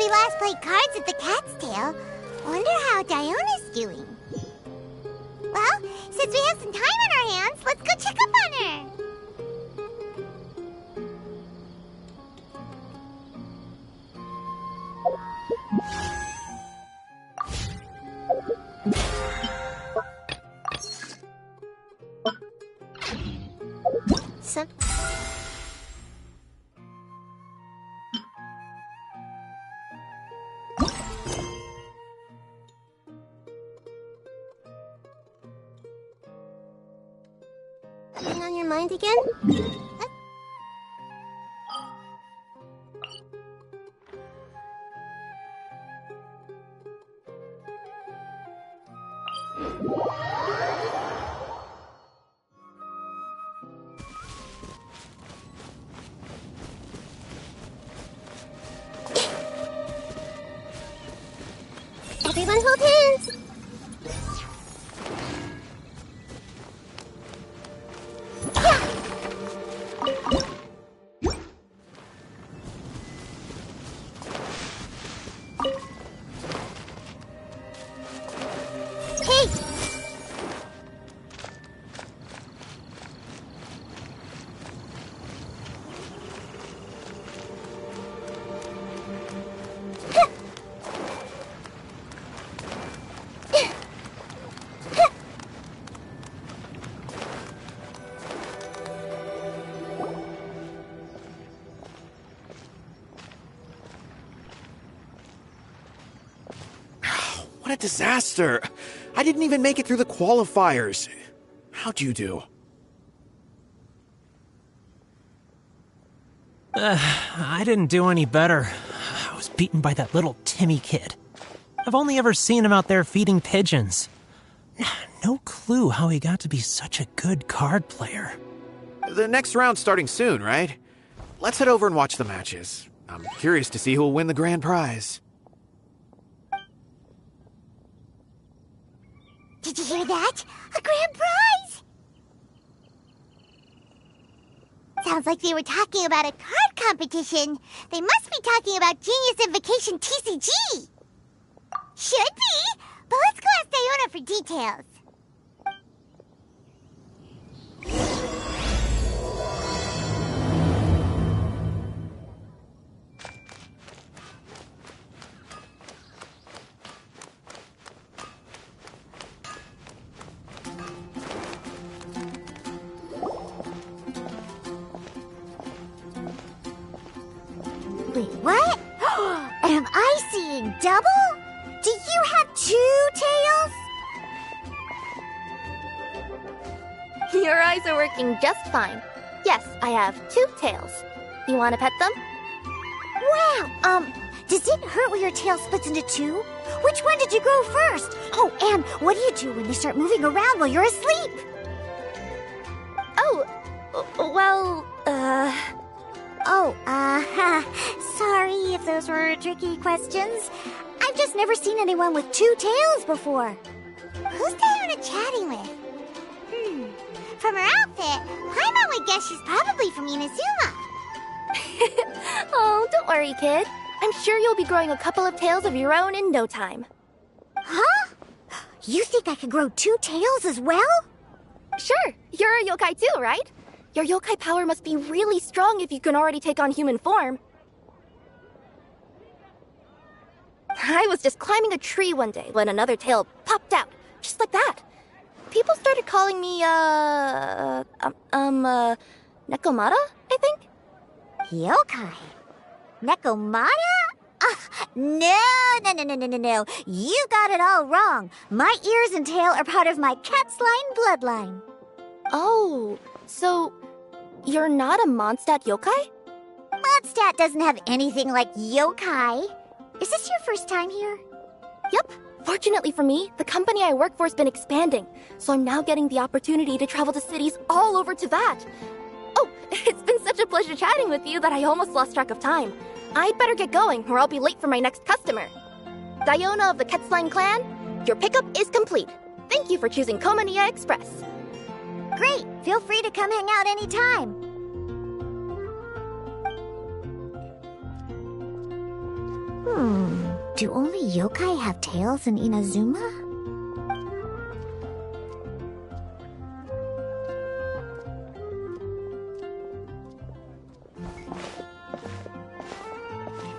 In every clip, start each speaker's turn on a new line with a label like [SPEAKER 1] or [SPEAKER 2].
[SPEAKER 1] we last played cards at the Cat's Tail. Wonder how Diona's doing. Well, since we have some time on our hands, let's go check up on her. Some... Something on your mind again? Huh? Everyone hold hands!
[SPEAKER 2] What a disaster! I didn't even make it through the qualifiers. How'd you do?
[SPEAKER 3] I didn't do any better. I was beaten by that little Timmy kid. I've only ever seen him out there feeding pigeons. No clue how he got to be such a good card player.
[SPEAKER 2] The next round's starting soon, right? Let's head over and watch the matches. I'm curious to see who'll win the grand prize.
[SPEAKER 1] Did you hear that? A grand prize! Sounds like they were talking about a card competition. They must be talking about Genius Invocation TCG. Should be, but let's go ask Diona for details. Wait, what? Am I seeing double? Do you have 2 tails?
[SPEAKER 4] Your eyes are working just fine. Yes, I have 2 tails. You want to pet them?
[SPEAKER 1] Wow, does it hurt when your tail splits into 2? Which one did you grow first? Oh, and what do you do when they start moving around while you're asleep?
[SPEAKER 4] Oh, well,
[SPEAKER 1] sorry if those were tricky questions. I've just never seen anyone with 2 tails before. Who's Diona chatting with? From her outfit, Paimon would guess she's probably from Inazuma.
[SPEAKER 4] Oh, don't worry, kid. I'm sure you'll be growing a couple of tails of your own in no time.
[SPEAKER 1] Huh? You think I could grow 2 tails as well?
[SPEAKER 4] Sure, you're a yokai too, right? Your yokai power must be really strong if you can already take on human form. I was just climbing a tree one day when another tail popped out, just like that. People started calling me, Nekomata, I think?
[SPEAKER 1] Yokai? Nekomata? No. You got it all wrong. My ears and tail are part of my cat's line bloodline.
[SPEAKER 4] Oh, so you're not a Mondstadt yokai?
[SPEAKER 1] Mondstadt doesn't have anything like yokai. Is this your first time here?
[SPEAKER 4] Yep. Fortunately for me, the company I work for has been expanding, so I'm now getting the opportunity to travel to cities all over Teyvat. Oh, it's been such a pleasure chatting with you that I almost lost track of time. I'd better get going, or I'll be late for my next customer. Diona of the Quetzline clan, your pickup is complete. Thank you for choosing Komaniya Express.
[SPEAKER 1] Great! Feel free to come hang out anytime. Do only yokai have tails in Inazuma?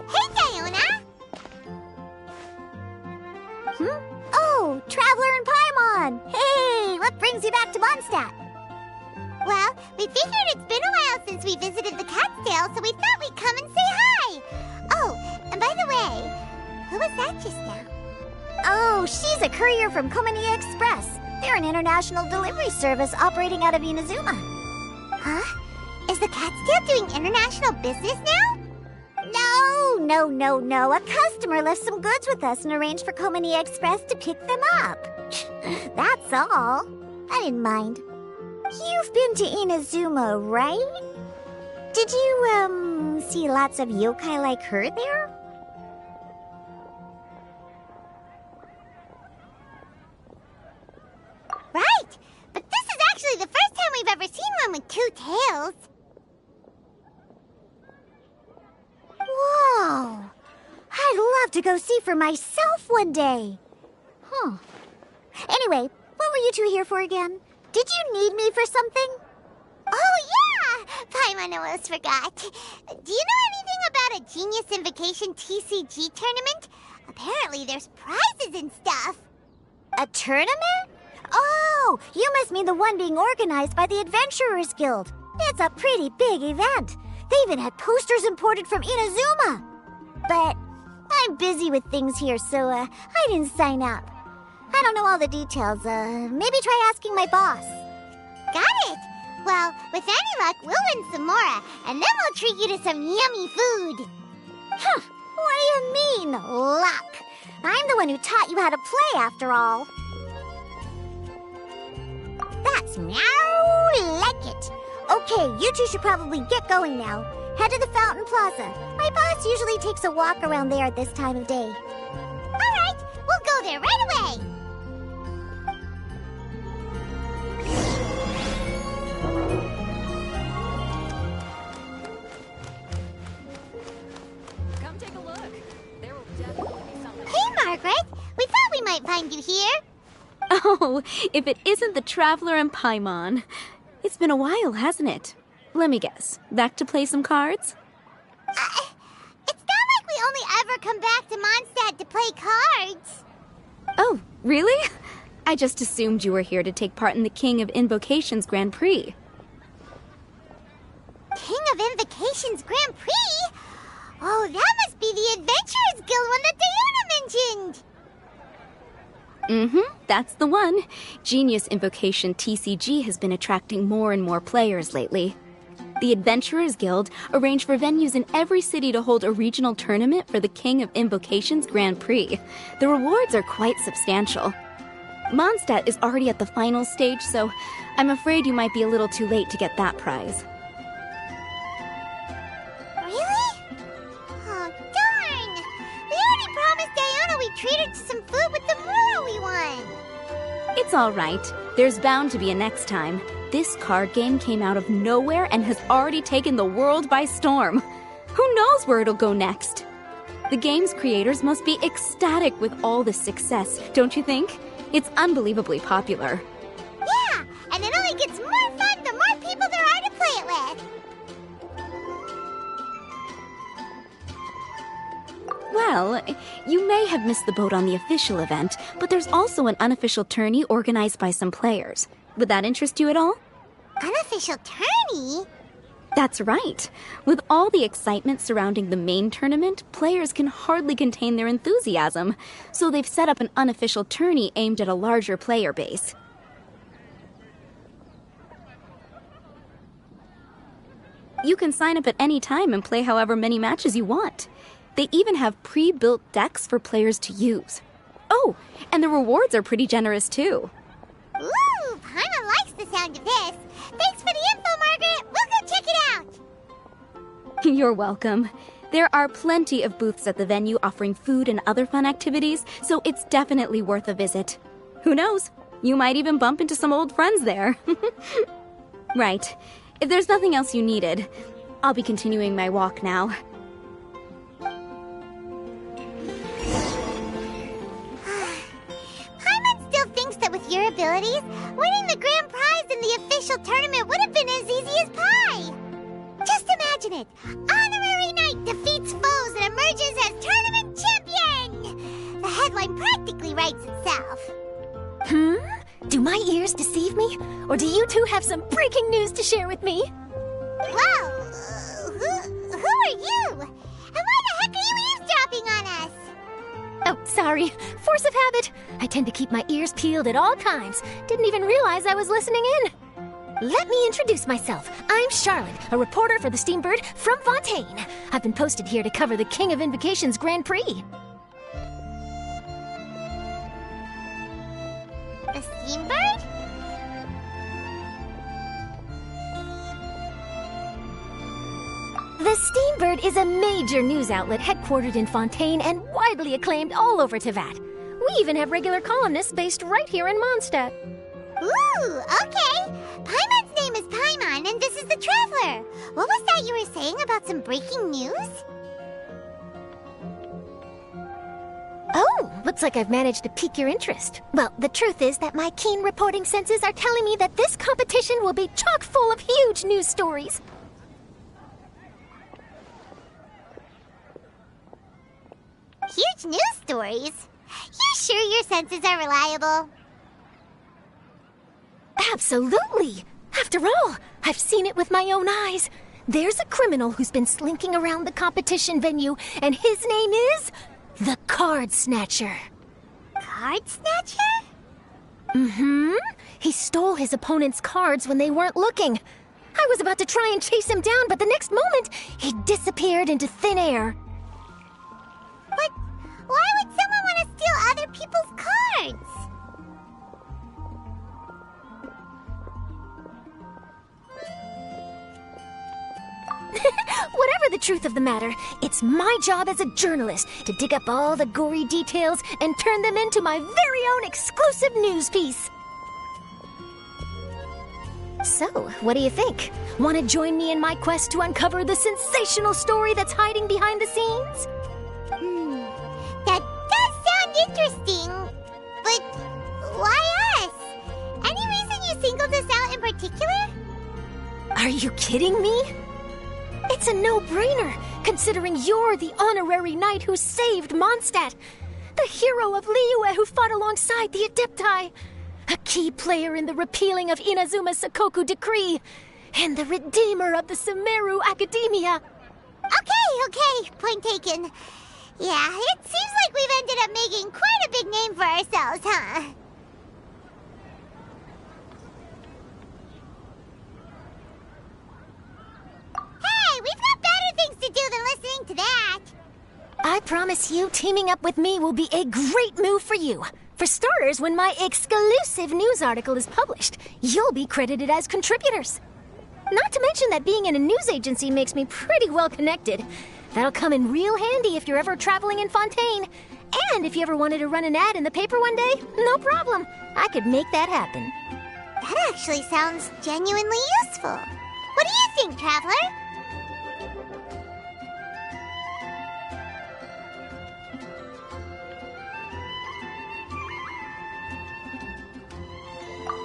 [SPEAKER 1] Hey, Diona! Oh, Traveler and Paimon! Hey, what brings you back to Mondstadt? Well, we figured it's been a while since we visited the Cat's so we thought we'd come and say hi! Oh, and by the way, who was that just now? Oh, she's a courier from Yomiya Express. They're an international delivery service operating out of Inazuma. Huh? Is the Cat's doing international business now? No. A customer left some goods with us and arranged for Yomiya Express to pick them up. That's all. I didn't mind. You've been to Inazuma, right? Did you, see lots of yokai like her there? Right! But this is actually the first time we've ever seen one with two tails. Whoa! I'd love to go see for myself one day. Anyway, what were you two here for again? Did you need me for something? Oh, yeah! Paimon almost forgot. Do you know anything about a Genius Invocation TCG tournament? Apparently there's prizes and stuff. A tournament? Oh, you must mean the one being organized by the Adventurers Guild. It's a pretty big event. They even had posters imported from Inazuma. But I'm busy with things here, so I didn't sign up. I don't know all the details. Maybe try asking my boss. Got it! Well, with any luck, we'll win some more, and then we'll treat you to some yummy food. Huh, what do you mean, luck? I'm the one who taught you how to play, after all. That's meow like it. Okay, you two should probably get going now. Head to the Fountain Plaza. My boss usually takes a walk around there at this time of day. All right, we'll go there right away.
[SPEAKER 5] Come take a look. There will definitely be something.
[SPEAKER 1] Hey, Margaret. We thought we might find you here.
[SPEAKER 5] Oh, if it isn't the Traveler and Paimon. It's been a while, hasn't it? Let me guess. Back to play some cards?
[SPEAKER 1] It's not like we only ever come back to Mondstadt to play cards.
[SPEAKER 5] Oh, really? I just assumed you were here to take part in the King of Invocations Grand Prix.
[SPEAKER 1] King of Invocations Grand Prix? Oh, that must be the Adventurers Guild one that Deyha mentioned.
[SPEAKER 5] That's the one. Genius Invocation TCG has been attracting more and more players lately. The Adventurers Guild arranged for venues in every city to hold a regional tournament for the King of Invocations Grand Prix. The rewards are quite substantial. Mondstadt is already at the final stage, so I'm afraid you might be a little too late to get that prize.
[SPEAKER 1] Really? Oh, darn! We already promised Diona we'd treat her to some food with the Muro we won.
[SPEAKER 5] It's all right. There's bound to be a next time. This card game came out of nowhere and has already taken the world by storm. Who knows where it'll go next? The game's creators must be ecstatic with all this success, don't you think? It's unbelievably popular.
[SPEAKER 1] Yeah, and it only gets more fun the more people there are to play it with.
[SPEAKER 5] Well, you may have missed the boat on the official event, but there's also an unofficial tourney organized by some players. Would that interest you at all?
[SPEAKER 1] Unofficial tourney?
[SPEAKER 5] That's right. With all the excitement surrounding the main tournament, players can hardly contain their enthusiasm. So they've set up an unofficial tourney aimed at a larger player base. You can sign up at any time and play however many matches you want. They even have pre-built decks for players to use. Oh, and the rewards are pretty generous too.
[SPEAKER 1] Ooh, Paimon likes the sound of this. Thanks for the info, Margaret. We'll go check it out.
[SPEAKER 5] You're welcome. There are plenty of booths at the venue offering food and other fun activities, so it's definitely worth a visit. Who knows? You might even bump into some old friends there. Right. If there's nothing else you needed, I'll be continuing my walk now.
[SPEAKER 1] abilities, winning the grand prize in the official tournament would have been as easy as pie. Just imagine it. Honorary Knight defeats foes and emerges as tournament champion. The headline practically writes itself.
[SPEAKER 6] Do my ears deceive me? Or do you two have some breaking news to share with me?
[SPEAKER 1] Whoa! Who are you? And why the heck are you eavesdropping on us?
[SPEAKER 6] Oh, sorry. Force of habit. I tend to keep my ears peeled at all times. Didn't even realize I was listening in. Let me introduce myself. I'm Charlotte, a reporter for the Steambird from Fontaine. I've been posted here to cover the King of Invocation's Grand Prix.
[SPEAKER 1] The Steambird?
[SPEAKER 6] The Steambird is a major news outlet headquartered in Fontaine and widely acclaimed all over Teyvat. We even have regular columnists based right here in Mondstadt.
[SPEAKER 1] Ooh, okay. Paimon's name is Paimon, and this is the Traveler. What was that you were saying about some breaking news?
[SPEAKER 6] Oh, looks like I've managed to pique your interest. Well, the truth is that my keen reporting senses are telling me that this competition will be chock full of huge news stories.
[SPEAKER 1] Huge news stories? You sure your senses are reliable?
[SPEAKER 6] Absolutely! After all, I've seen it with my own eyes. There's a criminal who's been slinking around the competition venue, and his name is the Card Snatcher.
[SPEAKER 1] Card Snatcher?
[SPEAKER 6] Mm-hmm. He stole his opponent's cards when they weren't looking. I was about to try and chase him down, but the next moment, he disappeared into thin air.
[SPEAKER 1] But why would someone want to steal other people's cards?
[SPEAKER 6] Whatever the truth of the matter, it's my job as a journalist to dig up all the gory details and turn them into my very own exclusive news piece. So, what do you think? Want to join me in my quest to uncover the sensational story that's hiding behind the scenes?
[SPEAKER 1] That does sound interesting. But why us? Any reason you singled us out in particular?
[SPEAKER 6] Are you kidding me? It's a no-brainer, considering you're the honorary knight who saved Mondstadt, the hero of Liyue who fought alongside the Adepti, a key player in the repealing of Inazuma's Sakoku decree, and the redeemer of the Sumeru Academia.
[SPEAKER 1] Okay, point taken. Yeah, it seems like we've ended up making quite a big name for ourselves, huh? Hey, we've got better things to do than listening to that.
[SPEAKER 6] I promise you, teaming up with me will be a great move for you. For starters, when my exclusive news article is published, you'll be credited as contributors. Not to mention that being in a news agency makes me pretty well connected. That'll come in real handy if you're ever traveling in Fontaine. And if you ever wanted to run an ad in the paper one day, no problem. I could make that happen.
[SPEAKER 1] That actually sounds genuinely useful. What do you think, Traveler?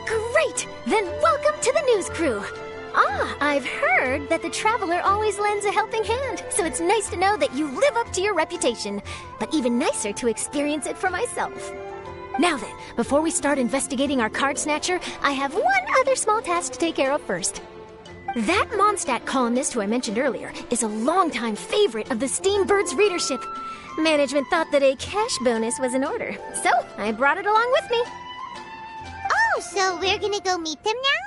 [SPEAKER 6] Great! Then welcome to the news crew. I've heard that the Traveler always lends a helping hand, so it's nice to know that you live up to your reputation, but even nicer to experience it for myself. Now then, before we start investigating our card snatcher, I have one other small task to take care of first. That Mondstadt columnist who I mentioned earlier is a longtime favorite of the Steambird's readership. Management thought that a cash bonus was in order, so I brought it along with me.
[SPEAKER 1] Oh, so we're gonna go meet them now?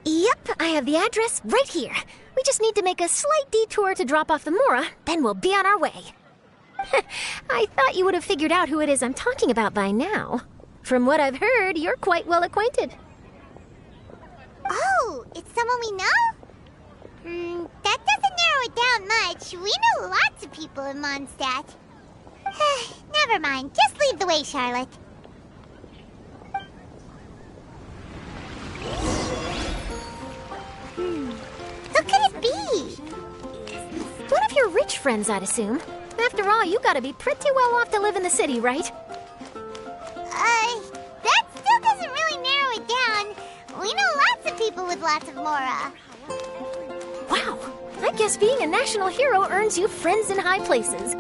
[SPEAKER 6] Yep, I have the address right here. We just need to make a slight detour to drop off the Mora, then we'll be on our way. I thought you would have figured out who it is I'm talking about by now. From what I've heard, you're quite well acquainted.
[SPEAKER 1] Oh, it's someone we know? That doesn't narrow it down much. We know lots of people in Mondstadt. Never mind. Just lead the way, Charlotte. Who could it be?
[SPEAKER 6] One of your rich friends, I'd assume. After all, you gotta be pretty well off to live in the city, right?
[SPEAKER 1] with lots of Mora.
[SPEAKER 6] Wow, I guess being a national hero earns you friends in high places.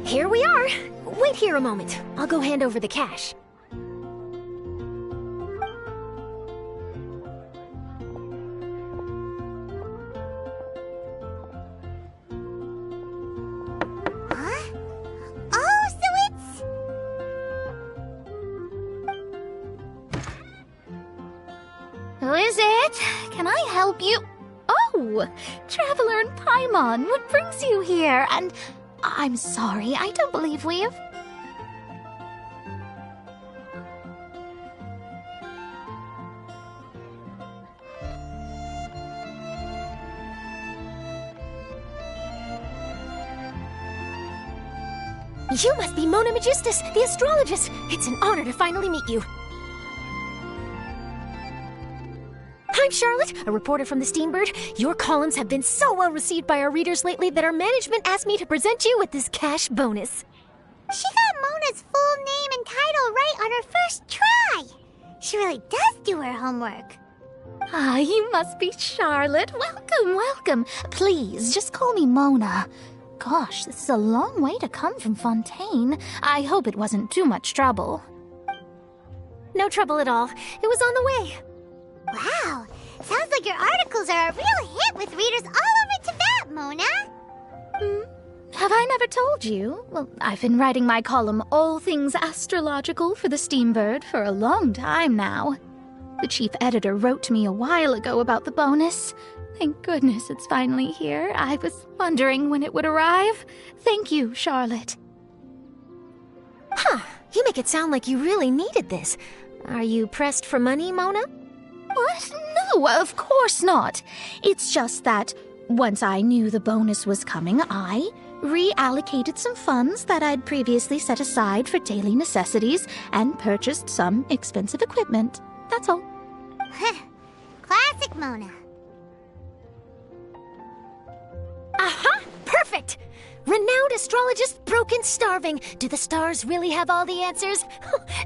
[SPEAKER 6] Here we are. Wait here a moment. I'll go hand over the cash.
[SPEAKER 1] Huh? Oh, so it's...
[SPEAKER 5] Who is it? Can I help you? Oh, Traveler and Paimon, what brings you here? And I'm sorry, I don't believe we've...
[SPEAKER 6] You must be Mona Magistus, the astrologist. It's an honor to finally meet you. I'm Charlotte, a reporter from the Steambird. Your columns have been so well received by our readers lately that our management asked me to present you with this cash bonus.
[SPEAKER 1] She got Mona's full name and title right on her first try. She really does do her homework.
[SPEAKER 5] Ah, you must be Charlotte. Welcome, welcome. Please, just call me Mona. Gosh, this is a long way to come from Fontaine. I hope it wasn't too much trouble.
[SPEAKER 6] No trouble at all. It was on the way.
[SPEAKER 1] Wow, sounds like your articles are a real hit with readers all over Tibet, Mona.
[SPEAKER 5] Have I never told you? Well, I've been writing my column All Things Astrological for the Steambird for a long time now. The chief editor wrote to me a while ago about the bonus. Thank goodness it's finally here. I was wondering when it would arrive. Thank you, Charlotte.
[SPEAKER 6] Huh, you make it sound like you really needed this. Are you pressed for money, Mona?
[SPEAKER 5] What? No, of course not. It's just that once I knew the bonus was coming, I reallocated some funds that I'd previously set aside for daily necessities and purchased some expensive equipment. That's all.
[SPEAKER 1] Classic Mona.
[SPEAKER 6] Aha! Perfect! Renowned astrologist, broken starving. Do the stars really have all the answers?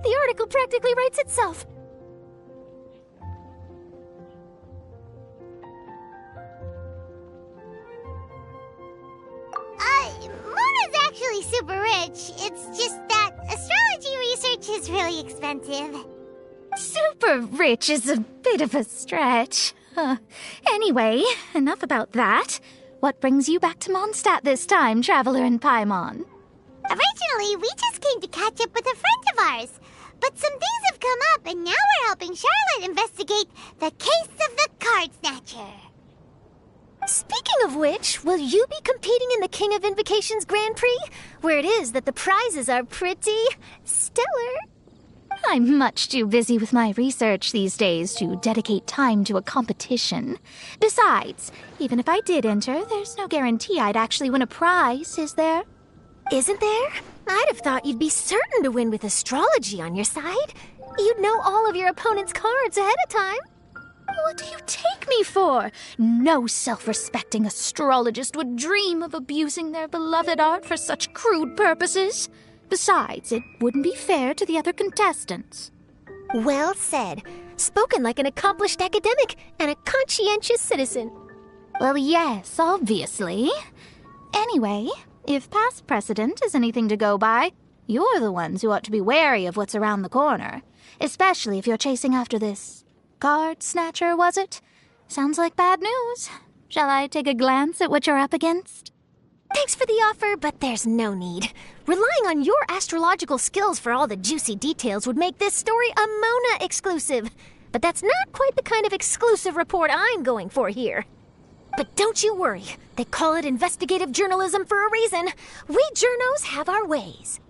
[SPEAKER 6] The article practically writes itself.
[SPEAKER 1] Mona's actually super rich. It's just that astrology research is really expensive.
[SPEAKER 5] Super rich is a bit of a stretch. Anyway, enough about that. What brings you back to Mondstadt this time, Traveler and Paimon?
[SPEAKER 1] Originally, we just came to catch up with a friend of ours. But some things have come up, and now we're helping Charlotte investigate the case of the Card Snatcher.
[SPEAKER 6] Speaking of which, will you be competing in the King of Invocations Grand Prix? Where it is that the prizes are pretty stellar.
[SPEAKER 5] I'm much too busy with my research these days to dedicate time to a competition. Besides, even if I did enter, there's no guarantee I'd actually win a prize, is there?
[SPEAKER 6] Isn't there? I'd have thought you'd be certain to win with astrology on your side. You'd know all of your opponent's cards ahead of time.
[SPEAKER 5] What do you take me for? No self-respecting astrologist would dream of abusing their beloved art for such crude purposes. Besides, it wouldn't be fair to the other contestants.
[SPEAKER 6] Well said. Spoken like an accomplished academic and a conscientious citizen.
[SPEAKER 5] Well, yes, obviously. Anyway, if past precedent is anything to go by, you're the ones who ought to be wary of what's around the corner. Especially if you're chasing after this card snatcher, was it? Sounds like bad news. Shall I take a glance at what you're up against?
[SPEAKER 6] Thanks for the offer, but there's no need. Relying on your astrological skills for all the juicy details would make this story a Mona exclusive. But that's not quite the kind of exclusive report I'm going for here. But don't you worry. They call it investigative journalism for a reason. We journos have our ways.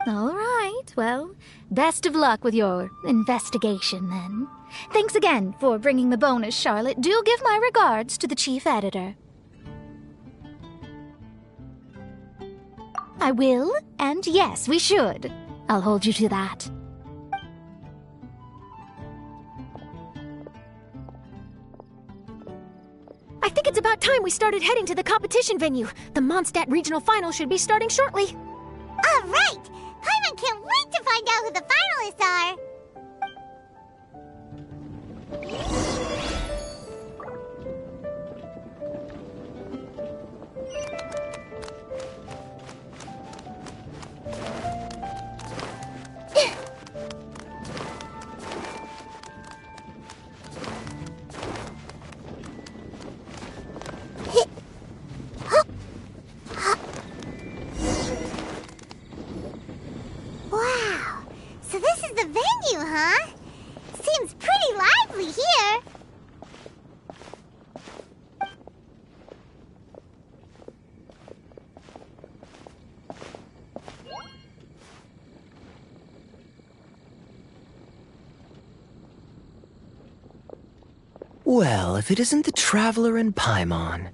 [SPEAKER 5] All right, well, best of luck with your investigation, then. Thanks again for bringing the bonus, Charlotte. Do give my regards to the chief editor. I will, and yes, we should. I'll hold you to that.
[SPEAKER 6] I think it's about time we started heading to the competition venue. The Mondstadt Regional Final should be starting shortly.
[SPEAKER 1] right! Paimon can't wait to find out who the finalists are! Wow, so this is the venue, huh? Seems pretty lively here.
[SPEAKER 7] Well, if it isn't the Traveler and Paimon,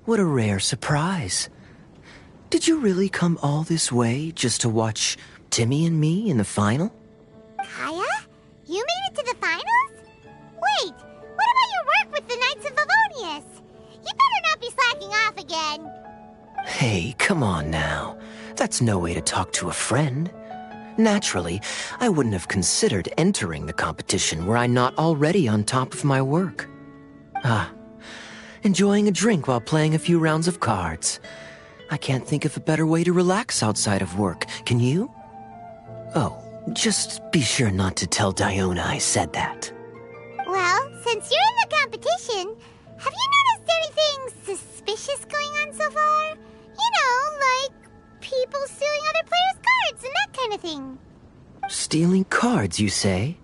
[SPEAKER 7] what a rare surprise. Did you really come all this way just to watch Timmy and me in the final?
[SPEAKER 1] Kaya? You made it to the finals? Wait, what about your work with the Knights of Favonius? You better not be slacking off again.
[SPEAKER 7] Hey, come on now. That's no way to talk to a friend. Naturally, I wouldn't have considered entering the competition were I not already on top of my work. Enjoying a drink while playing a few rounds of cards. I can't think of a better way to relax outside of work, can you? Oh, just be sure not to tell Diona I said that.
[SPEAKER 1] Well, since you're in the competition, have you noticed anything suspicious going on so far? You know, like people stealing other players' cards and that kind of thing.
[SPEAKER 7] Stealing cards, you say?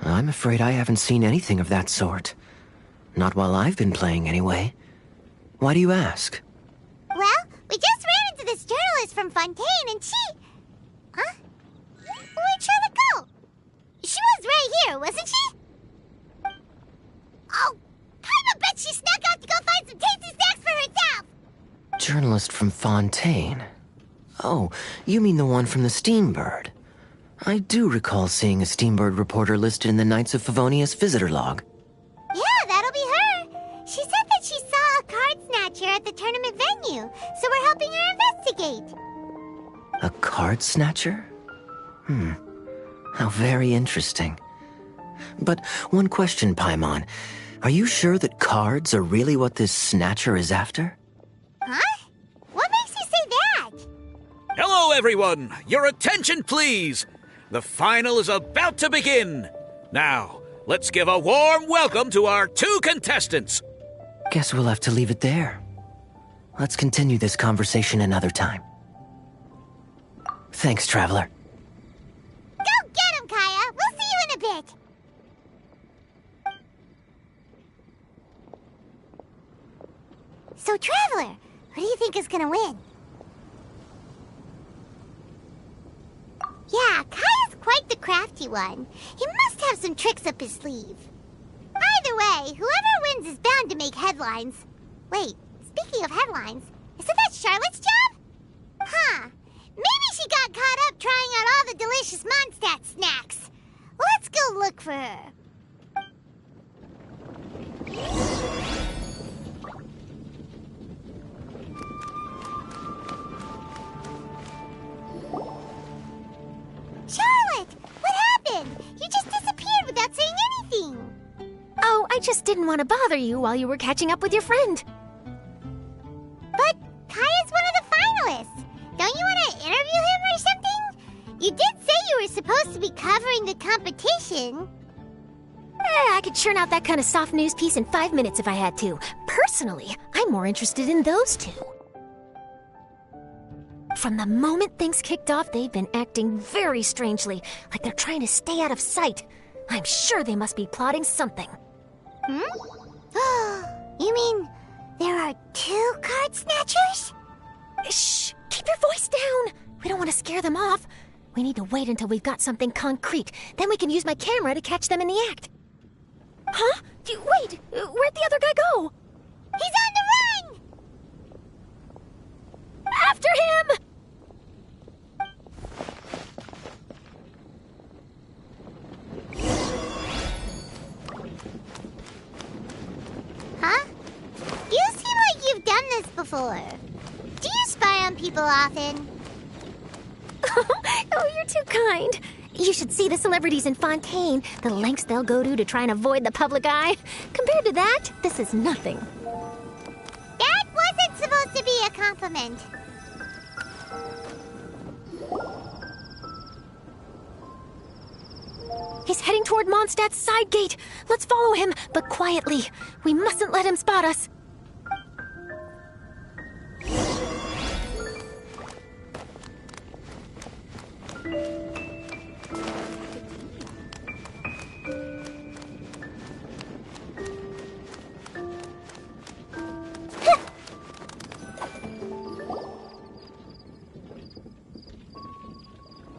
[SPEAKER 7] I'm afraid I haven't seen anything of that sort. Not while I've been playing, anyway. Why do you ask?
[SPEAKER 1] Well, we just ran into this journalist from Fontaine and she... Huh? Where'd Charlotte go? She was right here, wasn't she? Oh, I bet she snuck out to go find some tasty snacks for herself!
[SPEAKER 7] Journalist from Fontaine. Oh, you mean the one from the Steambird. I do recall seeing a Steambird reporter listed in the Knights of Favonius visitor log.
[SPEAKER 1] Yeah, that'll be her. She said that she saw a card snatcher at the tournament venue, so we're helping her investigate.
[SPEAKER 7] A card snatcher? How very interesting. But one question, Paimon. Are you sure that cards are really what this snatcher is after?
[SPEAKER 1] Huh? What makes you say that?
[SPEAKER 8] Hello, everyone! Your attention, please! The final is about to begin! Now, let's give a warm welcome to our two contestants!
[SPEAKER 7] Guess we'll have to leave it there. Let's continue this conversation another time. Thanks, Traveler.
[SPEAKER 1] Go get him, Kaya! We'll see you in a bit! So, Traveler, who do you think is gonna win? Yeah, Kaya's quite the crafty one. He must have some tricks up his sleeve. Either way, whoever wins is bound to make headlines. Wait, speaking of headlines, isn't that Charlotte's job? Huh. Maybe she got caught up trying out all the delicious Mondstadt snacks. Let's go look for her. Charlotte! What happened? You just disappeared without saying anything.
[SPEAKER 6] Oh, I just didn't want to bother you while you were catching up with your friend.
[SPEAKER 1] But Kaya's one of the finalists. Don't you want to interview him or something? You did say you were supposed to be covering the competition.
[SPEAKER 6] I could churn out that kind of soft news piece in 5 minutes if I had to. Personally, I'm more interested in those two. From the moment things kicked off, they've been acting very strangely, like they're trying to stay out of sight. I'm sure they must be plotting something.
[SPEAKER 1] You mean there are two card snatchers?
[SPEAKER 6] Shh! Keep your voice down! We don't want to scare them off. We need to wait until we've got something concrete. Then we can use my camera to catch them in the act. Huh? Wait! Where'd the other guy go?
[SPEAKER 1] He's on the run!
[SPEAKER 6] After him!
[SPEAKER 1] Huh? You seem like you've done this before. Do you spy on people often?
[SPEAKER 6] Oh, you're too kind. You should see the celebrities in Fontaine, the lengths they'll go to try and avoid the public eye. Compared to that, this is nothing.
[SPEAKER 1] That wasn't supposed to be a compliment.
[SPEAKER 6] He's heading toward Mondstadt's side gate. Let's follow him, but quietly. We mustn't let him spot us.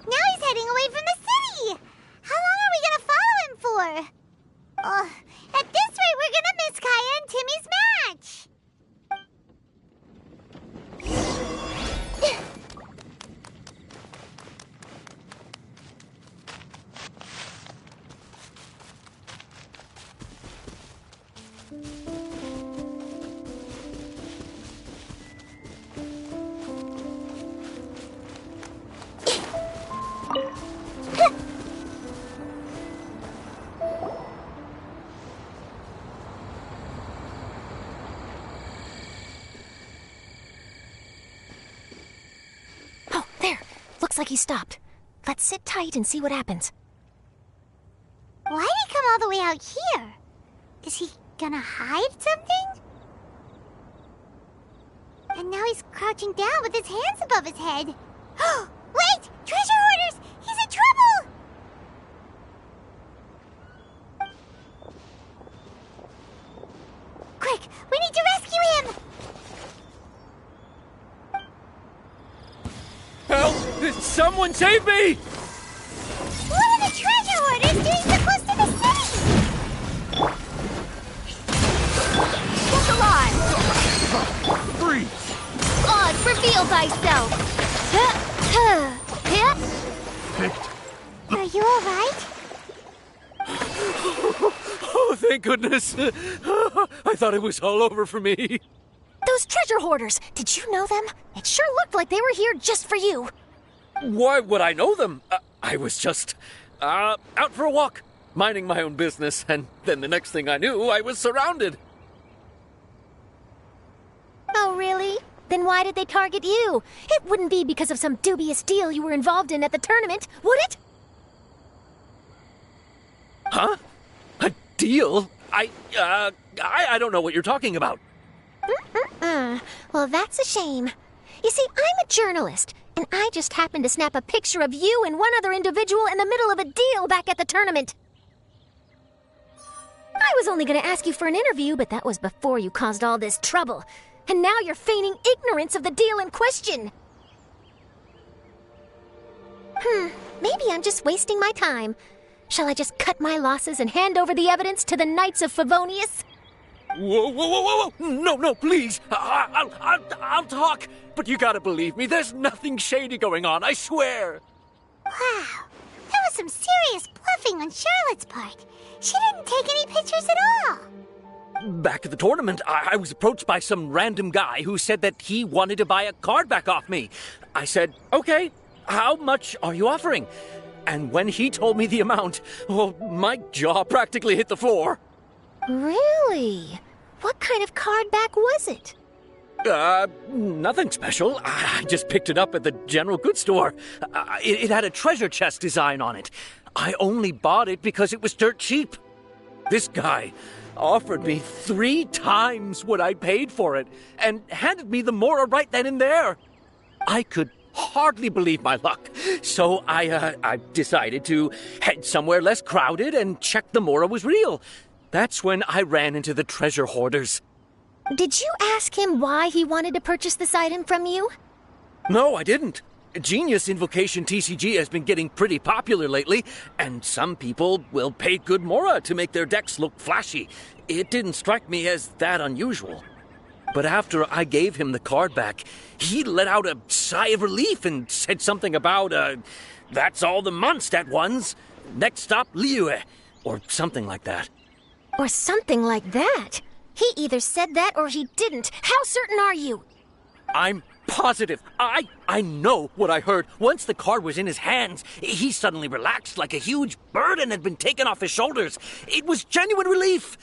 [SPEAKER 1] Now he's heading away from the city! How long are we gonna follow him for? At this rate, we're gonna miss Kaya and Timmy's match!
[SPEAKER 6] Oh, there. Looks like he stopped. Let's sit tight and see what happens.
[SPEAKER 1] Why'd he come all the way out here? Is he gonna hide something? And now he's crouching down with his hands above his head. Wait! Treasure hoarders! He's in trouble! Quick! We need to rescue him!
[SPEAKER 9] Help! Someone save me!
[SPEAKER 1] What are the treasure hoarders doing so close to the city?
[SPEAKER 4] Look alive!
[SPEAKER 9] Freeze!
[SPEAKER 4] Oz, reveal thyself!
[SPEAKER 1] Are you alright?
[SPEAKER 9] Oh, thank goodness! I thought it was all over for me.
[SPEAKER 6] Those treasure hoarders, did you know them? It sure looked like they were here just for you.
[SPEAKER 9] Why would I know them? I was just out for a walk, minding my own business, and then the next thing I knew, I was surrounded.
[SPEAKER 6] Oh, really? Then why did they target you? It wouldn't be because of some dubious deal you were involved in at the tournament, would it?
[SPEAKER 9] Huh? A deal? I don't know what you're talking about.
[SPEAKER 6] Well, that's a shame. You see, I'm a journalist, and I just happened to snap a picture of you and one other individual in the middle of a deal back at the tournament. I was only going to ask you for an interview, but that was before you caused all this trouble. And now you're feigning ignorance of the deal in question. Maybe I'm just wasting my time. Shall I just cut my losses and hand over the evidence to the Knights of Favonius?
[SPEAKER 9] Whoa! No, please. I'll talk. But you gotta believe me, there's nothing shady going on, I swear.
[SPEAKER 1] Wow, that was some serious bluffing on Charlotte's part. She didn't take any pictures at all.
[SPEAKER 9] Back at the tournament, I was approached by some random guy who said that he wanted to buy a card back off me. I said, okay, how much are you offering? And when he told me the amount, my jaw practically hit the floor.
[SPEAKER 6] Really? What kind of card back was it?
[SPEAKER 9] Nothing special. I just picked it up at the general goods store. It had a treasure chest design on it. I only bought it because it was dirt cheap. This guy offered me 3 times what I paid for it and handed me the Mora right then and there. I could hardly believe my luck, so I decided to head somewhere less crowded and check the Mora was real. That's when I ran into the treasure hoarders.
[SPEAKER 6] Did you ask him why he wanted to purchase this item from you?
[SPEAKER 9] No, I didn't. Genius Invocation TCG has been getting pretty popular lately, and some people will pay good Mora to make their decks look flashy. It didn't strike me as that unusual. But after I gave him the card back, he let out a sigh of relief and said something about, that's all the Mondstadt ones. Next stop, Liyue, or something like that.
[SPEAKER 6] Or something like that? He either said that or he didn't. How certain are you?
[SPEAKER 9] I'm positive. I know what I heard. Once the card was in his hands, he suddenly relaxed like a huge burden had been taken off his shoulders. It was genuine relief.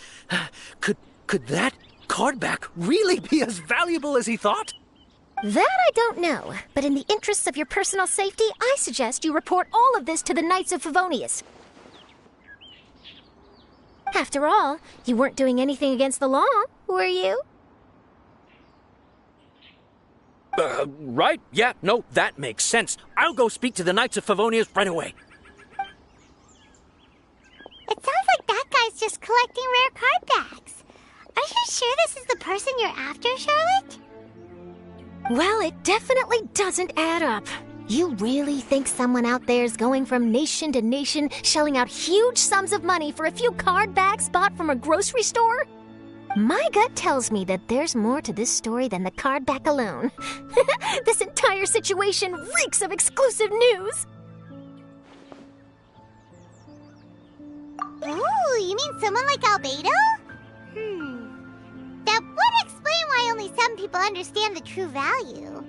[SPEAKER 9] Could that card back really be as valuable as he thought?
[SPEAKER 6] That I don't know, but in the interests of your personal safety, I suggest you report all of this to the Knights of Favonius. After all, you weren't doing anything against the law, were you?
[SPEAKER 9] Right? Yeah, no, that makes sense. I'll go speak to the Knights of Favonius right away.
[SPEAKER 1] It sounds like that guy's just collecting rare card backs. Are you sure this is the person you're after, Charlotte?
[SPEAKER 6] Well, it definitely doesn't add up. You really think someone out there's going from nation to nation, shelling out huge sums of money for a few card backs bought from a grocery store? My gut tells me that there's more to this story than the card back alone. This entire situation reeks of exclusive news!
[SPEAKER 1] Ooh, you mean someone like Albedo? That would explain why only some people understand the true value.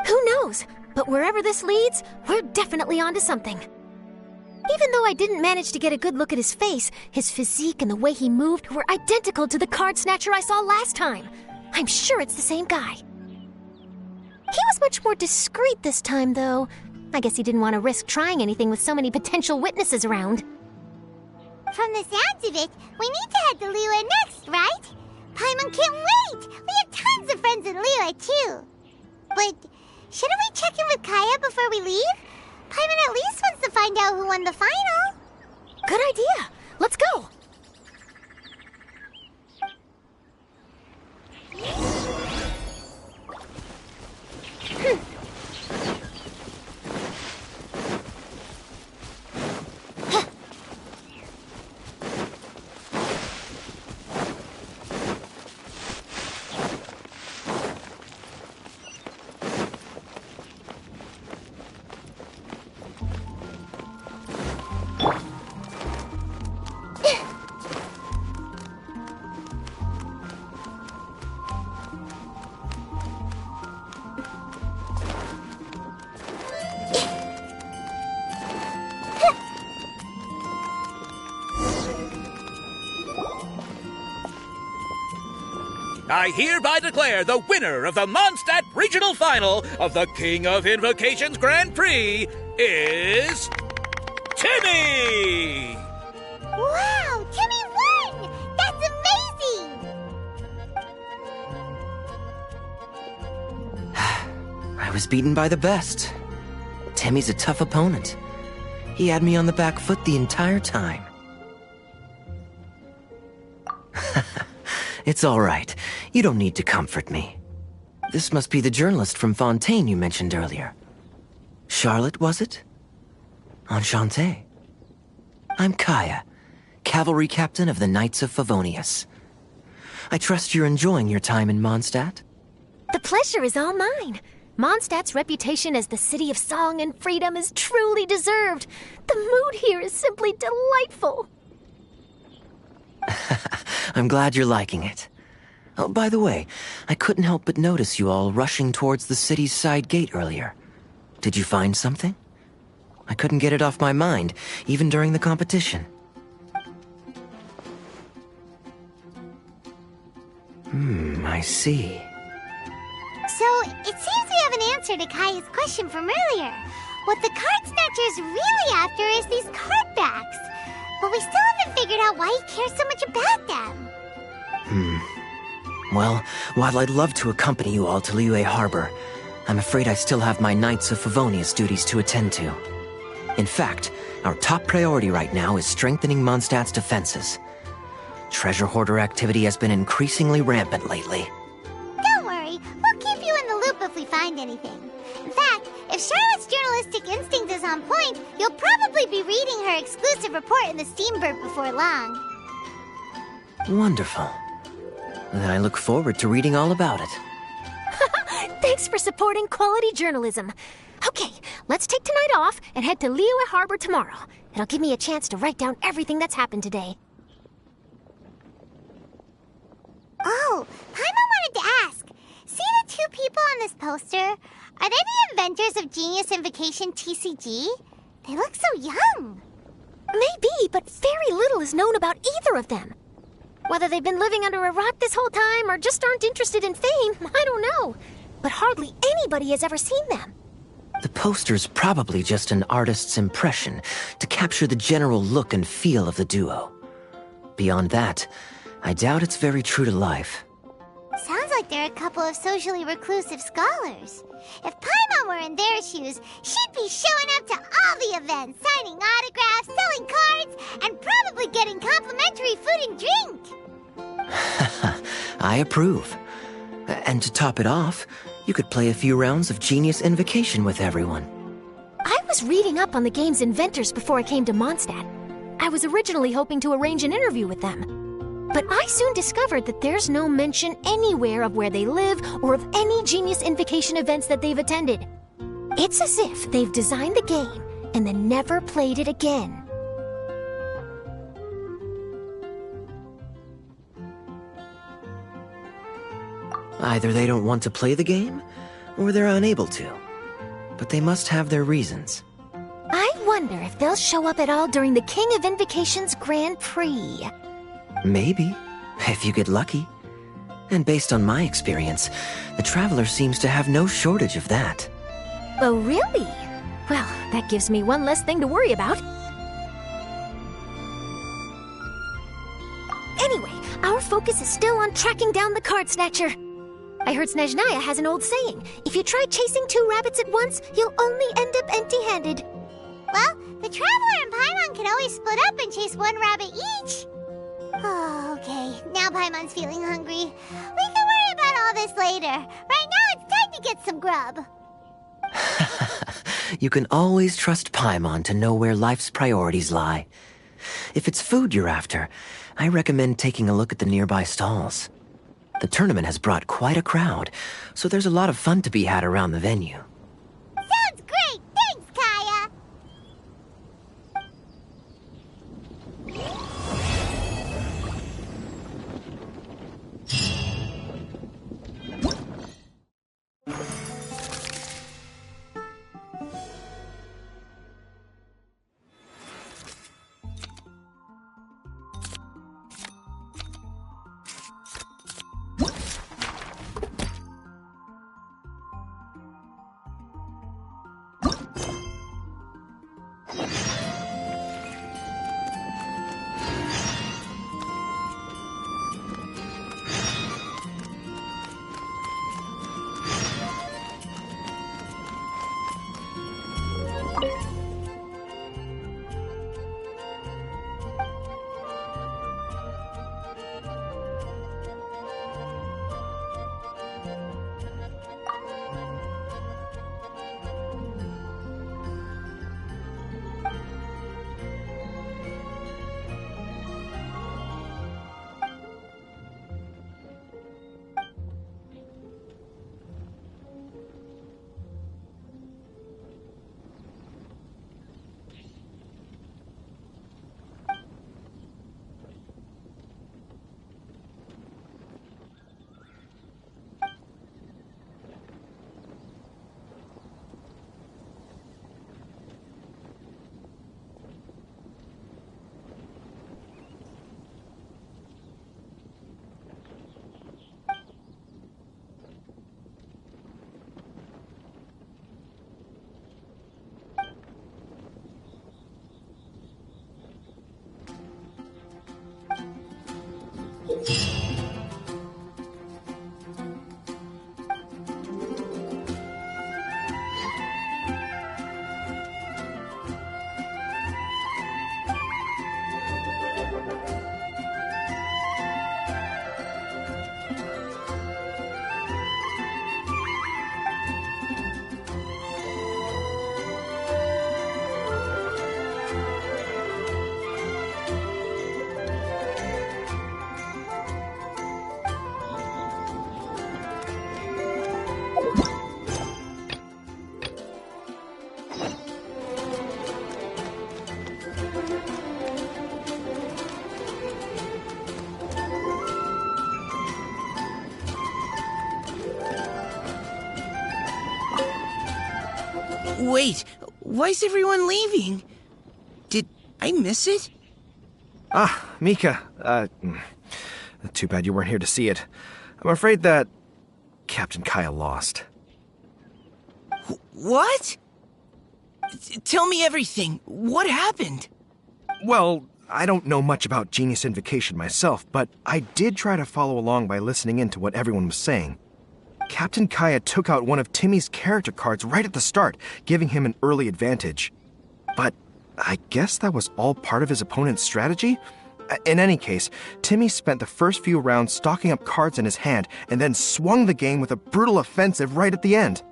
[SPEAKER 6] Who knows? But wherever this leads, we're definitely onto something. Even though I didn't manage to get a good look at his face, his physique and the way he moved were identical to the card snatcher I saw last time. I'm sure it's the same guy. He was much more discreet this time, though. I guess he didn't want to risk trying anything with so many potential witnesses around.
[SPEAKER 1] From the sounds of it, we need to head to Liyue next, right? Paimon can't wait! We have tons of friends in Liyue, too. But shouldn't we check in with Kaya before we leave? Paimon at least wants to find out who won the final.
[SPEAKER 6] Good idea. Let's go.
[SPEAKER 8] I hereby declare the winner of the Mondstadt Regional Final of the King of Invocations Grand Prix is Timmy!
[SPEAKER 1] Wow, Timmy won! That's amazing!
[SPEAKER 7] I was beaten by the best. Timmy's a tough opponent. He had me on the back foot the entire time. It's all right. You don't need to comfort me. This must be the journalist from Fontaine you mentioned earlier. Charlotte, was it? Enchanté. I'm Kaya, cavalry captain of the Knights of Favonius. I trust you're enjoying your time in Mondstadt?
[SPEAKER 6] The pleasure is all mine. Mondstadt's reputation as the city of song and freedom is truly deserved. The mood here is simply delightful.
[SPEAKER 7] I'm glad you're liking it. Oh, by the way, I couldn't help but notice you all rushing towards the city's side gate earlier. Did you find something? I couldn't get it off my mind, even during the competition. I see.
[SPEAKER 1] So, it seems we have an answer to Kaya's question from earlier. What the card snatcher's really after is these card backs. But we still haven't figured out why he cares so much about them.
[SPEAKER 7] Well, while I'd love to accompany you all to Liyue Harbor, I'm afraid I still have my Knights of Favonius duties to attend to. In fact, our top priority right now is strengthening Mondstadt's defenses. Treasure hoarder activity has been increasingly rampant lately.
[SPEAKER 1] Don't worry, we'll keep you in the loop if we find anything. In fact, if Charlotte's journalistic instinct is on point, you'll probably be reading her exclusive report in the Steambird before long.
[SPEAKER 7] Wonderful. Then I look forward to reading all about it.
[SPEAKER 6] Thanks for supporting quality journalism. Okay, let's take tonight off and head to Liyue Harbor tomorrow. It'll give me a chance to write down everything that's happened today.
[SPEAKER 1] Oh, Paimon wanted to ask. Seeing two people on this poster, are they the inventors of Genius Invocation TCG? They look so young.
[SPEAKER 6] Maybe, but very little is known about either of them. Whether they've been living under a rock this whole time or just aren't interested in fame, I don't know. But hardly anybody has ever seen them.
[SPEAKER 7] The poster's probably just an artist's impression to capture the general look and feel of the duo. Beyond that, I doubt it's very true to life.
[SPEAKER 1] Sounds like they're a couple of socially reclusive scholars. If Paimon were in their shoes, she'd be showing up to all the events, signing autographs, selling cards, and probably getting complimentary food and drink.
[SPEAKER 7] I approve. And to top it off, you could play a few rounds of Genius Invocation with everyone.
[SPEAKER 6] I was reading up on the game's inventors before I came to Mondstadt. I was originally hoping to arrange an interview with them. But I soon discovered that there's no mention anywhere of where they live or of any Genius Invocation events that they've attended. It's as if they've designed the game and then never played it again.
[SPEAKER 7] Either they don't want to play the game, or they're unable to. But they must have their reasons.
[SPEAKER 6] I wonder if they'll show up at all during the King of Invocation's Grand Prix.
[SPEAKER 7] Maybe, if you get lucky. And based on my experience, the Traveler seems to have no shortage of that.
[SPEAKER 6] Oh, really? Well, that gives me one less thing to worry about. Anyway, our focus is still on tracking down the Card Snatcher. I heard Snezhnaya has an old saying, if you try chasing two rabbits at once, you'll only end up empty-handed.
[SPEAKER 1] Well, the Traveler and Paimon can always split up and chase one rabbit each. Oh, okay. Now Paimon's feeling hungry. We can worry about all this later. Right now, it's time to get some grub.
[SPEAKER 7] You can always trust Paimon to know where life's priorities lie. If it's food you're after, I recommend taking a look at the nearby stalls. The tournament has brought quite a crowd, so there's a lot of fun to be had around the venue.
[SPEAKER 1] Sounds great! Thanks, Kaya!
[SPEAKER 10] Wait, why's everyone leaving? Did I miss it?
[SPEAKER 11] Ah, Mika. Too bad you weren't here to see it. I'm afraid that Captain Kaya lost.
[SPEAKER 10] What? Tell me everything. What happened?
[SPEAKER 11] Well, I don't know much about Genius Invocation myself, but I did try to follow along by listening in to what everyone was saying. Captain Kaya took out one of Timmy's character cards right at the start, giving him an early advantage. But I guess that was all part of his opponent's strategy? In any case, Timmy spent the first few rounds stocking up cards in his hand and then swung the game with a brutal offensive right at the end.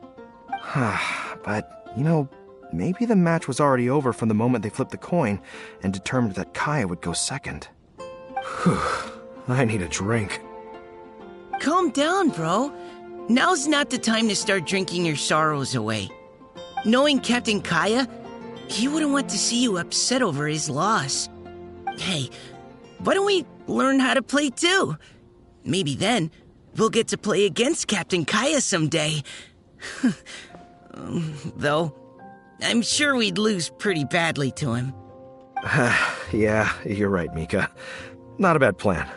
[SPEAKER 11] But, maybe the match was already over from the moment they flipped the coin and determined that Kaya would go second. Whew, I need a drink.
[SPEAKER 10] Calm down, bro. Now's not the time to start drinking your sorrows away. Knowing Captain Kaya, he wouldn't want to see you upset over his loss. Hey, why don't we learn how to play too? Maybe then we'll get to play against Captain Kaya someday. Though, I'm sure we'd lose pretty badly to him.
[SPEAKER 11] Yeah, you're right, Mika. Not a bad plan.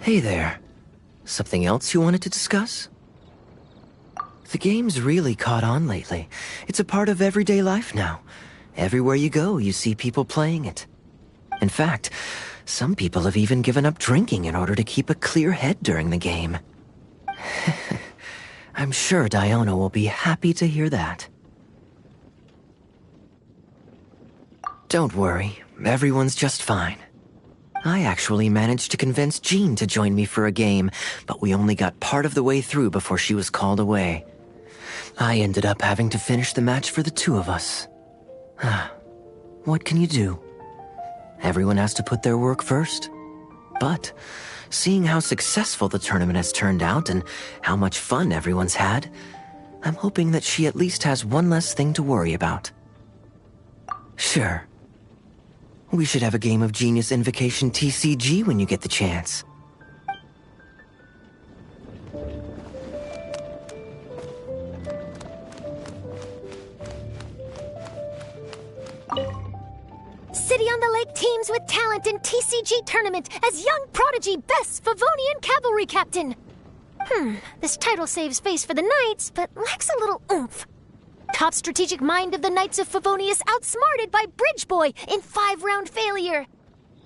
[SPEAKER 7] Hey there. Something else you wanted to discuss? The game's really caught on lately. It's a part of everyday life now. Everywhere you go, you see people playing it. In fact, some people have even given up drinking in order to keep a clear head during the game. I'm sure Diona will be happy to hear that. Don't worry, everyone's just fine. I actually managed to convince Jean to join me for a game, but we only got part of the way through before she was called away. I ended up having to finish the match for the two of us. What can you do? Everyone has to put their work first. But, seeing how successful the tournament has turned out and how much fun everyone's had, I'm hoping that she at least has one less thing to worry about. Sure. We should have a game of Genius Invocation TCG when you get the chance.
[SPEAKER 6] City on the Lake teams with talent in TCG tournament as young prodigy best Favonian cavalry captain. This title saves face for the Knights, but lacks a little oomph. Top strategic mind of the Knights of Favonius outsmarted by Bridge Boy in 5-round failure.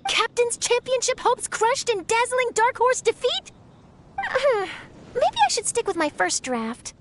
[SPEAKER 6] Captain's championship hopes crushed in dazzling Dark Horse defeat? Maybe I should stick with my first draft.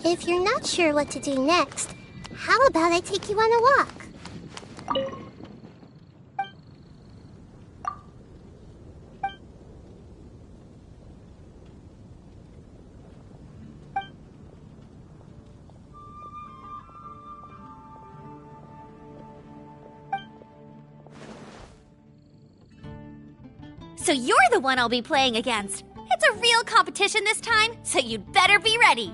[SPEAKER 1] If you're not sure what to do next, how about I take you on a walk?
[SPEAKER 12] So you're the one I'll be playing against. It's a real competition this time, so you'd better be ready.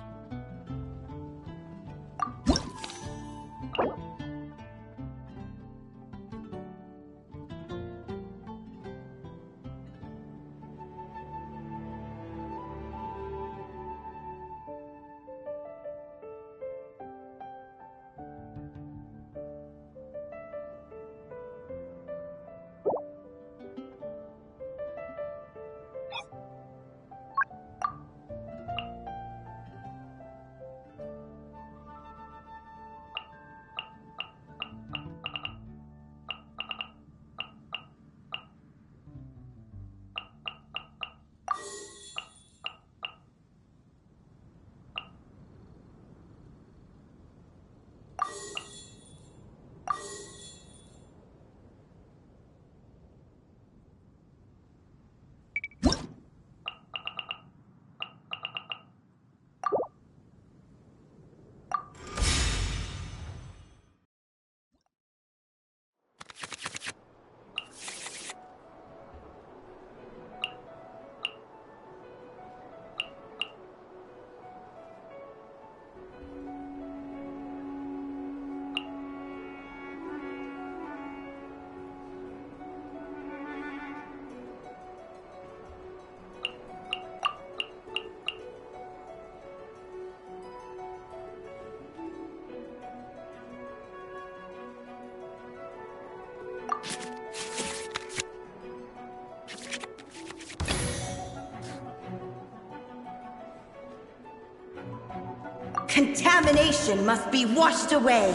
[SPEAKER 13] Contamination must be washed away.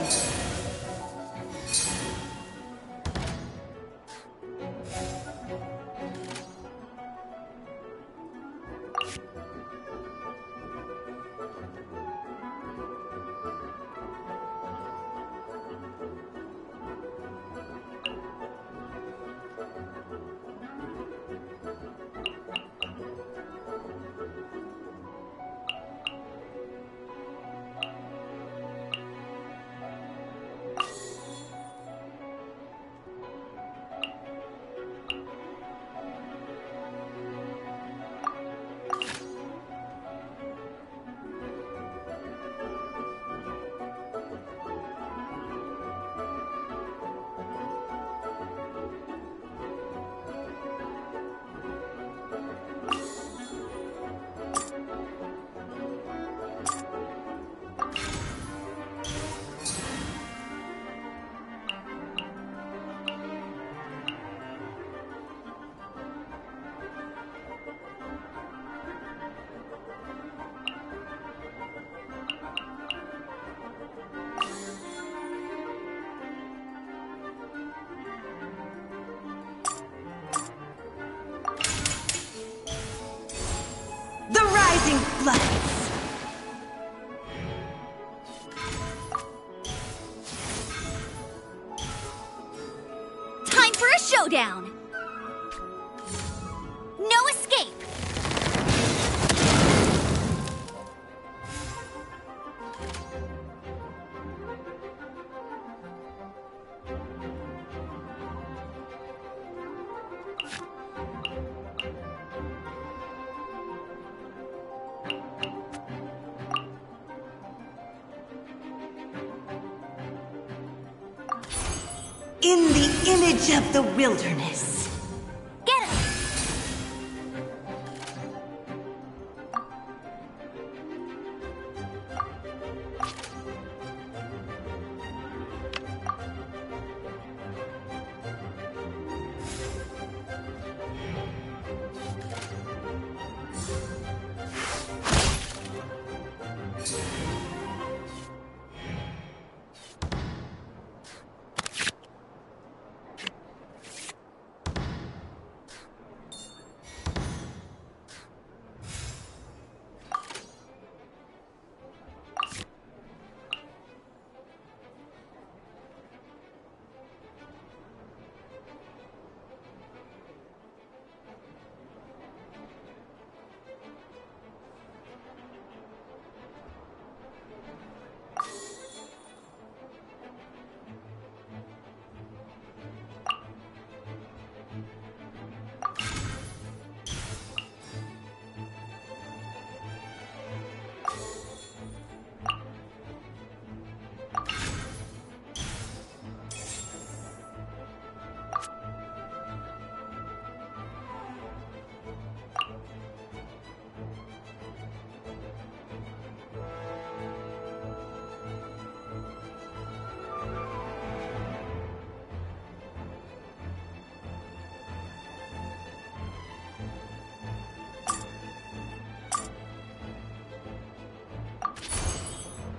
[SPEAKER 13] The rising floods.
[SPEAKER 12] Time for a showdown! No escape!
[SPEAKER 13] In the image of the wilderness.
[SPEAKER 12] Get him!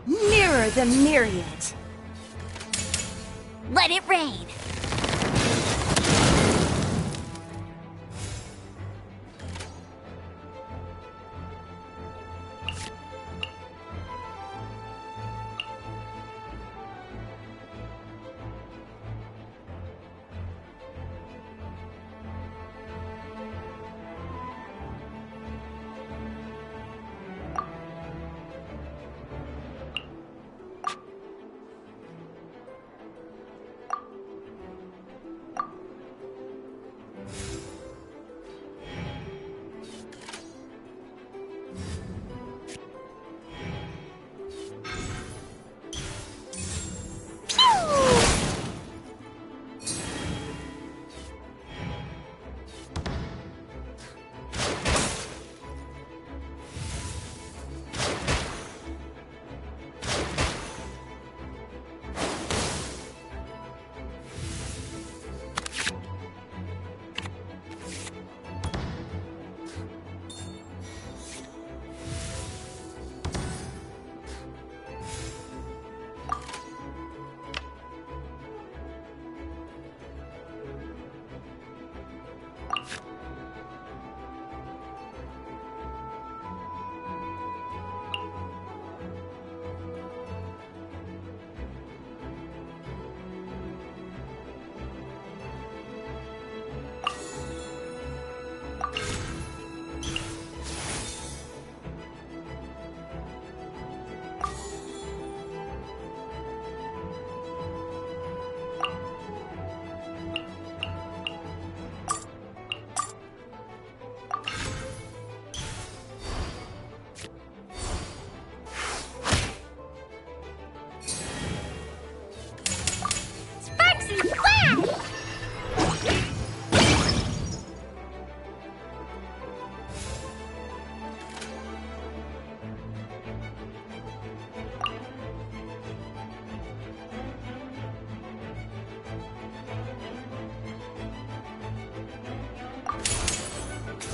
[SPEAKER 13] Mirror the myriad.
[SPEAKER 12] Let it rain!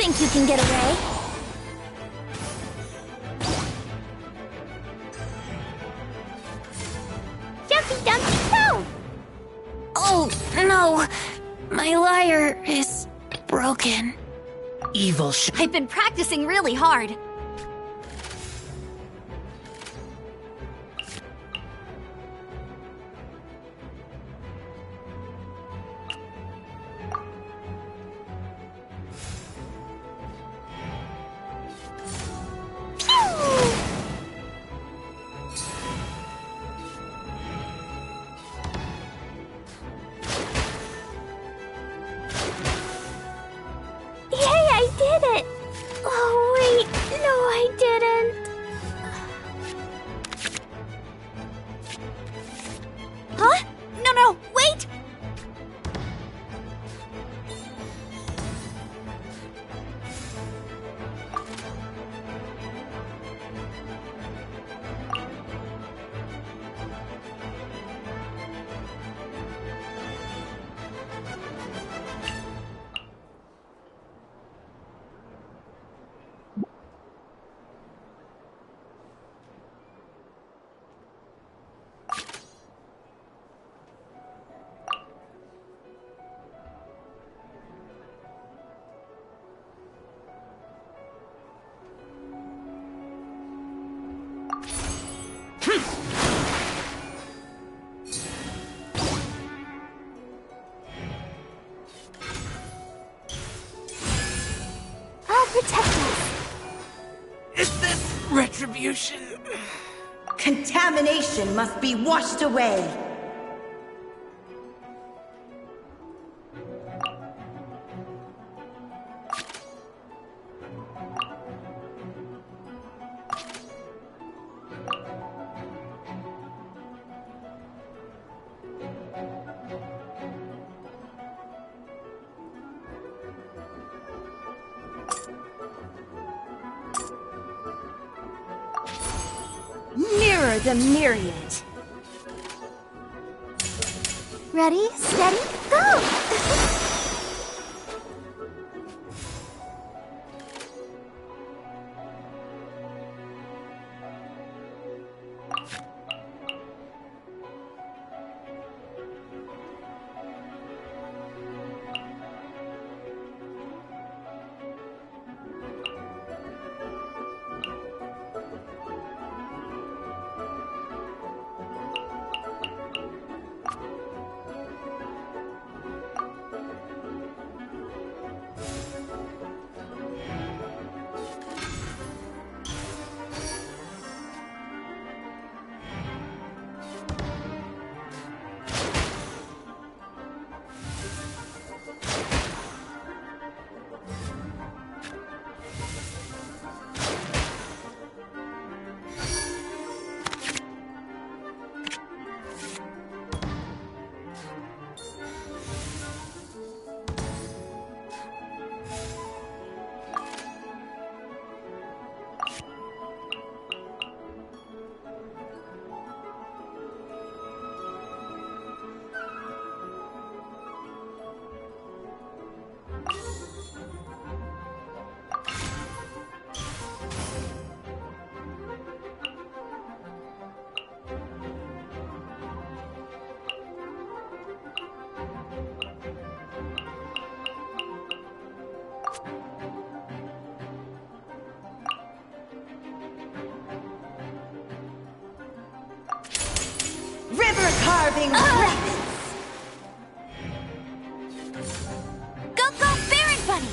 [SPEAKER 6] think you can get away?
[SPEAKER 12] Jumpy Dumpy Go!
[SPEAKER 6] Oh, no. My lyre is broken.
[SPEAKER 10] Evil
[SPEAKER 12] I've been practicing really hard.
[SPEAKER 13] Retribution. Contamination must be washed away.
[SPEAKER 12] Mirror the myriad.
[SPEAKER 1] Ready, steady, go!
[SPEAKER 13] River carving weapons.
[SPEAKER 12] Go, go, Baron Bunny!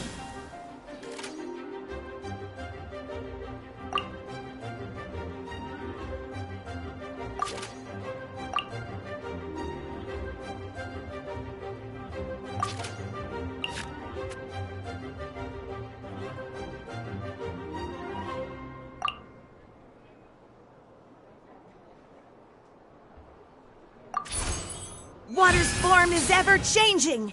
[SPEAKER 13] Water's form is ever changing.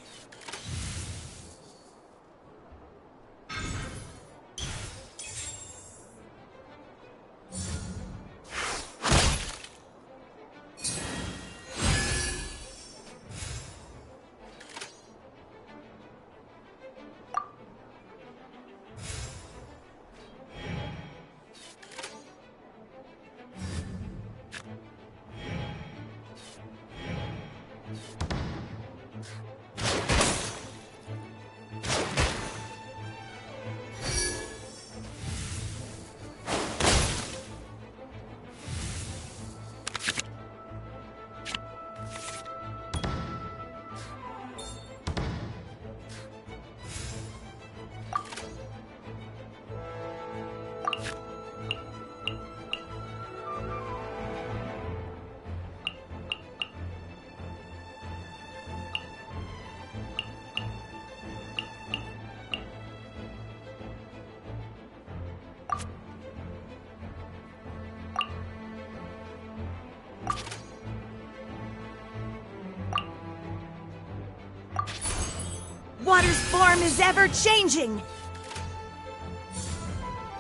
[SPEAKER 14] form is ever changing.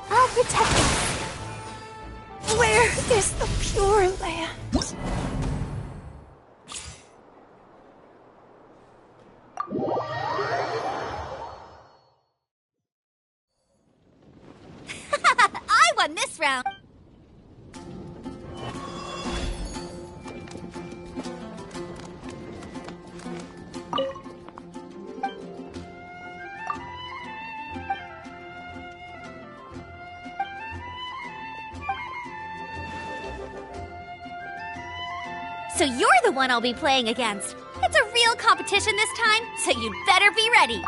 [SPEAKER 6] I'll protect us.
[SPEAKER 14] Where is the Pure Land?
[SPEAKER 12] I won this round. So you're the one I'll be playing against. It's a real competition this time, so you'd better be ready.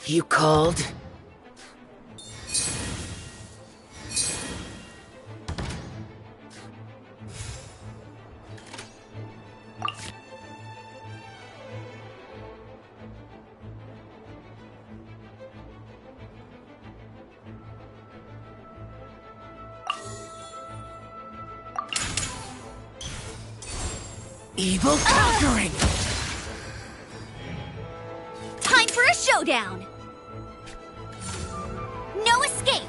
[SPEAKER 7] You called?
[SPEAKER 14] Evil conquering!
[SPEAKER 12] Time for a showdown! No escape!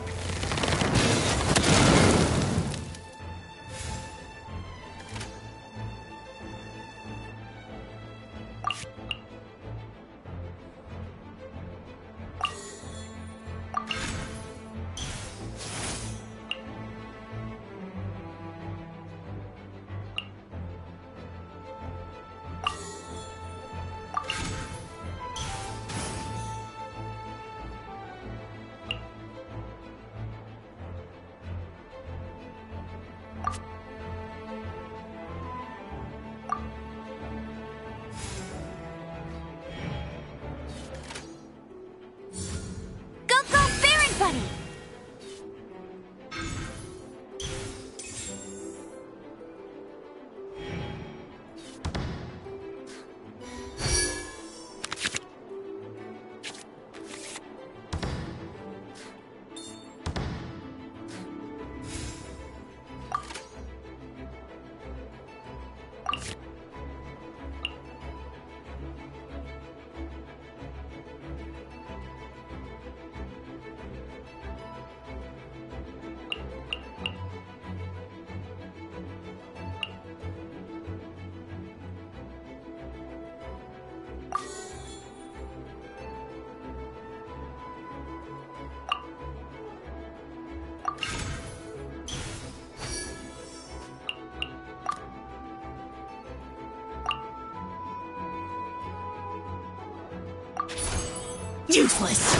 [SPEAKER 14] Useless!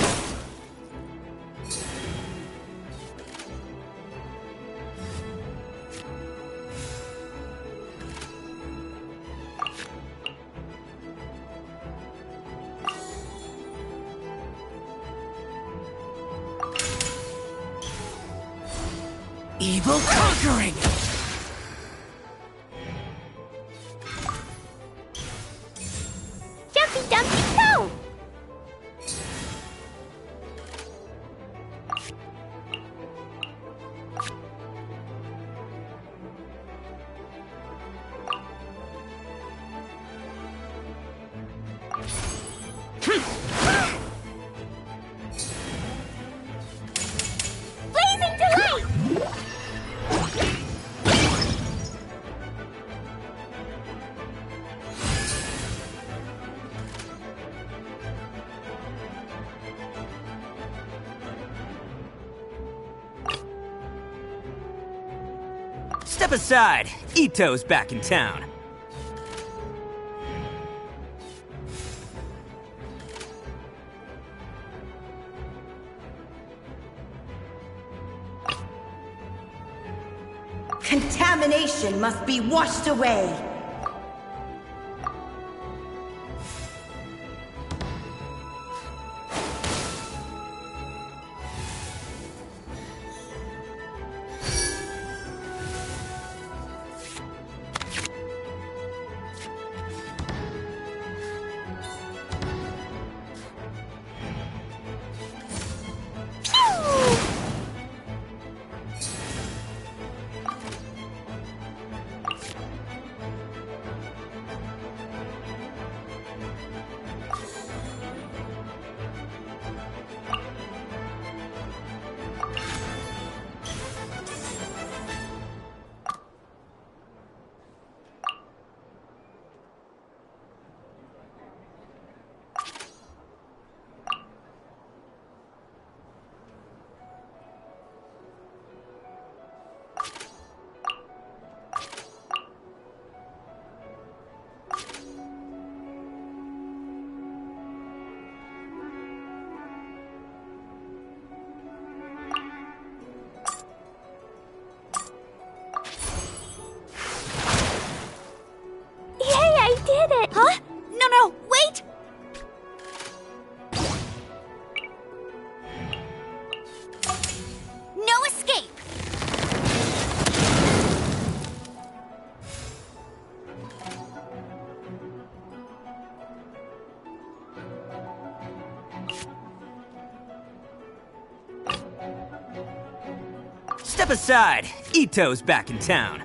[SPEAKER 14] Evil conquering!
[SPEAKER 6] Jumpy Dumpy go!
[SPEAKER 12] Blazing delight!
[SPEAKER 15] Step aside. Ito's back in town.
[SPEAKER 13] Contamination must be washed away.
[SPEAKER 12] Huh? No, wait! No escape!
[SPEAKER 15] Step aside. Ito's back in town.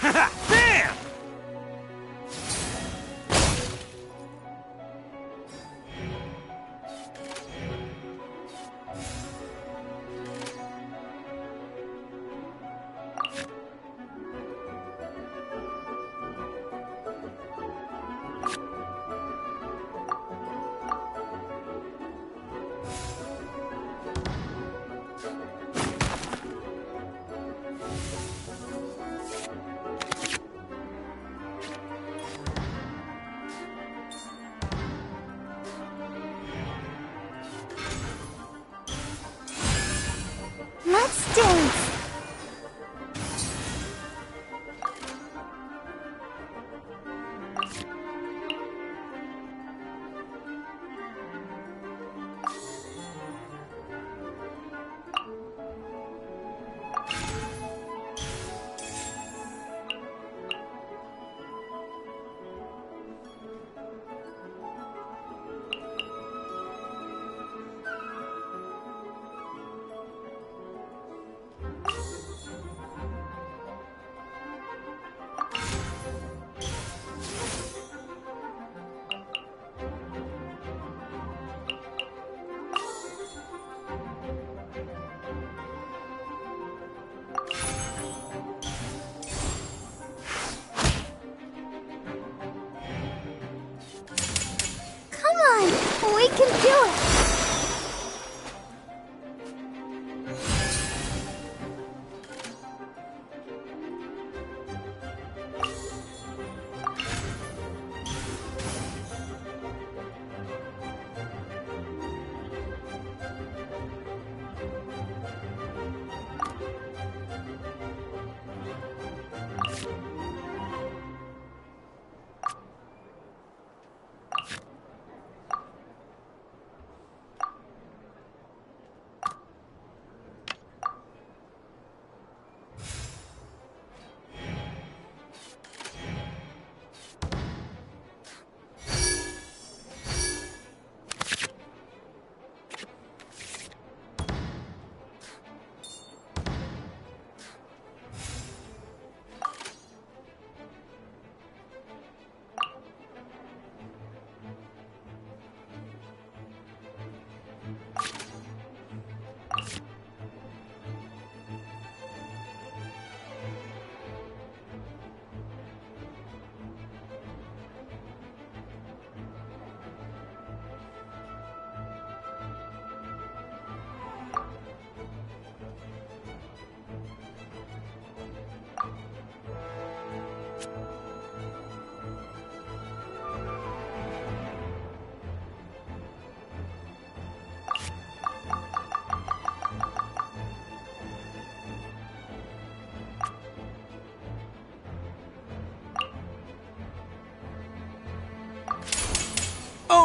[SPEAKER 8] Bam!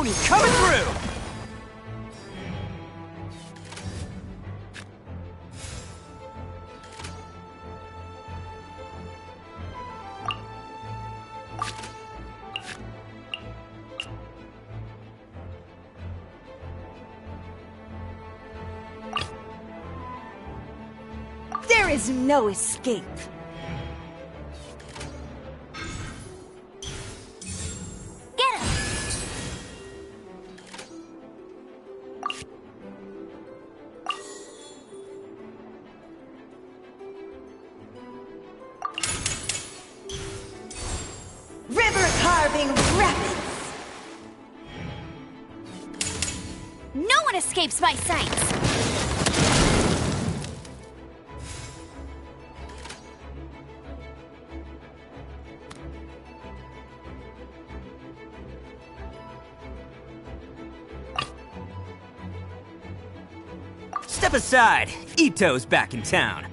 [SPEAKER 15] Oni coming through!
[SPEAKER 14] There is no escape.
[SPEAKER 12] Get him!
[SPEAKER 13] River carving rapids!
[SPEAKER 12] No one escapes my sights!
[SPEAKER 15] Step aside. Ito's back in town.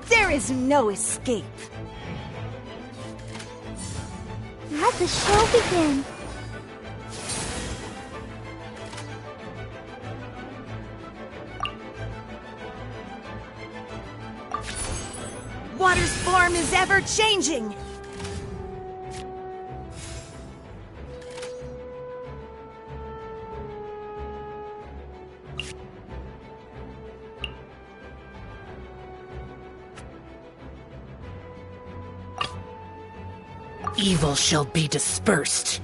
[SPEAKER 14] There is no escape.
[SPEAKER 1] Let the show begin.
[SPEAKER 14] Water's form is ever changing.
[SPEAKER 16] Evil shall be dispersed.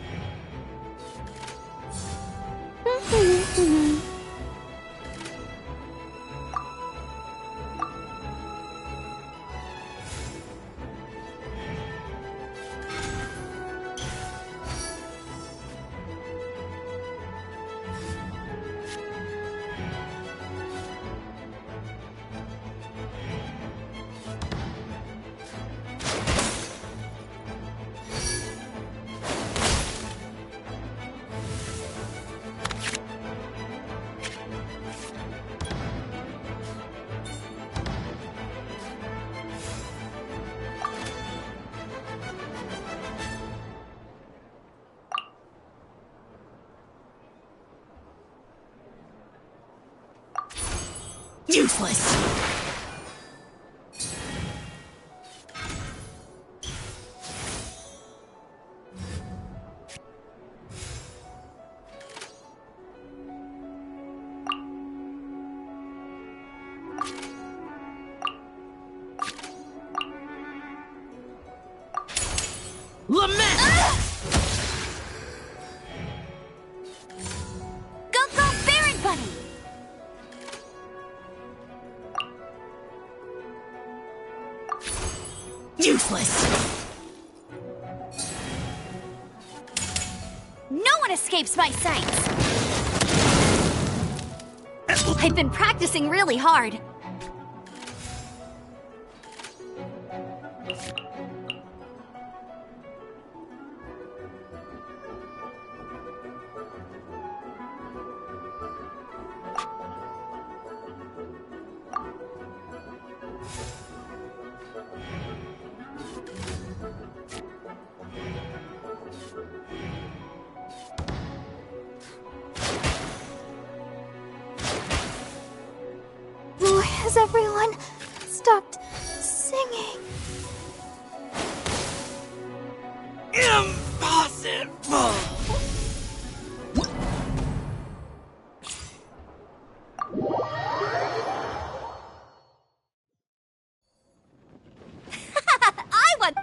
[SPEAKER 16] Useless! Lament!
[SPEAKER 12] Go, go, Baron Bunny!
[SPEAKER 16] Useless!
[SPEAKER 12] No one escapes my sights! I've been practicing really hard.
[SPEAKER 1] Has everyone stopped singing?
[SPEAKER 16] Impossible!
[SPEAKER 12] I want...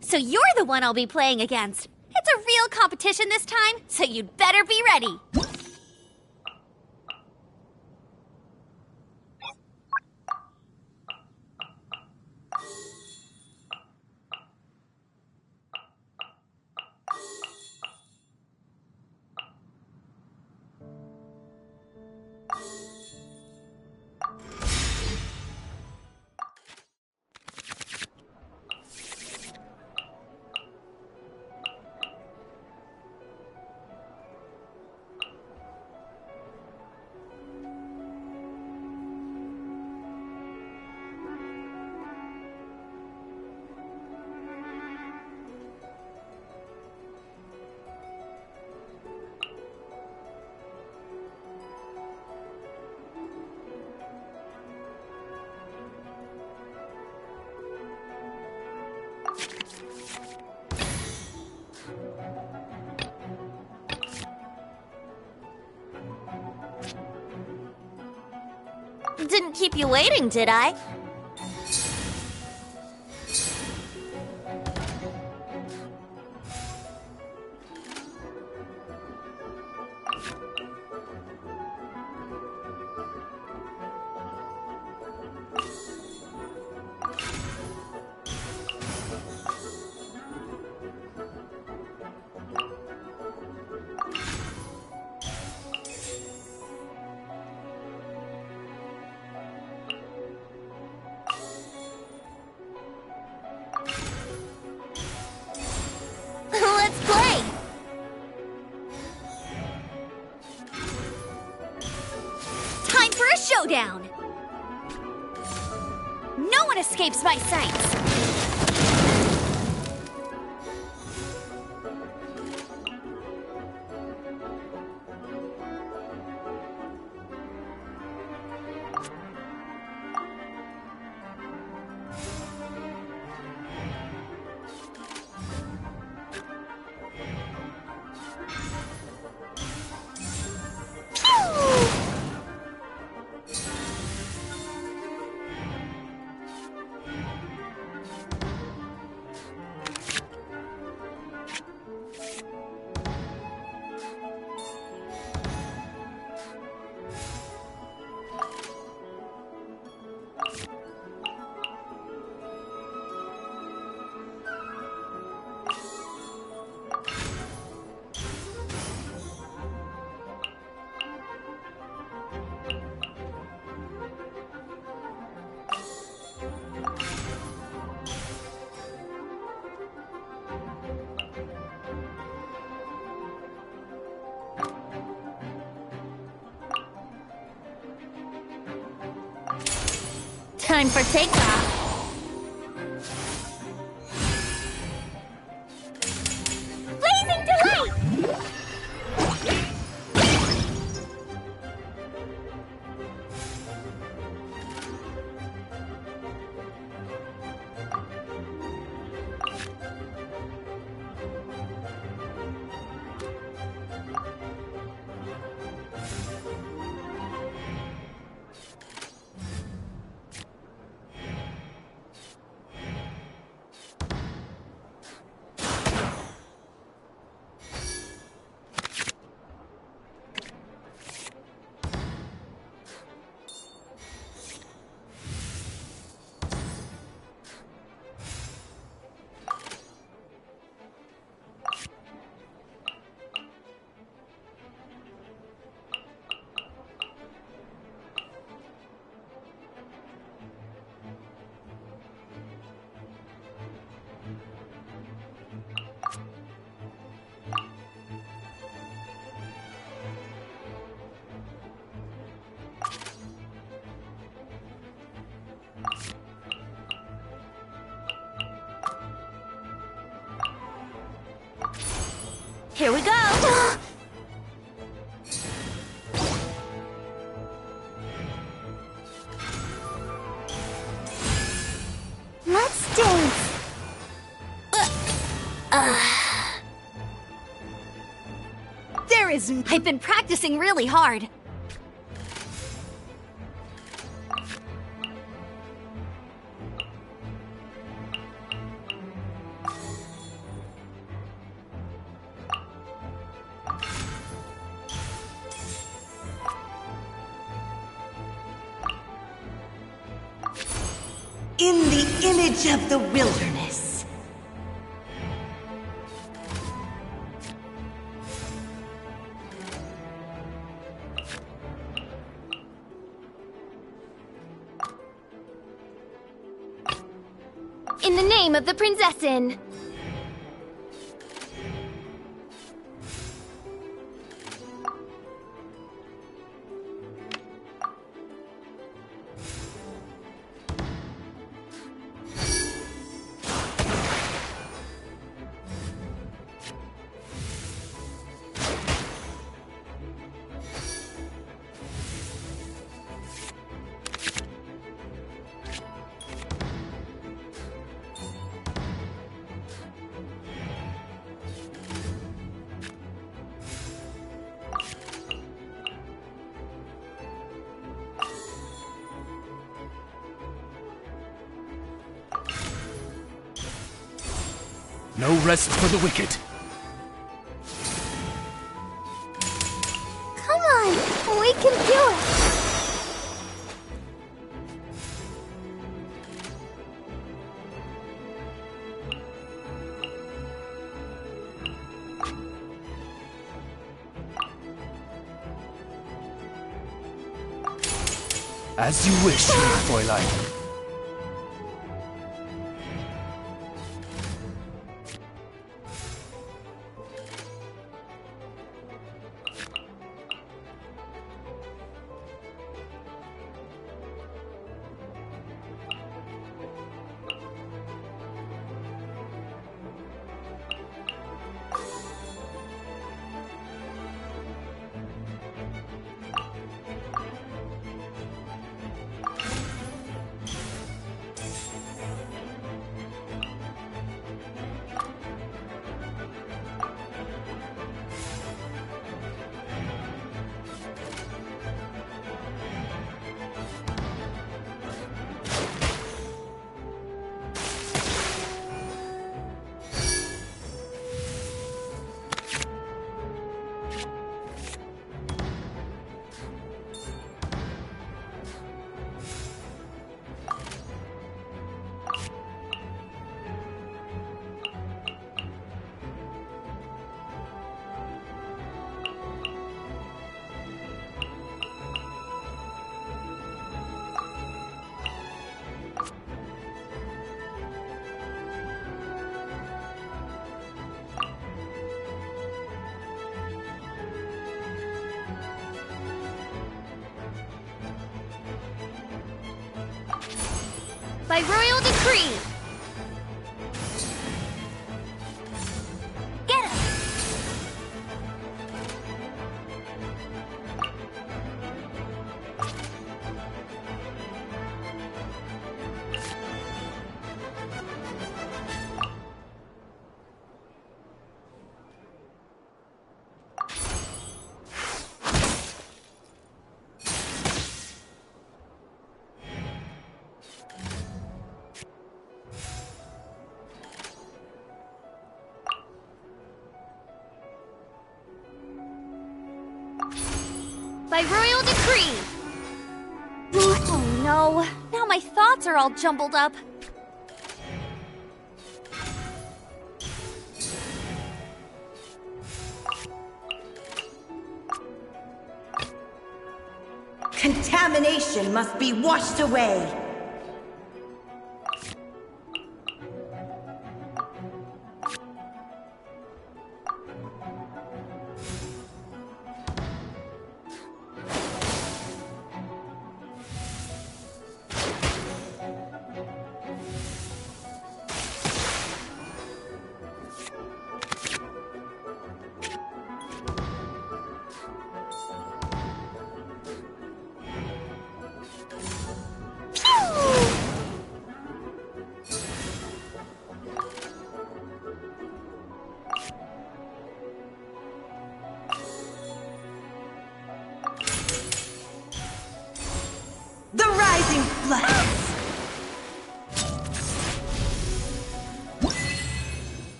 [SPEAKER 12] So you're the one I'll be playing against. It's a real competition this time, so you'd better be ready. Didn't keep you waiting, did I? Let's play! Time for a showdown! No one escapes my sights! Time for takeoff. Blazing delight! Here we go!
[SPEAKER 1] Let's dance!
[SPEAKER 14] There is...
[SPEAKER 12] I've been practicing really hard.
[SPEAKER 13] In the image of the wilderness.
[SPEAKER 4] In the name of the Prinzessin.
[SPEAKER 17] No rest for the wicked.
[SPEAKER 1] Come on, we can do it!
[SPEAKER 17] As you wish, Fräulein.
[SPEAKER 4] By royal decree.
[SPEAKER 12] Get him!
[SPEAKER 4] By royal decree.
[SPEAKER 12] Oh no, now my thoughts are all jumbled up.
[SPEAKER 13] Contamination must be washed away.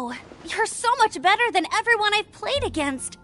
[SPEAKER 12] Wow! You're so much better than everyone I've played against.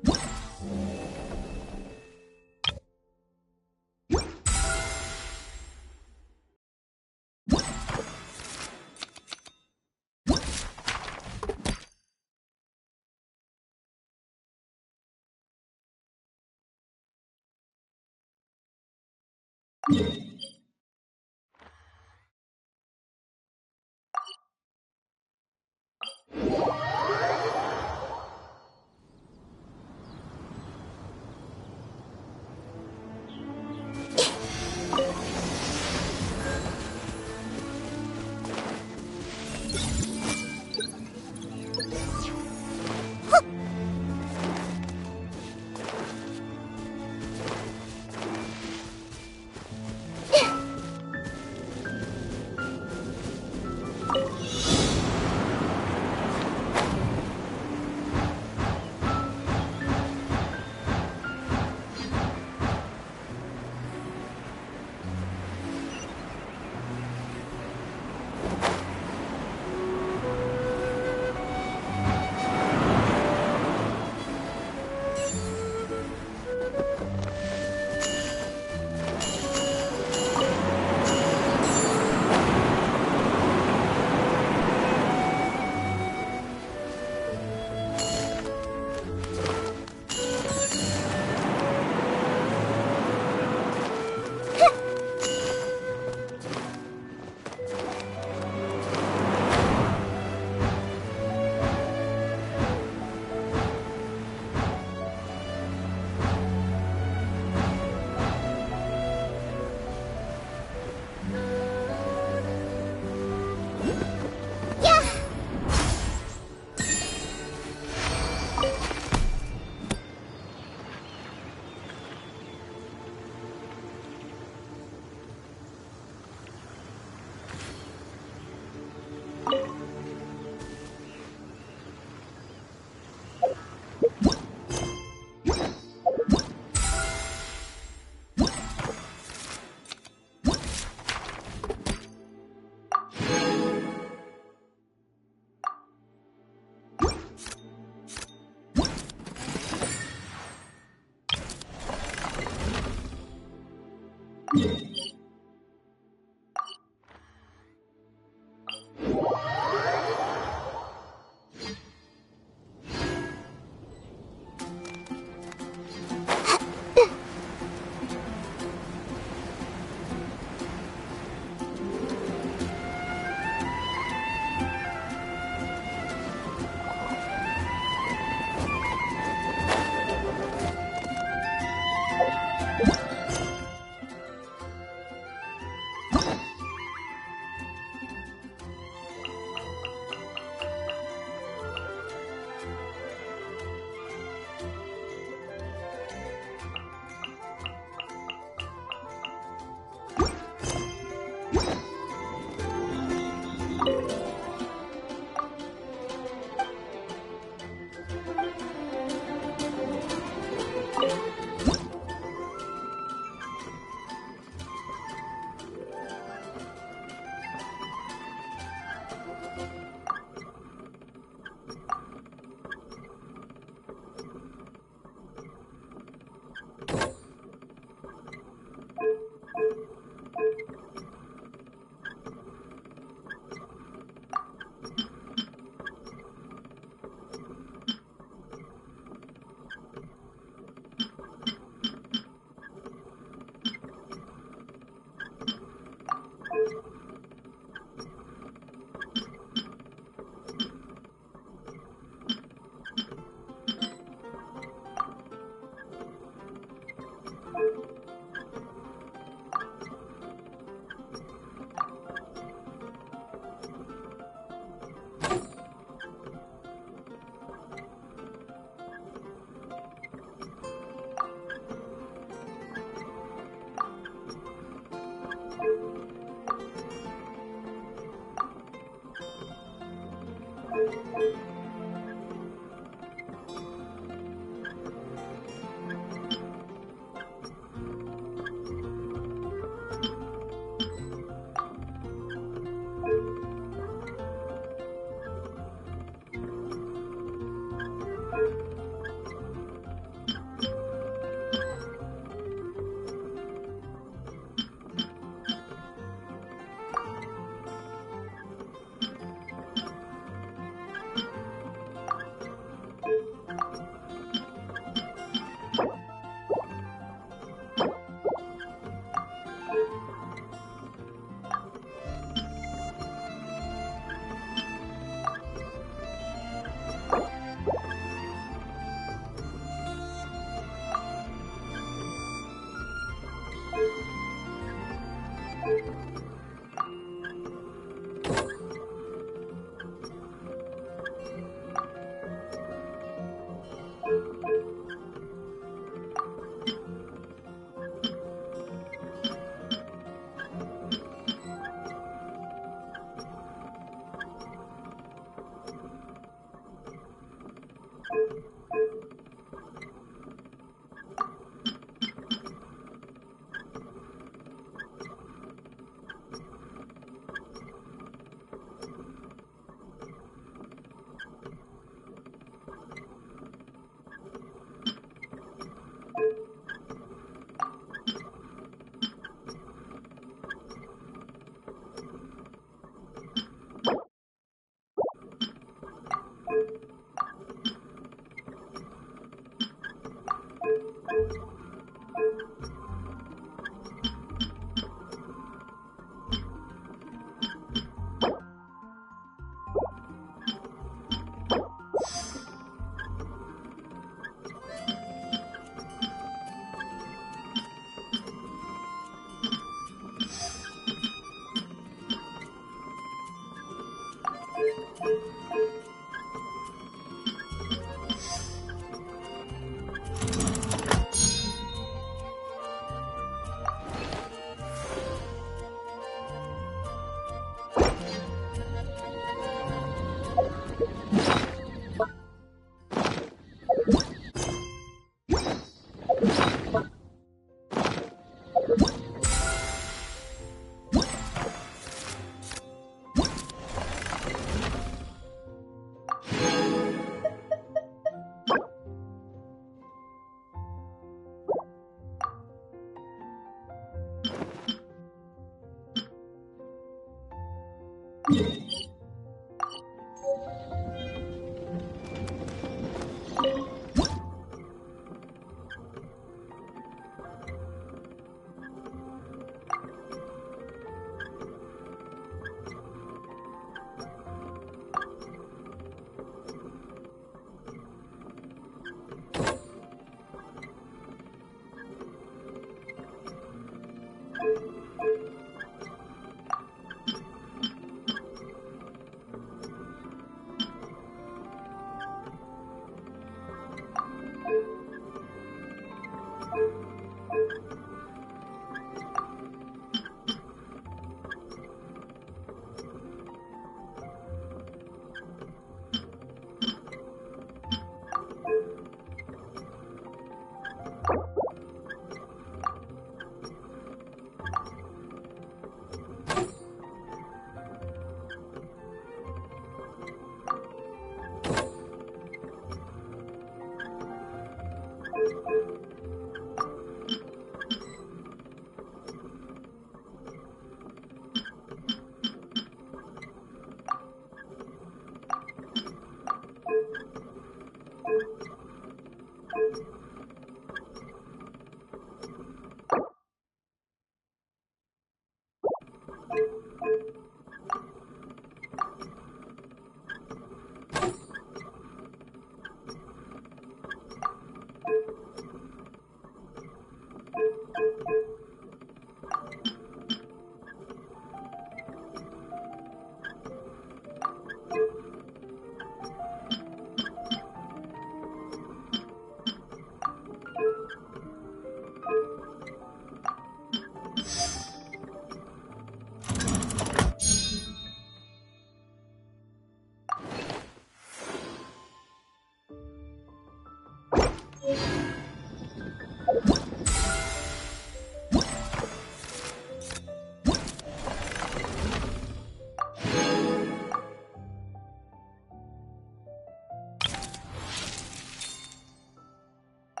[SPEAKER 1] I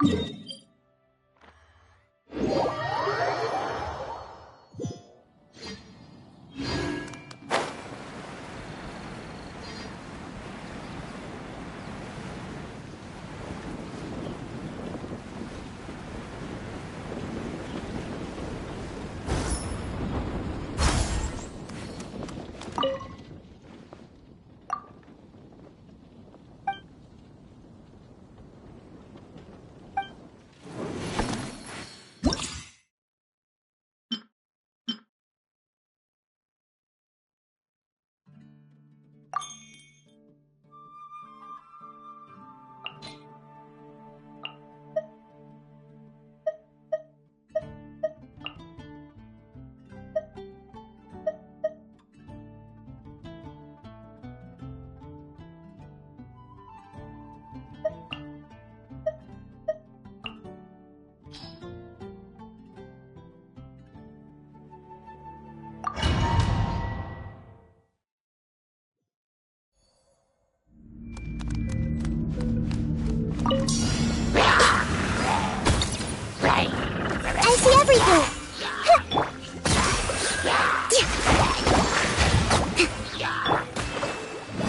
[SPEAKER 1] see everything!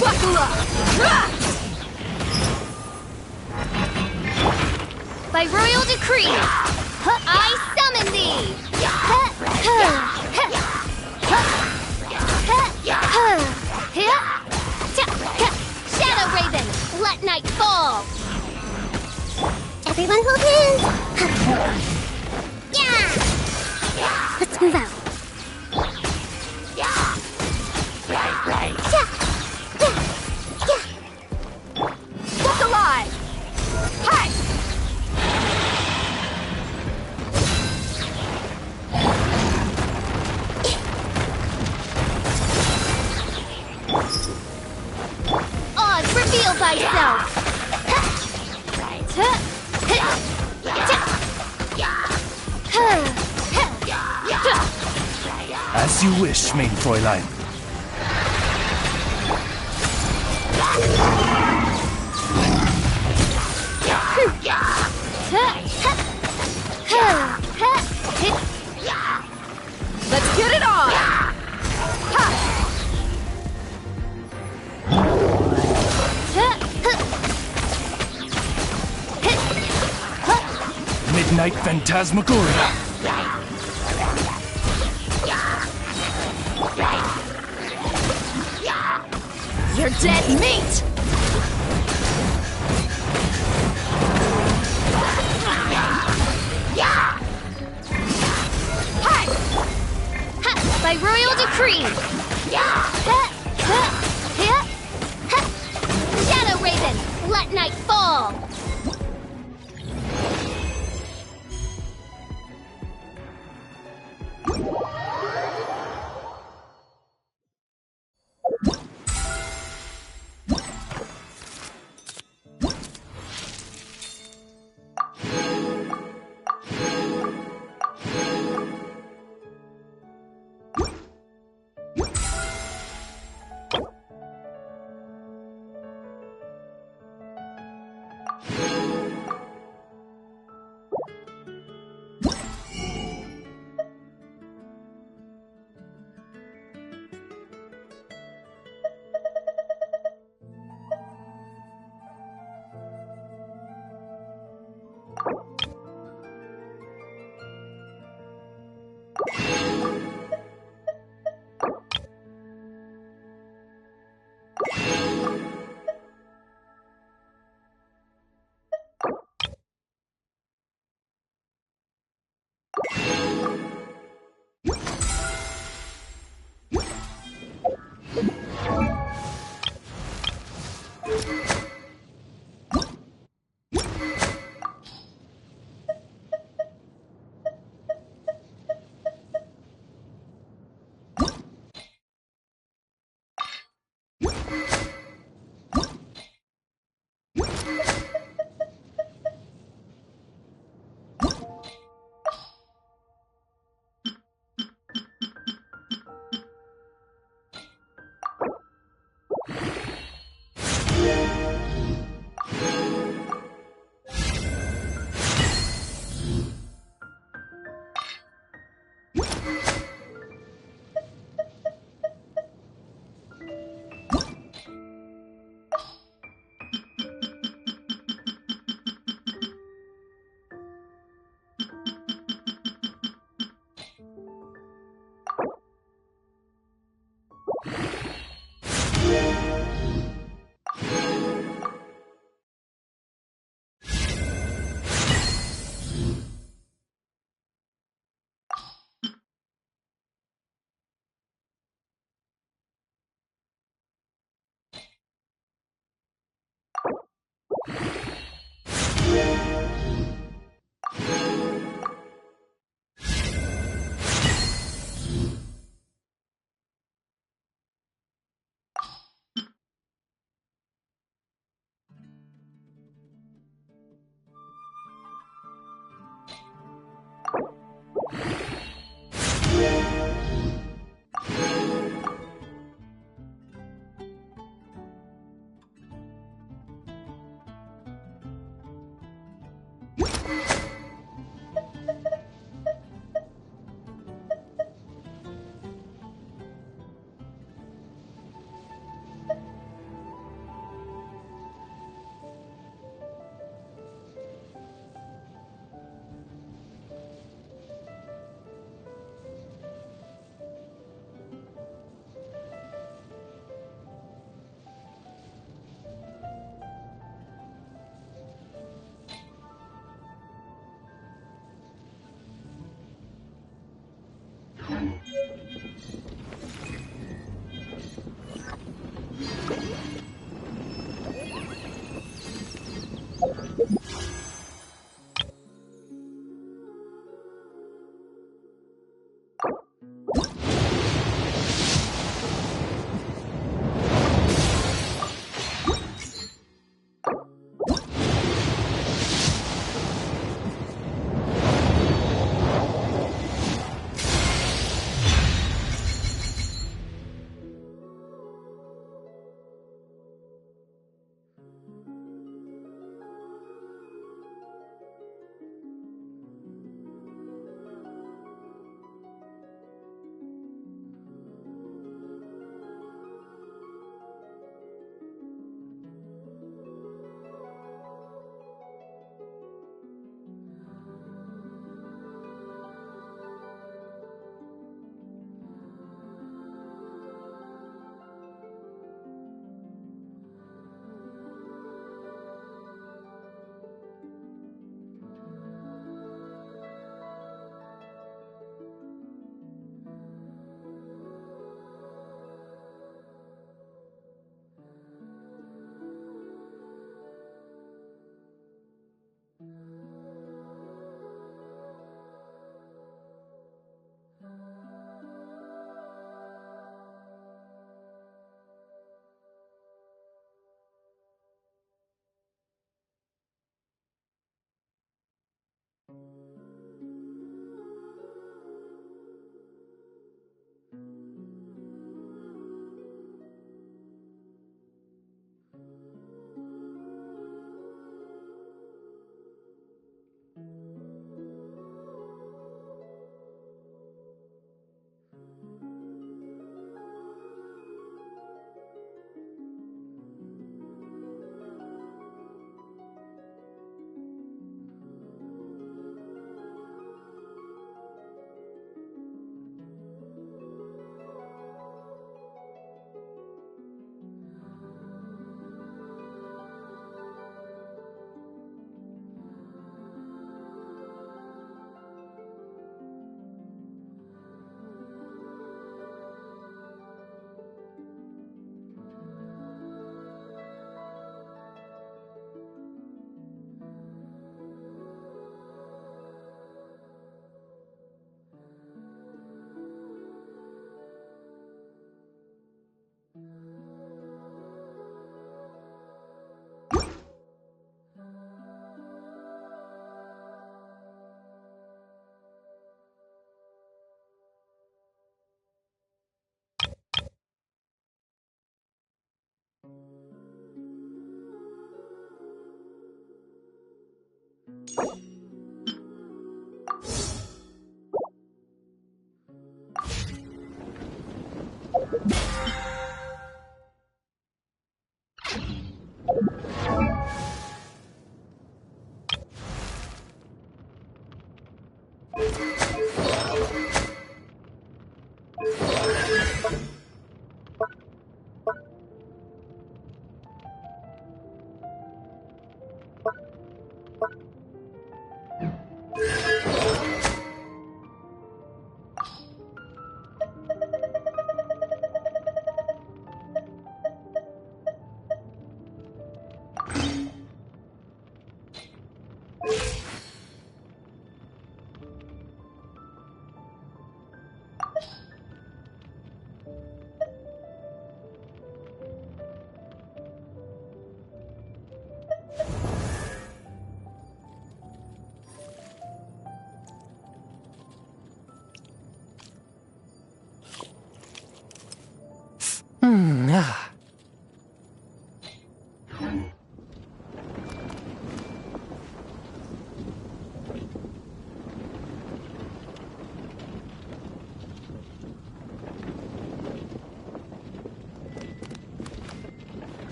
[SPEAKER 6] Buckle up! By royal decree, I summon thee! Shadow Raven, let night fall!
[SPEAKER 1] Everyone hold hands! Yeah! Let's move out.
[SPEAKER 6] Look alive! Hi! Oz, reveal thyself!
[SPEAKER 17] As you wish, mein Fräulein.
[SPEAKER 6] Let's get it on!
[SPEAKER 17] Midnight Phantasmagoria.
[SPEAKER 6] You're dead meat! By royal decree! Shadow Raven, let night fall!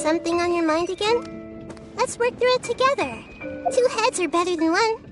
[SPEAKER 1] Something on your mind again? Let's work through it together. 2 heads are better than 1.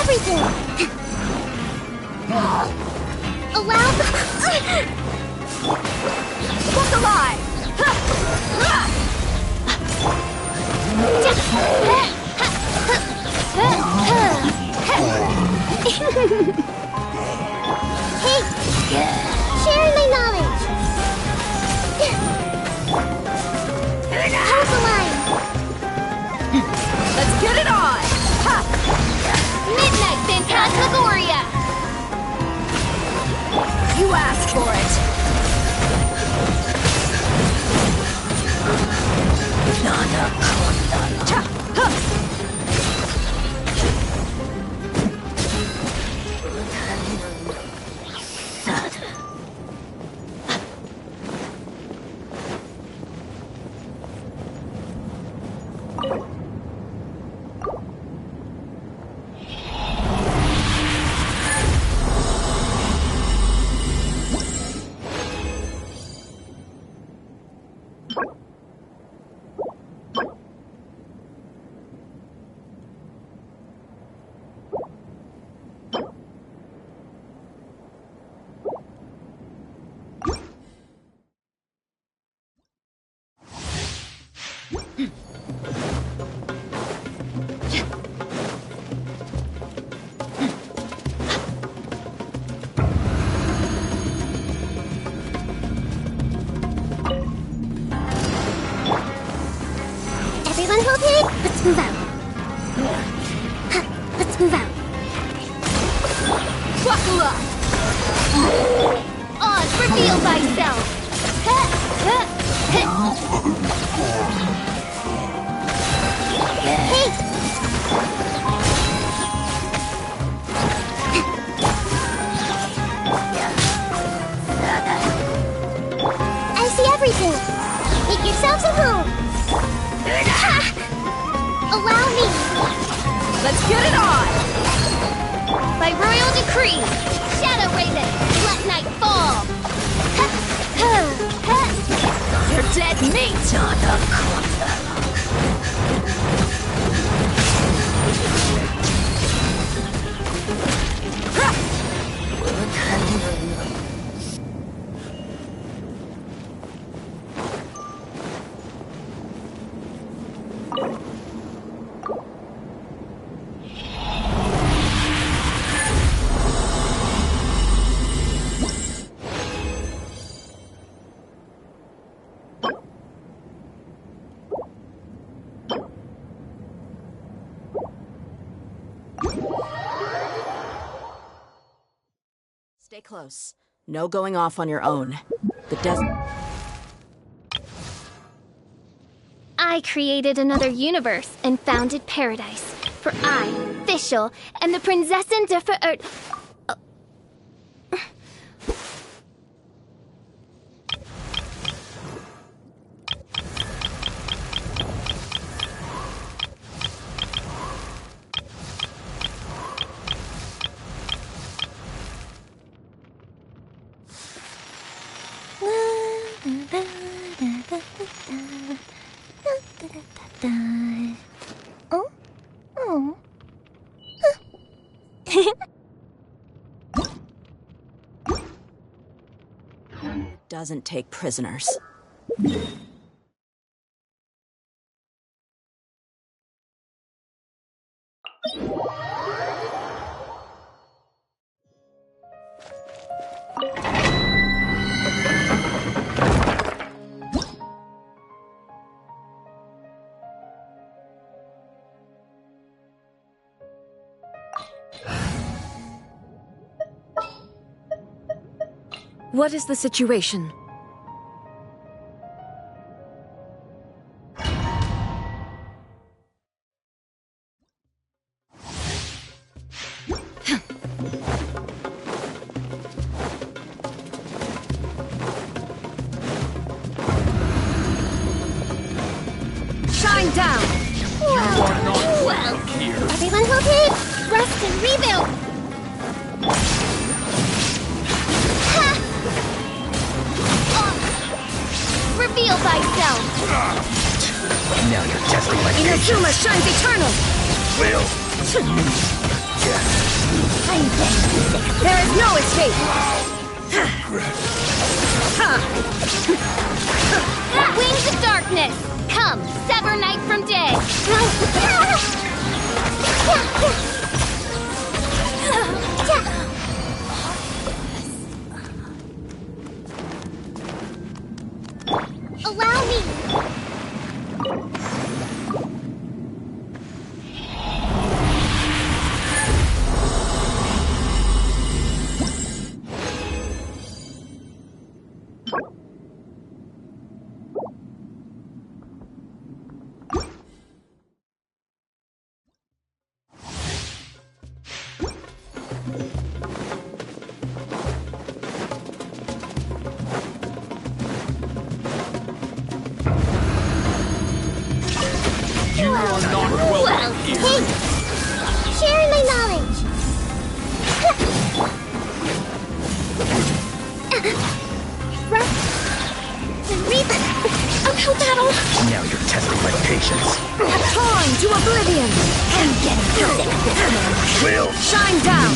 [SPEAKER 1] Everything! Allow the...
[SPEAKER 12] What's alive?
[SPEAKER 1] Hey! Sharing my knowledge! Hold the line!
[SPEAKER 12] Let's get it on! Midnight Phantasmagoria! You asked for it!
[SPEAKER 1] Everyone hold it? Let's move out. Let's move out.
[SPEAKER 12] Buckle up! Oz, reveal thyself!
[SPEAKER 1] Hey! I see everything! Make yourselves at home! Allow
[SPEAKER 16] Set meat on the corner.
[SPEAKER 18] Stay close. No going off on your own. The desert.
[SPEAKER 6] I created another universe and founded paradise. For I, Fischl, am the Prinzessin de Oh? Oh.
[SPEAKER 18] Doesn't take prisoners. What is the situation?
[SPEAKER 6] Shine down!
[SPEAKER 17] You are not welcome here.
[SPEAKER 6] Everyone hold it! Rest and rebuild! Ha! Reveal thyself!
[SPEAKER 17] Now you're testing my
[SPEAKER 6] Inazuma shines eternal!
[SPEAKER 17] Will.
[SPEAKER 6] There is no escape! Wings of darkness! Come, sever night from day! Allow me!
[SPEAKER 17] You are not welcome here.
[SPEAKER 6] Hey! Sharing my knowledge! Rest and rebuild! Uphill battle!
[SPEAKER 17] Now you're testing my patience.
[SPEAKER 6] A torn to oblivion! I'm getting sick.
[SPEAKER 17] Will.
[SPEAKER 6] Shine down!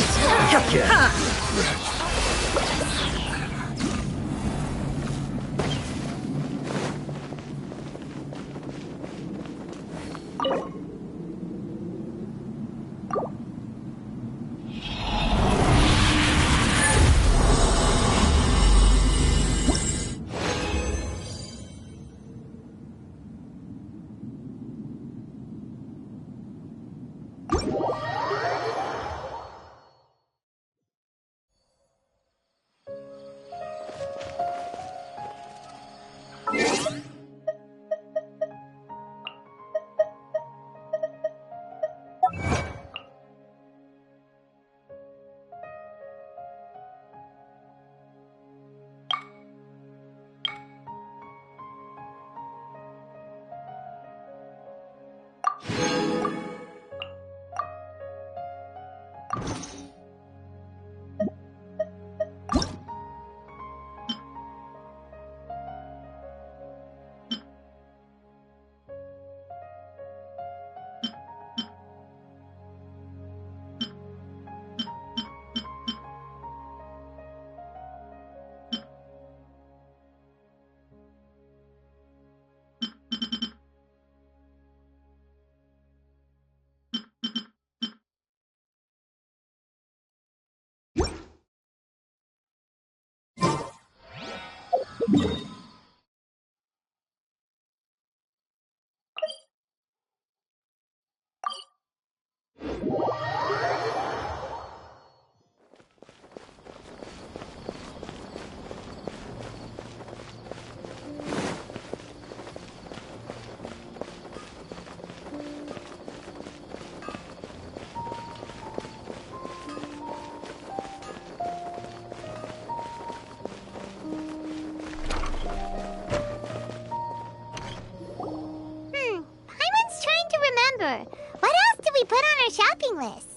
[SPEAKER 1] remember. What else did we put on our shopping list?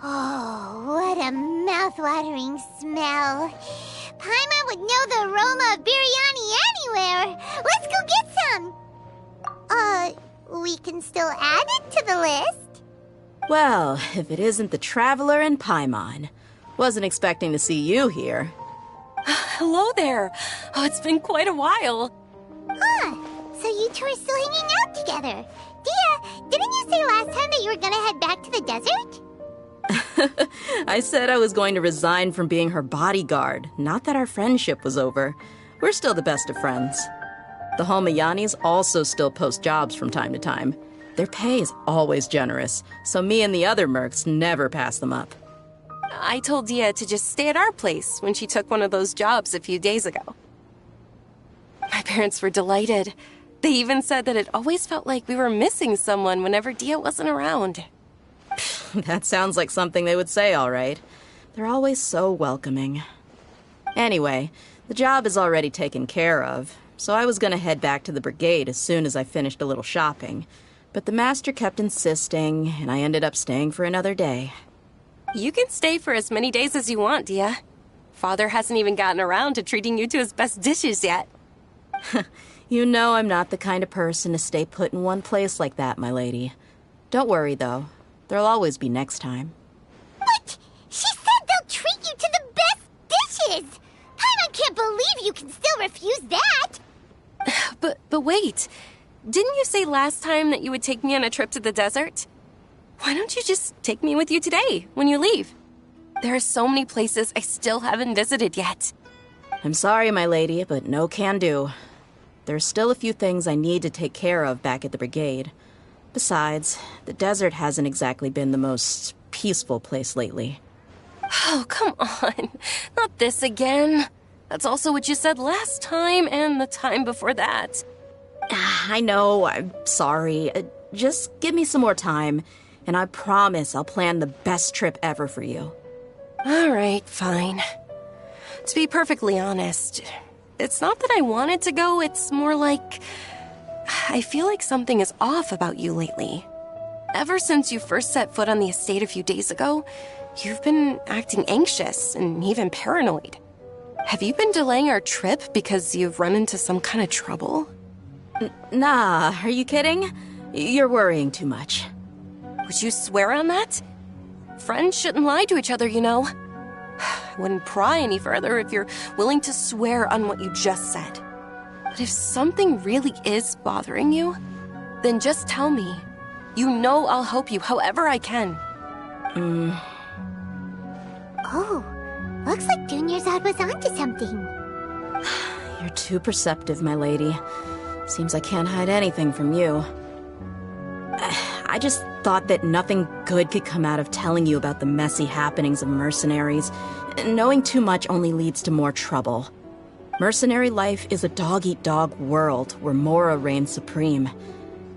[SPEAKER 1] Oh, what a mouth-watering smell. Paimon would know the aroma of biryani anywhere. Let's go get some. We can still add it to the list.
[SPEAKER 18] Well, if it isn't the Traveler and Paimon. Wasn't expecting to see you here.
[SPEAKER 19] Hello there. Oh, it's been quite a while.
[SPEAKER 1] Huh. So you two are still hanging out together. Deyha, didn't you say last time that you were gonna head back to the desert?
[SPEAKER 18] I said I was going to resign from being her bodyguard, not that our friendship was over. We're still the best of friends. The Homiyanis also still post jobs from time to time. Their pay is always generous, so me and the other mercs never pass them up.
[SPEAKER 19] I told Deyha to just stay at our place when she took one of those jobs a few days ago. My parents were delighted. They even said that it always felt like we were missing someone whenever Deyha wasn't around.
[SPEAKER 18] That sounds like something they would say, all right. They're always so welcoming. Anyway, the job is already taken care of, so I was gonna head back to the brigade as soon as I finished a little shopping. But the master kept insisting, and I ended up staying for another day.
[SPEAKER 19] You can stay for as many days as you want, Deyha. Father hasn't even gotten around to treating you to his best dishes yet.
[SPEAKER 18] You know I'm not the kind of person to stay put in one place like that, my lady. Don't worry, though. There'll always be next time.
[SPEAKER 1] What? She said they'll treat you to the best dishes! Paimon can't believe you can still refuse that!
[SPEAKER 19] But wait. Didn't you say last time that you would take me on a trip to the desert? Why don't you just take me with you today, when you leave? There are so many places I still haven't visited yet.
[SPEAKER 18] I'm sorry, my lady, but no can do. There's still a few things I need to take care of back at the brigade. Besides, the desert hasn't exactly been the most peaceful place lately.
[SPEAKER 19] Oh, come on. Not this again. That's also what you said last time and the time before that.
[SPEAKER 18] I know, I'm sorry. Just give me some more time, and I promise I'll plan the best trip ever for you.
[SPEAKER 19] All right, fine. To be perfectly honest, it's not that I wanted to go, it's more like I feel like something is off about you lately. Ever since you first set foot on the estate a few days ago, you've been acting anxious and even paranoid. Have you been delaying our trip because you've run into some kind of trouble?
[SPEAKER 18] Nah, are you kidding? You're worrying too much.
[SPEAKER 19] Would you swear on that? Friends shouldn't lie to each other, you know. I wouldn't pry any further if you're willing to swear on what you just said. But if something really is bothering you, then just tell me. You know I'll help you however I can.
[SPEAKER 1] Oh, looks like Dunyarzad was onto something.
[SPEAKER 18] You're too perceptive, my lady. Seems I can't hide anything from you. I just thought that nothing good could come out of telling you about the messy happenings of mercenaries. Knowing too much only leads to more trouble. Mercenary life is a dog-eat-dog world where Mora reigns supreme.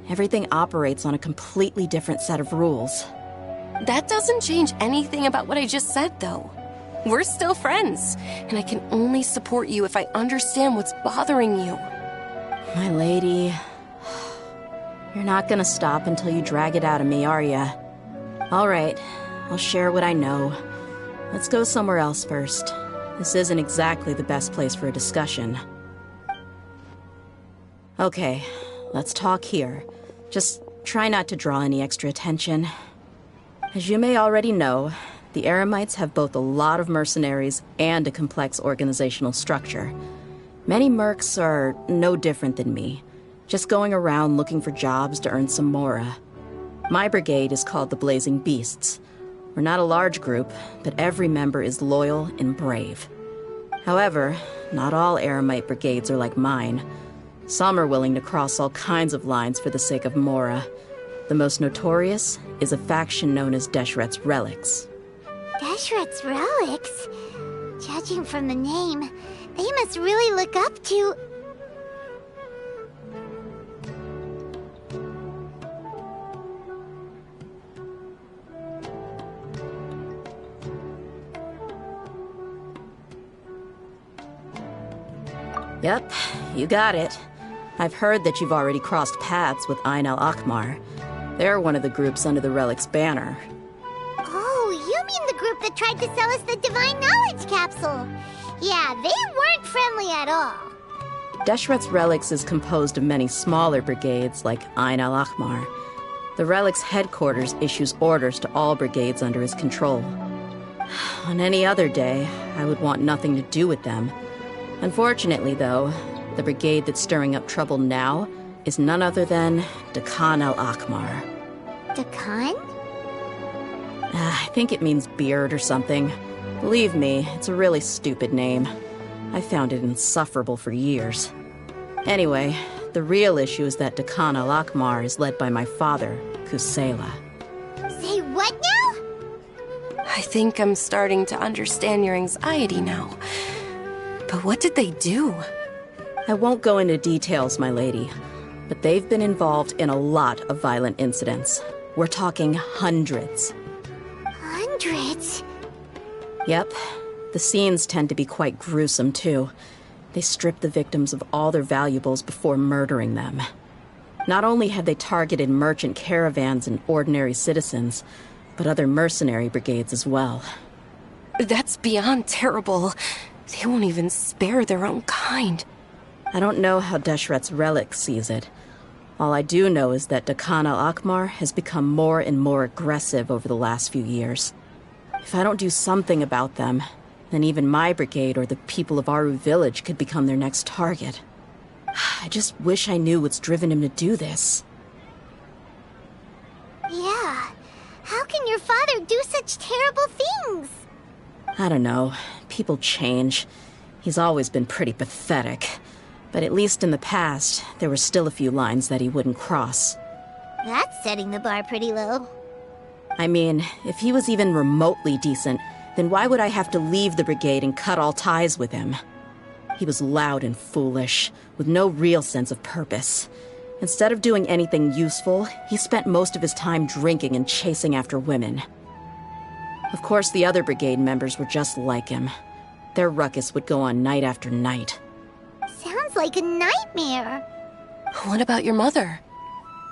[SPEAKER 18] Everything operates on a completely different set of rules.
[SPEAKER 19] That doesn't change anything about what I just said, though. We're still friends, and I can only support you if I understand what's bothering you.
[SPEAKER 18] My lady, you're not gonna stop until you drag it out of me, are ya? All right, I'll share what I know. Let's go somewhere else first. This isn't exactly the best place for a discussion. Okay, let's talk here. Just try not to draw any extra attention. As you may already know, the Eremites have both a lot of mercenaries and a complex organizational structure. Many mercs are no different than me, just going around looking for jobs to earn some mora. My brigade is called the Blazing Beasts. We're not a large group, but every member is loyal and brave. However, not all Eremite brigades are like mine. Some are willing to cross all kinds of lines for the sake of mora. The most notorious is a faction known as Deshret's Relics.
[SPEAKER 1] Deshret's Relics? Judging from the name, they must really look up to...
[SPEAKER 18] Yep, you got it. I've heard that you've already crossed paths with Ain al-Akmar. They're one of the groups under the Relic's banner.
[SPEAKER 1] Oh, you mean the group that tried to sell us the Divine Knowledge Capsule? Yeah, they weren't friendly at all.
[SPEAKER 18] Deshret's Relics is composed of many smaller brigades like Ain al-Akmar. The Relic's headquarters issues orders to all brigades under his control. On any other day, I would want nothing to do with them. Unfortunately, though, the brigade that's stirring up trouble now is none other than Dekhan al-Akmar.
[SPEAKER 1] Dekhan?
[SPEAKER 18] I think it means beard or something. Believe me, it's a really stupid name. I found it insufferable for years. Anyway, the real issue is that Dekhan al-Akmar is led by my father, Kusela.
[SPEAKER 1] Say what now?
[SPEAKER 19] I think I'm starting to understand your anxiety now. But what did they do?
[SPEAKER 18] I won't go into details, my lady, but they've been involved in a lot of violent incidents. We're talking hundreds.
[SPEAKER 1] Hundreds?
[SPEAKER 18] Yep. The scenes tend to be quite gruesome, too. They strip the victims of all their valuables before murdering them. Not only have they targeted merchant caravans and ordinary citizens, but other mercenary brigades as well.
[SPEAKER 19] That's beyond terrible. They won't even spare their own kind.
[SPEAKER 18] I don't know how Deshret's Relic sees it. All I do know is that Dekhan al-Akmar has become more and more aggressive over the last few years. If I don't do something about them, then even my brigade or the people of Aru village could become their next target. I just wish I knew what's driven him to do this.
[SPEAKER 1] Yeah. How can your father do such terrible things?
[SPEAKER 18] I don't know. People change. He's always been pretty pathetic. But at least in the past, there were still a few lines that he wouldn't cross.
[SPEAKER 1] That's setting the bar pretty low.
[SPEAKER 18] I mean, if he was even remotely decent, then why would I have to leave the brigade and cut all ties with him? He was loud and foolish, with no real sense of purpose. Instead of doing anything useful, he spent most of his time drinking and chasing after women. Of course, the other brigade members were just like him. Their ruckus would go on night after night.
[SPEAKER 1] Sounds like a nightmare.
[SPEAKER 19] What about your mother?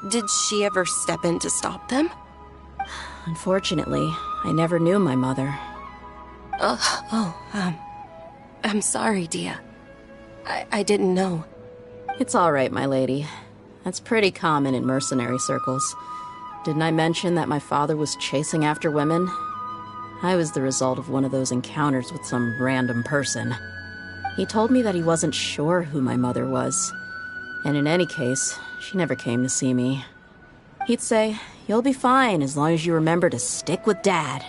[SPEAKER 19] Did she ever step in to stop them?
[SPEAKER 18] Unfortunately, I never knew my mother.
[SPEAKER 19] I'm sorry, Deyha. I didn't know.
[SPEAKER 18] It's all right, my lady. That's pretty common in mercenary circles. Didn't I mention that my father was chasing after women? I was the result of one of those encounters with some random person. He told me that he wasn't sure who my mother was. And in any case, she never came to see me. He'd say, "You'll be fine as long as you remember to stick with Dad."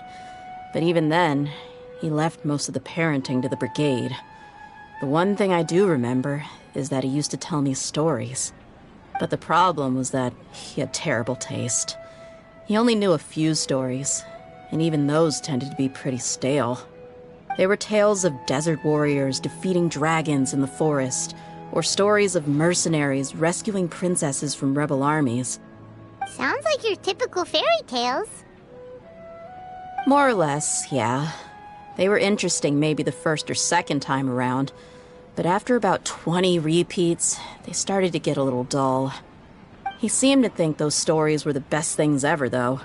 [SPEAKER 18] But even then, he left most of the parenting to the brigade. The one thing I do remember is that he used to tell me stories. But the problem was that he had terrible taste. He only knew a few stories, and even those tended to be pretty stale. They were tales of desert warriors defeating dragons in the forest, or stories of mercenaries rescuing princesses from rebel armies.
[SPEAKER 1] Sounds like your typical fairy tales.
[SPEAKER 18] More or less, yeah. They were interesting maybe the first or second time around, but after about 20 repeats, they started to get a little dull. He seemed to think those stories were the best things ever, though.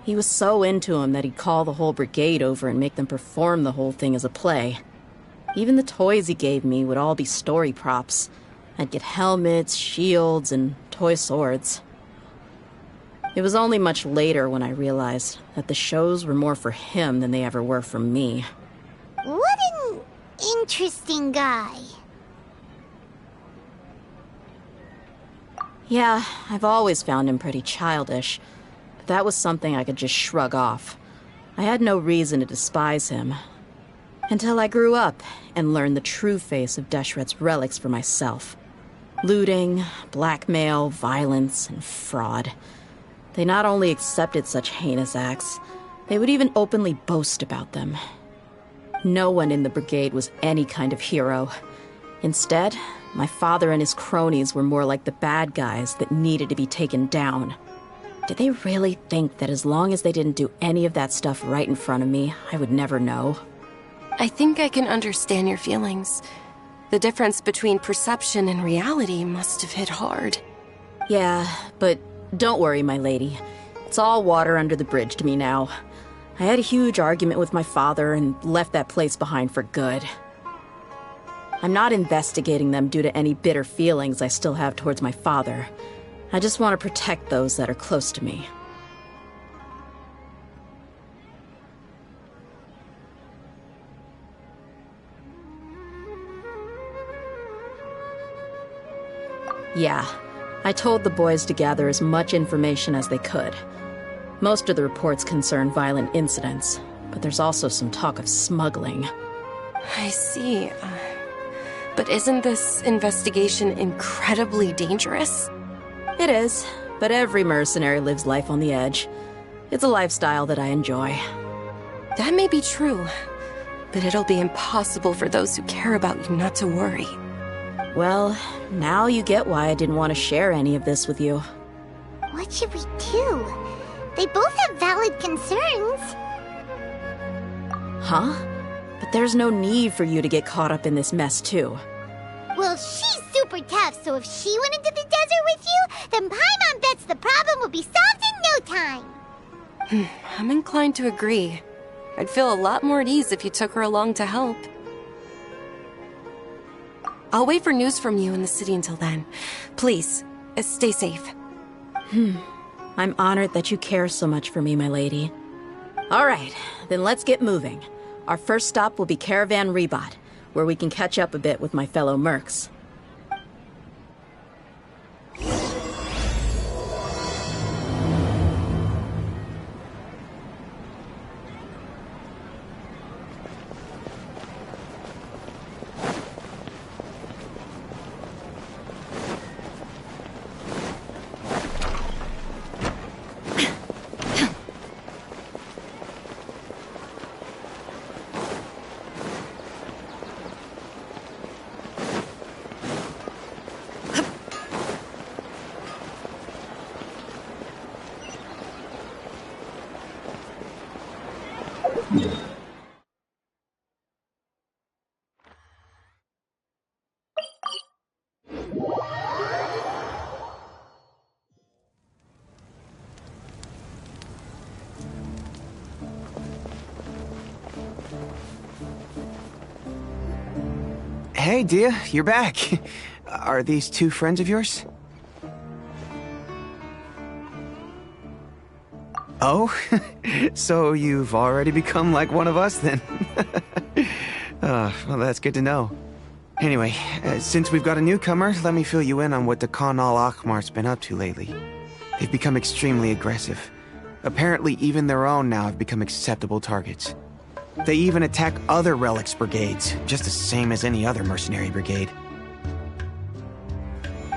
[SPEAKER 18] He was so into them that he'd call the whole brigade over and make them perform the whole thing as a play. Even the toys he gave me would all be story props. I'd get helmets, shields, and toy swords. It was only much later when I realized that the shows were more for him than they ever were for me.
[SPEAKER 1] What an interesting guy.
[SPEAKER 18] Yeah, I've always found him pretty childish, but that was something I could just shrug off. I had no reason to despise him. Until I grew up and learned the true face of Deshret's Relics for myself. Looting, blackmail, violence, and fraud. They not only accepted such heinous acts, they would even openly boast about them. No one in the brigade was any kind of hero. Instead, my father and his cronies were more like the bad guys that needed to be taken down. Did they really think that as long as they didn't do any of that stuff right in front of me, I would never know?
[SPEAKER 19] I think I can understand your feelings. The difference between perception and reality must have hit hard.
[SPEAKER 18] Yeah, but don't worry, my lady. It's all water under the bridge to me now. I had a huge argument with my father and left that place behind for good. I'm not investigating them due to any bitter feelings I still have towards my father. I just want to protect those that are close to me. Yeah, I told the boys to gather as much information as they could. Most of the reports concern violent incidents, but there's also some talk of smuggling.
[SPEAKER 19] I see. But isn't this investigation incredibly dangerous?
[SPEAKER 18] It is, but every mercenary lives life on the edge. It's a lifestyle that I enjoy.
[SPEAKER 19] That may be true, but it'll be impossible for those who care about you not to worry.
[SPEAKER 18] Well, now you get why I didn't want to share any of this with you.
[SPEAKER 1] What should we do? They both have valid concerns.
[SPEAKER 18] Huh? But there's no need for you to get caught up in this mess, too.
[SPEAKER 1] Well, she's super tough, so if she went into the desert with you, then Paimon bets the problem will be solved in no time.
[SPEAKER 19] I'm inclined to agree. I'd feel a lot more at ease if you took her along to help. I'll wait for news from you in the city until then. Please, stay safe.
[SPEAKER 18] I'm honored that you care so much for me, my lady. All right, then let's get moving. Our first stop will be Caravan Rebot, where we can catch up a bit with my fellow mercs.
[SPEAKER 20] Hey, Deyha, you're back. Are these two friends of yours? Oh? So you've already become like one of us, then? Well, that's good to know. Anyway, since we've got a newcomer, let me fill you in on what the Khan al-Ahmar's been up to lately. They've become extremely aggressive. Apparently, even their own now have become acceptable targets. They even attack other relics brigades, just the same as any other mercenary brigade.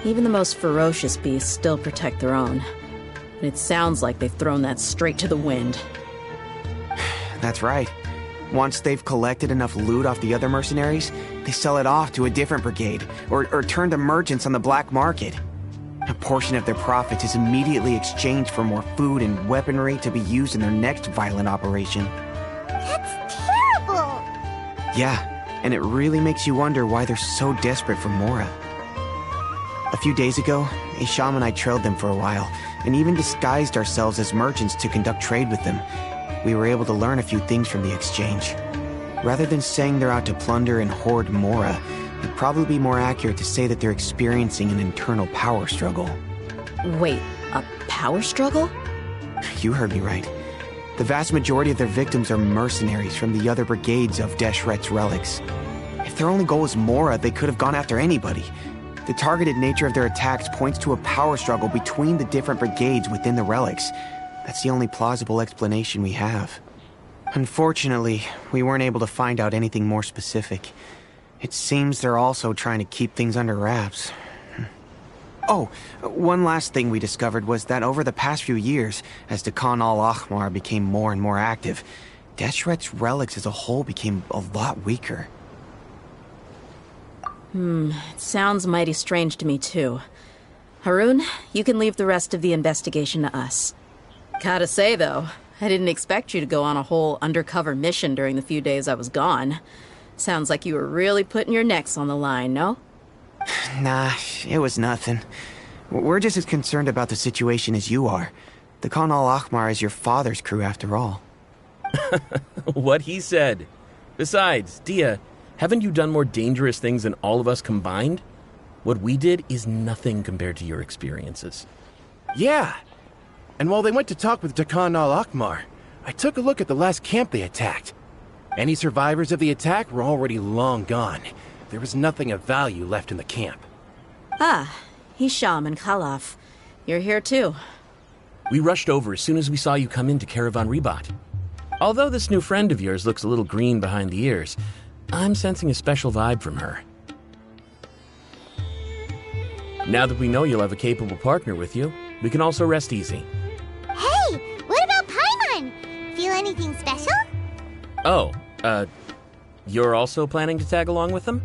[SPEAKER 18] Even the most ferocious beasts still protect their own. And it sounds like they've thrown that straight to the wind.
[SPEAKER 20] That's right. Once they've collected enough loot off the other mercenaries, they sell it off to a different brigade, or turn to merchants on the black market. A portion of their profits is immediately exchanged for more food and weaponry to be used in their next violent operation.
[SPEAKER 1] That's terrible!
[SPEAKER 20] Yeah, and it really makes you wonder why they're so desperate for Mora. A few days ago, Isham and I trailed them for a while, and even disguised ourselves as merchants to conduct trade with them. We were able to learn a few things from the exchange. Rather than saying they're out to plunder and hoard Mora, it'd probably be more accurate to say that they're experiencing an internal power struggle.
[SPEAKER 18] Wait, a power struggle?
[SPEAKER 20] You heard me right. The vast majority of their victims are mercenaries from the other brigades of Deshret's relics. If their only goal is Mora, they could have gone after anybody. The targeted nature of their attacks points to a power struggle between the different brigades within the relics. That's the only plausible explanation we have. Unfortunately, we weren't able to find out anything more specific. It seems they're also trying to keep things under wraps. Oh, one last thing we discovered was that over the past few years, as the Khan al-Ahmar became more and more active, Deshret's relics as a whole became a lot weaker.
[SPEAKER 18] It sounds mighty strange to me, too. Harun, you can leave the rest of the investigation to us. Gotta say, though, I didn't expect you to go on a whole undercover mission during the few days I was gone. Sounds like you were really putting your necks on the line, no?
[SPEAKER 20] Nah, it was nothing. We're just as concerned about the situation as you are. The Khan al-Ahmar is your father's crew after all.
[SPEAKER 21] What he said. Besides, Deyha, haven't you done more dangerous things than all of us combined? What we did is nothing compared to your experiences.
[SPEAKER 2] Yeah. And while they went to talk with Khan al-Ahmar, I took a look at the last camp they attacked. Any survivors of the attack were already long gone. There was nothing of value left in the camp.
[SPEAKER 18] Ah, Hisham and Khalaf. You're here too.
[SPEAKER 21] We rushed over as soon as we saw you come into Caravan Ribat. Although this new friend of yours looks a little green behind the ears, I'm sensing a special vibe from her. Now that we know you'll have a capable partner with you, we can also rest easy.
[SPEAKER 1] Hey, what about Paimon? Feel anything special?
[SPEAKER 21] Oh, you're also planning to tag along with them?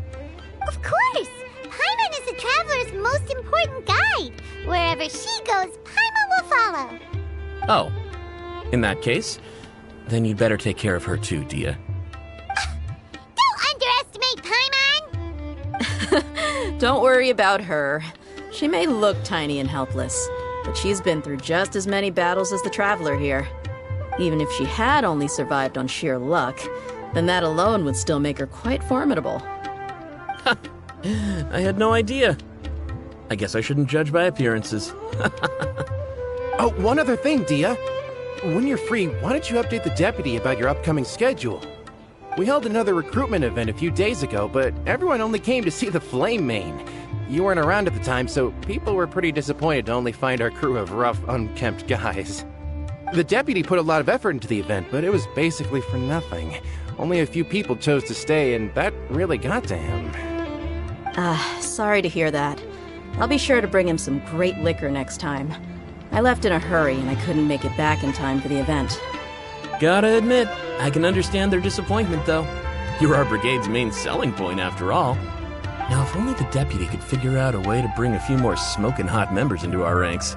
[SPEAKER 1] Of course! Paimon is the traveler's most important guide. Wherever she goes, Paimon will follow.
[SPEAKER 21] Oh, in that case, then you'd better take care of her too, Deyha.
[SPEAKER 1] Don't underestimate Paimon!
[SPEAKER 18] Don't worry about her. She may look tiny and helpless, but she's been through just as many battles as the traveler here. Even if she had only survived on sheer luck, then that alone would still make her quite formidable.
[SPEAKER 21] I had no idea. I guess I shouldn't judge by appearances.
[SPEAKER 2] Oh, one other thing, Deyha. When you're free, why don't you update the deputy about your upcoming schedule? We held another recruitment event a few days ago, but everyone only came to see the Flame Mane. You weren't around at the time, so people were pretty disappointed to only find our crew of rough, unkempt guys. The deputy put a lot of effort into the event, but it was basically for nothing. Only a few people chose to stay, and that really got to him.
[SPEAKER 18] Sorry to hear that. I'll be sure to bring him some great liquor next time. I left in a hurry, and I couldn't make it back in time for the event.
[SPEAKER 21] Gotta admit, I can understand their disappointment, though. You're our brigade's main selling point, after all. Now, if only the deputy could figure out a way to bring a few more smoking hot members into our ranks.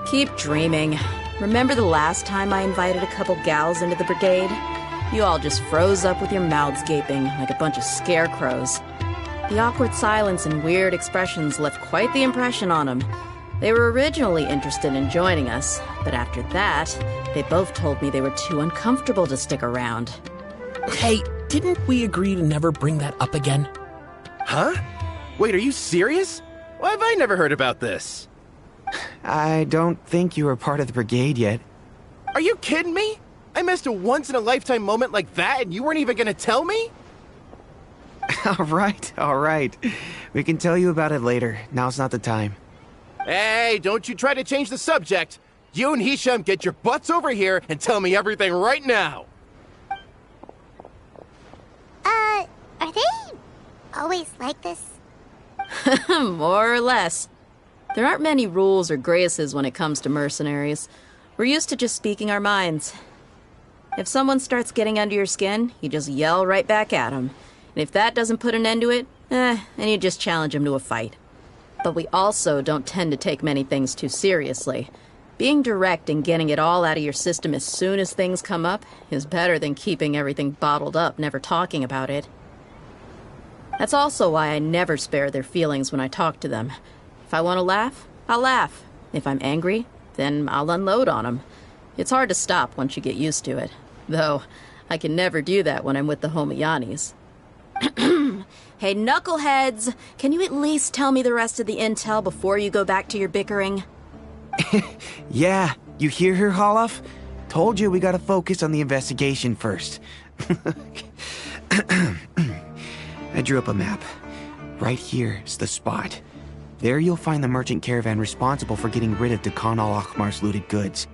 [SPEAKER 18] Keep dreaming. Remember the last time I invited a couple gals into the brigade? You all just froze up with your mouths gaping like a bunch of scarecrows. The awkward silence and weird expressions left quite the impression on them. They were originally interested in joining us, but after that, they both told me they were too uncomfortable to stick around.
[SPEAKER 21] Hey, didn't we agree to never bring that up again?
[SPEAKER 2] Huh? Wait, are you serious? Why have I never heard about this?
[SPEAKER 20] I don't think you were part of the brigade yet.
[SPEAKER 2] Are you kidding me? I missed a once-in-a-lifetime moment like that and you weren't even gonna tell me?
[SPEAKER 20] All right. We can tell you about it later. Now's not the time.
[SPEAKER 2] Hey, don't you try to change the subject. You and Hisham get your butts over here and tell me everything right now.
[SPEAKER 1] Are they always like this?
[SPEAKER 18] More or less. There aren't many rules or graces when it comes to mercenaries. We're used to just speaking our minds. If someone starts getting under your skin, you just yell right back at them. And if that doesn't put an end to it, then you just challenge them to a fight. But we also don't tend to take many things too seriously. Being direct and getting it all out of your system as soon as things come up is better than keeping everything bottled up, never talking about it. That's also why I never spare their feelings when I talk to them. If I want to laugh, I'll laugh. If I'm angry, then I'll unload on them. It's hard to stop once you get used to it. Though, I can never do that when I'm with the Homiyanis. Hey, knuckleheads! Can you at least tell me the rest of the intel before you go back to your bickering?
[SPEAKER 20] Yeah, you hear her, Khalaf? Told you we gotta focus on the investigation first. I drew up a map. Right here is the spot. There you'll find the merchant caravan responsible for getting rid of Khan al-Ahmar's looted goods.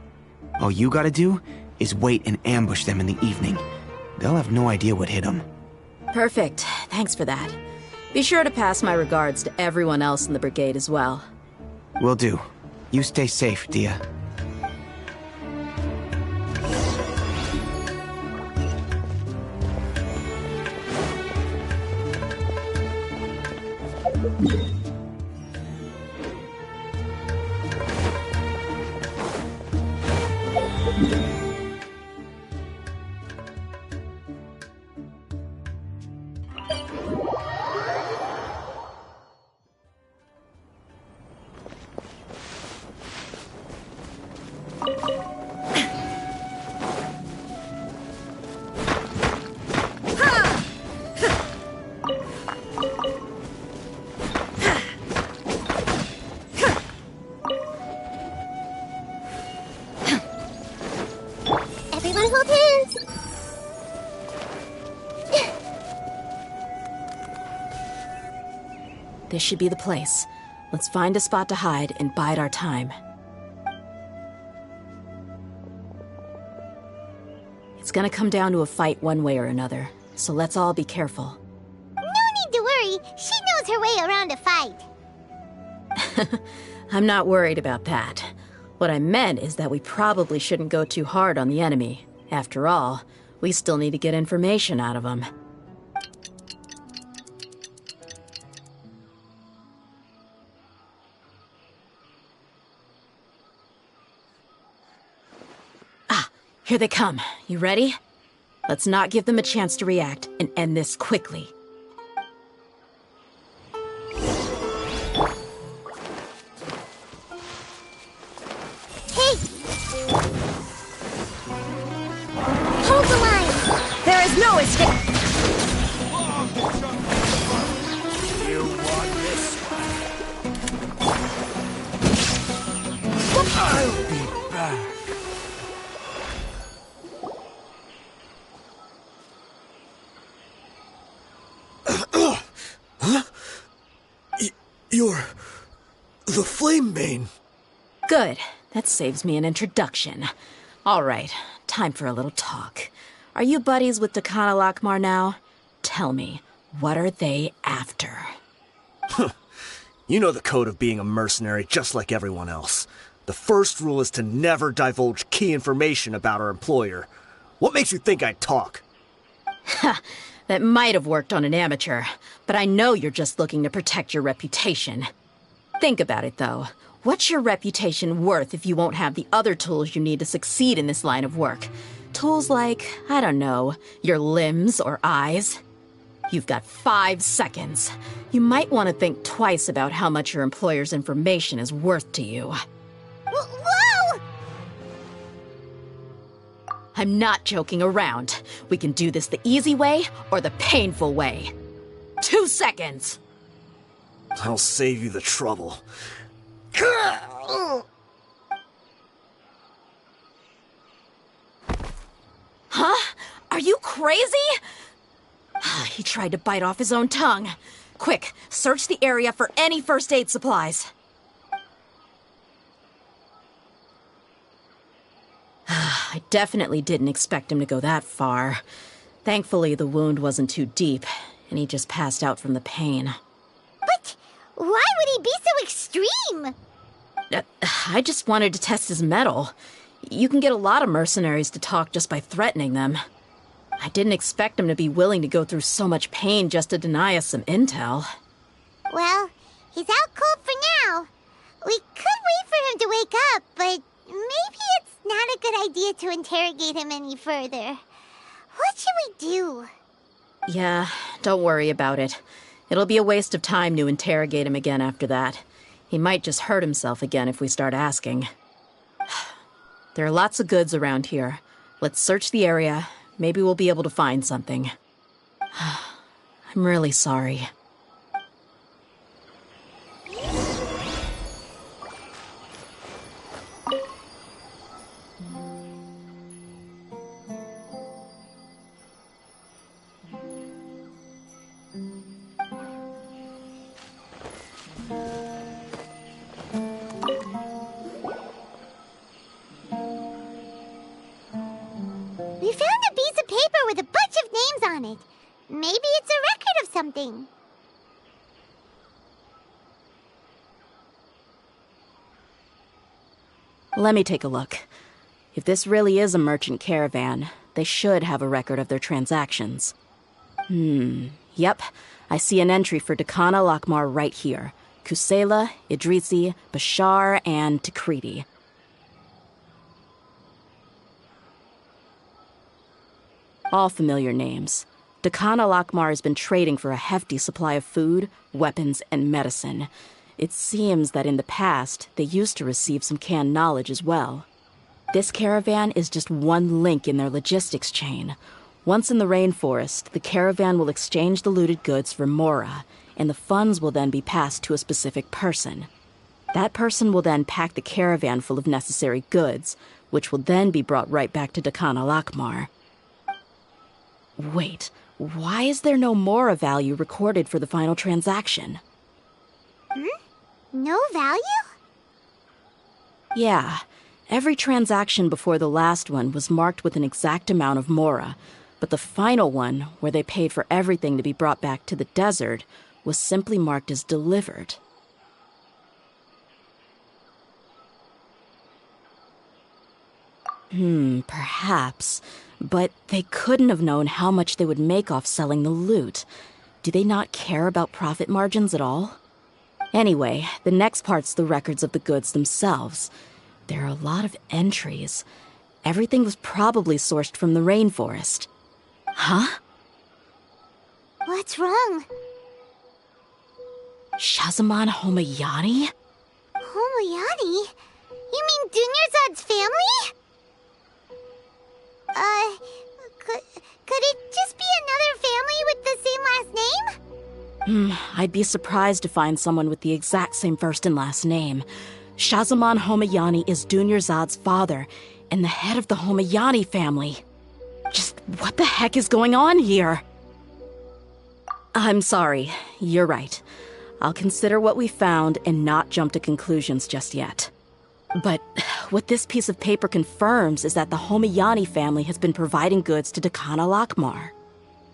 [SPEAKER 20] All you gotta do is wait and ambush them in the evening. They'll have no idea what hit them.
[SPEAKER 18] Perfect. Thanks for that. Be sure to pass my regards to everyone else in the brigade as well.
[SPEAKER 20] Will do. You stay safe, Deyha.
[SPEAKER 18] This should be the place. Let's find a spot to hide and bide our time. It's gonna come down to a fight one way or another, so let's all be careful.
[SPEAKER 1] No need to worry. She knows her way around a fight.
[SPEAKER 18] I'm not worried about that. What I meant is that we probably shouldn't go too hard on the enemy. After all, we still need to get information out of them. Here they come. You ready? Let's not give them a chance to react and end this quickly.
[SPEAKER 1] Hey! Hold the line! There is no escape!
[SPEAKER 17] You want this? I'll be back.
[SPEAKER 3] You're the Flame Bane.
[SPEAKER 18] Good. That saves me an introduction. All right, time for a little talk. Are you buddies with Dekana Lakmar now? Tell me, what are they after?
[SPEAKER 3] You know the code of being a mercenary just like everyone else. The first rule is to never divulge key information about our employer. What makes you think I'd talk?
[SPEAKER 18] Ha! That might have worked on an amateur, but I know you're just looking to protect your reputation. Think about it, though. What's your reputation worth if you won't have the other tools you need to succeed in this line of work? Tools like, I don't know, your limbs or eyes? You've got 5 seconds. You might want to think twice about how much your employer's information is worth to you.
[SPEAKER 1] Whoa!
[SPEAKER 18] I'm not joking around. We can do this the easy way or the painful way. 2 seconds!
[SPEAKER 3] I'll save you the trouble.
[SPEAKER 18] Huh? Are you crazy? He tried to bite off his own tongue. Quick, search the area for any first aid supplies. I definitely didn't expect him to go that far. Thankfully, the wound wasn't too deep, and he just passed out from the pain.
[SPEAKER 1] But why would he be so extreme?
[SPEAKER 18] I just wanted to test his mettle. You can get a lot of mercenaries to talk just by threatening them. I didn't expect him to be willing to go through so much pain just to deny us some intel.
[SPEAKER 1] Well, he's out cold for now. We could wait for him to wake up, but maybe it's not a good idea to interrogate him any further. What should we do?
[SPEAKER 18] Yeah, don't worry about it. It'll be a waste of time to interrogate him again after that. He might just hurt himself again if we start asking. There are lots of goods around here. Let's search the area. Maybe we'll be able to find something. I'm really sorry.
[SPEAKER 1] We found a piece of paper with a bunch of names on it. Maybe it's a record of something.
[SPEAKER 18] Let me take a look. If this really is a merchant caravan, they should have a record of their transactions. Yep. I see an entry for Dekana Lakmar right here. Kusela, Idrisi, Bashar, and Takriti. All familiar names. Dekana Lakmar has been trading for a hefty supply of food, weapons, and medicine. It seems that in the past, they used to receive some canned knowledge as well. This caravan is just one link in their logistics chain. Once in the rainforest, the caravan will exchange the looted goods for mora, and the funds will then be passed to a specific person. That person will then pack the caravan full of necessary goods, which will then be brought right back to Dekana Lakmar. Wait, why is there no mora value recorded for the final transaction?
[SPEAKER 1] No value?
[SPEAKER 18] Yeah. Every transaction before the last one was marked with an exact amount of mora, but the final one, where they paid for everything to be brought back to the desert, was simply marked as delivered. Perhaps. But they couldn't have known how much they would make off selling the loot. Do they not care about profit margins at all? Anyway, the next part's the records of the goods themselves. There are a lot of entries. Everything was probably sourced from the rainforest. Huh?
[SPEAKER 1] What's wrong?
[SPEAKER 18] Shazamon Homayani?
[SPEAKER 1] Homayani? You mean Dunyarzad's family? Could it just be another family with the same last name?
[SPEAKER 18] I'd be surprised to find someone with the exact same first and last name. Shazamon Homayani is Dunyarzad's father, and the head of the Homayani family. Just what the heck is going on here? I'm sorry, you're right. I'll consider what we found and not jump to conclusions just yet. But what this piece of paper confirms is that the Homayani family has been providing goods to Dakana Lakmar.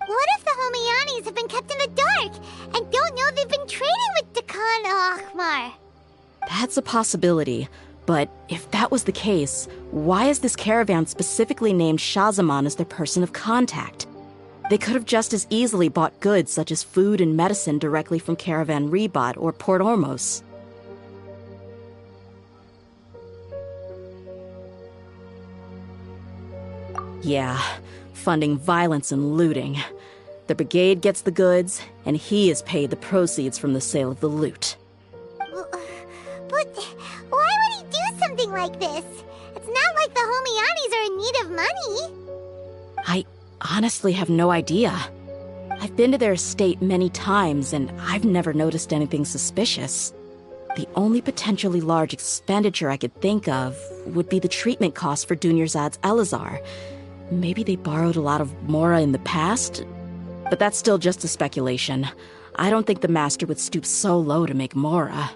[SPEAKER 1] What if the Homayanis have been kept in the dark and don't know they've been trading with Dakana Lakmar?
[SPEAKER 18] That's a possibility, but if that was the case, why is this caravan specifically named Shazamon as their person of contact? They could have just as easily bought goods such as food and medicine directly from Caravan Ribat or Port Ormos. Yeah, funding violence and looting. The brigade gets the goods, and he is paid the proceeds from the sale of the loot.
[SPEAKER 1] But why would he do something like this? It's not like the Homayanis are in need of money.
[SPEAKER 18] I honestly have no idea. I've been to their estate many times, and I've never noticed anything suspicious. The only potentially large expenditure I could think of would be the treatment costs for Dunyarzad's Elazar. Maybe they borrowed a lot of mora in the past? But that's still just a speculation. I don't think the master would stoop so low to make mora.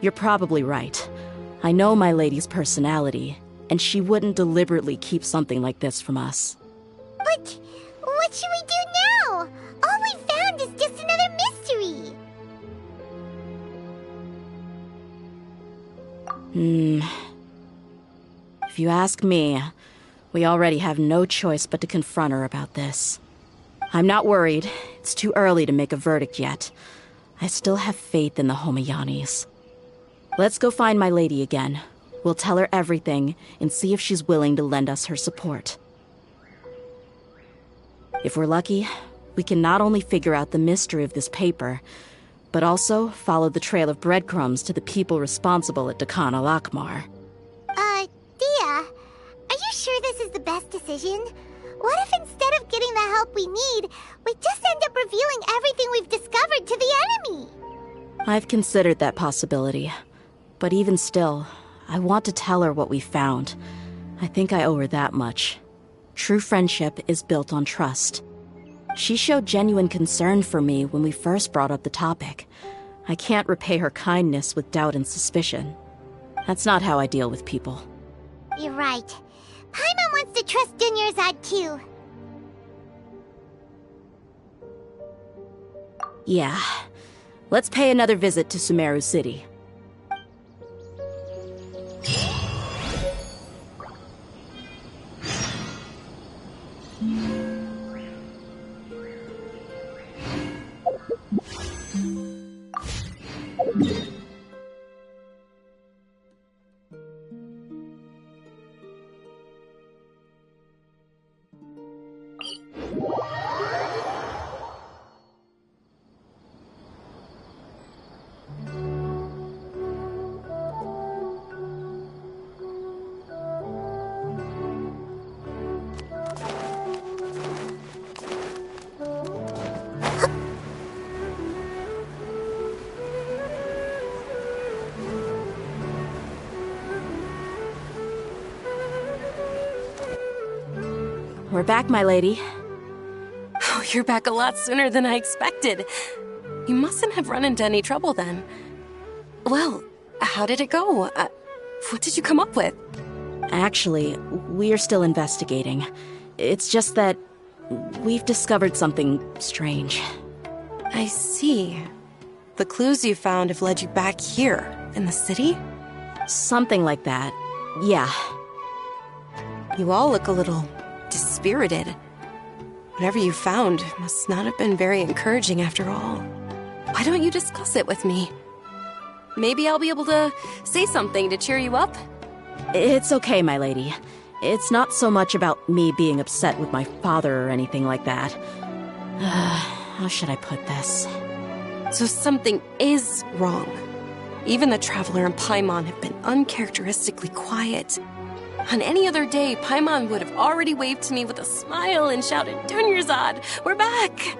[SPEAKER 18] You're probably right. I know my lady's personality, and she wouldn't deliberately keep something like this from us.
[SPEAKER 1] But what should we do now? All we found is just another mystery.
[SPEAKER 18] If you ask me, we already have no choice but to confront her about this. I'm not worried. It's too early to make a verdict yet. I still have faith in the Homayanis. Let's go find my lady again. We'll tell her everything and see if she's willing to lend us her support. If we're lucky, we can not only figure out the mystery of this paper, but also follow the trail of breadcrumbs to the people responsible at Dakana Lakmar.
[SPEAKER 1] Deyha, are you sure this is the best decision? What if instead of getting the help we need, we just end up revealing everything we've discovered to the enemy?
[SPEAKER 18] I've considered that possibility. But even still, I want to tell her what we found. I think I owe her that much. True friendship is built on trust. She showed genuine concern for me when we first brought up the topic. I can't repay her kindness with doubt and suspicion. That's not how I deal with people.
[SPEAKER 1] You're right. Paimon wants to trust Dunyarzad too.
[SPEAKER 18] Yeah. Let's pay another visit to Sumeru City. We're back, my lady.
[SPEAKER 19] You're back a lot sooner than I expected. You mustn't have run into any trouble then. Well, how did it go? What did you come up with?
[SPEAKER 18] Actually, we're still investigating. It's just that we've discovered something strange.
[SPEAKER 19] I see. The clues you found have led you back here, in the city?
[SPEAKER 18] Something like that, yeah.
[SPEAKER 19] You all look a little dispirited. Whatever you found must not have been very encouraging after all. Why don't you discuss it with me? Maybe I'll be able to say something to cheer you up?
[SPEAKER 18] It's okay, my lady. It's not so much about me being upset with my father or anything like that. How should I put this?
[SPEAKER 19] So something is wrong. Even the Traveler and Paimon have been uncharacteristically quiet. On any other day, Paimon would have already waved to me with a smile and shouted, "Dunyarzad, we're back!"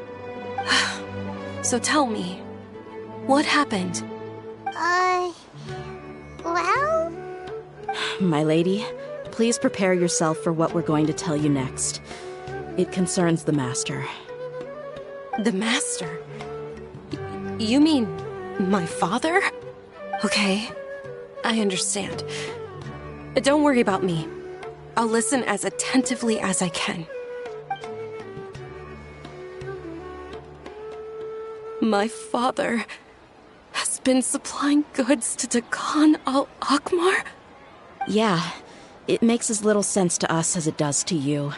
[SPEAKER 19] So tell me, what happened?
[SPEAKER 1] Well?
[SPEAKER 18] My lady, please prepare yourself for what we're going to tell you next. It concerns the Master.
[SPEAKER 19] The Master? You mean my father? Okay, I understand. Don't worry about me. I'll listen as attentively as I can. My father has been supplying goods to Dakan al-Akmar?
[SPEAKER 18] Yeah, it makes as little sense to us as it does to you.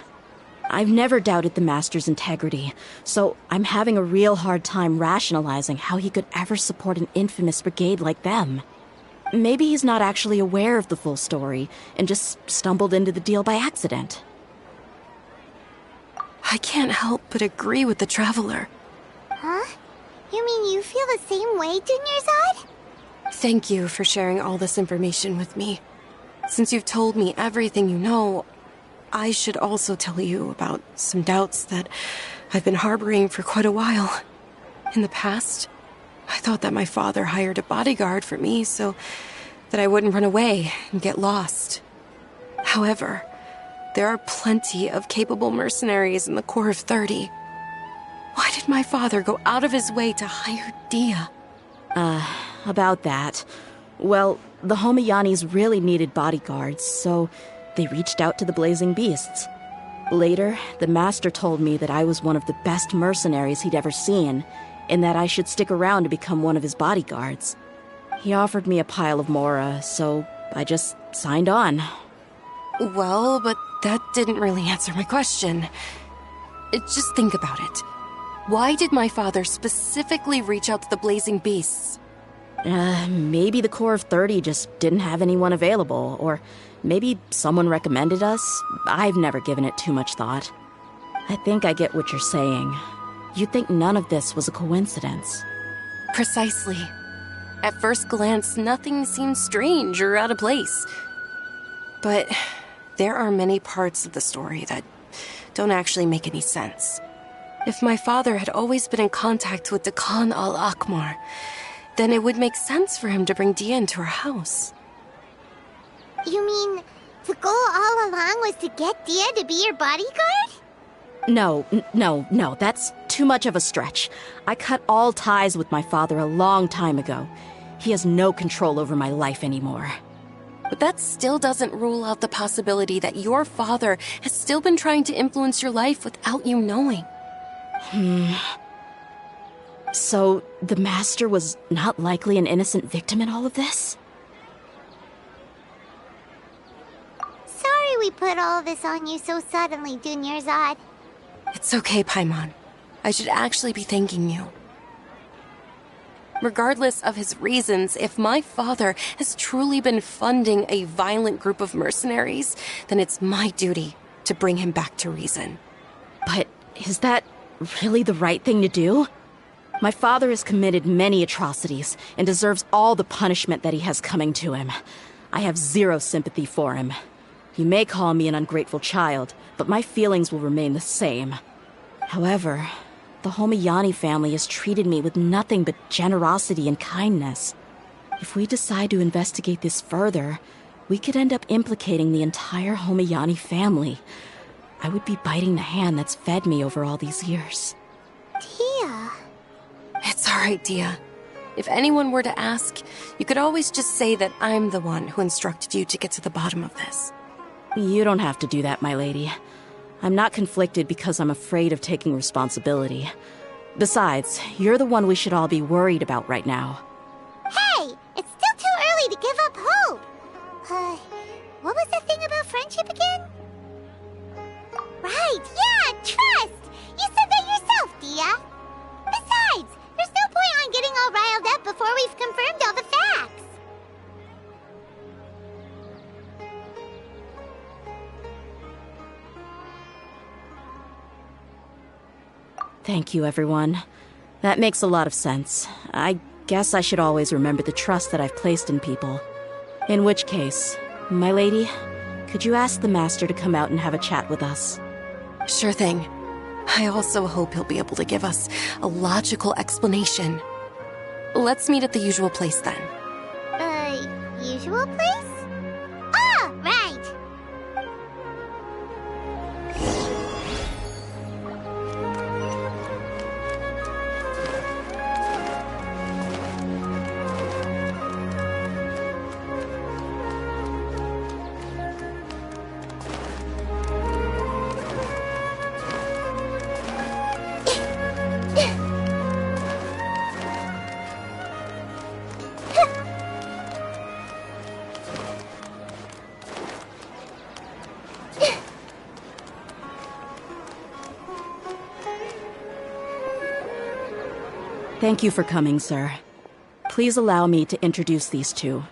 [SPEAKER 18] I've never doubted the Master's integrity, so I'm having a real hard time rationalizing how he could ever support an infamous brigade like them. Maybe he's not actually aware of the full story and just stumbled into the deal by accident.
[SPEAKER 19] I can't help but agree with the Traveler.
[SPEAKER 1] Huh? You mean you feel the same way, Dunyarzad?
[SPEAKER 19] Thank you for sharing all this information with me. Since you've told me everything you know, I should also tell you about some doubts that I've been harboring for quite a while. In the past, I thought that my father hired a bodyguard for me so that I wouldn't run away and get lost. However, there are plenty of capable mercenaries in the Corps of 30. Why did my father go out of his way to hire Deyha?
[SPEAKER 18] About that. Well, the Homiyanis really needed bodyguards, so they reached out to the Blazing Beasts. Later, the Master told me that I was one of the best mercenaries he'd ever seen, and that I should stick around to become one of his bodyguards. He offered me a pile of mora, so I just signed on.
[SPEAKER 19] Well, but that didn't really answer my question. Just think about it. Why did my father specifically reach out to the Blazing Beasts?
[SPEAKER 18] Maybe the Corps of 30 just didn't have anyone available, or maybe someone recommended us. I've never given it too much thought. I think I get what you're saying. You think none of this was a coincidence.
[SPEAKER 19] Precisely. At first glance, nothing seems strange or out of place. But there are many parts of the story that don't actually make any sense. If my father had always been in contact with Dakan al-Akmar, then it would make sense for him to bring Deyha into our house.
[SPEAKER 1] You mean the goal all along was to get Deyha to be your bodyguard?
[SPEAKER 18] No, that's too much of a stretch. I cut all ties with my father a long time ago. He has no control over my life anymore.
[SPEAKER 19] But that still doesn't rule out the possibility that your father has still been trying to influence your life without you knowing.
[SPEAKER 18] So, the Master was not likely an innocent victim in all of this?
[SPEAKER 1] Sorry we put all this on you so suddenly, Dunyarzad.
[SPEAKER 19] It's okay, Paimon. I should actually be thanking you. Regardless of his reasons, if my father has truly been funding a violent group of mercenaries, then it's my duty to bring him back to reason.
[SPEAKER 18] But is that really the right thing to do? My father has committed many atrocities and deserves all the punishment that he has coming to him. I have zero sympathy for him. You may call me an ungrateful child, but my feelings will remain the same. However, the Homiyani family has treated me with nothing but generosity and kindness. If we decide to investigate this further, we could end up implicating the entire Homiyani family. I would be biting the hand that's fed me over all these years.
[SPEAKER 19] All right, Deyha. If anyone were to ask, you could always just say that I'm the one who instructed you to get to the bottom of this.
[SPEAKER 18] You don't have to do that, my lady. I'm not conflicted because I'm afraid of taking responsibility. Besides, you're the one we should all be worried about right now.
[SPEAKER 1] Hey, it's still too early to give up hope. What was the thing about friendship again? Right, yeah, trust! You said that yourself, Deyha. Besides, there's no point on getting all riled up before we've confirmed all the facts.
[SPEAKER 18] Thank you, everyone. That makes a lot of sense. I guess I should always remember the trust that I've placed in people. In which case, my lady, could you ask the Master to come out and have a chat with us?
[SPEAKER 19] Sure thing. I also hope he'll be able to give us a logical explanation. Let's meet at the usual place then.
[SPEAKER 1] Usual place? Ah, right!
[SPEAKER 18] Thank you for coming, sir. Please allow me to introduce these two.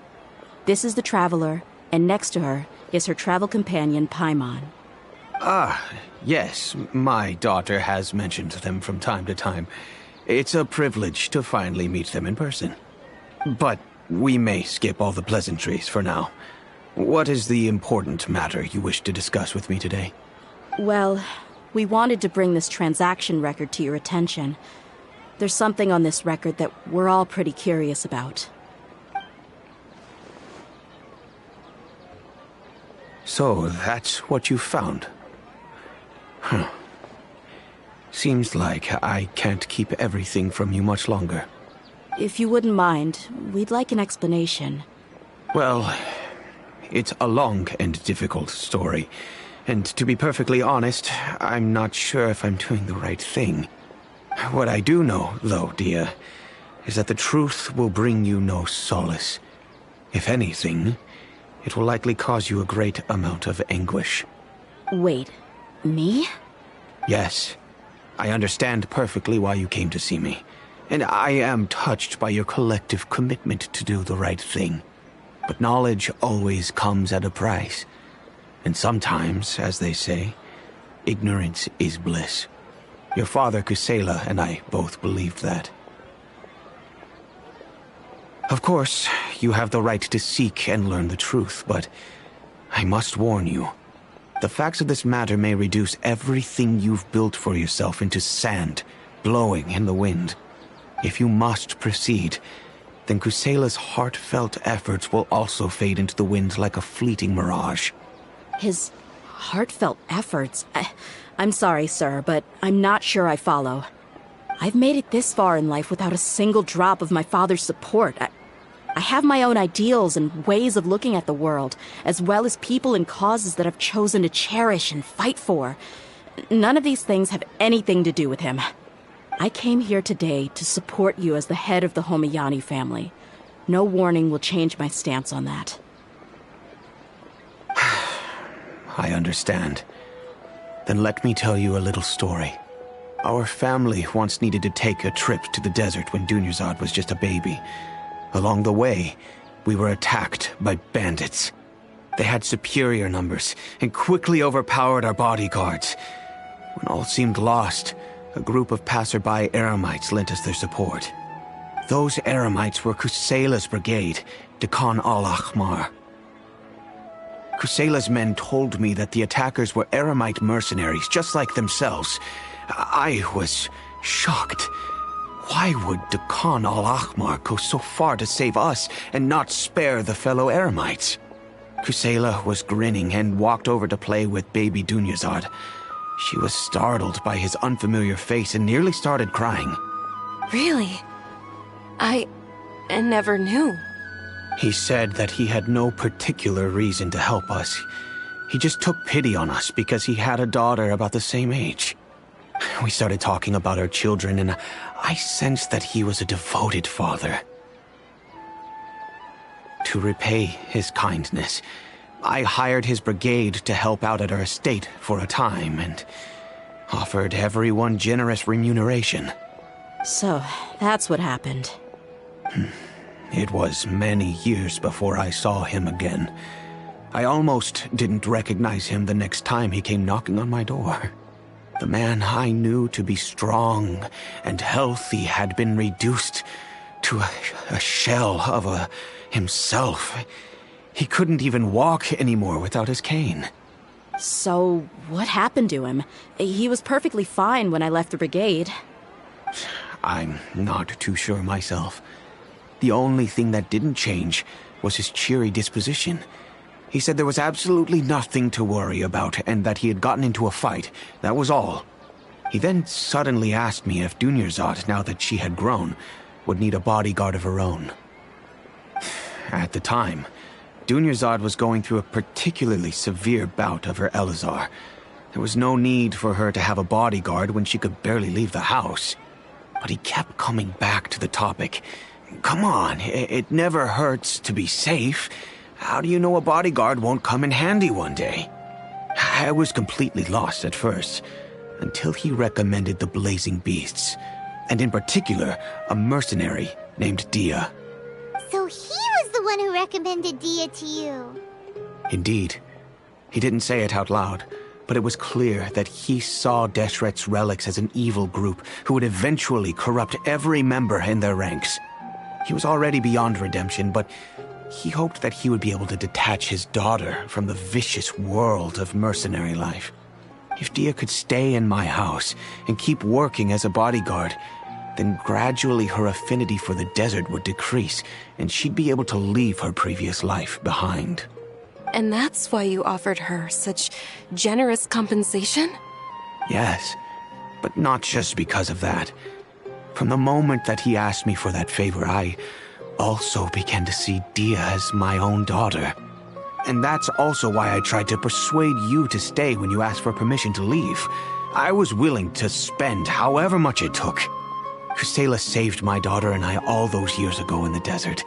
[SPEAKER 18] This is the Traveler, and next to her is her travel companion, Paimon.
[SPEAKER 20] Ah, yes, my daughter has mentioned them from time to time. It's a privilege to finally meet them in person. But we may skip all the pleasantries for now. What is the important matter you wish to discuss with me today?
[SPEAKER 18] Well, we wanted to bring this transaction record to your attention. There's something on this record that we're all pretty curious about.
[SPEAKER 20] So, that's what you found? Huh. Seems like I can't keep everything from you much longer.
[SPEAKER 18] If you wouldn't mind, we'd like an explanation.
[SPEAKER 20] Well, it's a long and difficult story. And to be perfectly honest, I'm not sure if I'm doing the right thing. What I do know, though, Deyha, is that the truth will bring you no solace. If anything, it will likely cause you a great amount of anguish.
[SPEAKER 18] Wait, me?
[SPEAKER 20] Yes. I understand perfectly why you came to see me. And I am touched by your collective commitment to do the right thing. But knowledge always comes at a price. And sometimes, as they say, ignorance is bliss. Your father, Kusela, and I both believed that. Of course, you have the right to seek and learn the truth, but I must warn you. The facts of this matter may reduce everything you've built for yourself into sand, blowing in the wind. If you must proceed, then Kusela's heartfelt efforts will also fade into the wind like a fleeting mirage.
[SPEAKER 18] His heartfelt efforts? I'm sorry, sir, but I'm not sure I follow. I've made it this far in life without a single drop of my father's support. I have my own ideals and ways of looking at the world, as well as people and causes that I've chosen to cherish and fight for. None of these things have anything to do with him. I came here today to support you as the head of the Homiyani family. No warning will change my stance on that.
[SPEAKER 20] I understand. Then let me tell you a little story. Our family once needed to take a trip to the desert when Dunyarzad was just a baby. Along the way, we were attacked by bandits. They had superior numbers and quickly overpowered our bodyguards. When all seemed lost, a group of passerby Eremites lent us their support. Those Eremites were Kusela's brigade, Dekhan al-Ahmar. Kusela's men told me that the attackers were Eremite mercenaries, just like themselves. I was shocked. Why would Dekhan al-Ahmar go so far to save us and not spare the fellow Eremites? Kusela was grinning and walked over to play with baby Dunyarzad. She was startled by his unfamiliar face and nearly started crying.
[SPEAKER 19] Really? I never knew.
[SPEAKER 20] He said that he had no particular reason to help us. He just took pity on us because he had a daughter about the same age. We started talking about our children, and I sensed that he was a devoted father. To repay his kindness, I hired his brigade to help out at our estate for a time, and offered everyone generous remuneration.
[SPEAKER 18] So, that's what happened.
[SPEAKER 20] It was many years before I saw him again. I almost didn't recognize him the next time he came knocking on my door. The man I knew to be strong and healthy had been reduced to a shell of himself. He couldn't even walk anymore without his cane.
[SPEAKER 18] So, what happened to him? He was perfectly fine when I left the brigade.
[SPEAKER 20] I'm not too sure myself. The only thing that didn't change was his cheery disposition. He said there was absolutely nothing to worry about and that he had gotten into a fight. That was all. He then suddenly asked me if Dunyarzad, now that she had grown, would need a bodyguard of her own. At the time, Dunyarzad was going through a particularly severe bout of her Elazar. There was no need for her to have a bodyguard when she could barely leave the house. But he kept coming back to the topic. Come on, it never hurts to be safe. How do you know a bodyguard won't come in handy one day? I was completely lost at first, until he recommended the Blazing Beasts, and in particular, a mercenary named Deyha.
[SPEAKER 1] So he was the one who recommended Deyha to you.
[SPEAKER 20] Indeed. He didn't say it out loud, but it was clear that he saw Deshret's relics as an evil group who would eventually corrupt every member in their ranks. He was already beyond redemption, but he hoped that he would be able to detach his daughter from the vicious world of mercenary life. If Deyha could stay in my house and keep working as a bodyguard, then gradually her affinity for the desert would decrease, and she'd be able to leave her previous life behind.
[SPEAKER 19] And that's why you offered her such generous compensation?
[SPEAKER 20] Yes, but not just because of that. From the moment that he asked me for that favor, I also began to see Deyha as my own daughter. And that's also why I tried to persuade you to stay when you asked for permission to leave. I was willing to spend however much it took. Kusela saved my daughter and I all those years ago in the desert.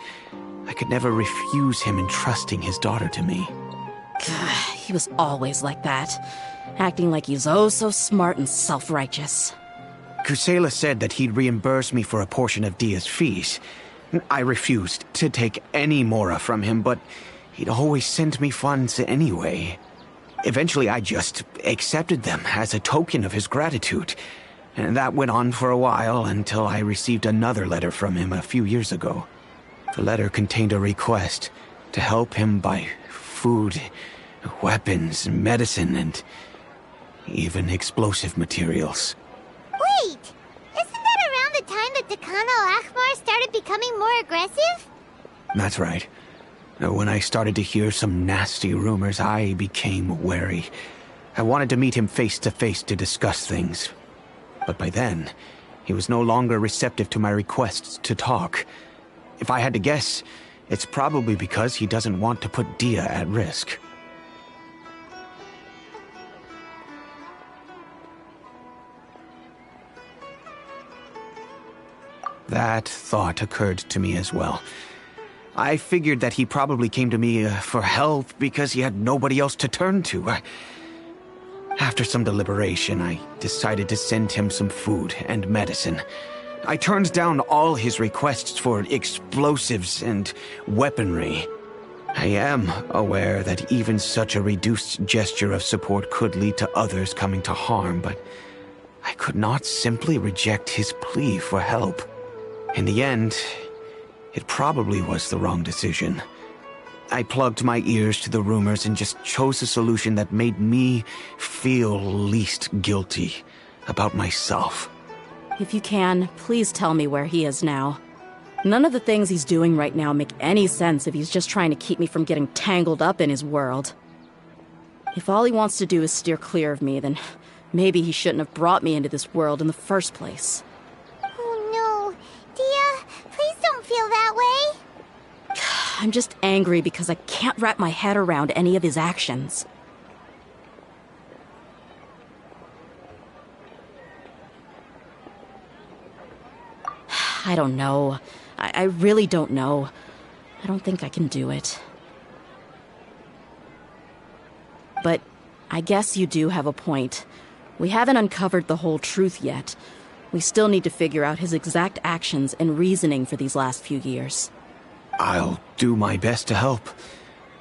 [SPEAKER 20] I could never refuse him entrusting his daughter to me.
[SPEAKER 18] He was always like that, acting like he's oh so smart and self-righteous.
[SPEAKER 20] Kusela said that he'd reimburse me for a portion of Deyha's fees. I refused to take any mora from him, but he'd always send me funds anyway. Eventually, I just accepted them as a token of his gratitude. And that went on for a while until I received another letter from him a few years ago. The letter contained a request to help him buy food, weapons, medicine, and even explosive materials.
[SPEAKER 1] Wait! Isn't that around the time that Dakan al-Ahmar started becoming more aggressive?
[SPEAKER 20] That's right. When I started to hear some nasty rumors, I became wary. I wanted to meet him face to face to discuss things. But by then, he was no longer receptive to my requests to talk. If I had to guess, it's probably because he doesn't want to put Deyha at risk. That thought occurred to me as well. I figured that he probably came to me for help because he had nobody else to turn to. After some deliberation, I decided to send him some food and medicine. I turned down all his requests for explosives and weaponry. I am aware that even such a reduced gesture of support could lead to others coming to harm, but I could not simply reject his plea for help. In the end, it probably was the wrong decision. I plugged my ears to the rumors and just chose a solution that made me feel least guilty about myself.
[SPEAKER 18] If you can, please tell me where he is now. None of the things he's doing right now make any sense if he's just trying to keep me from getting tangled up in his world. If all he wants to do is steer clear of me, then maybe he shouldn't have brought me into this world in the first place.
[SPEAKER 1] Oh no. Deyha, please
[SPEAKER 18] I'm just angry because I can't wrap my head around any of his actions. I don't know. I really don't know. I don't think I can do it. But I guess you do have a point. We haven't uncovered the whole truth yet. We still need to figure out his exact actions and reasoning for these last few years.
[SPEAKER 20] I'll do my best to help.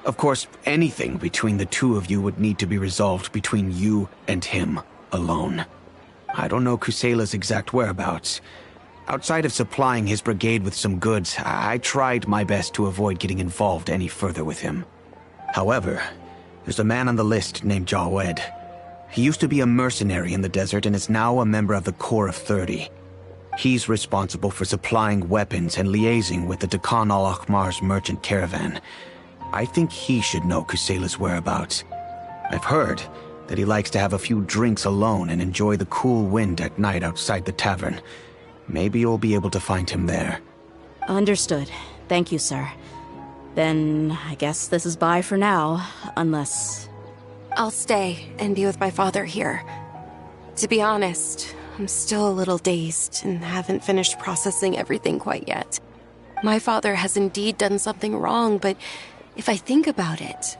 [SPEAKER 20] Of course, anything between the two of you would need to be resolved between you and him alone. I don't know Kusela's exact whereabouts. Outside of supplying his brigade with some goods, I tried my best to avoid getting involved any further with him. However, there's a man on the list named Jawed. He used to be a mercenary in the desert and is now a member of the Corps of 30. He's responsible for supplying weapons and liaising with the Dekhan al-Akhmar's merchant caravan. I think he should know Kusela's whereabouts. I've heard that he likes to have a few drinks alone and enjoy the cool wind at night outside the tavern. Maybe you'll be able to find him there.
[SPEAKER 18] Understood. Thank you, sir. Then I guess this is bye for now, unless...
[SPEAKER 19] I'll stay and be with my father here. To be honest, I'm still a little dazed and haven't finished processing everything quite yet. My father has indeed done something wrong, but if I think about it,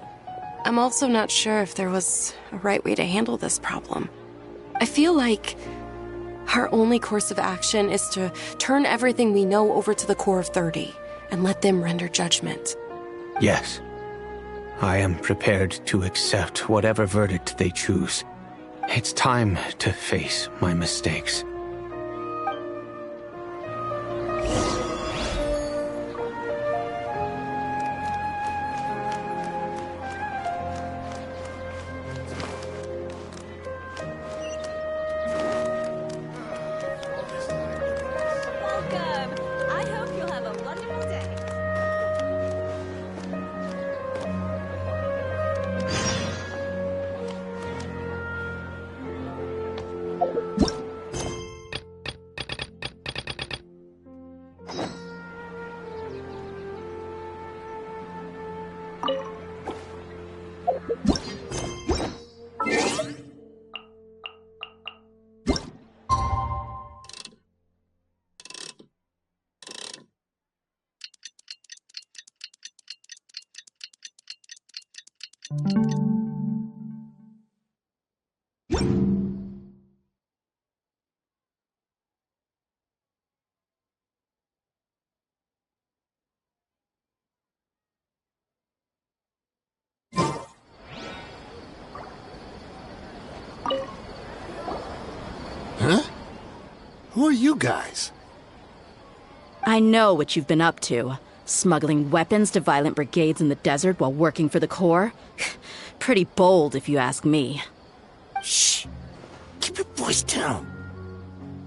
[SPEAKER 19] I'm also not sure if there was a right way to handle this problem. I feel like our only course of action is to turn everything we know over to the Corps of 30 and let them render judgment.
[SPEAKER 20] Yes. I am prepared to accept whatever verdict they choose. It's time to face my mistakes.
[SPEAKER 5] Huh? Who are you guys?
[SPEAKER 18] I know what you've been up to. Smuggling weapons to violent brigades in the desert while working for the Corps? Pretty bold, if you ask me.
[SPEAKER 5] Shh. Keep your voice down.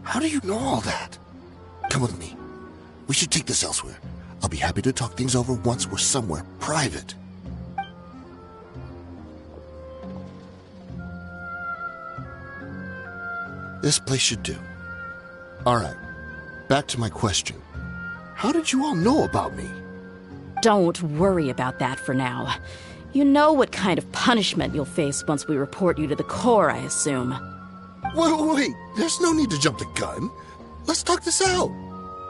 [SPEAKER 5] How do you know all that? Come with me. We should take this elsewhere. I'll be happy to talk things over once we're somewhere private. This place should do. All right. Back to my question. How did you all know about me?
[SPEAKER 18] Don't worry about that for now. You know what kind of punishment you'll face once we report you to the Corps, I assume.
[SPEAKER 5] Wait. There's no need to jump the gun. Let's talk this out.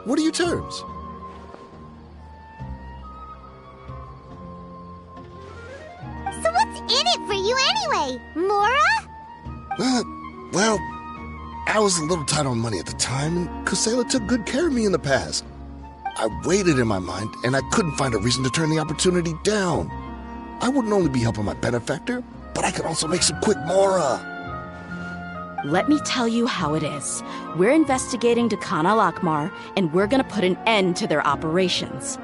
[SPEAKER 5] What are your terms?
[SPEAKER 1] So what's in it for you anyway, Mora?
[SPEAKER 5] Well, I was a little tight on money at the time, and Kusela took good care of me in the past. I weighed it in my mind, and I couldn't find a reason to turn the opportunity down. I wouldn't only be helping my benefactor, but I could also make some quick Mora.
[SPEAKER 18] Let me tell you how it is. We're investigating Dekhan al-Akhmar, and we're gonna put an end to their operations.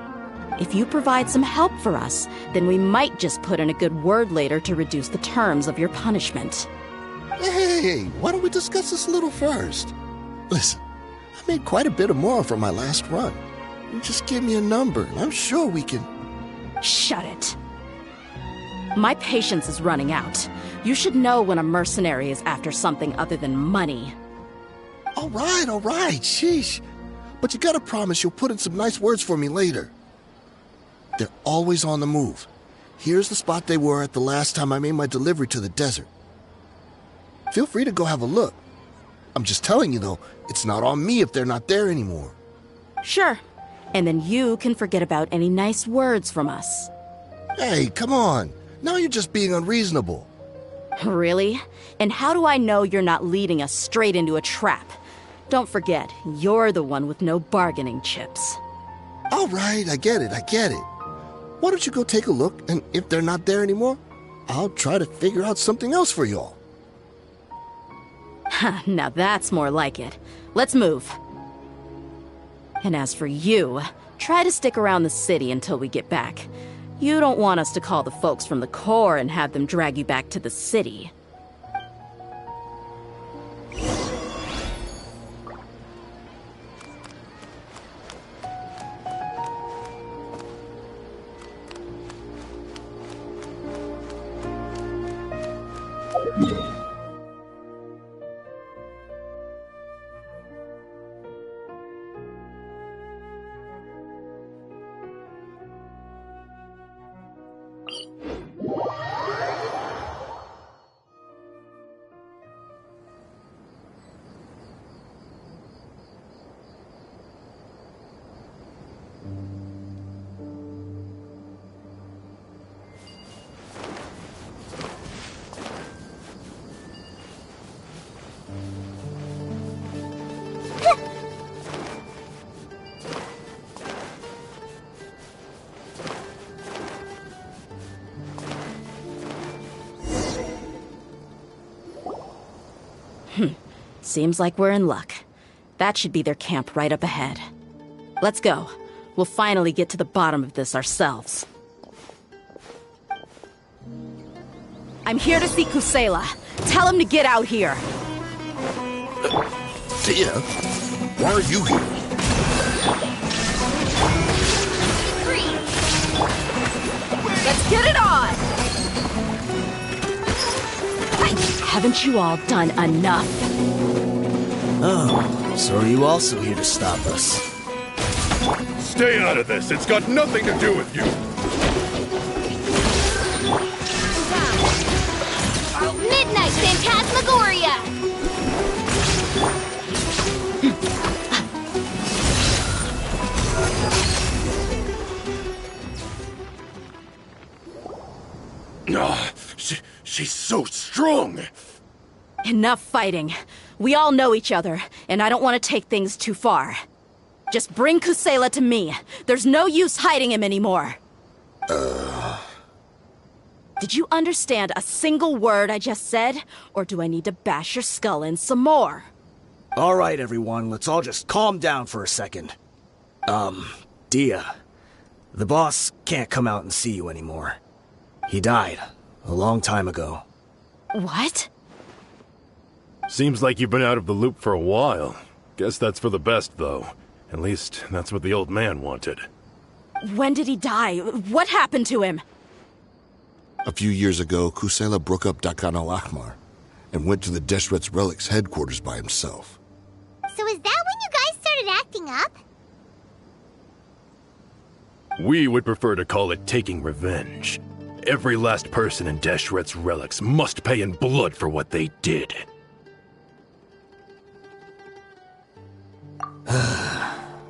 [SPEAKER 18] If you provide some help for us, then we might just put in a good word later to reduce the terms of your punishment.
[SPEAKER 5] Hey, why don't we discuss this a little first? Listen, I made quite a bit of Mora from my last run. You just give me a number, and I'm sure we can...
[SPEAKER 18] Shut it. My patience is running out. You should know when a mercenary is after something other than money.
[SPEAKER 5] All right, sheesh. But you gotta promise you'll put in some nice words for me later. They're always on the move. Here's the spot they were at the last time I made my delivery to the desert. Feel free to go have a look. I'm just telling you, though, it's not on me if they're not there anymore.
[SPEAKER 18] Sure. And then you can forget about any nice words from us.
[SPEAKER 5] Hey, come on. Now you're just being unreasonable.
[SPEAKER 18] Really? And how do I know you're not leading us straight into a trap? Don't forget, you're the one with no bargaining chips.
[SPEAKER 5] All right, I get it. Why don't you go take a look, and if they're not there anymore, I'll try to figure out something else for y'all.
[SPEAKER 18] Now that's more like it. Let's move. And as for you, try to stick around the city until we get back. You don't want us to call the folks from the Corps and have them drag you back to the city. Seems like we're in luck. That should be their camp right up ahead. Let's go. We'll finally get to the bottom of this ourselves. I'm here to see Kusela. Tell him to get out here.
[SPEAKER 5] Deyha, why are you here?
[SPEAKER 18] Let's get it on! Haven't you all done enough?
[SPEAKER 3] Oh, so are you also here to stop us?
[SPEAKER 9] Stay out of this. It's got nothing to do with you.
[SPEAKER 12] Midnight Phantasmagoria!
[SPEAKER 9] She's so strong.
[SPEAKER 18] Enough fighting. We all know each other, and I don't want to take things too far. Just bring Kusela to me. There's no use hiding him anymore. Did you understand a single word I just said? Or do I need to bash your skull in some more?
[SPEAKER 3] All right, everyone, let's all just calm down for a second. Deyha, the boss can't come out and see you anymore. He died a long time ago.
[SPEAKER 18] What?
[SPEAKER 9] Seems like you've been out of the loop for a while. Guess that's for the best, though. At least, that's what the old man wanted.
[SPEAKER 18] When did he die? What happened to him?
[SPEAKER 5] A few years ago, Kusela broke up Dakan al-Ahmar and went to the Deshret's Relics headquarters by himself.
[SPEAKER 1] So is that when you guys started acting up?
[SPEAKER 9] We would prefer to call it taking revenge. Every last person in Deshret's Relics must pay in blood for what they did.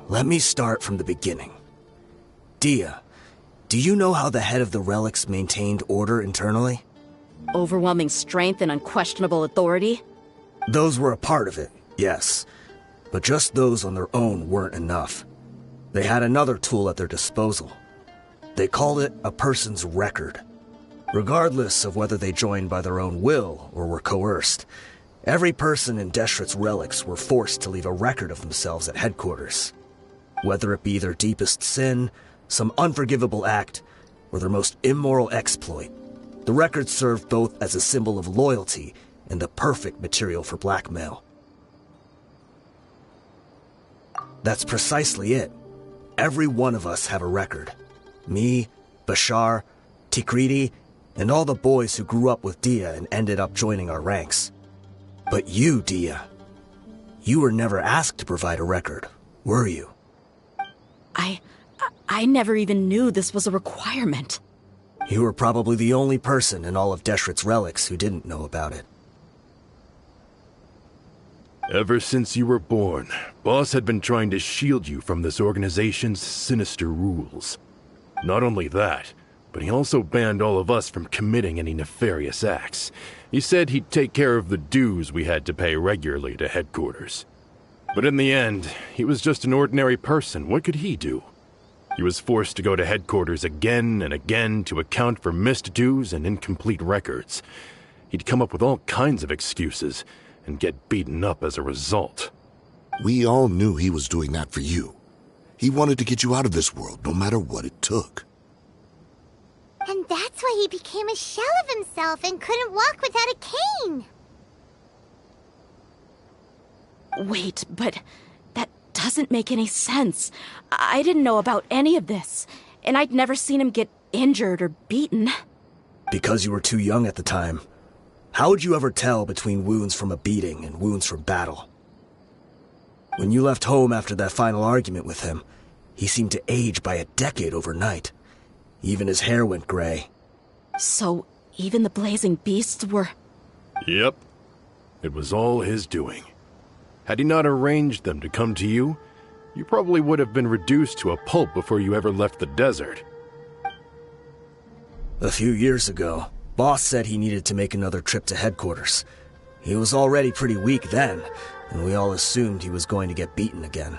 [SPEAKER 3] Let me start from the beginning. Deyha, do you know how the head of the relics maintained order internally?
[SPEAKER 18] Overwhelming strength and unquestionable authority?
[SPEAKER 3] Those were a part of it, yes. But just those on their own weren't enough. They had another tool at their disposal. They called it a person's record. Regardless of whether they joined by their own will or were coerced, every person in Deshret's Relics were forced to leave a record of themselves at headquarters. Whether it be their deepest sin, some unforgivable act, or their most immoral exploit, the record served both as a symbol of loyalty and the perfect material for blackmail. That's precisely it. Every one of us have a record. Me, Bashar, Tikriti, and all the boys who grew up with Deyha and ended up joining our ranks. But you, Deyha, you were never asked to provide a record, were you?
[SPEAKER 18] I never even knew this was a requirement.
[SPEAKER 3] You were probably the only person in all of Deshret's relics who didn't know about it.
[SPEAKER 9] Ever since you were born, Boss had been trying to shield you from this organization's sinister rules. Not only that, but he also banned all of us from committing any nefarious acts. He said he'd take care of the dues we had to pay regularly to headquarters. But in the end, he was just an ordinary person. What could he do? He was forced to go to headquarters again and again to account for missed dues and incomplete records. He'd come up with all kinds of excuses and get beaten up as a result.
[SPEAKER 5] We all knew he was doing that for you. He wanted to get you out of this world, no matter what it took.
[SPEAKER 1] And that's why he became a shell of himself and couldn't walk without a cane.
[SPEAKER 18] Wait, but that doesn't make any sense. I didn't know about any of this, and I'd never seen him get injured or beaten.
[SPEAKER 3] Because you were too young at the time. How would you ever tell between wounds from a beating and wounds from battle? When you left home after that final argument with him, he seemed to age by a decade overnight. Even his hair went gray.
[SPEAKER 18] So, even the blazing beasts were...
[SPEAKER 9] Yep. It was all his doing. Had he not arranged them to come to you, you probably would have been reduced to a pulp before you ever left the desert.
[SPEAKER 3] A few years ago, Boss said he needed to make another trip to headquarters. He was already pretty weak then, and we all assumed he was going to get beaten again.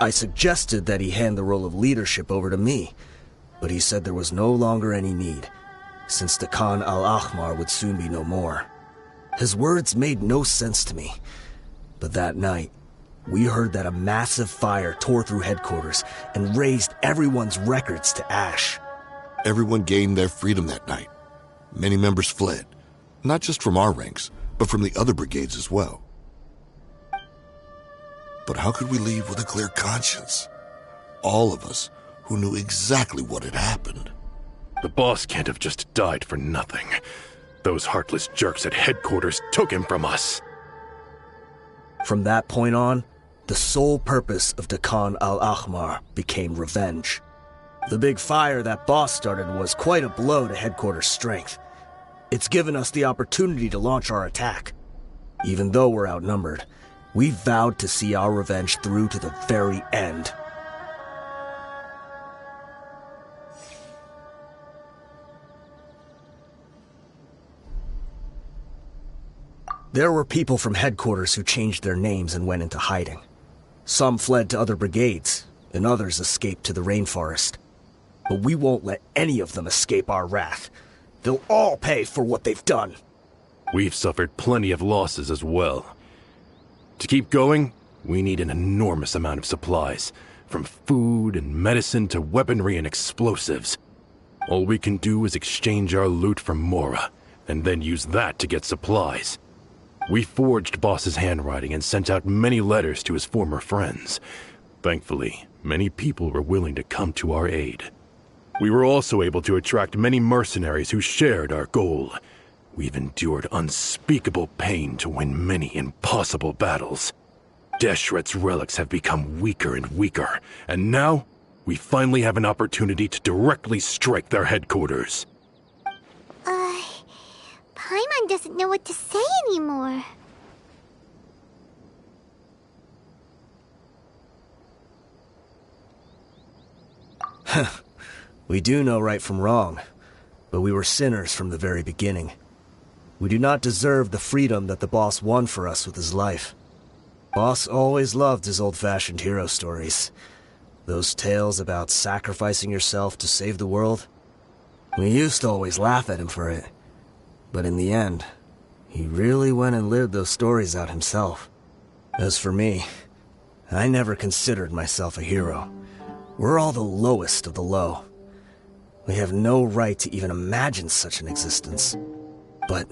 [SPEAKER 3] I suggested that he hand the role of leadership over to me, but he said there was no longer any need, since the Khan al-Ahmar would soon be no more. His words made no sense to me, but that night, we heard that a massive fire tore through headquarters and razed everyone's records to ash.
[SPEAKER 5] Everyone gained their freedom that night. Many members fled, not just from our ranks, but from the other brigades as well. But how could we leave with a clear conscience? All of us who knew exactly what had happened.
[SPEAKER 9] The boss can't have just died for nothing. Those heartless jerks at headquarters took him from us.
[SPEAKER 3] From that point on, the sole purpose of the Khan al-Ahmar became revenge. The big fire that Boss started was quite a blow to headquarters' strength. It's given us the opportunity to launch our attack. Even though we're outnumbered, we vowed to see our revenge through to the very end. There were people from headquarters who changed their names and went into hiding. Some fled to other brigades, and others escaped to the rainforest. But we won't let any of them escape our wrath. They'll all pay for what they've done.
[SPEAKER 9] We've suffered plenty of losses as well. To keep going, we need an enormous amount of supplies, from food and medicine to weaponry and explosives. All we can do is exchange our loot from Mora, and then use that to get supplies. We forged Boss's handwriting and sent out many letters to his former friends. Thankfully, many people were willing to come to our aid. We were also able to attract many mercenaries who shared our goal. We've endured unspeakable pain to win many impossible battles. Deshret's relics have become weaker and weaker, and now we finally have an opportunity to directly strike their headquarters.
[SPEAKER 1] Paimon doesn't know what to say anymore.
[SPEAKER 3] We do know right from wrong, but we were sinners from the very beginning. We do not deserve the freedom that the boss won for us with his life. Boss always loved his old-fashioned hero stories. Those tales about sacrificing yourself to save the world. We used to always laugh at him for it. But in the end, he really went and lived those stories out himself. As for me, I never considered myself a hero. We're all the lowest of the low. We have no right to even imagine such an existence. But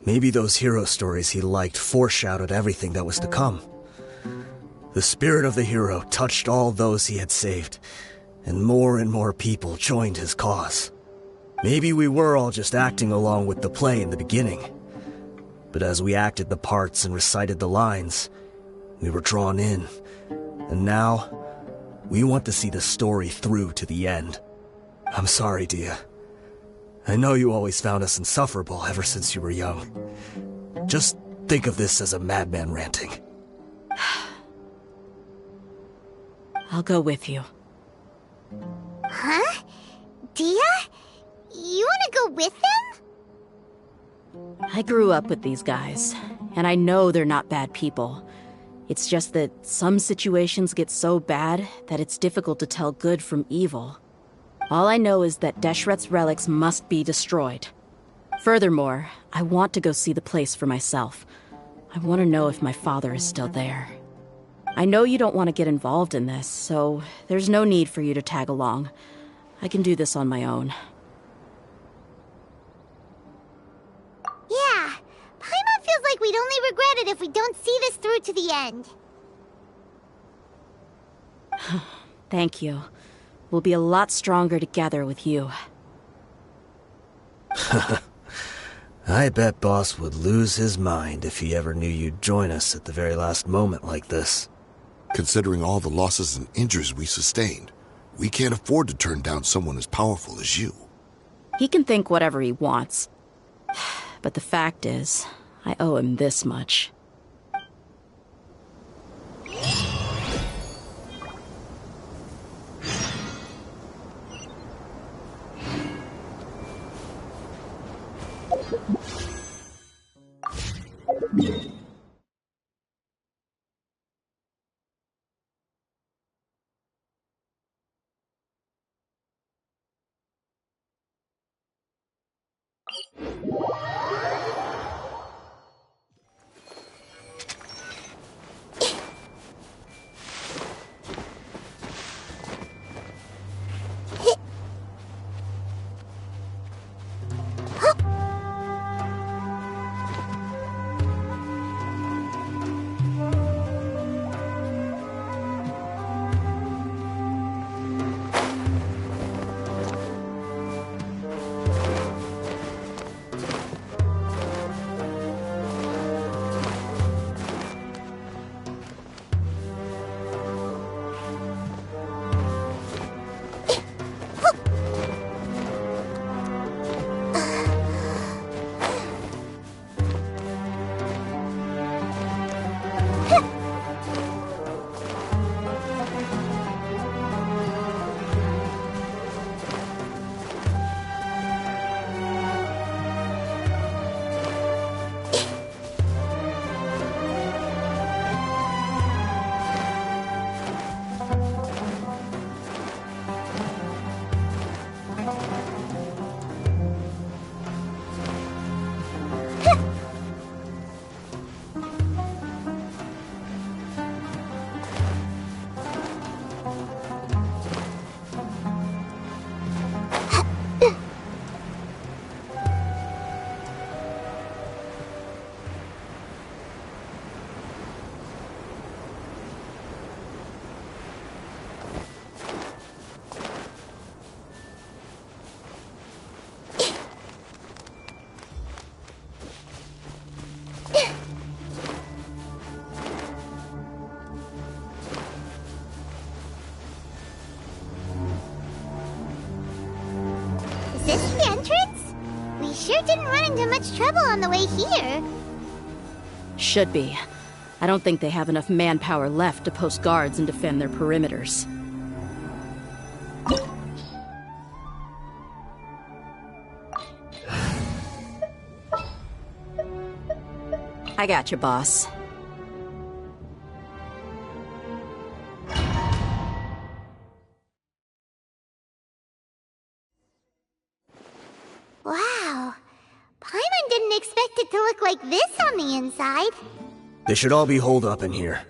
[SPEAKER 3] maybe those hero stories he liked foreshadowed everything that was to come. The spirit of the hero touched all those he had saved, and more people joined his cause. Maybe we were all just acting along with the play in the beginning. But as we acted the parts and recited the lines, we were drawn in. And now, We want to see the story through to the end. I'm sorry, Deyha. I know you always found us insufferable ever since you were young. Just think of this as a madman ranting.
[SPEAKER 18] I'll go with you.
[SPEAKER 1] Huh? Deyha? You wanna go with them?
[SPEAKER 18] I grew up with these guys, and I know they're not bad people. It's just that some situations get so bad that it's difficult to tell good from evil. All I know is that Deshret's relics must be destroyed. Furthermore, I want to go see the place for myself. I want to know if my father is still there. I know you don't want to get involved in this, so there's no need for you to tag along. I can do this on my own.
[SPEAKER 1] Yeah, Paimon feels like we'd only regret it if we don't see this through to the end.
[SPEAKER 18] Thank you. We'll be a lot stronger together with you.
[SPEAKER 3] I bet Boss would lose his mind if he ever knew you'd join us at the very last moment like this.
[SPEAKER 5] Considering all the losses and injuries we sustained, we can't afford to turn down someone as powerful as you.
[SPEAKER 18] He can think whatever he wants. But the fact is, I owe him this much.
[SPEAKER 1] Is this the entrance? We sure didn't run into much trouble on the way here.
[SPEAKER 18] Should be. I don't think they have enough manpower left to post guards and defend their perimeters. I got you, boss.
[SPEAKER 1] Wow. Paimon didn't expect it to look like this on the inside.
[SPEAKER 3] They should all be holed up in here.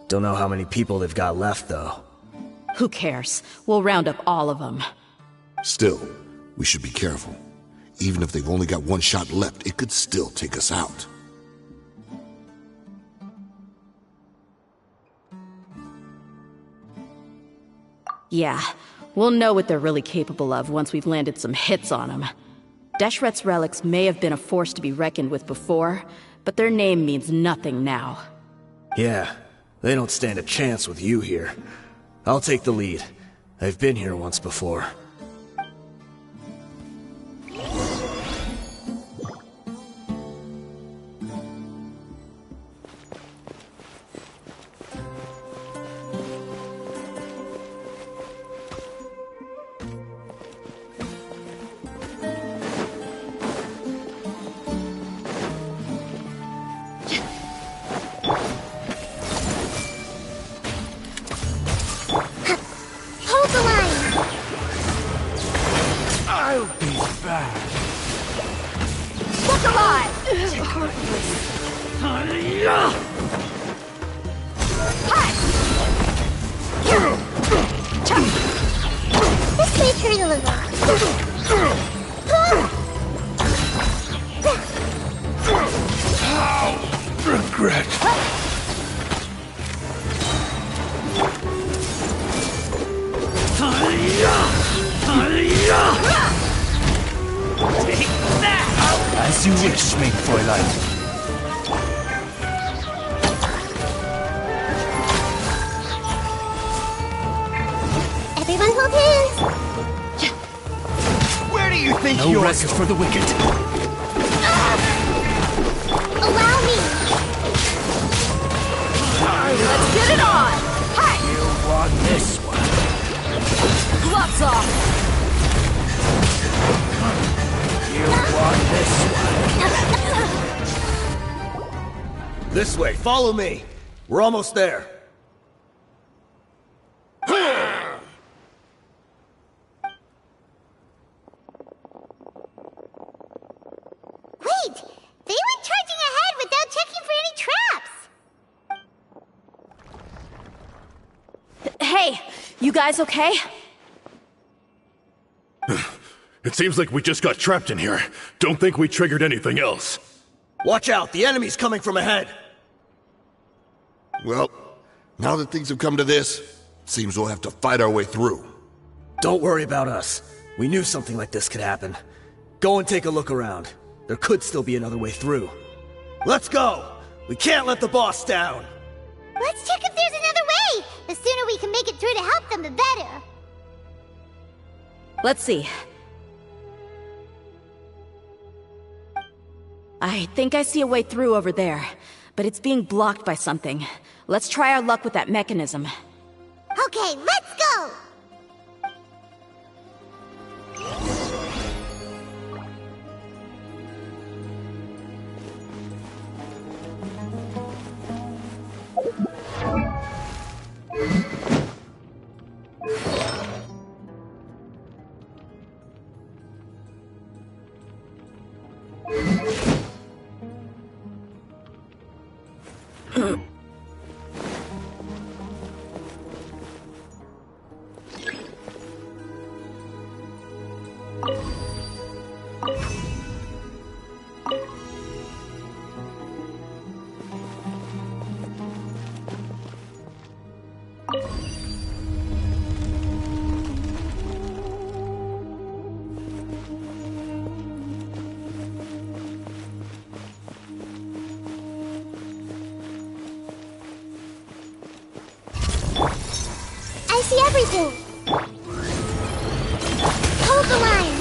[SPEAKER 3] Don't know how many people they've got left, though.
[SPEAKER 18] Who cares? We'll round up all of them.
[SPEAKER 5] Still, we should be careful. Even if they've only got one shot left, it could still take us out.
[SPEAKER 18] Yeah, we'll know what they're really capable of once we've landed some hits on them. Deshret's relics may have been a force to be reckoned with before, but their name means nothing now.
[SPEAKER 3] Yeah, they don't stand a chance with you here. I'll take the lead. I've been here once before.
[SPEAKER 17] As you wish, mein Fräulein.
[SPEAKER 1] Everyone hold hands.
[SPEAKER 17] Where do you think you're... No rest for the wicked.
[SPEAKER 1] Allow me.
[SPEAKER 14] Let's get it on! Hi!
[SPEAKER 17] You want this one?
[SPEAKER 14] Gloves off!
[SPEAKER 17] You want this one?
[SPEAKER 3] This way, follow me. We're almost there.
[SPEAKER 1] Wait! They went charging ahead without checking for any traps!
[SPEAKER 18] Hey, you guys okay?
[SPEAKER 9] It seems like we just got trapped in here. Don't think we triggered anything else.
[SPEAKER 3] Watch out, the enemy's coming from ahead.
[SPEAKER 5] Well, now that things have come to this, seems we'll have to fight our way through.
[SPEAKER 3] Don't worry about us. We knew something like this could happen. Go and take a look around. There could still be another way through. Let's go! We can't let the boss down!
[SPEAKER 1] Let's check if there's another way! The sooner we can make it through to help them, the better!
[SPEAKER 18] Let's see. I think I see a way through over there, but it's being blocked by something. Let's try our luck with that mechanism.
[SPEAKER 1] Okay, let's go! I see everything! Hold the line!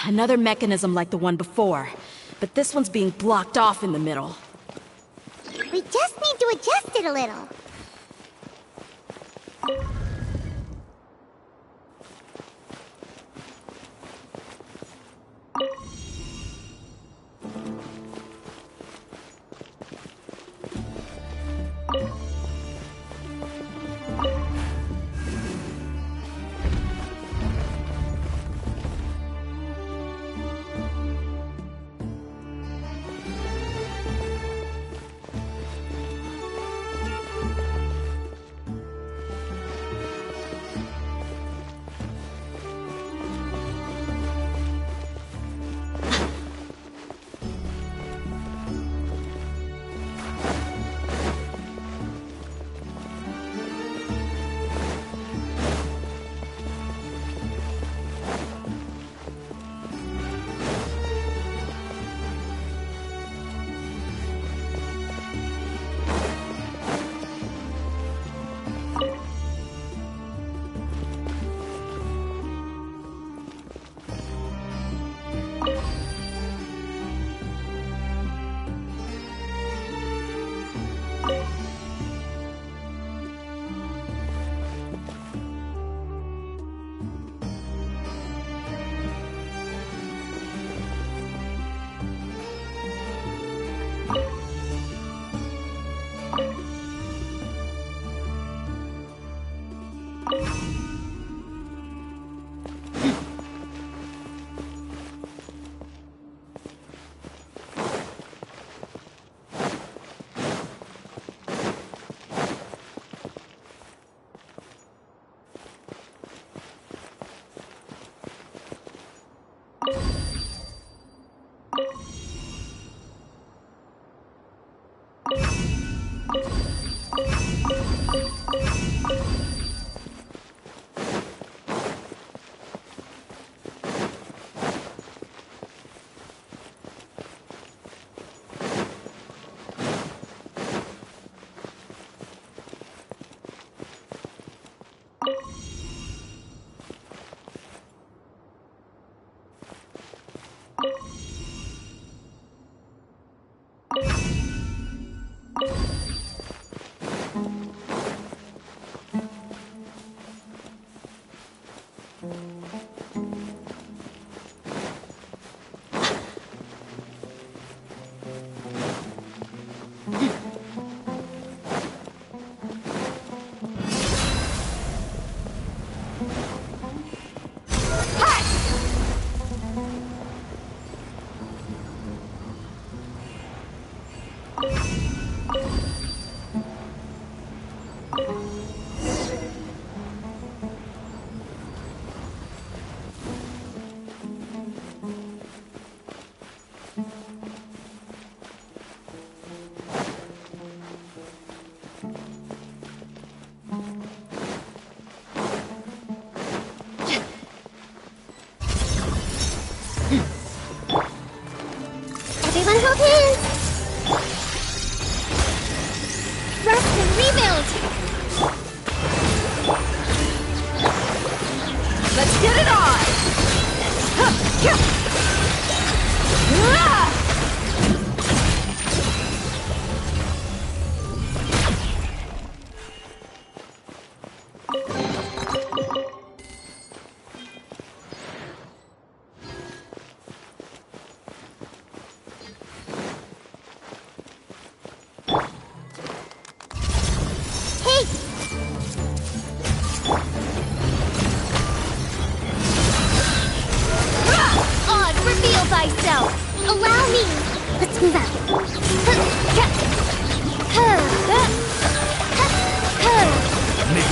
[SPEAKER 18] Another mechanism like the one before, but this one's being blocked off in the middle.
[SPEAKER 1] We just need to adjust it a little.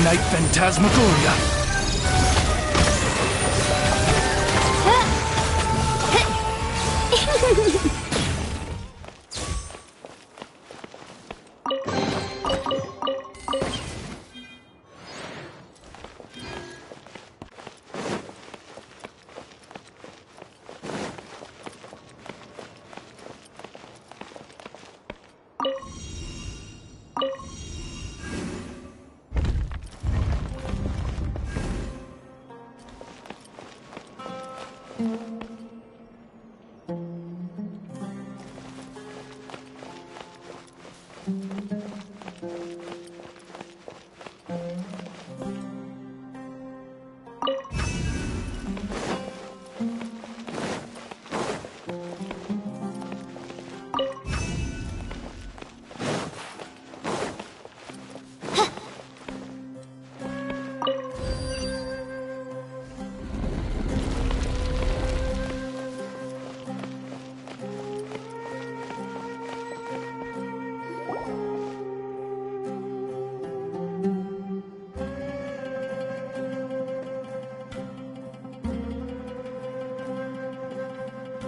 [SPEAKER 17] Night Phantasmagoria.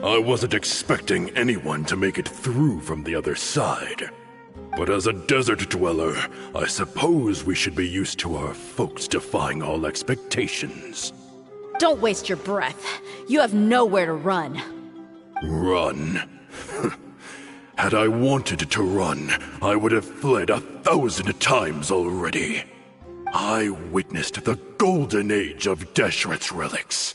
[SPEAKER 9] I wasn't expecting anyone to make it through from the other side. But as a desert dweller, I suppose we should be used to our folks defying all expectations.
[SPEAKER 18] Don't waste your breath. You have nowhere to run.
[SPEAKER 9] Run? Had I wanted to run, I would have fled 1,000 times already. I witnessed the golden age of Deshret's relics.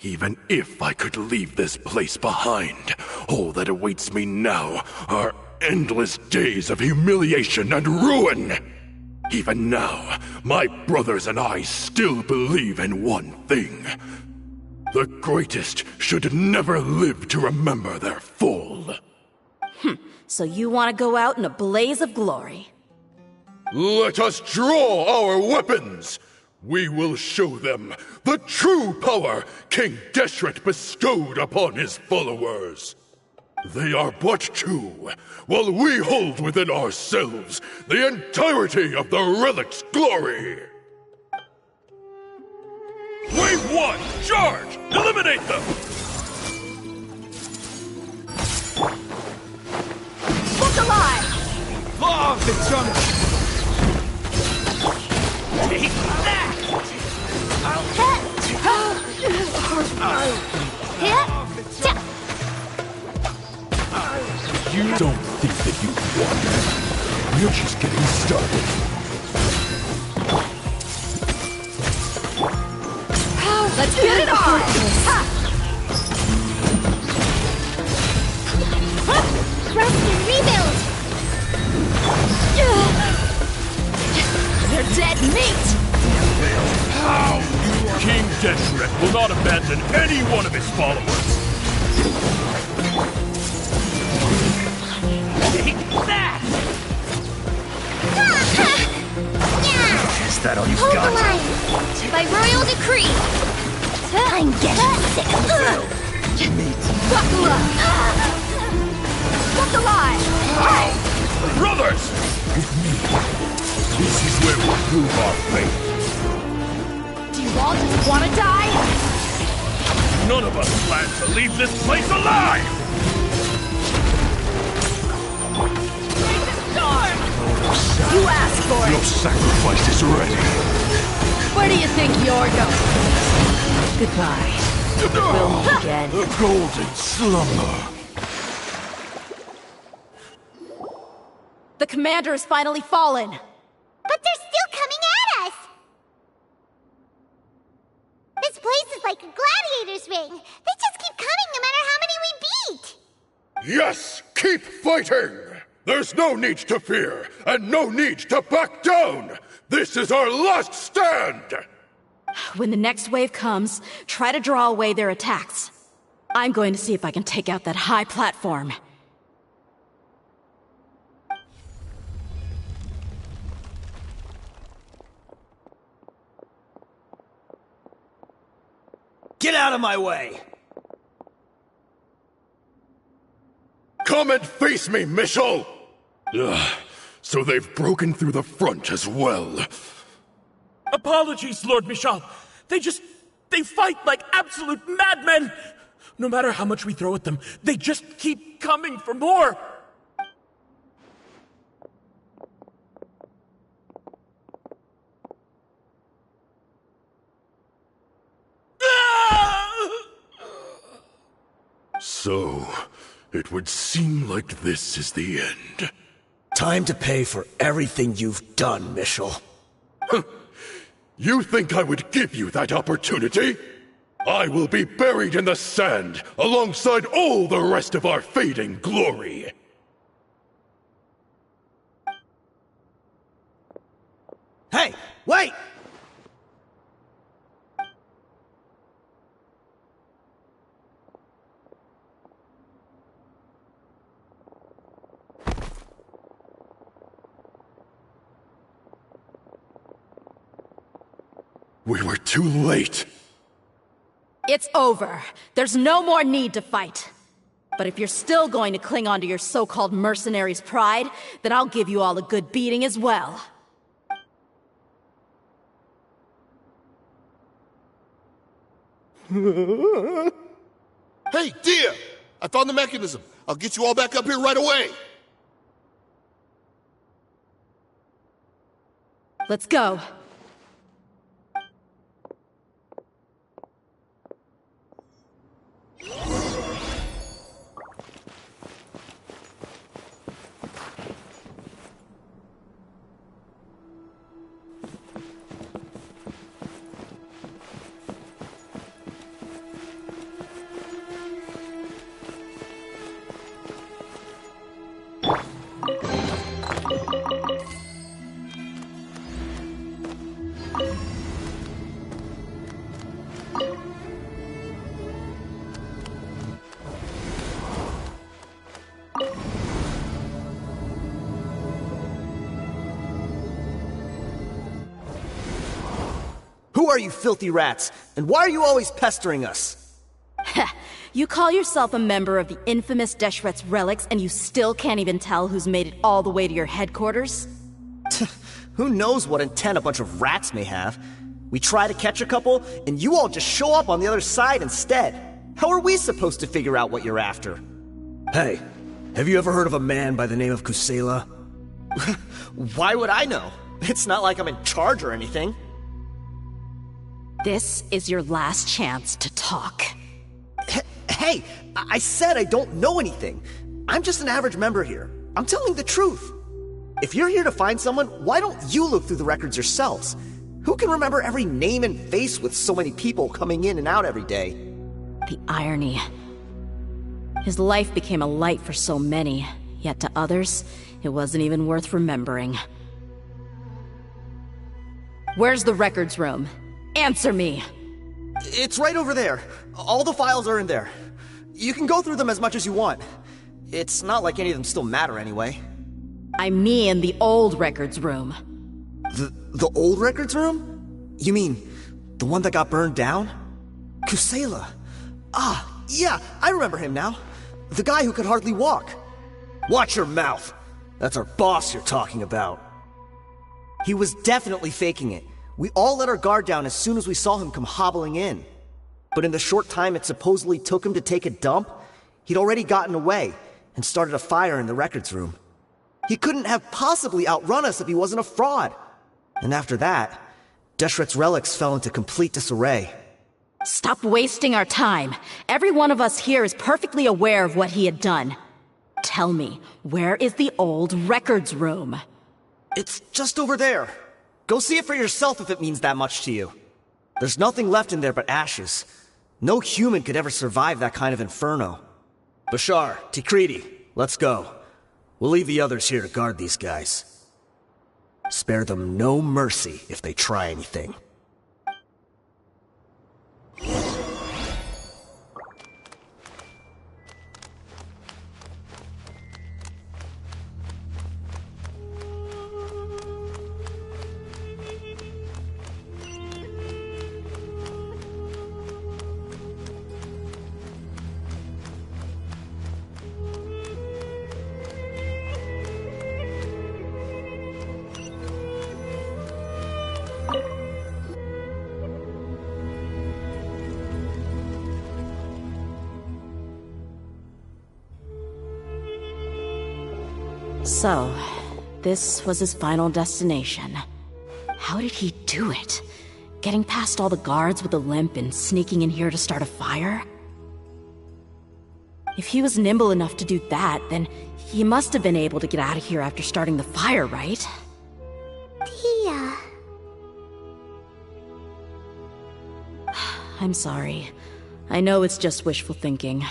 [SPEAKER 9] Even if I could leave this place behind, all that awaits me now are endless days of humiliation and ruin. Even now, my brothers and I still believe in one thing. The greatest should never live to remember their fall.
[SPEAKER 18] So you want to go out in a blaze of glory?
[SPEAKER 9] Let us draw our weapons! We will show them the true power King Deshret bestowed upon his followers. They are but two, while we hold within ourselves the entirety of the relic's glory. Wave 1, charge! Eliminate them!
[SPEAKER 14] Look alive!
[SPEAKER 15] Law of the jungle! Take that!
[SPEAKER 9] You don't think that you won. You're just getting started.
[SPEAKER 14] Let's get it on!
[SPEAKER 6] Rest and rebuild!
[SPEAKER 14] They're dead meat!
[SPEAKER 9] How? King Deshret will not abandon any one of his followers.
[SPEAKER 15] Take that!
[SPEAKER 17] Is that all you've
[SPEAKER 6] Hold
[SPEAKER 17] got?
[SPEAKER 6] the line! By royal decree! I'm getting sick of you!
[SPEAKER 14] Buckle up! Look alive!
[SPEAKER 9] Brothers! With me, this is where we prove our faith.
[SPEAKER 14] Do you all just want to die?
[SPEAKER 9] None of us plan to leave this place alive!
[SPEAKER 14] Take the storm! You asked for
[SPEAKER 9] Your
[SPEAKER 14] it!
[SPEAKER 9] sacrifice is ready.
[SPEAKER 14] Where do you think you're going? Goodbye. We'll meet again.
[SPEAKER 9] The golden slumber.
[SPEAKER 18] The commander has finally fallen.
[SPEAKER 1] But they're still coming at us! This place is like a gladiator's ring. They just keep coming no matter how many we beat!
[SPEAKER 9] Yes, keep fighting! There's no need to fear, and no need to back down! This is our last stand!
[SPEAKER 18] When the next wave comes, try to draw away their attacks. I'm going to see if I can take out that high platform.
[SPEAKER 15] Get out of my way!
[SPEAKER 9] Come and face me, Mishal! Ugh, so they've broken through the front as well.
[SPEAKER 11] Apologies, Lord Michal. They fight like absolute madmen. No matter how much we throw at them, they just keep coming for more.
[SPEAKER 9] So, it would seem like this is the end.
[SPEAKER 3] Time to pay for everything you've done, Michal.
[SPEAKER 9] You think I would give you that opportunity? I will be buried in the sand alongside all the rest of our fading glory.
[SPEAKER 3] Hey, wait!
[SPEAKER 9] We were too late.
[SPEAKER 18] It's over. There's no more need to fight. But if you're still going to cling on to your so-called mercenary's pride, then I'll give you all a good beating as well.
[SPEAKER 5] Hey, Deyha! I found the mechanism. I'll get you all back up here right away.
[SPEAKER 18] Let's go.
[SPEAKER 3] Who are you filthy rats? And why are you always pestering us?
[SPEAKER 18] You call yourself a member of the infamous Deshret's relics, and you still can't even tell who's made it all the way to your headquarters?
[SPEAKER 3] Who knows what intent a bunch of rats may have? We try to catch a couple, and you all just show up on the other side instead. How are we supposed to figure out what you're after? Hey, have you ever heard of a man by the name of Kusela? Why would I know? It's not like I'm in charge or anything.
[SPEAKER 18] This is your last chance to talk.
[SPEAKER 3] Hey, I said I don't know anything. I'm just an average member here. I'm telling the truth. If you're here to find someone, why don't you look through the records yourselves? Who can remember every name and face with so many people coming in and out every day?
[SPEAKER 18] The irony. His life became a light for so many, yet to others, it wasn't even worth remembering. Where's the records room? Answer me!
[SPEAKER 3] It's right over there. All the files are in there. You can go through them as much as you want. It's not like any of them still matter anyway.
[SPEAKER 18] I mean the old records room.
[SPEAKER 3] The old records room? You mean, the one that got burned down? Kusela. Ah, yeah, I remember him now. The guy who could hardly walk. Watch your mouth. That's our boss you're talking about. He was definitely faking it. We all let our guard down as soon as we saw him come hobbling in. But in the short time it supposedly took him to take a dump, he'd already gotten away and started a fire in the records room. He couldn't have possibly outrun us if he wasn't a fraud. And after that, Deshret's relics fell into complete disarray.
[SPEAKER 18] Stop wasting our time. Every one of us here is perfectly aware of what he had done. Tell me, where is the old records room?
[SPEAKER 3] It's just over there. Go see it for yourself if it means that much to you. There's nothing left in there but ashes. No human could ever survive that kind of inferno. Bashar, Tikriti, let's go. We'll leave the others here to guard these guys. Spare them no mercy if they try anything.
[SPEAKER 18] So, this was his final destination. How did he do it? Getting past all the guards with a limp and sneaking in here to start a fire? If he was nimble enough to do that, then he must have been able to get out of here after starting the fire, right?
[SPEAKER 1] Deyha.
[SPEAKER 18] I'm sorry. I know it's just wishful thinking.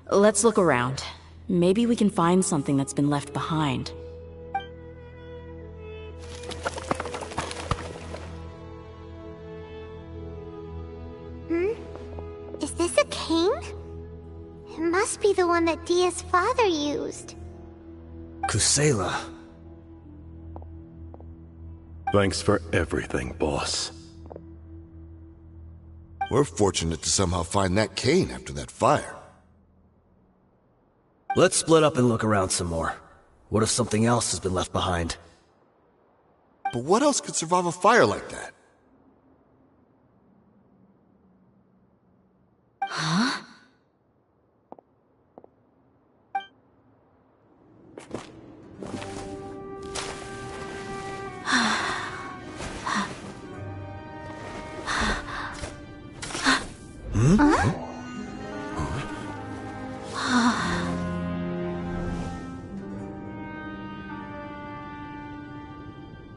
[SPEAKER 18] Let's look around. Maybe we can find something that's been left behind.
[SPEAKER 1] Is this a cane? It must be the one that Deyha's father used.
[SPEAKER 3] Kusela.
[SPEAKER 9] Thanks for everything, boss.
[SPEAKER 5] We're fortunate to somehow find that cane after that fire.
[SPEAKER 3] Let's split up and look around some more. What if something else has been left behind?
[SPEAKER 5] But what else could survive a fire like that?
[SPEAKER 18] Huh?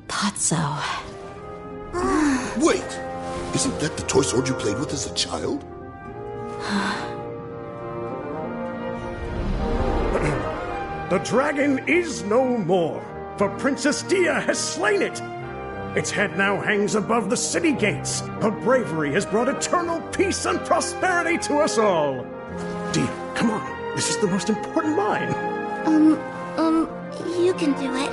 [SPEAKER 18] Thought so.
[SPEAKER 5] Wait! Isn't that the toy sword you played with as a child?
[SPEAKER 11] The dragon is no more, for Princess Deyha has slain it. Its head now hangs above the city gates. Her bravery has brought eternal peace and prosperity to us all. Deyha, come on. This is the most important line.
[SPEAKER 1] You can do it.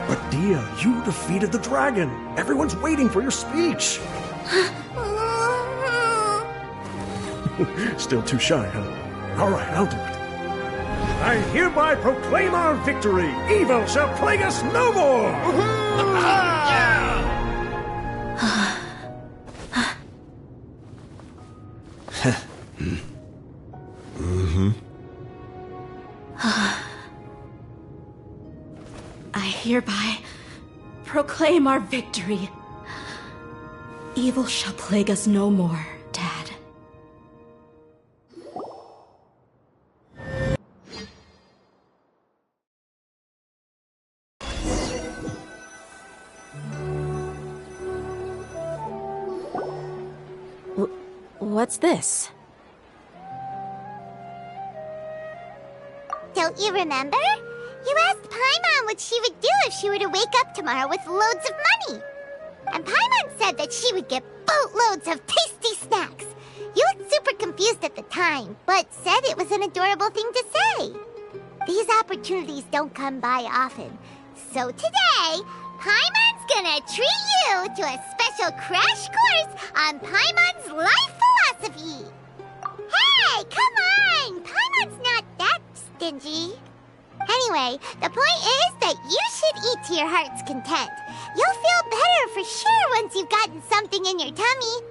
[SPEAKER 11] But Deyha, you defeated the dragon. Everyone's waiting for your speech. Still too shy, huh? All right, I'll do it. I hereby proclaim our victory. Evil shall plague us no more.
[SPEAKER 18] I hereby proclaim our victory. Evil shall plague us no more, Dad. What's this?
[SPEAKER 1] Don't you remember? You asked Paimon what she would do if she were to wake up tomorrow with loads of money. And Paimon said that she would get boatloads of tasty snacks. You looked super confused at the time, but said it was an adorable thing to say. These opportunities don't come by often. So today, Paimon's gonna treat you to a special crash course on Paimon's life philosophy. Hey, come on! Paimon's not that stingy. Anyway, the point is that you should eat to your heart's content. You'll feel better for sure once you've gotten something in your tummy.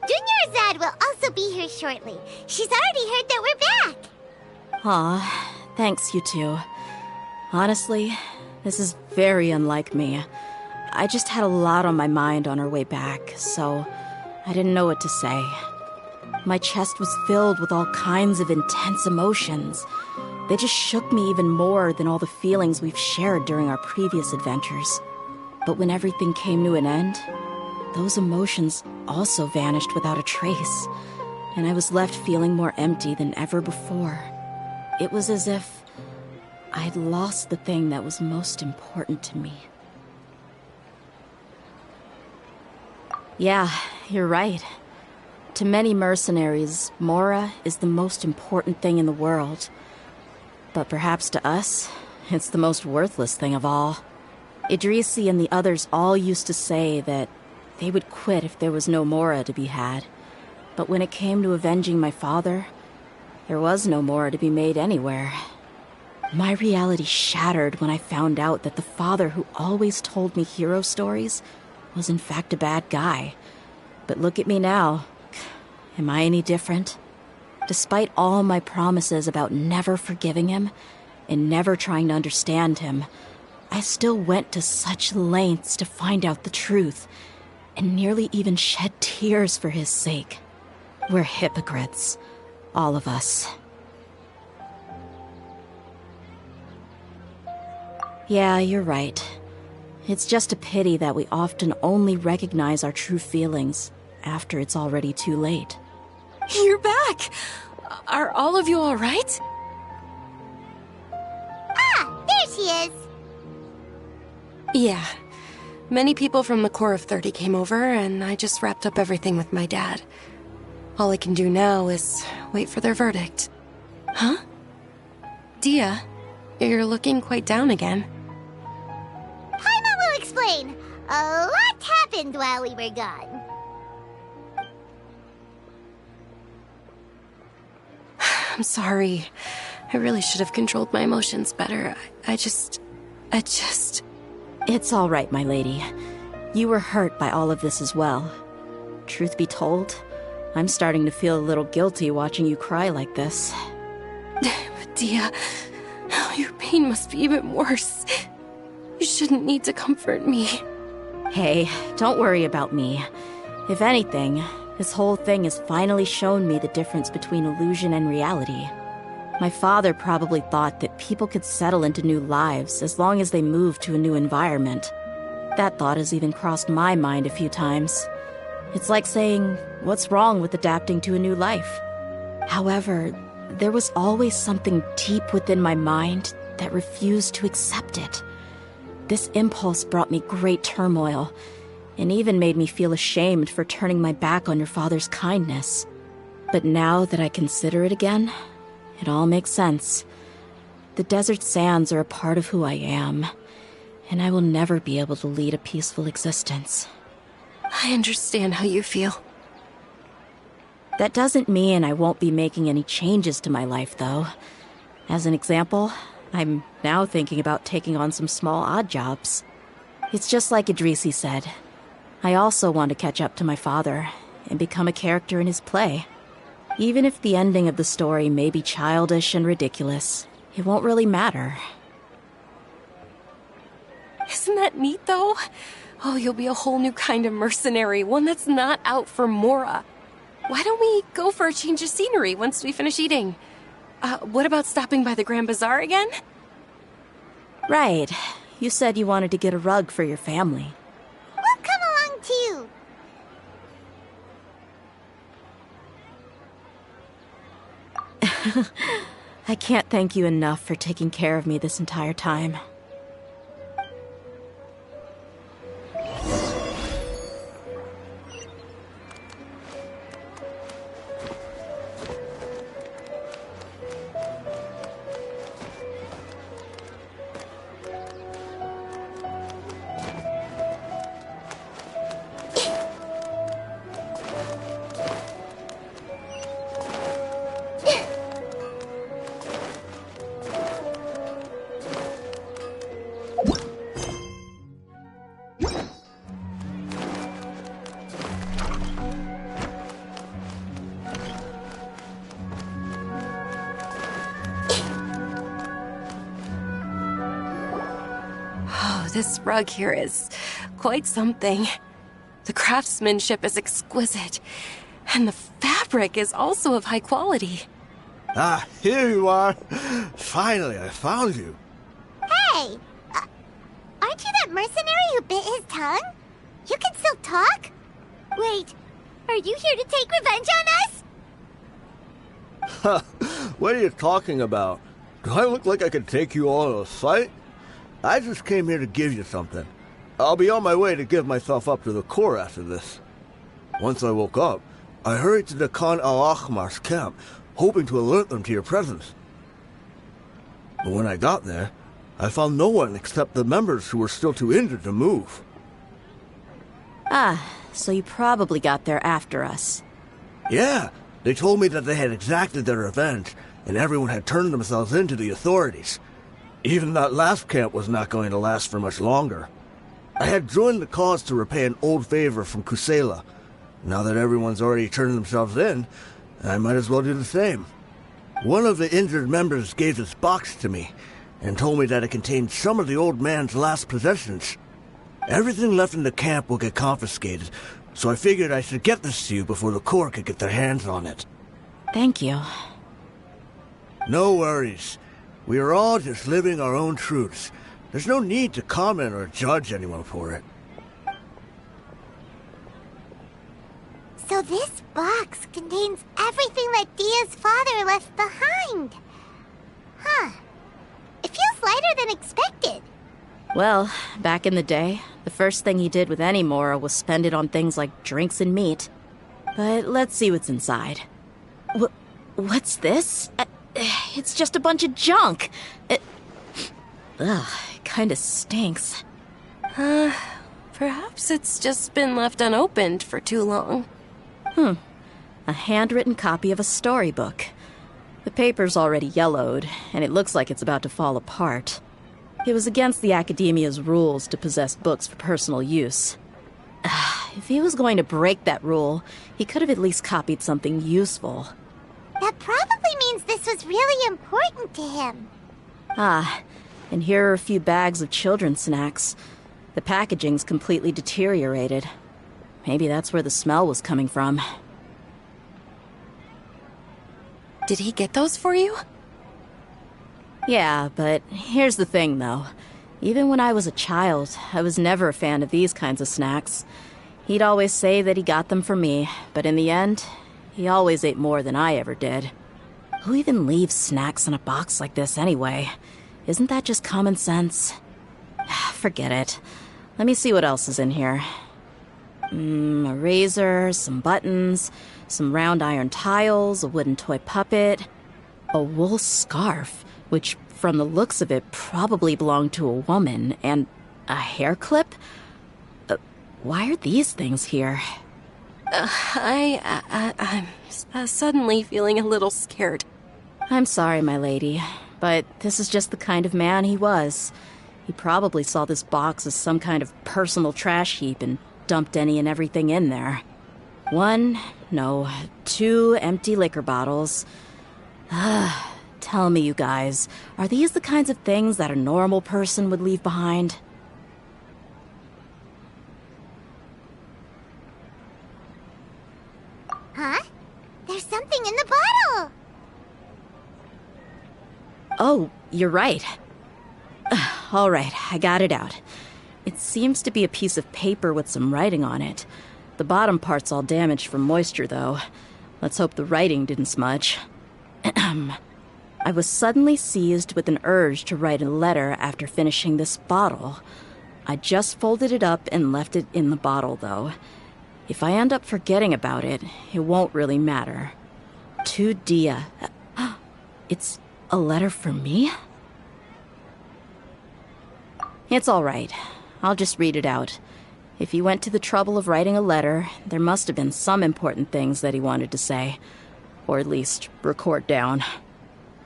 [SPEAKER 1] Junior Zad will also be here shortly. She's already heard that we're back.
[SPEAKER 18] Aw, thanks, you two. Honestly, this is very unlike me. I just had a lot on my mind on our way back, so I didn't know what to say. My chest was filled with all kinds of intense emotions. They just shook me even more than all the feelings we've shared during our previous adventures. But when everything came to an end, those emotions also vanished without a trace, and I was left feeling more empty than ever before. It was as if I'd lost the thing that was most important to me. Yeah, you're right. To many mercenaries, Mora is the most important thing in the world. But perhaps to us, it's the most worthless thing of all. Idrisi and the others all used to say that they would quit if there was no Mora to be had. But when it came to avenging my father, there was no Mora to be made anywhere. My reality shattered when I found out that the father who always told me hero stories was in fact a bad guy. But look at me now. Am I any different? Despite all my promises about never forgiving him, and never trying to understand him, I still went to such lengths to find out the truth, and nearly even shed tears for his sake. We're hypocrites, all of us. Yeah, you're right. It's just a pity that we often only recognize our true feelings after it's already too late.
[SPEAKER 19] You're back! Are all of you all right?
[SPEAKER 1] Ah, there she is!
[SPEAKER 19] Yeah. Many people from the Corps of 30 came over, and I just wrapped up everything with my dad. All I can do now is wait for their verdict. Huh? Deyha, you're looking quite down again.
[SPEAKER 1] Paimon will explain. A lot happened while we were gone.
[SPEAKER 19] I'm sorry. I really should have controlled my emotions better. I just...
[SPEAKER 18] It's all right, my lady. You were hurt by all of this as well. Truth be told, I'm starting to feel a little guilty watching you cry like this.
[SPEAKER 19] But Deyha, your pain must be even worse. You shouldn't need to comfort me.
[SPEAKER 18] Hey, don't worry about me. If anything, this whole thing has finally shown me the difference between illusion and reality. My father probably thought that people could settle into new lives as long as they moved to a new environment. That thought has even crossed my mind a few times. It's like saying, what's wrong with adapting to a new life? However, there was always something deep within my mind that refused to accept it. This impulse brought me great turmoil, and even made me feel ashamed for turning my back on your father's kindness. But now that I consider it again, it all makes sense. The desert sands are a part of who I am, and I will never be able to lead a peaceful existence.
[SPEAKER 19] I understand how you feel.
[SPEAKER 18] That doesn't mean I won't be making any changes to my life, though. As an example, I'm now thinking about taking on some small odd jobs. It's just like Idrisi said. I also want to catch up to my father and become a character in his play. Even if the ending of the story may be childish and ridiculous, it won't really matter.
[SPEAKER 19] Isn't that neat, though? Oh, you'll be a whole new kind of mercenary, one that's not out for Mora. Why don't we go for a change of scenery once we finish eating? What about stopping by the Grand Bazaar again?
[SPEAKER 18] Right. You said you wanted to get a rug for your family.
[SPEAKER 1] We'll come along too.
[SPEAKER 18] I can't thank you enough for taking care of me this entire time.
[SPEAKER 19] This rug here is quite something. The craftsmanship is exquisite, and the fabric is also of high quality.
[SPEAKER 3] Ah, here you are. Finally, I found you.
[SPEAKER 1] Hey! Aren't you that mercenary who bit his tongue? You can still talk? Wait, are you here to take revenge on us?
[SPEAKER 3] What are you talking about? Do I look like I could take you all in a fight? I just came here to give you something. I'll be on my way to give myself up to the Corps after this. Once I woke up, I hurried to the Khan al-Ahmar's camp, hoping to alert them to your presence. But when I got there, I found no one except the members who were still too injured to move.
[SPEAKER 18] Ah, so you probably got there after us.
[SPEAKER 3] Yeah, they told me that they had exacted their revenge, and everyone had turned themselves in to the authorities. Even that last camp was not going to last for much longer. I had joined the cause to repay an old favor from Kusela. Now that everyone's already turned themselves in, I might as well do the same. One of the injured members gave this box to me, and told me that it contained some of the old man's last possessions. Everything left in the camp will get confiscated, so I figured I should get this to you before the court could get their hands on it.
[SPEAKER 18] Thank you.
[SPEAKER 3] No worries. We are all just living our own truths. There's no need to comment or judge anyone for it.
[SPEAKER 1] So this box contains everything that Dia's father left behind. Huh. It feels lighter than expected.
[SPEAKER 18] Well, back in the day, the first thing he did with any Mora was spend it on things like drinks and meat. But let's see what's inside. What's this? It's just a bunch of junk. It kinda stinks.
[SPEAKER 19] Perhaps it's just been left unopened for too long.
[SPEAKER 18] A handwritten copy of a storybook. The paper's already yellowed, and it looks like it's about to fall apart. It was against the Academia's rules to possess books for personal use. If he was going to break that rule, he could have at least copied something useful.
[SPEAKER 1] That probably means this was really important to him.
[SPEAKER 18] And here are a few bags of children's snacks. The packaging's completely deteriorated. Maybe that's where the smell was coming from.
[SPEAKER 19] Did he get those for you?
[SPEAKER 18] Yeah, but here's the thing, though. Even when I was a child, I was never a fan of these kinds of snacks. He'd always say that he got them for me, but in the end, he always ate more than I ever did. Who even leaves snacks in a box like this anyway? Isn't that just common sense? Forget it. Let me see what else is in here. A razor, some buttons, some round iron tiles, a wooden toy puppet, a wool scarf, which from the looks of it probably belonged to a woman, and a hair clip? Why are these things here?
[SPEAKER 19] I'm suddenly feeling a little scared.
[SPEAKER 18] I'm sorry, my lady, but this is just the kind of man he was. He probably saw this box as some kind of personal trash heap and dumped any and everything in there. 2 empty liquor bottles. Tell me, you guys, are these the kinds of things that a normal person would leave behind?
[SPEAKER 1] Huh? There's something in the bottle!
[SPEAKER 18] Oh, you're right. All right, I got it out. It seems to be a piece of paper with some writing on it. The bottom part's all damaged from moisture, though. Let's hope the writing didn't smudge. I was suddenly seized with an urge to write a letter after finishing this bottle. I just folded it up and left it in the bottle, though. If I end up forgetting about it, it won't really matter. To Deyha. It's a letter for me? It's all right. I'll just read it out. If he went to the trouble of writing a letter, there must have been some important things that he wanted to say. Or at least record down.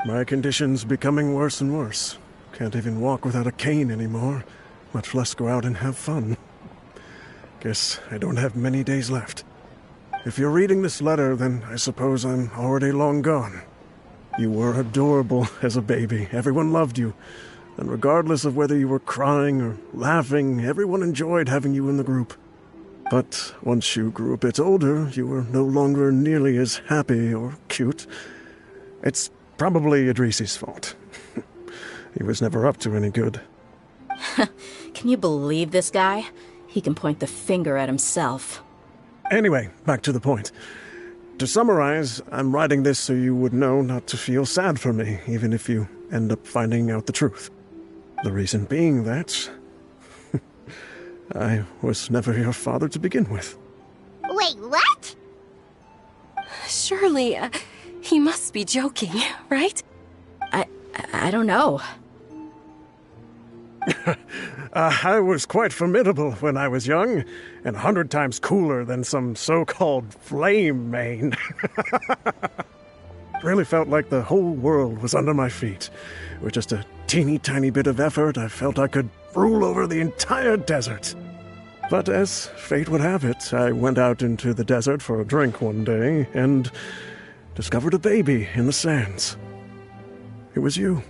[SPEAKER 11] My condition's becoming worse and worse. Can't even walk without a cane anymore, much less go out and have fun. Guess I don't have many days left. If you're reading this letter, then I suppose I'm already long gone. You were adorable as a baby. Everyone loved you. And regardless of whether you were crying or laughing, everyone enjoyed having you in the group. But once you grew a bit older, you were no longer nearly as happy or cute. It's probably Idrisi's fault. He was never up to any good.
[SPEAKER 18] Can you believe this guy? He can point the finger at himself.
[SPEAKER 11] Anyway, back to the point. To summarize, I'm writing this so you would know not to feel sad for me, even if you end up finding out the truth. The reason being that I was never your father to begin with.
[SPEAKER 1] Wait, what?
[SPEAKER 19] Surely, he must be joking, right?
[SPEAKER 18] I don't know.
[SPEAKER 11] I was quite formidable when I was young, and 100 times cooler than some so-called flame main. Really felt like the whole world was under my feet. With just a teeny tiny bit of effort, I felt I could rule over the entire desert. But as fate would have it, I went out into the desert for a drink one day and discovered a baby in the sands. It was you.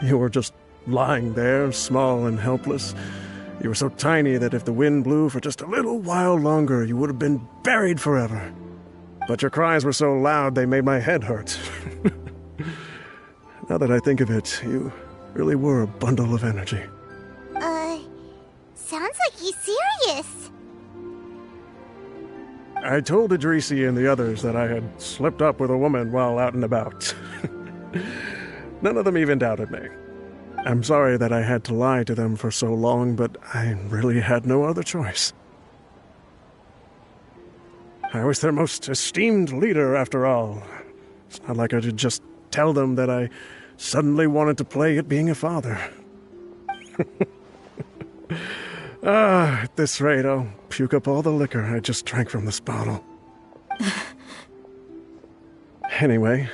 [SPEAKER 11] You were just lying there, small and helpless. You were so tiny that if the wind blew for just a little while longer, you would have been buried forever. But your cries were so loud they made my head hurt. Now that I think of it, you really were a bundle of energy.
[SPEAKER 1] Sounds like he's serious.
[SPEAKER 11] I told Idrisi and the others that I had slipped up with a woman while out and about. None of them even doubted me. I'm sorry that I had to lie to them for so long, but I really had no other choice. I was their most esteemed leader, after all. It's not like I could just tell them that I suddenly wanted to play at being a father. At this rate, I'll puke up all the liquor I just drank from this bottle. Anyway,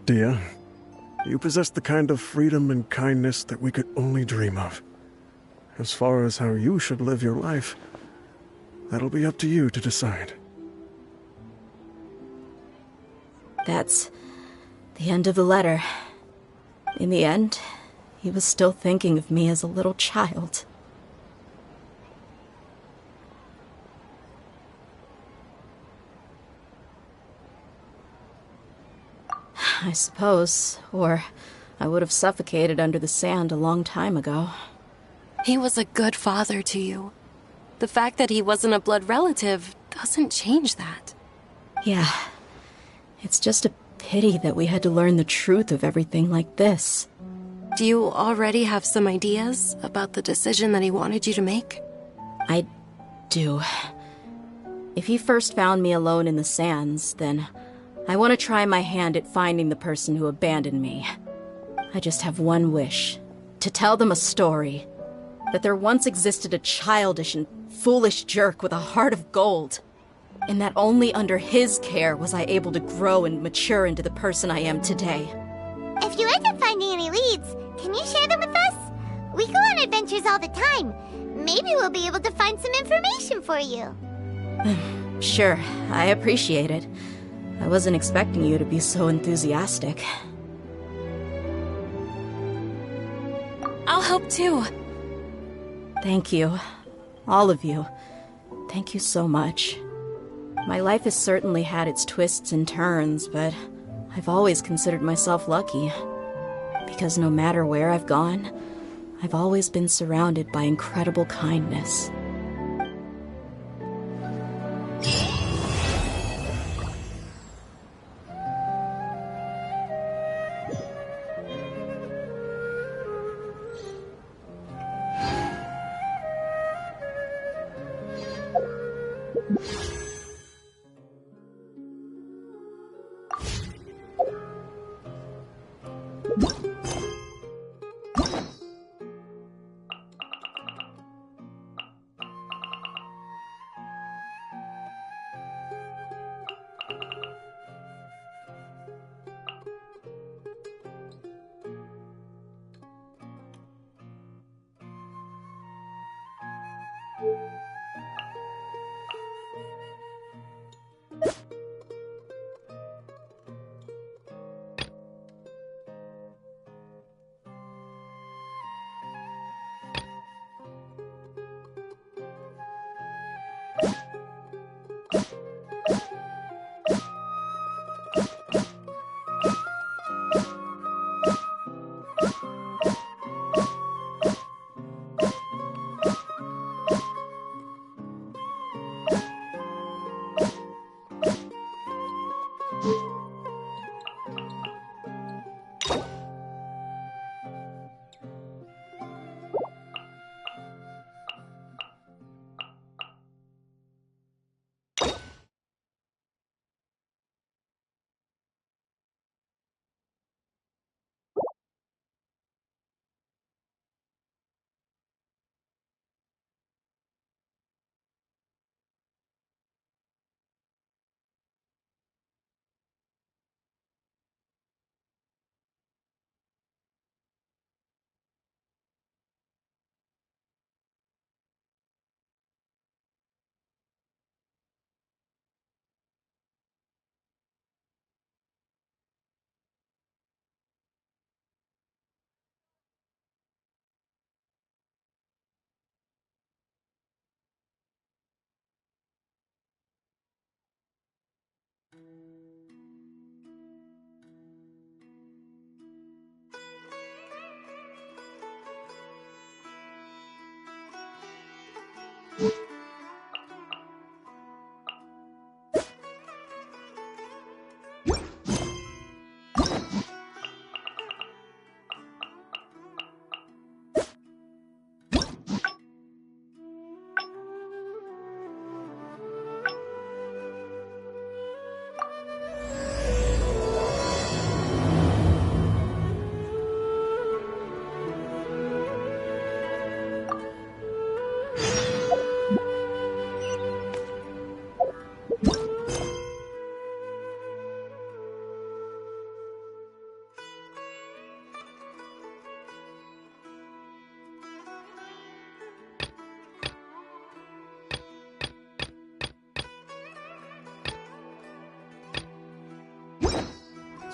[SPEAKER 11] Deyha, you possess the kind of freedom and kindness that we could only dream of. As far as how you should live your life, that'll be up to you to decide.
[SPEAKER 18] That's the end of the letter. In the end, he was still thinking of me as a little child. I suppose, or I would have suffocated under the sand a long time ago.
[SPEAKER 19] He was a good father to you. The fact that he wasn't a blood relative doesn't change that.
[SPEAKER 18] Yeah. It's just a pity that we had to learn the truth of everything like this.
[SPEAKER 19] Do you already have some ideas about the decision that he wanted you to make?
[SPEAKER 18] I do. If he first found me alone in the sands, then I want to try my hand at finding the person who abandoned me. I just have one wish. To tell them a story. That there once existed a childish and foolish jerk with a heart of gold. And that only under his care was I able to grow and mature into the person I am today.
[SPEAKER 1] If you end up finding any leads, can you share them with us? We go on adventures all the time. Maybe we'll be able to find some information for you.
[SPEAKER 18] Sure, I appreciate it. I wasn't expecting you to be so enthusiastic.
[SPEAKER 19] I'll help too.
[SPEAKER 18] Thank you. All of you. Thank you so much. My life has certainly had its twists and turns, but I've always considered myself lucky. Because no matter where I've gone, I've always been surrounded by incredible kindness.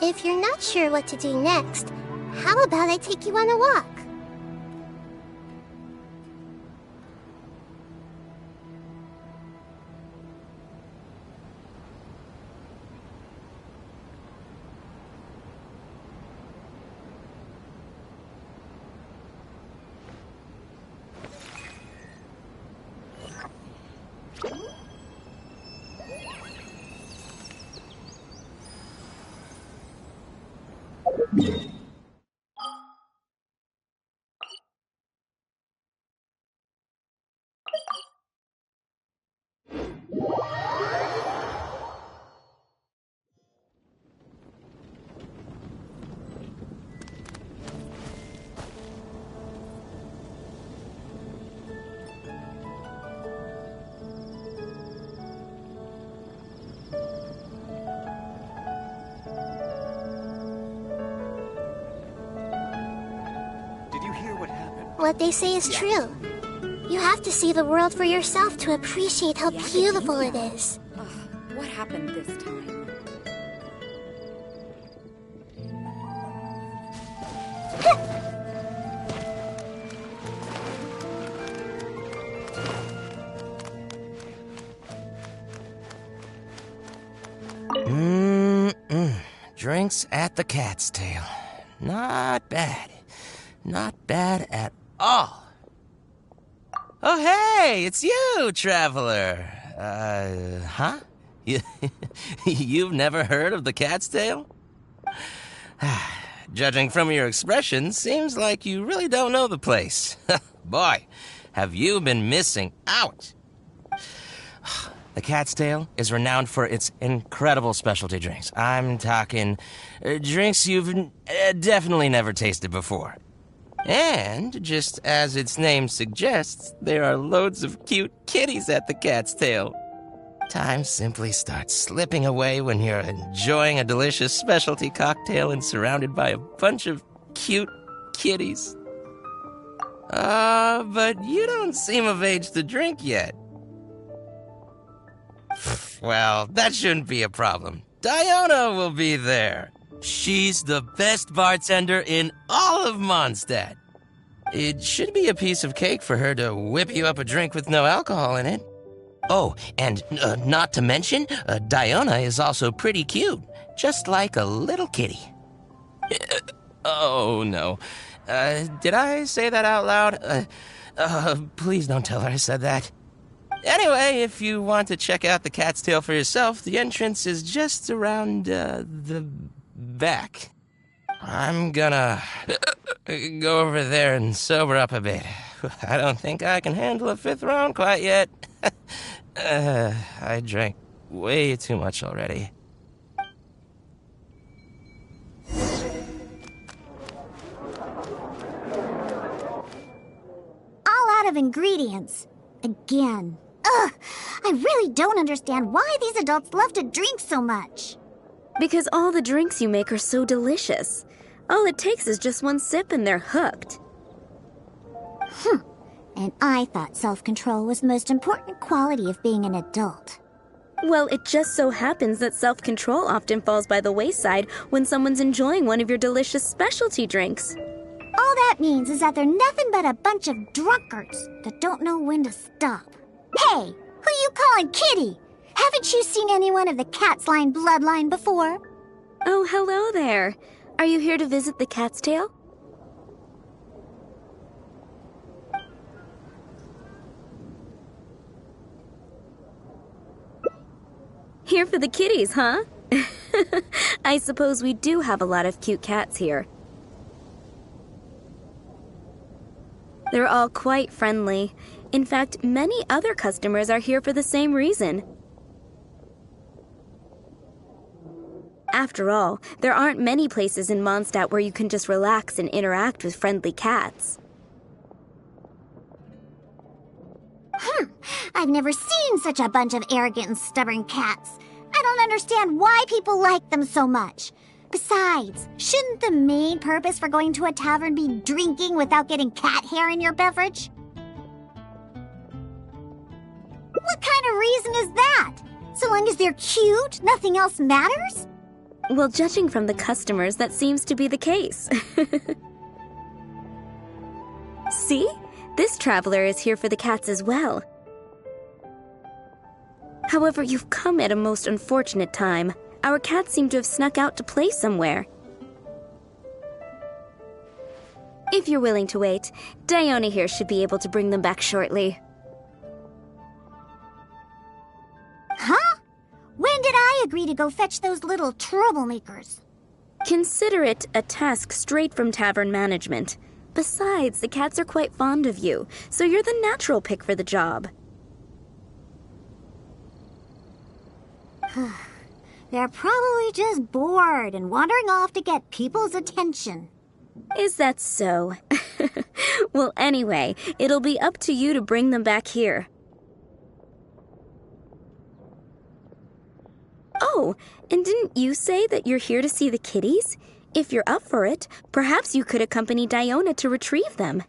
[SPEAKER 1] If you're not sure what to do next, how about I take you on a walk? What they say is true. You have to see the world for yourself to appreciate how beautiful it is.
[SPEAKER 10] What happened this time?
[SPEAKER 22] Drinks at the Cat's Tail. Not bad. Not bad at all. Oh, hey, it's you, traveler. Huh? You've never heard of the Cat's Tail? Judging from your expression, seems like you really don't know the place. Boy, have you been missing out. The Cat's Tail is renowned for its incredible specialty drinks. I'm talking drinks you've definitely never tasted before. And, just as its name suggests, there are loads of cute kitties at the Cat's Tail. Time simply starts slipping away when you're enjoying a delicious specialty cocktail and surrounded by a bunch of cute kitties. But you don't seem of age to drink yet. Well, that shouldn't be a problem. Diona will be there. She's the best bartender in all of Mondstadt. It should be a piece of cake for her to whip you up a drink with no alcohol in it. Oh, and not to mention, Diona is also pretty cute, just like a little kitty. Oh, no. Did I say that out loud? Please don't tell her I said that. Anyway, if you want to check out the Cat's Tail for yourself, the entrance is just around, the back. I'm gonna go over there and sober up a bit. I don't think I can handle a 5th round quite yet. I drank way too much already.
[SPEAKER 1] All out of ingredients. Again. Ugh, I really don't understand why these adults love to drink so much.
[SPEAKER 23] Because all the drinks you make are so delicious. All it takes is just one sip and they're hooked.
[SPEAKER 1] And I thought self-control was the most important quality of being an adult.
[SPEAKER 23] Well, it just so happens that self-control often falls by the wayside when someone's enjoying one of your delicious specialty drinks.
[SPEAKER 1] All that means is that they're nothing but a bunch of drunkards that don't know when to stop. Hey, who you calling kitty? Haven't you seen anyone of the Cat's Line bloodline before?
[SPEAKER 23] Oh, hello there. Are you here to visit the Cat's Tail? Here for the kitties, huh? I suppose we do have a lot of cute cats here. They're all quite friendly. In fact, many other customers are here for the same reason. After all, there aren't many places in Mondstadt where you can just relax and interact with friendly cats.
[SPEAKER 1] I've never seen such a bunch of arrogant and stubborn cats. I don't understand why people like them so much. Besides, shouldn't the main purpose for going to a tavern be drinking without getting cat hair in your beverage? What kind of reason is that? So long as they're cute, nothing else matters?
[SPEAKER 23] Well, judging from the customers, that seems to be the case. See? This traveler is here for the cats as well. However, you've come at a most unfortunate time. Our cats seem to have snuck out to play somewhere. If you're willing to wait, Diona here should be able to bring them back shortly.
[SPEAKER 1] Huh? When did I agree to go fetch those little troublemakers?
[SPEAKER 23] Consider it a task straight from tavern management. Besides, the cats are quite fond of you, so you're the natural pick for the job.
[SPEAKER 1] They're probably just bored and wandering off to get people's attention.
[SPEAKER 23] Is that so? Well, anyway, it'll be up to you to bring them back here. Oh, and didn't you say that you're here to see the kitties? If you're up for it, perhaps you could accompany Diona to retrieve them.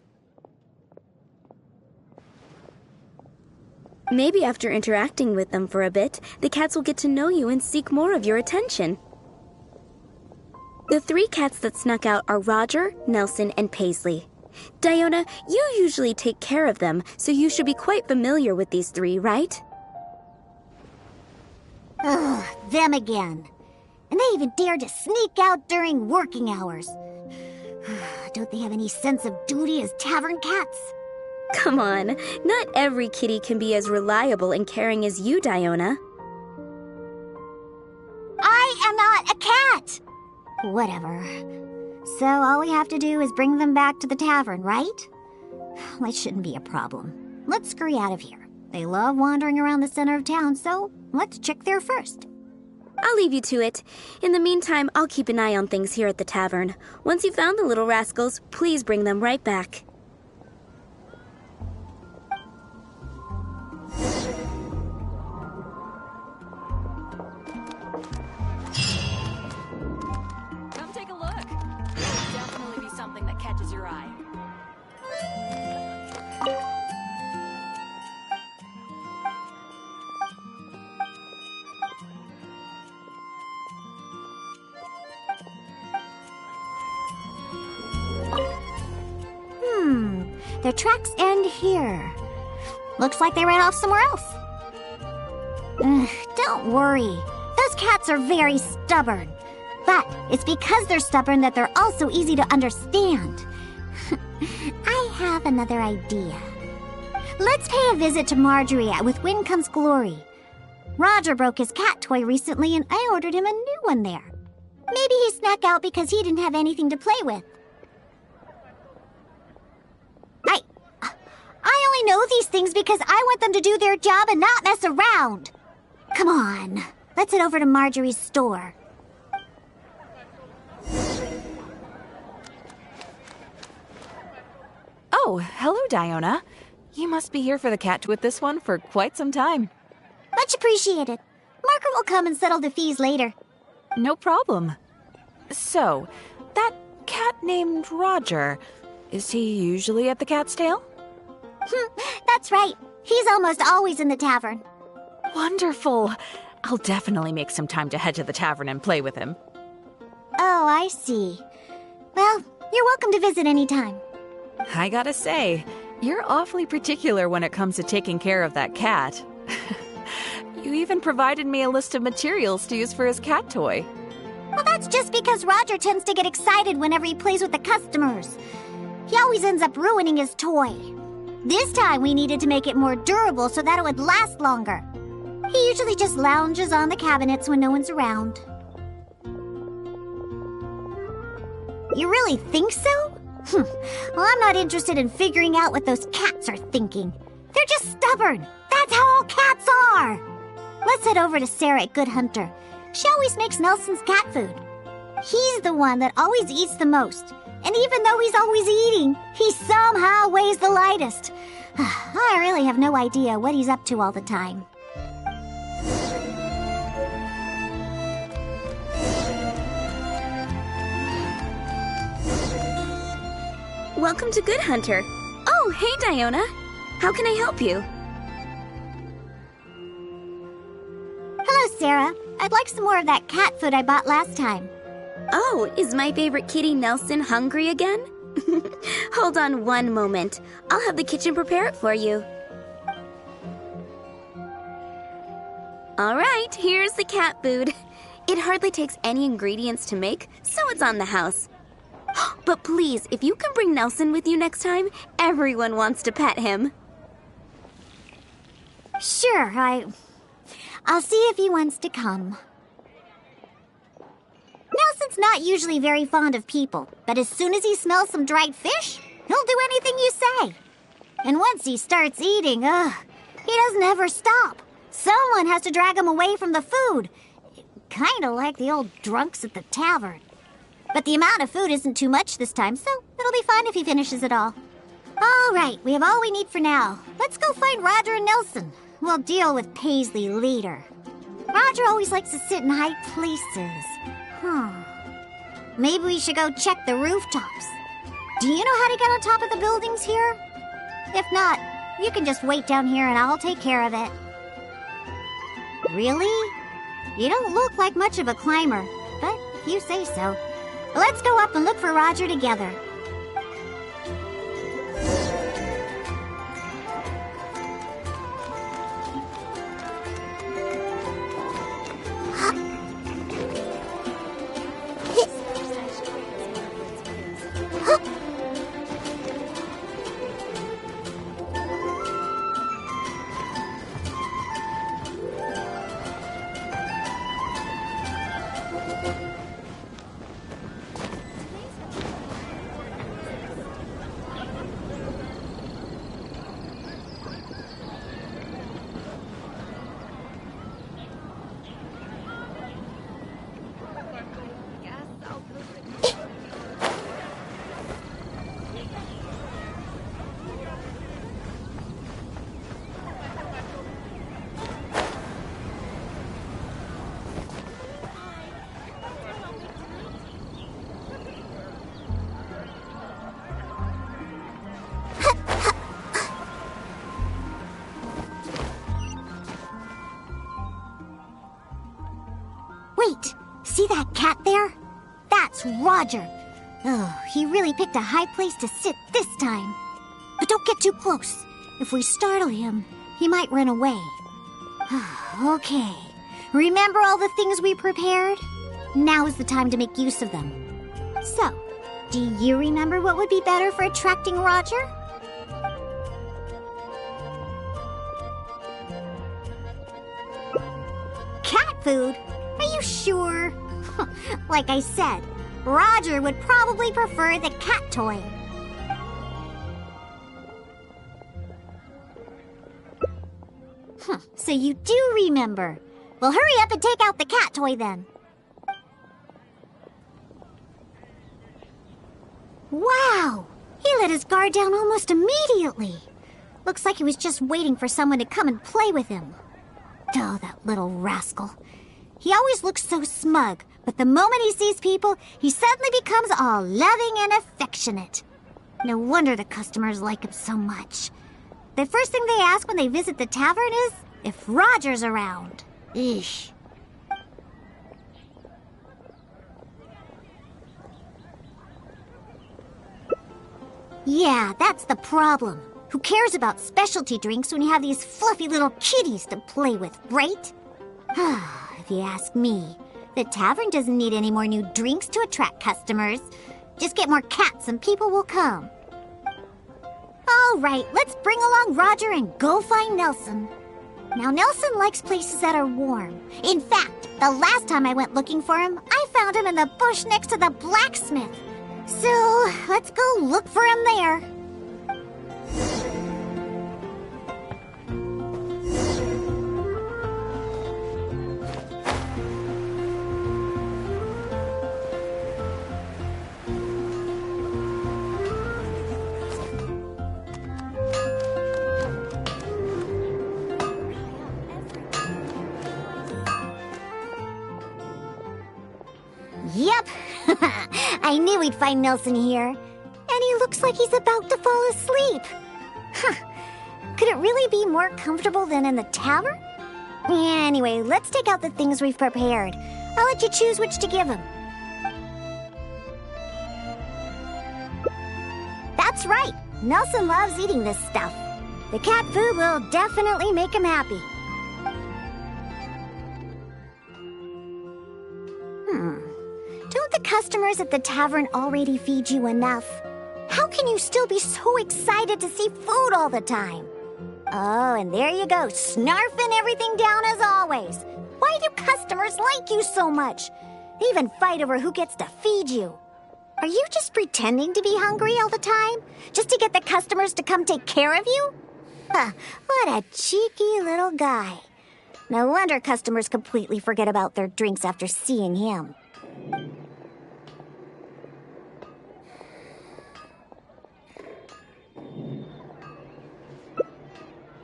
[SPEAKER 23] Maybe after interacting with them for a bit, the cats will get to know you and seek more of your attention. The 3 cats that snuck out are Roger, Nelson, and Paisley. Diona, you usually take care of them, so you should be quite familiar with these 3, right?
[SPEAKER 1] Ugh, them again. And they even dared to sneak out during working hours. Don't they have any sense of duty as tavern cats?
[SPEAKER 23] Come on, not every kitty can be as reliable and caring as you, Diona.
[SPEAKER 1] I am not a cat! Whatever. So all we have to do is bring them back to the tavern, right? That shouldn't be a problem. Let's scurry out of here. They love wandering around the center of town, so let's check there first.
[SPEAKER 23] I'll leave you to it. In the meantime, I'll keep an eye on things here at the tavern. Once you've found the little rascals, please bring them right back.
[SPEAKER 4] Come take a look. It'll definitely be something that catches your eye.
[SPEAKER 1] Their tracks end here. Looks like they ran off somewhere else. Don't worry. Those cats are very stubborn. But it's because they're stubborn that they're also easy to understand. I have another idea. Let's pay a visit to Marjorie with Wind Comes Glory. Roger broke his cat toy recently and I ordered him a new one there. Maybe he snuck out because he didn't have anything to play with. I only know these things because I want them to do their job and not mess around. Come on, let's head over to Marjorie's store.
[SPEAKER 4] Oh, hello, Diona. You must be here for the cat with this one for quite some time.
[SPEAKER 1] Much appreciated. Margaret will come and settle the fees later.
[SPEAKER 4] No problem. So, that cat named Roger, is he usually at the Cat's Tail?
[SPEAKER 1] That's right. He's almost always in the tavern.
[SPEAKER 4] Wonderful. I'll definitely make some time to head to the tavern and play with him.
[SPEAKER 1] Oh, I see. Well, you're welcome to visit anytime.
[SPEAKER 4] I gotta say, you're awfully particular when it comes to taking care of that cat. You even provided me a list of materials to use for his cat toy.
[SPEAKER 1] Well, that's just because Roger tends to get excited whenever he plays with the customers. He always ends up ruining his toy. This time we needed to make it more durable so that it would last longer. He usually just lounges on the cabinets when no one's around. You really think so? Well, I'm not interested in figuring out what those cats are thinking. They're just stubborn. That's how all cats are. Let's head over to Sarah at Good Hunter. She always makes Nelson's cat food. He's the one that always eats the most. And even though he's always eating, he somehow weighs the lightest. I really have no idea what he's up to all the time.
[SPEAKER 23] Welcome to Good Hunter. Oh, hey, Diona. How can I help you?
[SPEAKER 1] Hello, Sarah. I'd like some more of that cat food I bought last time.
[SPEAKER 23] Oh, is my favorite kitty Nelson hungry again? Hold on one moment. I'll have the kitchen prepare it for you. All right, here's the cat food. It hardly takes any ingredients to make, so it's on the house. But please, if you can bring Nelson with you next time, everyone wants to pet him.
[SPEAKER 1] Sure, I'll see if he wants to come. Nelson's not usually very fond of people, but as soon as he smells some dried fish, he'll do anything you say. And once he starts eating, he doesn't ever stop. Someone has to drag him away from the food. Kinda like the old drunks at the tavern. But the amount of food isn't too much this time, so it'll be fine if he finishes it all. All right, we have all we need for now. Let's go find Roger and Nelson. We'll deal with Paisley later. Roger always likes to sit in high places. Maybe we should go check the rooftops. Do you know how to get on top of the buildings here? If not, you can just wait down here and I'll take care of it. Really? You don't look like much of a climber, but if you say so. Let's go up and look for Roger together. Wait, see that cat there? That's Roger. Oh, he really picked a high place to sit this time. But don't get too close. If we startle him, he might run away. Okay, remember all the things we prepared? Now is the time to make use of them. So, do you remember what would be better for attracting Roger? Cat food? Are you sure? Like I said, Roger would probably prefer the cat toy. So you do remember. Well, hurry up and take out the cat toy then. Wow! He let his guard down almost immediately. Looks like he was just waiting for someone to come and play with him. Oh, that little rascal. He always looks so smug, but the moment he sees people, he suddenly becomes all loving and affectionate. No wonder the customers like him so much. The first thing they ask when they visit the tavern is if Roger's around. Eesh. Yeah, that's the problem. Who cares about specialty drinks when you have these fluffy little kitties to play with, right? If you ask me, the tavern doesn't need any more new drinks to attract customers. Just get more cats and people will come. All right, let's bring along Roger and go find Nelson. Now, Nelson likes places that are warm. In fact, the last time I went looking for him, I found him in the bush next to the blacksmith. So, let's go look for him there. Yep, I knew we'd find Nelson here. And he looks like he's about to fall asleep. Could it really be more comfortable than in the tavern? Anyway, let's take out the things we've prepared. I'll let you choose which to give him. That's right, Nelson loves eating this stuff. The cat food will definitely make him happy. Don't the customers at the tavern already feed you enough? How can you still be so excited to see food all the time? Oh, and there you go, snarfing everything down as always. Why do customers like you so much? They even fight over who gets to feed you. Are you just pretending to be hungry all the time? Just to get the customers to come take care of you? What a cheeky little guy. No wonder customers completely forget about their drinks after seeing him.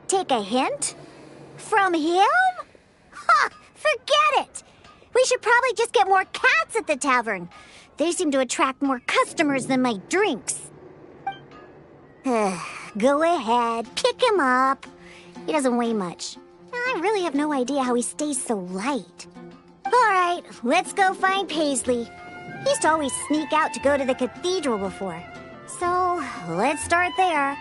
[SPEAKER 1] Take a hint? From him? Forget it! We should probably just get more cats at the tavern. They seem to attract more customers than my drinks. Go ahead, pick him up. He doesn't weigh much. I really have no idea how he stays so light. All right, let's go find Paisley. He used to always sneak out to go to the cathedral before. So, let's start there.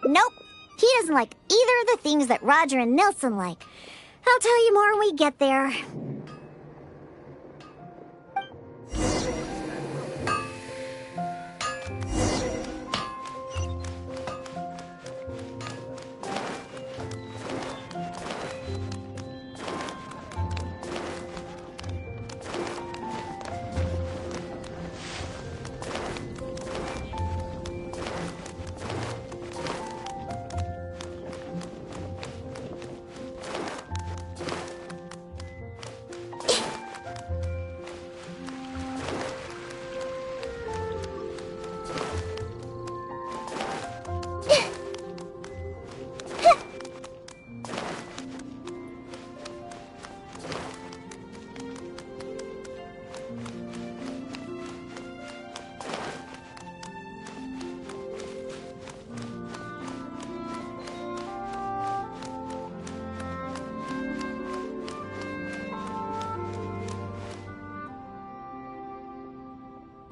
[SPEAKER 1] Nope, he doesn't like either of the things that Roger and Nelson like. I'll tell you more when we get there.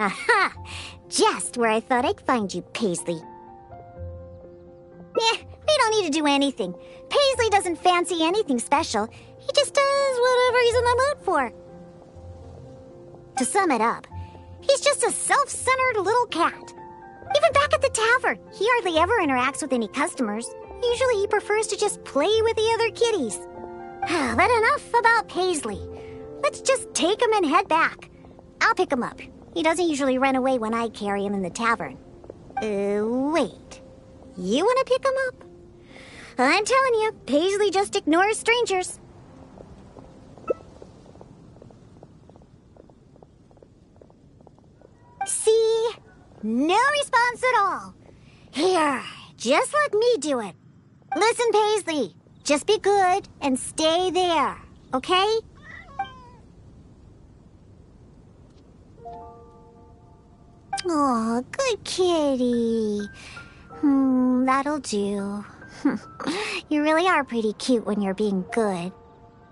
[SPEAKER 1] Aha! Just where I thought I'd find you, Paisley. We don't need to do anything. Paisley doesn't fancy anything special. He just does whatever he's in the mood for. To sum it up, he's just a self-centered little cat. Even back at the tavern, he hardly ever interacts with any customers. Usually he prefers to just play with the other kitties. But enough about Paisley. Let's just take him and head back. I'll pick him up. He doesn't usually run away when I carry him in the tavern. Wait. You want to pick him up? I'm telling you, Paisley just ignores strangers. See? No response at all. Here, just let me do it. Listen, Paisley, just be good and stay there, okay? Aw, good kitty. That'll do. You really are pretty cute when you're being good.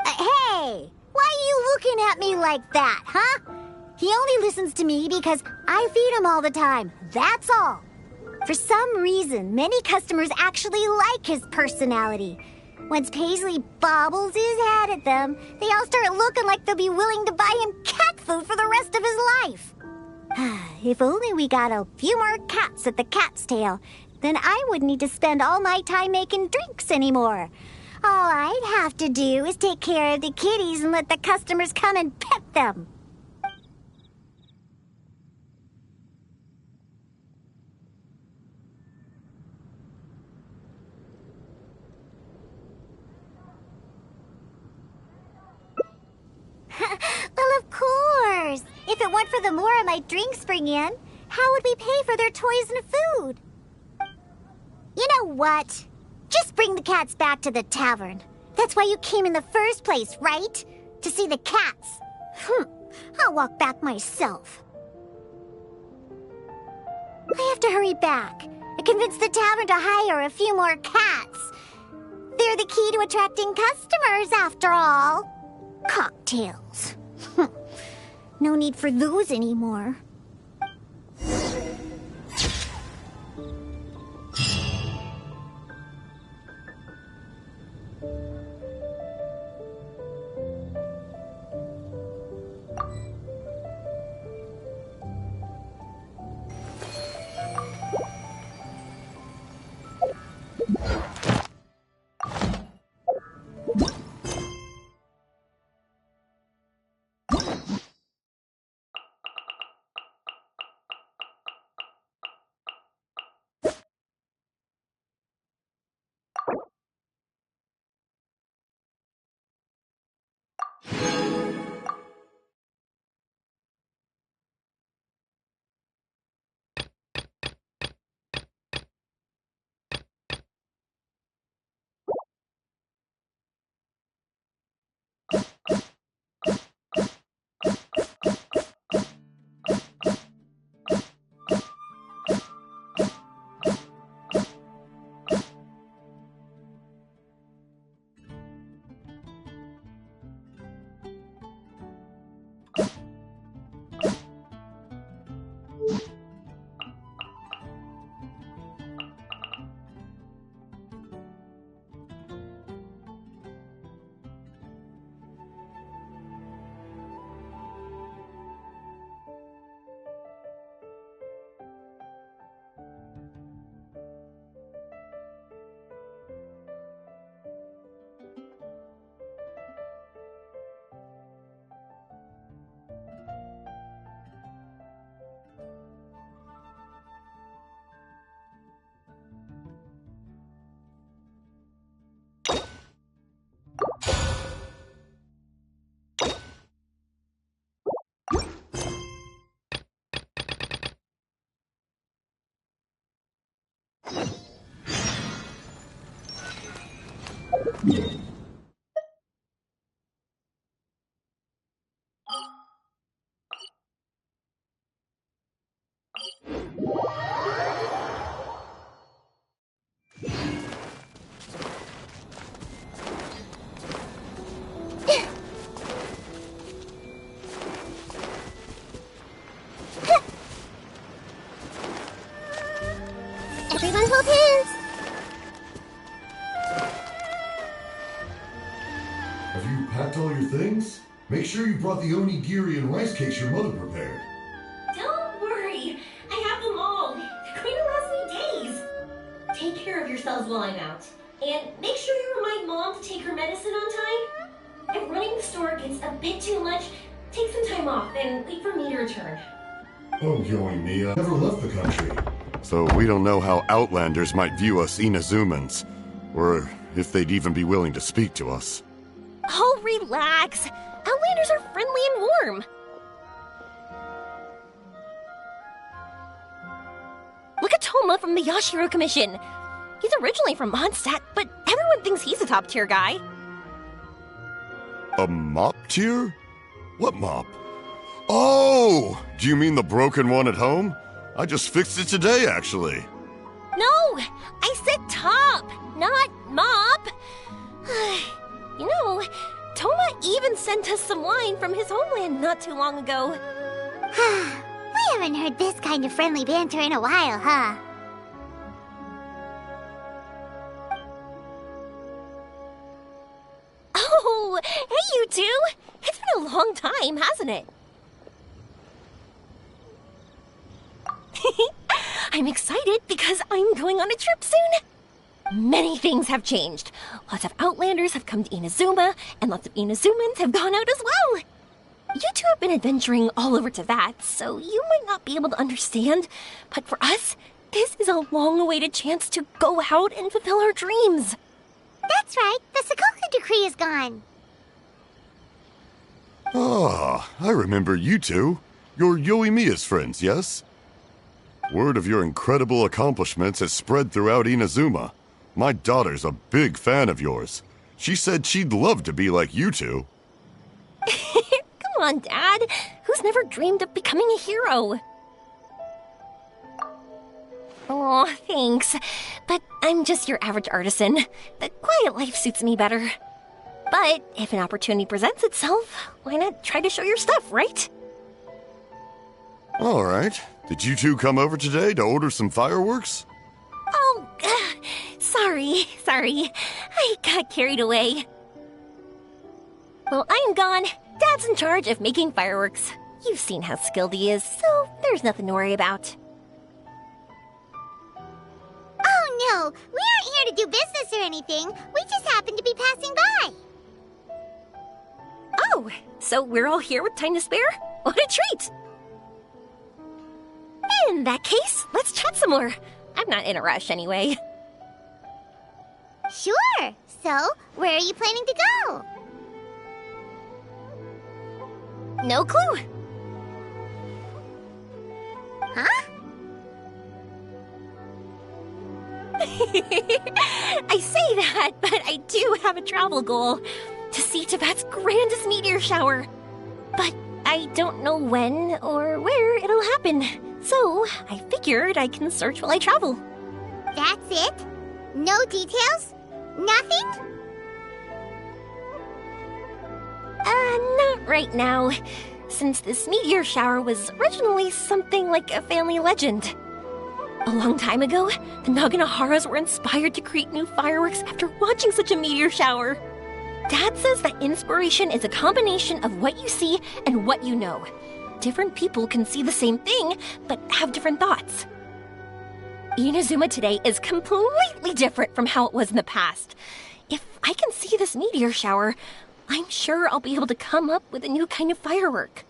[SPEAKER 1] Hey! Why are you looking at me like that, huh? He only listens to me because I feed him all the time. That's all. For some reason, many customers actually like his personality. Once Paisley bobbles his head at them, they all start looking like they'll be willing to buy him cat food for the rest of his life. If only we got a few more cats at the cat's tail, then I wouldn't need to spend all my time making drinks anymore. All I'd have to do is take care of the kitties and let the customers come and pet them. Well, of course. If it weren't for the more my drinks bring in, how would we pay for their toys and food? You know what? Just bring the cats back to the tavern. That's why you came in the first place, right? To see the cats. I'll walk back myself. I have to hurry back. I convinced the tavern to hire a few more cats. They're the key to attracting customers, after all. Cocktails. No need for those anymore.
[SPEAKER 6] Everyone hold hands!
[SPEAKER 7] Have you packed all your things? Make sure you brought the onigiri and rice cakes your mother prepared.
[SPEAKER 8] Don't worry. I have them all. They're going to last me days. Take care of yourselves while I'm out. And make sure you remind Mom to take her medicine on time. If running the store gets a bit too much, take some time off and wait for me to return.
[SPEAKER 7] Oh, Yomiya never left the country.
[SPEAKER 13] So we don't know how Outlanders might view us Inazumans, or if they'd even be willing to speak to us.
[SPEAKER 6] Oh, relax. Outlanders are friendly and warm. Look at Toma from the Yashiro Commission. He's originally from Mondstadt, but everyone thinks he's a top-tier guy.
[SPEAKER 13] A mop tier? What mop? Oh! Do you mean the broken one at home? I just fixed it today, actually.
[SPEAKER 6] No! I said top, not mop. You know, Toma even sent us some wine from his homeland not too long ago.
[SPEAKER 1] We haven't heard this kind of friendly banter in a while, huh?
[SPEAKER 6] Oh, hey you two! It's been a long time, hasn't it? I'm excited because I'm going on a trip soon. Many things have changed. Lots of Outlanders have come to Inazuma, and lots of Inazumans have gone out as well. You two have been adventuring all over Teyvat, so you might not be able to understand, but for us, this is a long-awaited chance to go out and fulfill our dreams.
[SPEAKER 1] That's right, the Sakoku decree is gone.
[SPEAKER 13] Ah, I remember you two. You're Yoimiya's friends, yes? Word of your incredible accomplishments has spread throughout Inazuma. My daughter's a big fan of yours. She said she'd love to be like you two.
[SPEAKER 6] Come on, Dad. Who's never dreamed of becoming a hero? Oh, thanks. But I'm just your average artisan. The quiet life suits me better. But if an opportunity presents itself, why not try to show your stuff, right?
[SPEAKER 13] All right. Did you two come over today to order some fireworks?
[SPEAKER 6] Oh, sorry. I got carried away. Well, I'm gone. Dad's in charge of making fireworks. You've seen how skilled he is, so there's nothing to worry about.
[SPEAKER 1] Oh no, we aren't here to do business or anything. We just happen to be passing by.
[SPEAKER 6] Oh, so we're all here with time to spare? What a treat! In that case, let's chat some more. I'm not in a rush anyway.
[SPEAKER 1] Sure. So, where are you planning to go?
[SPEAKER 6] No clue.
[SPEAKER 1] Huh?
[SPEAKER 6] I say that, but I do have a travel goal. To see Teyvat's grandest meteor shower. But I don't know when or where it'll happen. So, I figured I can search while I travel.
[SPEAKER 1] That's it? No details? Nothing?
[SPEAKER 6] Not right now. Since this meteor shower was originally something like a family legend. A long time ago, the Naganaharas were inspired to create new fireworks after watching such a meteor shower. Dad says that inspiration is a combination of what you see and what you know. Different people can see the same thing, but have different thoughts. Inazuma today is completely different from how it was in the past. If I can see this meteor shower, I'm sure I'll be able to come up with a new kind of firework.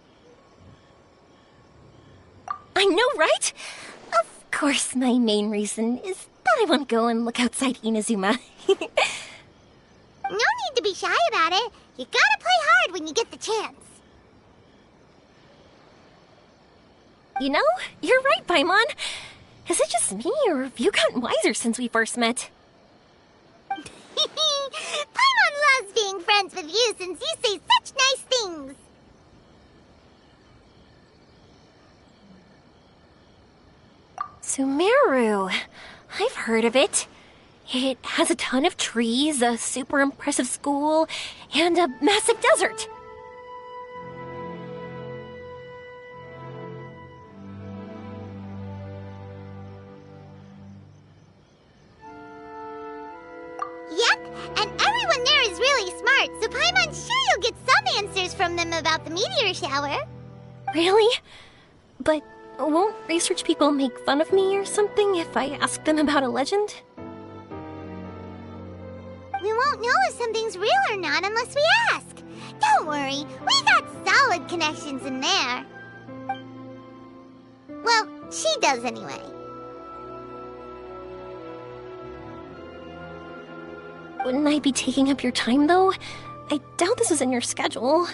[SPEAKER 6] I know, right? Of course, my main reason is that I want to go and look outside Inazuma.
[SPEAKER 1] No need to be shy about it. You gotta play hard when you get the chance.
[SPEAKER 6] You know, you're right, Paimon. Is it just me, or have you gotten wiser since we first met?
[SPEAKER 1] Paimon loves being friends with you since you say such nice things.
[SPEAKER 6] Sumeru. I've heard of it. It has a ton of trees, a super impressive school, and a massive desert.
[SPEAKER 1] And everyone there is really smart, so Paimon's sure you'll get some answers from them about the meteor shower.
[SPEAKER 6] Really? But won't research people make fun of me or something if I ask them about a legend?
[SPEAKER 1] We won't know if something's real or not unless we ask. Don't worry, we got solid connections in there. Well, she does anyway.
[SPEAKER 6] Wouldn't I be taking up your time, though? I doubt this is in your schedule.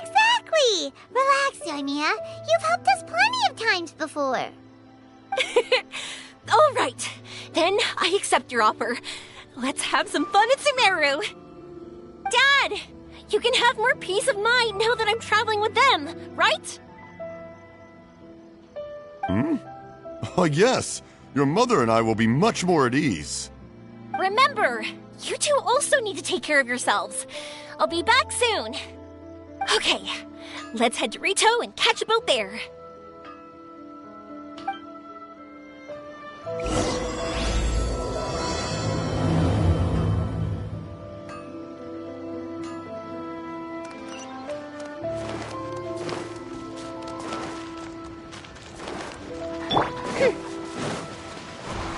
[SPEAKER 1] Exactly! Relax, Yomiya. You've helped us plenty of times before.
[SPEAKER 6] All right, then I accept your offer. Let's have some fun at Sumeru. Dad, you can have more peace of mind now that I'm traveling with them, right?
[SPEAKER 13] Yes. Your mother and I will be much more at ease.
[SPEAKER 6] Remember, you two also need to take care of yourselves. I'll be back soon. Okay, let's head to Rito and catch a boat there.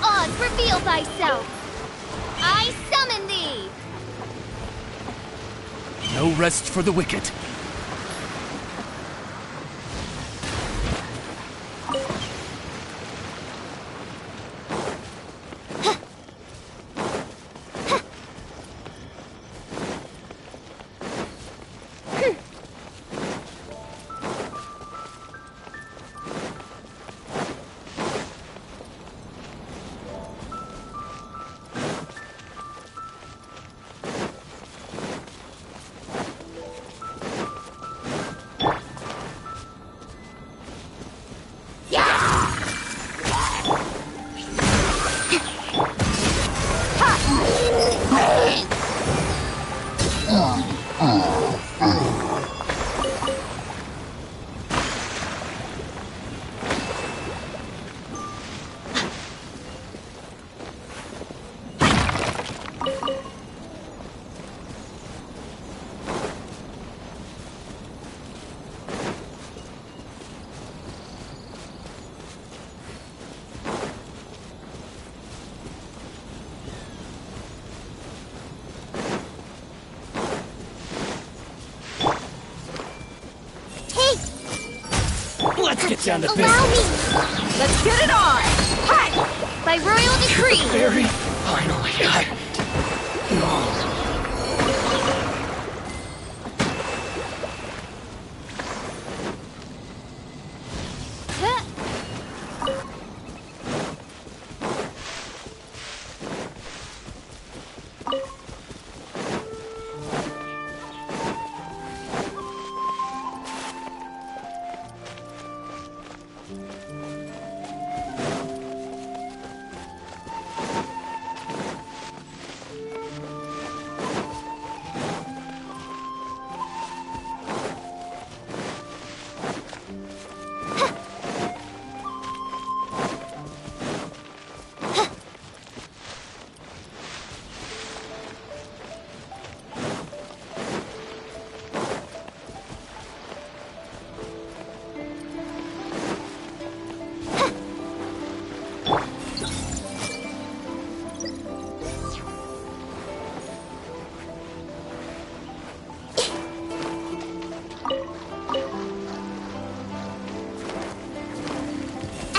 [SPEAKER 12] Oz, reveal thyself! I summon thee!
[SPEAKER 17] No rest for the wicked. Let's get down to business.
[SPEAKER 12] Allow me! Let's get it on! Hi! By royal decree!
[SPEAKER 17] Very finally,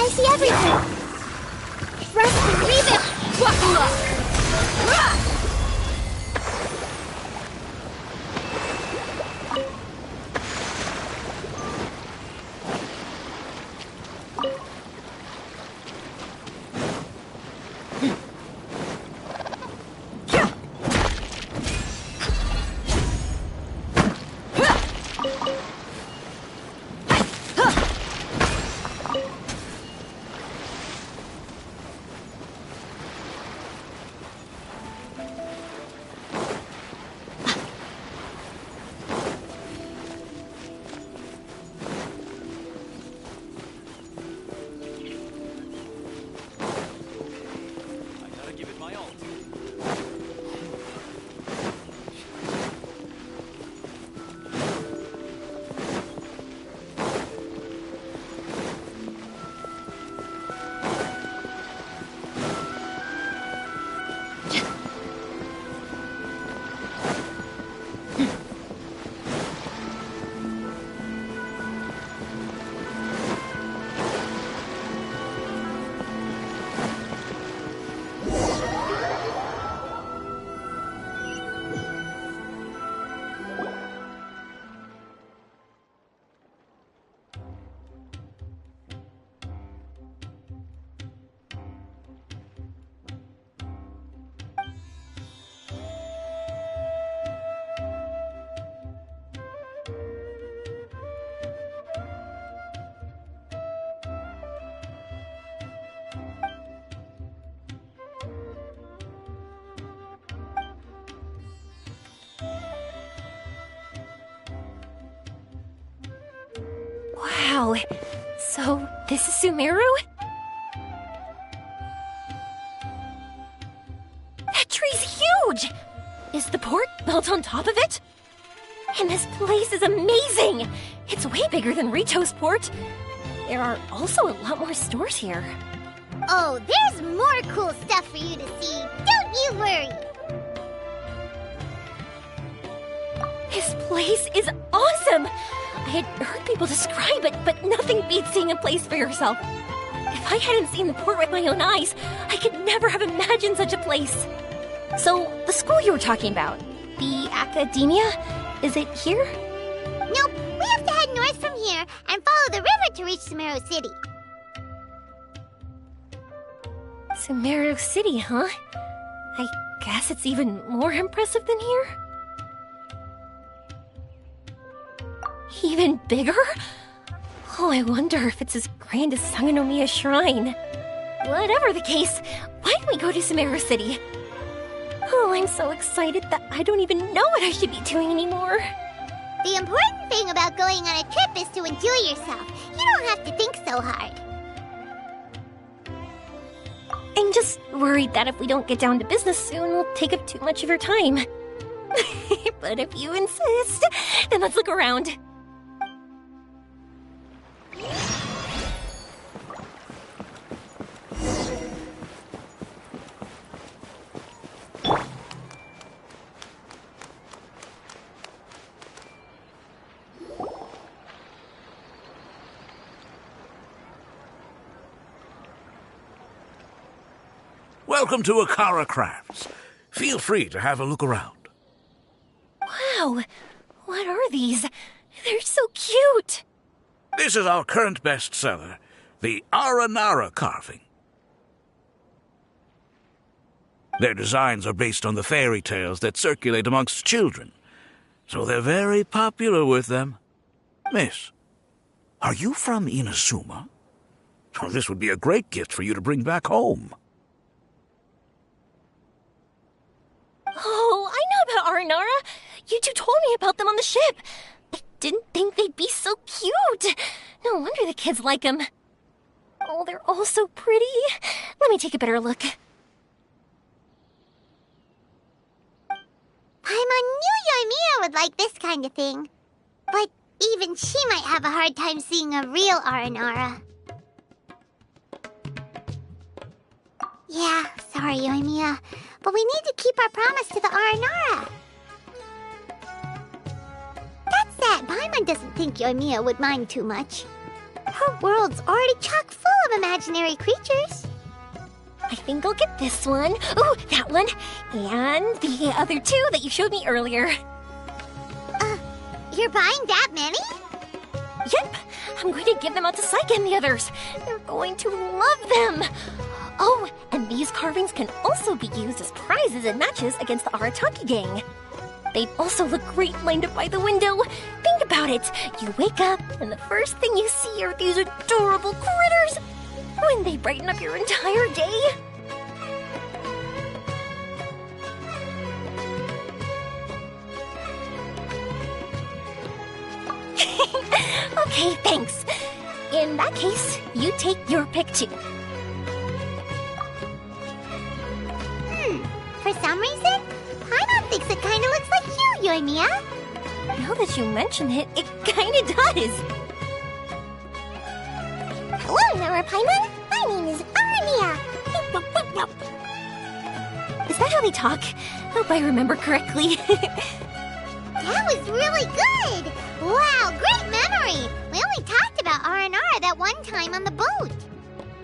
[SPEAKER 1] I see everything! Rest and leave it! Buckle up!
[SPEAKER 6] Wow. So, this is Sumeru? That tree's huge! Is the port built on top of it? And this place is amazing! It's way bigger than Rito's port. There are also a lot more stores here.
[SPEAKER 1] Oh, there's more cool stuff for you to see. Don't you worry.
[SPEAKER 6] This place is awesome! I had heard people describe it, but nothing beats seeing a place for yourself. If I hadn't seen the port with my own eyes, I could never have imagined such a place. So, the school you were talking about, the academia, is it here?
[SPEAKER 1] Nope, we have to head north from here and follow the river to reach Sumeru City.
[SPEAKER 6] Sumeru City, huh? I guess it's even more impressive than here? Even bigger? Oh, I wonder if it's as grand as Sangonomiya Shrine. Whatever the case, why don't we go to Sumeru City? Oh, I'm so excited that I don't even know what I should be doing anymore.
[SPEAKER 1] The important thing about going on a trip is to enjoy yourself. You don't have to think so hard.
[SPEAKER 6] I'm just worried that if we don't get down to business soon, we'll take up too much of your time. But if you insist, then let's look around.
[SPEAKER 2] Welcome to Akara Crafts. Feel free to have a look around.
[SPEAKER 6] Wow, what are these? They're so cute.
[SPEAKER 2] This is our current bestseller, the Aranara carving. Their designs are based on the fairy tales that circulate amongst children, so they're very popular with them. Miss, are you from Inazuma? Oh, this would be a great gift for you to bring back home.
[SPEAKER 6] Oh, I know about Aranara. You two told me about them on the ship. I didn't think they'd be so cute. No wonder the kids like them. Oh, they're all so pretty. Let me take a better look.
[SPEAKER 1] Paimon knew Yomiya would like this kind of thing. But even she might have a hard time seeing a real Aranara. Yeah, sorry, Yomiya. But we need to keep our promise to the Aranara. That's that Paimon doesn't think Yomiya would mind too much. Her world's already chock full of imaginary creatures.
[SPEAKER 6] I think I'll get this one. Ooh, that one. And the other two that you showed me earlier.
[SPEAKER 1] You're buying that many?
[SPEAKER 6] Yep. I'm going to give them out to Saika and the others. They're going to love them. Oh, and these carvings can also be used as prizes in matches against the Arataki gang. They'd also look great lined up by the window. Think about it. You wake up, and the first thing you see are these adorable critters. Wouldn't they brighten up your entire day? Okay, thanks. In that case, you take your pick too.
[SPEAKER 1] For some reason, Paimon thinks it kind of looks like you, Yomiya.
[SPEAKER 6] Now that you mention it, it kind of does.
[SPEAKER 1] Hello, Nora Paimon. My name is Arania.
[SPEAKER 6] Is that how they talk? Hope I remember correctly.
[SPEAKER 1] That was really good. Wow, great memory. We only talked about Aranara that one time on the boat.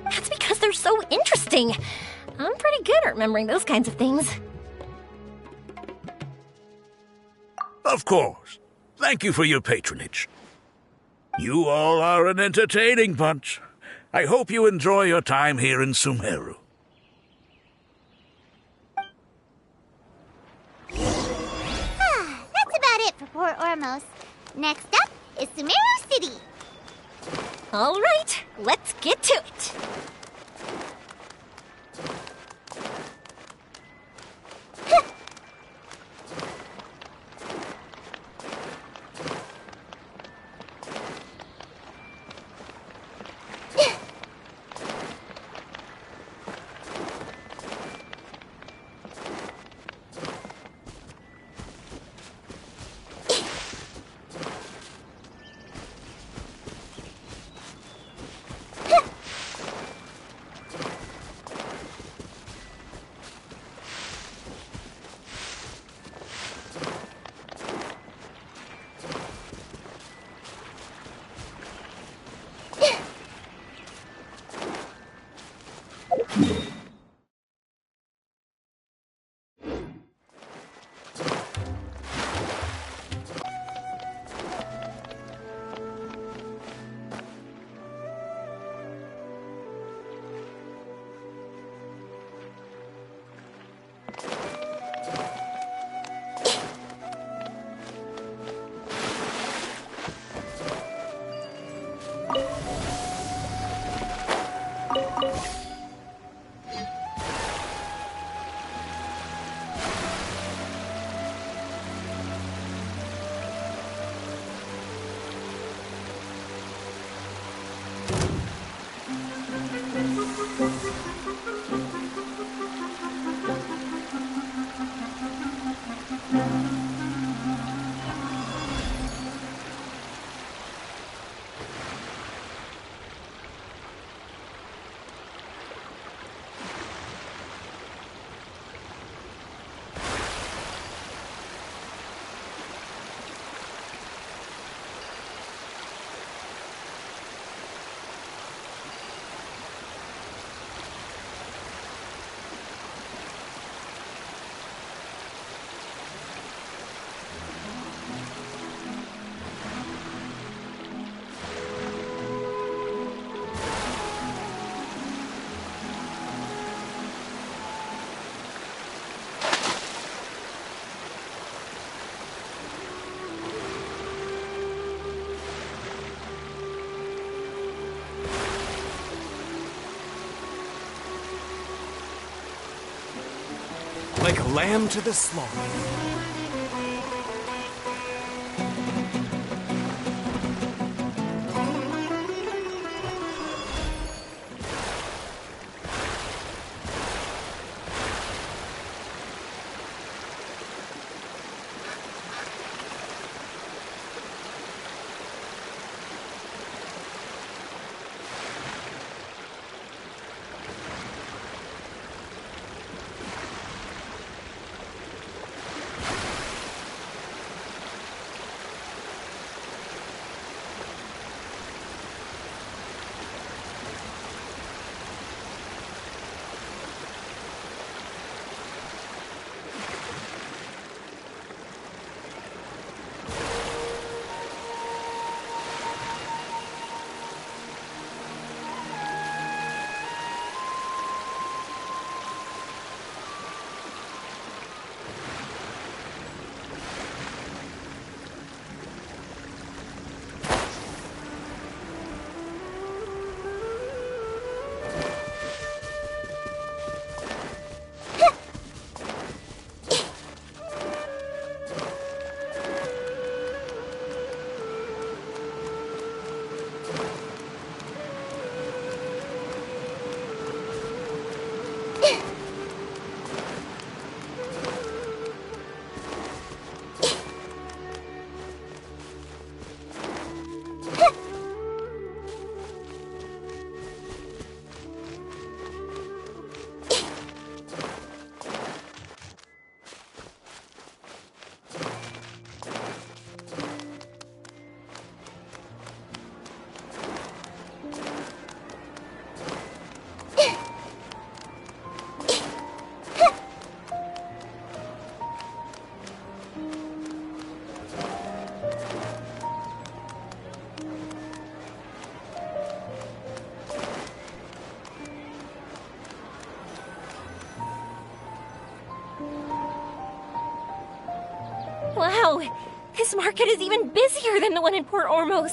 [SPEAKER 6] That's because they're so interesting. I'm pretty good at remembering those kinds of things.
[SPEAKER 2] Of course. Thank you for your patronage. You all are an entertaining bunch. I hope you enjoy your time here in Sumeru.
[SPEAKER 1] That's about it for Port Ormos. Next up is Sumeru City.
[SPEAKER 6] All right, let's get to it.
[SPEAKER 16] Like a lamb to the slaughter.
[SPEAKER 6] Wow, this market is even busier than the one in Port Ormos.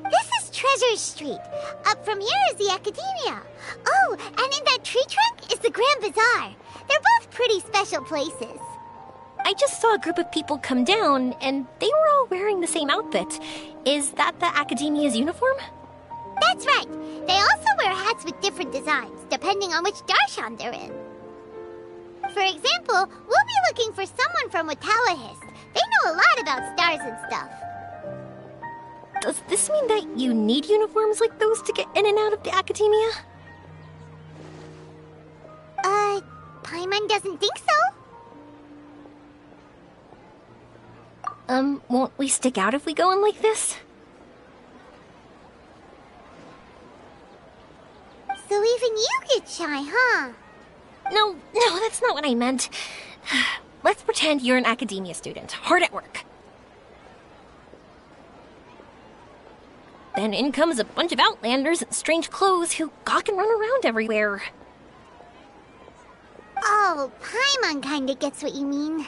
[SPEAKER 1] This is Treasure Street. Up from here is the Academia. Oh, and in that tree trunk is the Grand Bazaar. They're both pretty special places.
[SPEAKER 6] I just saw a group of people come down, and they were all wearing the same outfit. Is that the Academia's uniform?
[SPEAKER 1] That's right. They also wear hats with different designs, depending on which darshan they're in. For example, we'll be looking for someone from Watawahist. They know a lot about stars and stuff.
[SPEAKER 6] Does this mean that you need uniforms like those to get in and out of the Academia?
[SPEAKER 1] Paimon doesn't think so.
[SPEAKER 6] Won't we stick out if we go in like this?
[SPEAKER 1] So even you get shy, huh?
[SPEAKER 6] No, that's not what I meant. Let's pretend you're an academia student, hard at work. Then in comes a bunch of outlanders in strange clothes who gawk and run around everywhere.
[SPEAKER 1] Oh, Paimon kinda gets what you mean.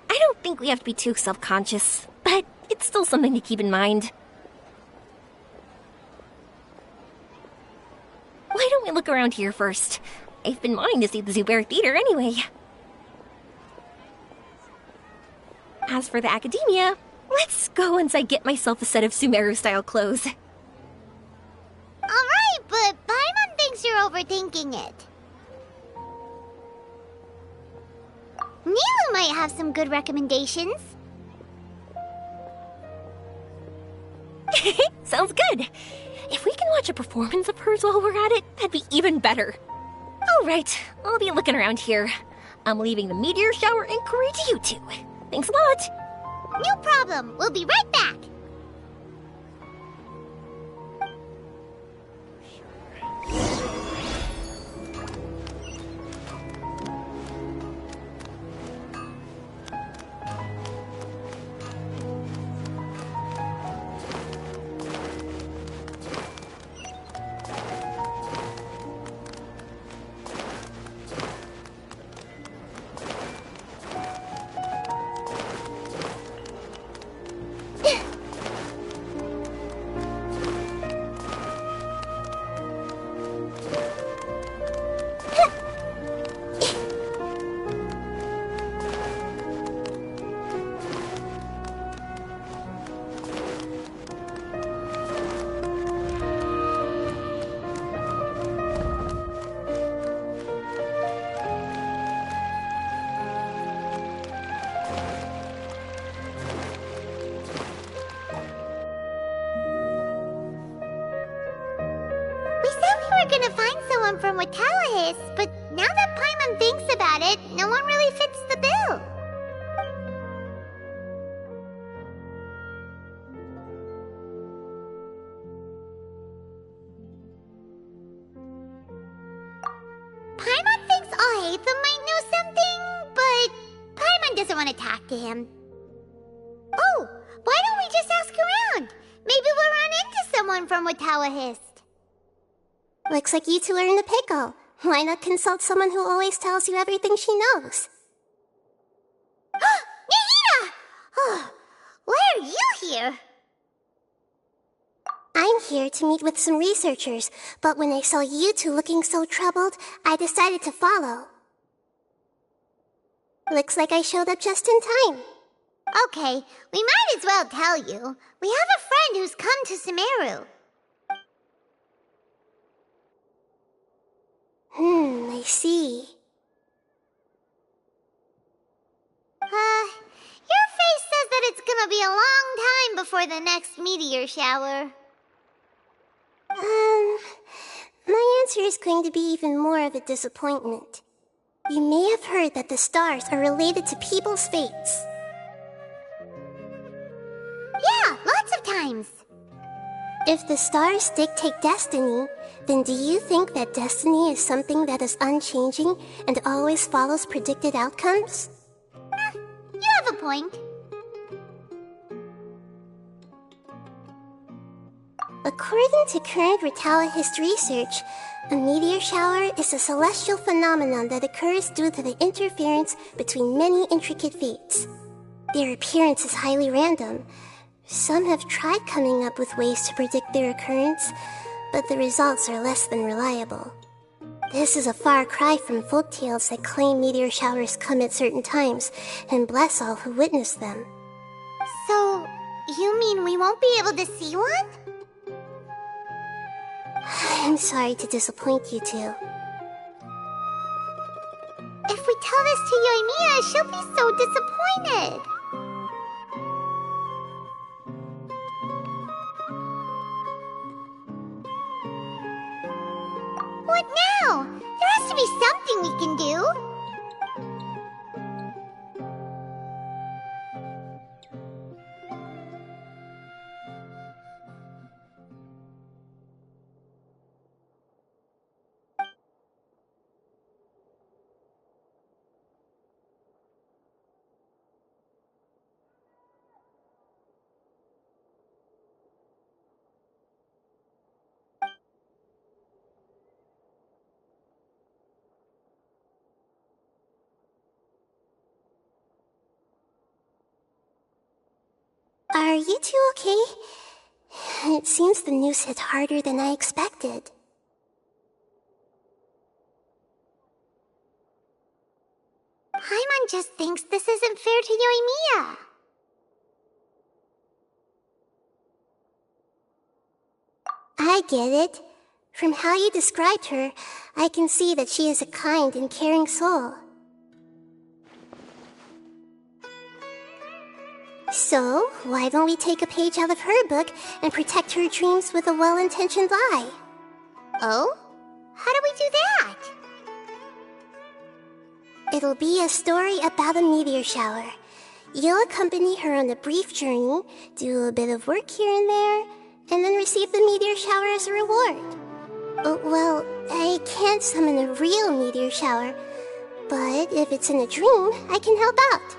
[SPEAKER 6] I don't think we have to be too self-conscious, but it's still something to keep in mind. Why don't we look around here first? I've been wanting to see the Zubair Theater anyway. As for the academia, let's go once I get myself a set of Sumeru-style clothes.
[SPEAKER 1] Alright, but Paimon thinks you're overthinking it. Nilu might have some good recommendations.
[SPEAKER 6] Sounds good. If we can watch a performance of hers while we're at it, that'd be even better. Alright, I'll be looking around here. I'm leaving the meteor shower inquiry to you two. Thanks a lot.
[SPEAKER 1] No problem. We'll be right back. Gonna find someone from Watallahis, but now that Paimon thinks about it, no one really fits the bill. Paimon thinks Alhaitham might know something, but Paimon doesn't want to talk to him. Oh, why don't we just ask around? Maybe we'll run into someone from Watallahis.
[SPEAKER 14] Looks like you two are in the pickle. Why not consult someone who always tells you everything she knows?
[SPEAKER 1] Nahida! Oh, why are you here?
[SPEAKER 14] I'm here to meet with some researchers, but when I saw you two looking so troubled, I decided to follow. Looks like I showed up just in time.
[SPEAKER 1] Okay, we might as well tell you. We have a friend who's come to Sumeru.
[SPEAKER 14] I see.
[SPEAKER 1] Your face says that it's gonna be a long time before the next meteor shower.
[SPEAKER 14] My answer is going to be even more of a disappointment. You may have heard that the stars are related to people's fates.
[SPEAKER 1] Yeah, lots of times.
[SPEAKER 14] If the stars dictate destiny, then do you think that destiny is something that is unchanging and always follows predicted outcomes?
[SPEAKER 1] You have a point.
[SPEAKER 14] According to current Watallahis research, a meteor shower is a celestial phenomenon that occurs due to the interference between many intricate fates. Their appearance is highly random. Some have tried coming up with ways to predict their occurrence, but the results are less than reliable. This is a far cry from folktales that claim meteor showers come at certain times and bless all who witness them.
[SPEAKER 1] So, you mean we won't be able to see one?
[SPEAKER 14] I'm sorry to disappoint you two.
[SPEAKER 1] If we tell this to Yomiya, she'll be so disappointed. What now? There has to be something we can do.
[SPEAKER 14] Are you two okay? It seems the news hit harder than I expected.
[SPEAKER 1] Paimon just thinks this isn't fair to Yoimiya.
[SPEAKER 14] I get it. From how you described her, I can see that she is a kind and caring soul. So, why don't we take a page out of her book and protect her dreams with a well-intentioned lie?
[SPEAKER 1] Oh? How do we do that?
[SPEAKER 14] It'll be a story about a meteor shower. You'll accompany her on a brief journey, do a bit of work here and there, and then receive the meteor shower as a reward. Well, I can't summon a real meteor shower, but if it's in a dream, I can help out.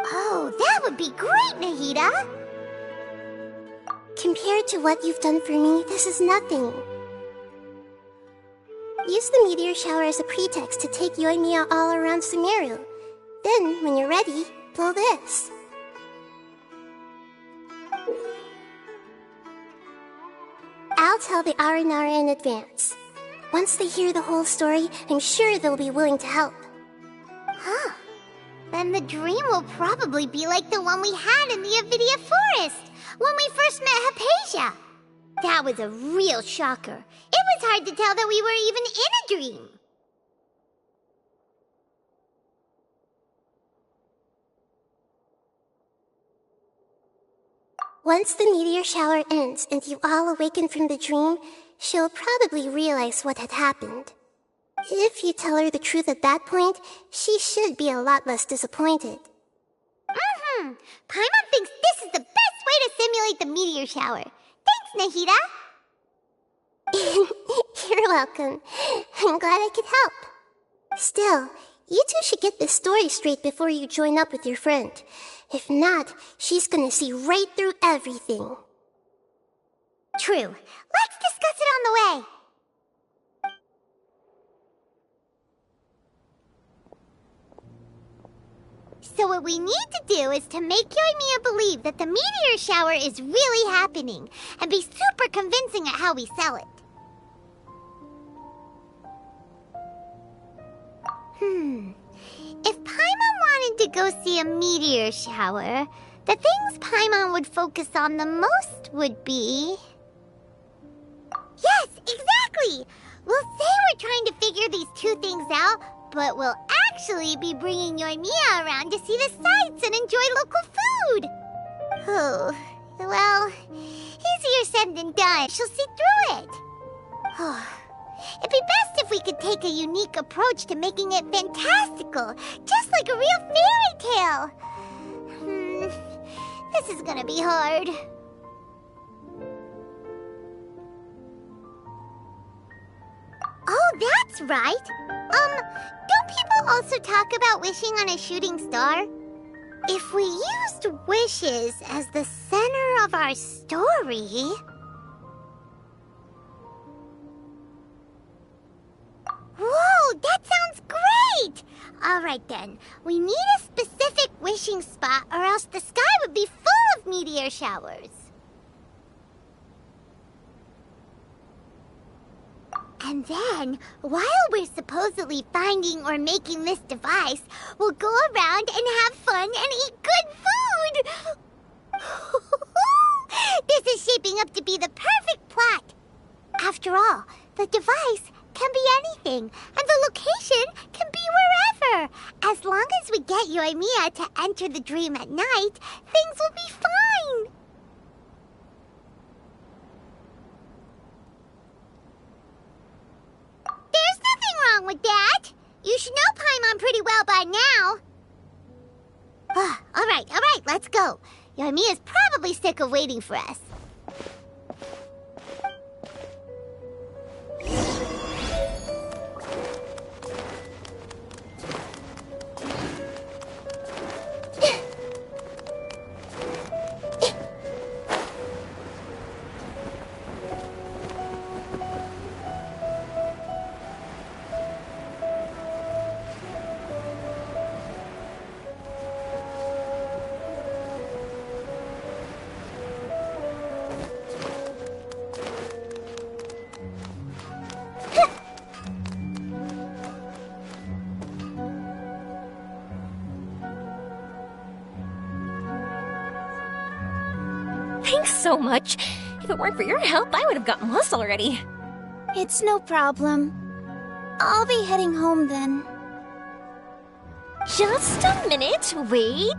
[SPEAKER 1] Oh, that would be great, Nahida!
[SPEAKER 14] Compared to what you've done for me, this is nothing. Use the meteor shower as a pretext to take Yoimiya all around Sumeru. Then, when you're ready, blow this. I'll tell the Aranara in advance. Once they hear the whole story, I'm sure they'll be willing to help.
[SPEAKER 1] Huh. Then the dream will probably be like the one we had in the Avidia Forest, when we first met Hypatia. That was a real shocker. It was hard to tell that we were even in a dream.
[SPEAKER 14] Once the meteor shower ends and you all awaken from the dream, she'll probably realize what had happened. If you tell her the truth at that point, she should be a lot less disappointed.
[SPEAKER 1] Paimon thinks this is the best way to simulate the meteor shower. Thanks, Nahida!
[SPEAKER 14] You're welcome. I'm glad I could help. Still, you two should get this story straight before you join up with your friend. If not, she's gonna see right through everything.
[SPEAKER 1] True. Let's discuss it on the way. So what we need to do is to make Yoimiya believe that the meteor shower is really happening, and be super convincing at how we sell it. If Paimon wanted to go see a meteor shower, the things Paimon would focus on the most would be... Yes, exactly! We'll say we're trying to figure these two things out, but we'll actually be bringing Yoimiya around to see the sights and enjoy local food. Oh, well, easier said than done. She'll see through it. It'd be best if we could take a unique approach to making it fantastical, just like a real fairy tale. This is gonna be hard. Oh, that's right. Don't people also talk about wishing on a shooting star? If we used wishes as the center of our story... Whoa, that sounds great! Alright then, we need a specific wishing spot or else the sky would be full of meteor showers. And then, while we're supposedly finding or making this device, we'll go around and have fun and eat good food! This is shaping up to be the perfect plot. After all, the device can be anything, and the location can be wherever. As long as we get Yoimiya to enter the dream at night, things will be fine. There's nothing wrong with that. You should know Paimon pretty well by now. All right, let's go. Yoimiya's probably sick of waiting for us.
[SPEAKER 6] Thanks so much. If it weren't for your help, I would have gotten lost already.
[SPEAKER 1] It's no problem. I'll be heading home then.
[SPEAKER 6] Just a minute, wait.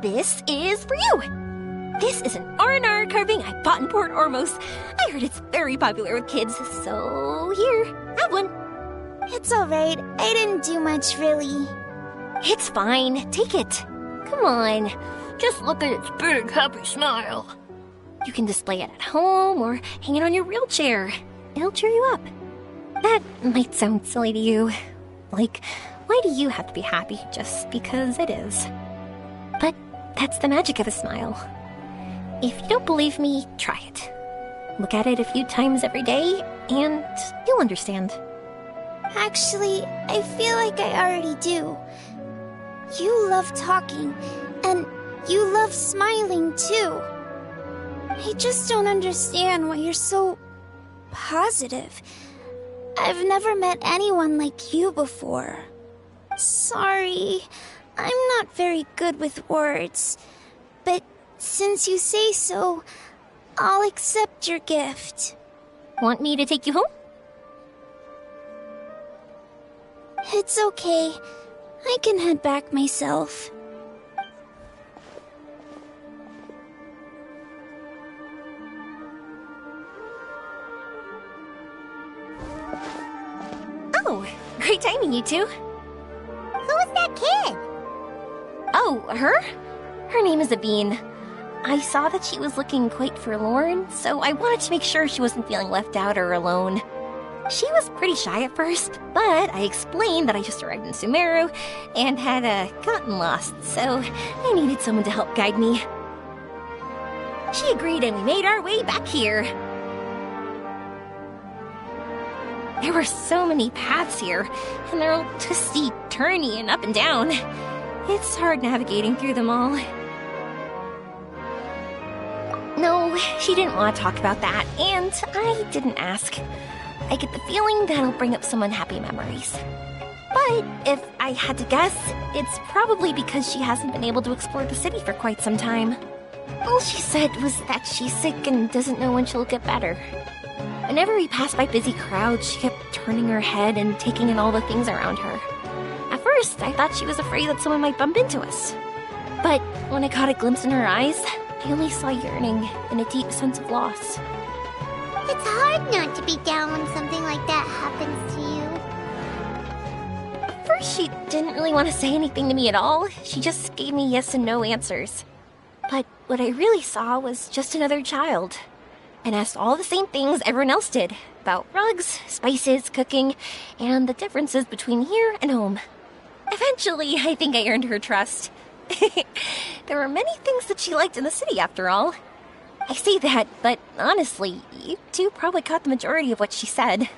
[SPEAKER 6] This is for you. This is an R&R carving I bought in Port Ormos. I heard it's very popular with kids, so here, have one.
[SPEAKER 1] It's alright. I didn't do much, really.
[SPEAKER 6] It's fine. Take it. Come on. Just look at its big, happy smile. You can display it at home or hang it on your wheelchair. It'll cheer you up. That might sound silly to you. Like, why do you have to be happy just because it is? But that's the magic of a smile. If you don't believe me, try it. Look at it a few times every day, and you'll understand.
[SPEAKER 1] Actually, I feel like I already do. You love talking, and you love smiling too. I just don't understand why you're so positive. I've never met anyone like you before. Sorry, I'm not very good with words, but since you say so, I'll accept your gift.
[SPEAKER 6] Want me to take you home?
[SPEAKER 1] It's okay. I can head back myself.
[SPEAKER 6] Oh, great timing, you two.
[SPEAKER 1] Who was that kid?
[SPEAKER 6] Oh, her? Her name is Aveen. I saw that she was looking quite forlorn, so I wanted to make sure she wasn't feeling left out or alone. She was pretty shy at first, but I explained that I just arrived in Sumeru and had gotten lost, so I needed someone to help guide me. She agreed and we made our way back here. There were so many paths here, and they're all twisty, turny, and up and down. It's hard navigating through them all. No, she didn't want to talk about that, and I didn't ask. I get the feeling that'll bring up some unhappy memories. But if I had to guess, it's probably because she hasn't been able to explore the city for quite some time. All she said was that she's sick and doesn't know when she'll get better. Whenever we passed by busy crowds, she kept turning her head and taking in all the things around her. At first, I thought she was afraid that someone might bump into us. But when I caught a glimpse in her eyes, I only saw yearning and a deep sense of loss.
[SPEAKER 1] It's hard not to be down when something like that happens to you.
[SPEAKER 6] At first, she didn't really want to say anything to me at all. She just gave me yes and no answers. But what I really saw was just another child. And asked all the same things everyone else did. About rugs, spices, cooking, and the differences between here and home. Eventually, I think I earned her trust. There were many things that she liked in the city, after all. I say that, but honestly, you two probably caught the majority of what she said.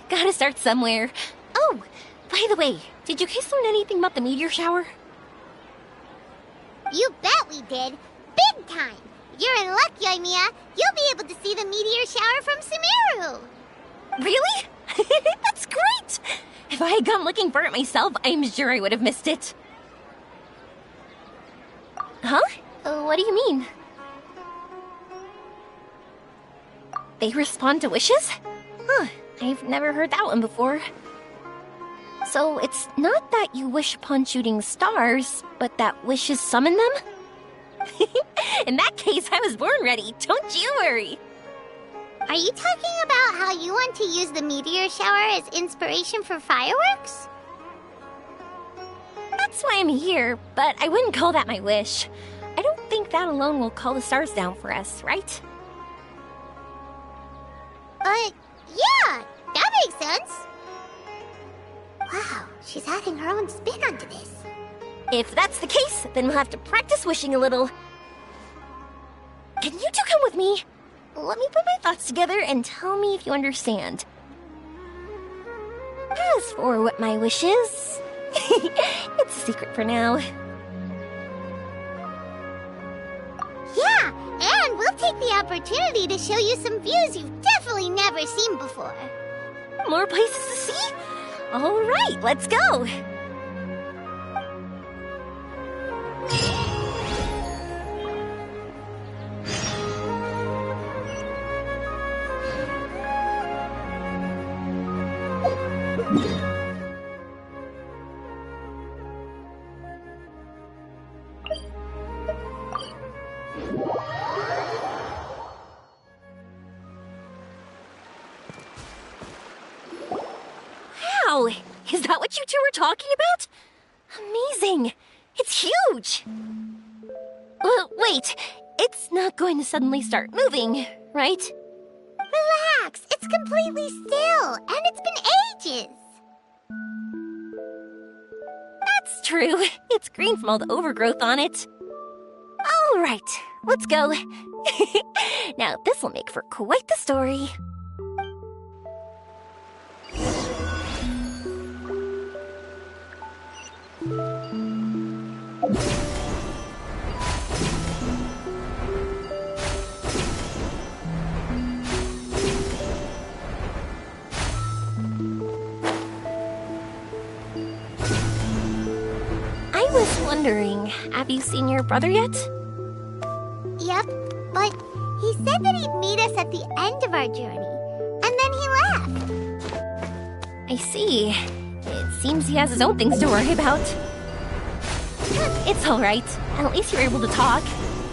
[SPEAKER 6] Gotta start somewhere. Oh, by the way, did you guys learn anything about the meteor shower?
[SPEAKER 1] You bet we did. Big time. You're in luck, Yomiya. You'll be able to see the meteor shower from Sumeru.
[SPEAKER 6] Really? That's great! If I had gone looking for it myself, I'm sure I would have missed it. Huh? What do you mean? They respond to wishes? Huh, I've never heard that one before. So it's not that you wish upon shooting stars, but that wishes summon them? In that case, I was born ready. Don't you worry.
[SPEAKER 1] Are you talking about how you want to use the meteor shower as inspiration for fireworks?
[SPEAKER 6] That's why I'm here, but I wouldn't call that my wish. I don't think that alone will call the stars down for us, right?
[SPEAKER 1] Yeah, that makes sense. Wow, she's adding her own spin onto this.
[SPEAKER 6] If that's the case, then we'll have to practice wishing a little. Can you two come with me? Let me put my thoughts together and tell me if you understand. As for what my wish is, it's a secret for now.
[SPEAKER 1] Yeah, and we'll take the opportunity to show you some views you've definitely never seen before.
[SPEAKER 6] More places to see? All right, let's go. talking about? Amazing! It's huge! Well, wait. It's not going to suddenly start moving, right?
[SPEAKER 1] Relax, it's completely still, and it's been ages.
[SPEAKER 6] That's true. It's green from all the overgrowth on it. All right, let's go. Now, this will make for quite the story. I was wondering, have you seen your brother yet?
[SPEAKER 1] Yep, but he said that he'd meet us at the end of our journey, and then he left.
[SPEAKER 6] I see. It seems he has his own things to worry about. It's all right. At least you were able to talk.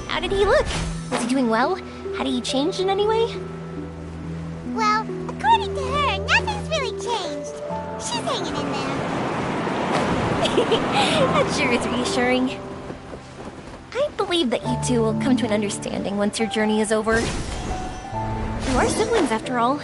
[SPEAKER 6] How did he look? Was he doing well? Had he changed in any way?
[SPEAKER 1] Well, according to her, nothing's really changed. She's hanging in there.
[SPEAKER 6] That sure is reassuring. I believe that you two will come to an understanding once your journey is over. You are siblings, after all.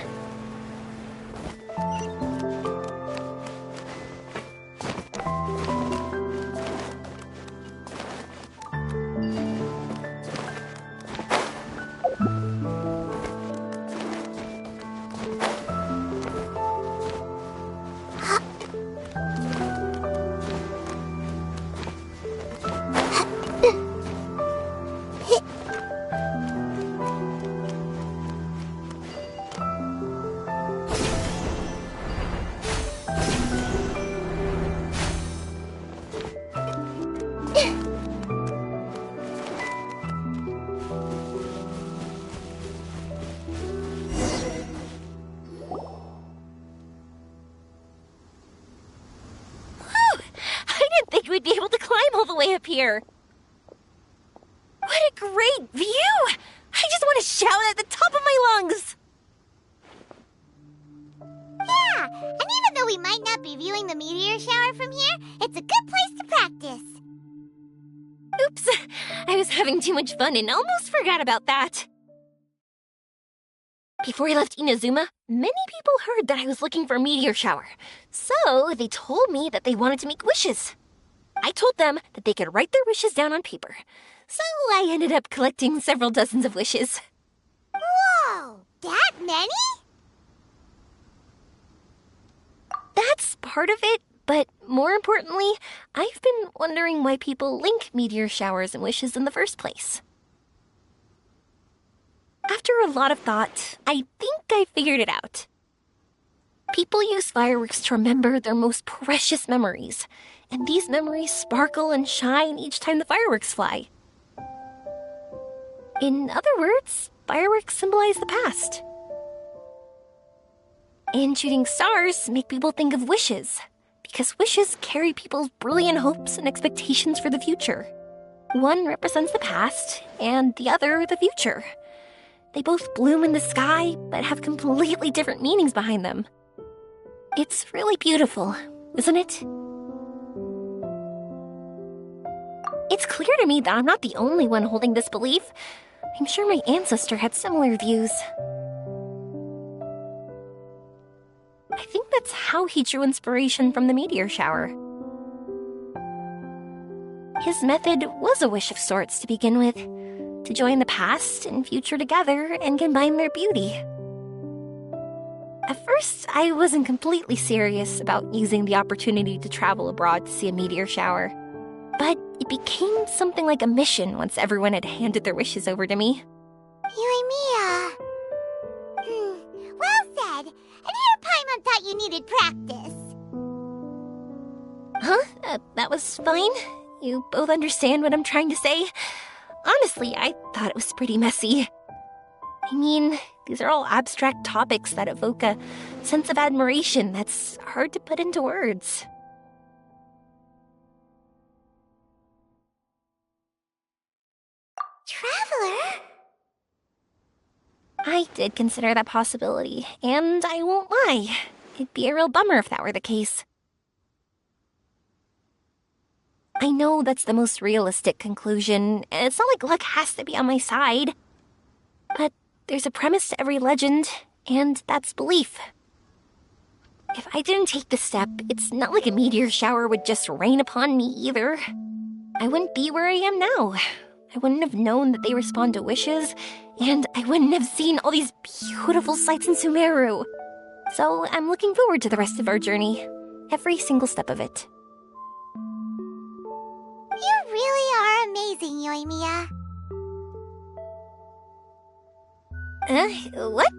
[SPEAKER 6] We'd be able to climb all the way up here. What a great view! I just want to shout at the top of my lungs!
[SPEAKER 1] Yeah, and even though we might not be viewing the meteor shower from here, it's a good place to practice.
[SPEAKER 6] Oops, I was having too much fun and almost forgot about that. Before I left Inazuma, many people heard that I was looking for a meteor shower. So they told me that they wanted to make wishes. I told them that they could write their wishes down on paper. So I ended up collecting several dozens of wishes.
[SPEAKER 1] Whoa! That many?
[SPEAKER 6] That's part of it, but more importantly, I've been wondering why people link meteor showers and wishes in the first place. After a lot of thought, I think I figured it out. People use fireworks to remember their most precious memories, and these memories sparkle and shine each time the fireworks fly. In other words, fireworks symbolize the past. And shooting stars make people think of wishes, because wishes carry people's brilliant hopes and expectations for the future. One represents the past, and the other the future. They both bloom in the sky, but have completely different meanings behind them. It's really beautiful, isn't it? It's clear to me that I'm not the only one holding this belief. I'm sure my ancestor had similar views. I think that's how he drew inspiration from the meteor shower. His method was a wish of sorts to begin with, to join the past and future together and combine their beauty. At first, I wasn't completely serious about using the opportunity to travel abroad to see a meteor shower. But it became something like a mission once everyone had handed their wishes over to me.
[SPEAKER 1] Yomiya. Well said. And here Paimon thought you needed practice.
[SPEAKER 6] Huh? That was fine? You both understand what I'm trying to say? Honestly, I thought it was pretty messy. I mean, these are all abstract topics that evoke a sense of admiration that's hard to put into words.
[SPEAKER 1] Traveler?
[SPEAKER 6] I did consider that possibility, and I won't lie. It'd be a real bummer if that were the case. I know that's the most realistic conclusion, and it's not like luck has to be on my side. But there's a premise to every legend, and that's belief. If I didn't take the step, it's not like a meteor shower would just rain upon me either. I wouldn't be where I am now. I wouldn't have known that they respond to wishes, and I wouldn't have seen all these beautiful sights in Sumeru. So I'm looking forward to the rest of our journey. Every single step of it.
[SPEAKER 1] You really are amazing, Yoimiya.
[SPEAKER 6] What?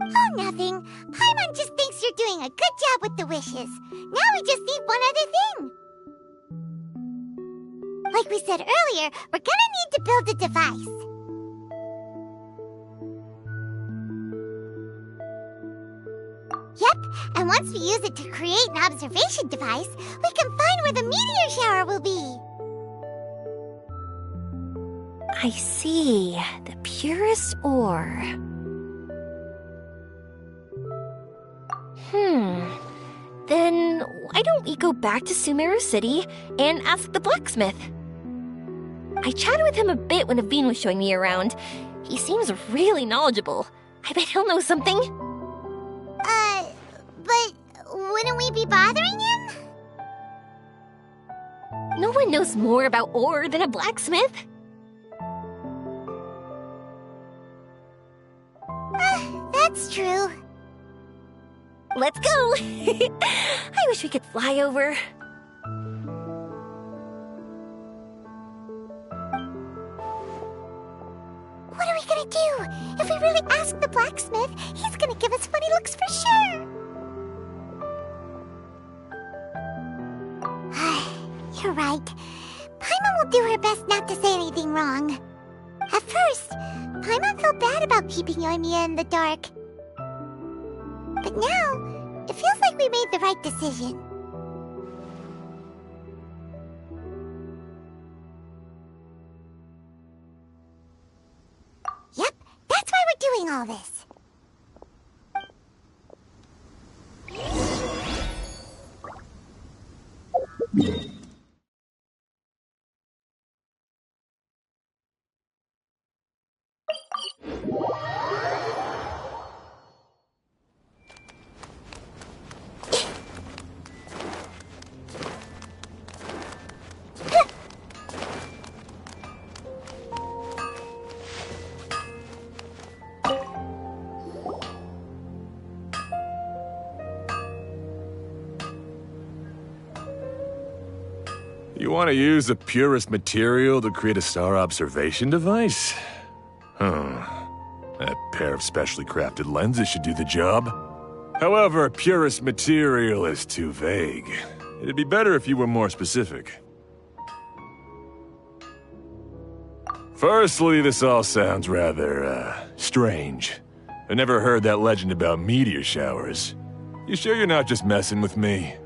[SPEAKER 1] Oh, nothing. Paimon just thinks you're doing a good job with the wishes. Now we just need one other thing. Like we said earlier, we're gonna need to build a device. Yep, and once we use it to create an observation device, we can find where the meteor shower will be.
[SPEAKER 6] I see. The purest ore. Then why don't we go back to Sumeru City and ask the blacksmith? I chatted with him a bit when Aveen was showing me around. He seems really knowledgeable. I bet he'll know something.
[SPEAKER 1] But wouldn't we be bothering him?
[SPEAKER 6] No one knows more about ore than a blacksmith.
[SPEAKER 1] That's true.
[SPEAKER 6] Let's go! I wish we could fly over.
[SPEAKER 1] What are we gonna do? If we really ask the blacksmith, he's gonna give us funny looks for sure. You're right. Paimon will do her best not to say anything wrong. At first, Paimon felt bad about keeping Yoimiya in the dark. But now, it feels like we made the right decision. Yep, that's why we're doing all this.
[SPEAKER 9] You want to use the purest material to create a star observation device? That pair of specially crafted lenses should do the job. However, purest material is too vague. It'd be better if you were more specific. Firstly, this all sounds rather, strange. I never heard that legend about meteor showers. You sure you're not just messing with me?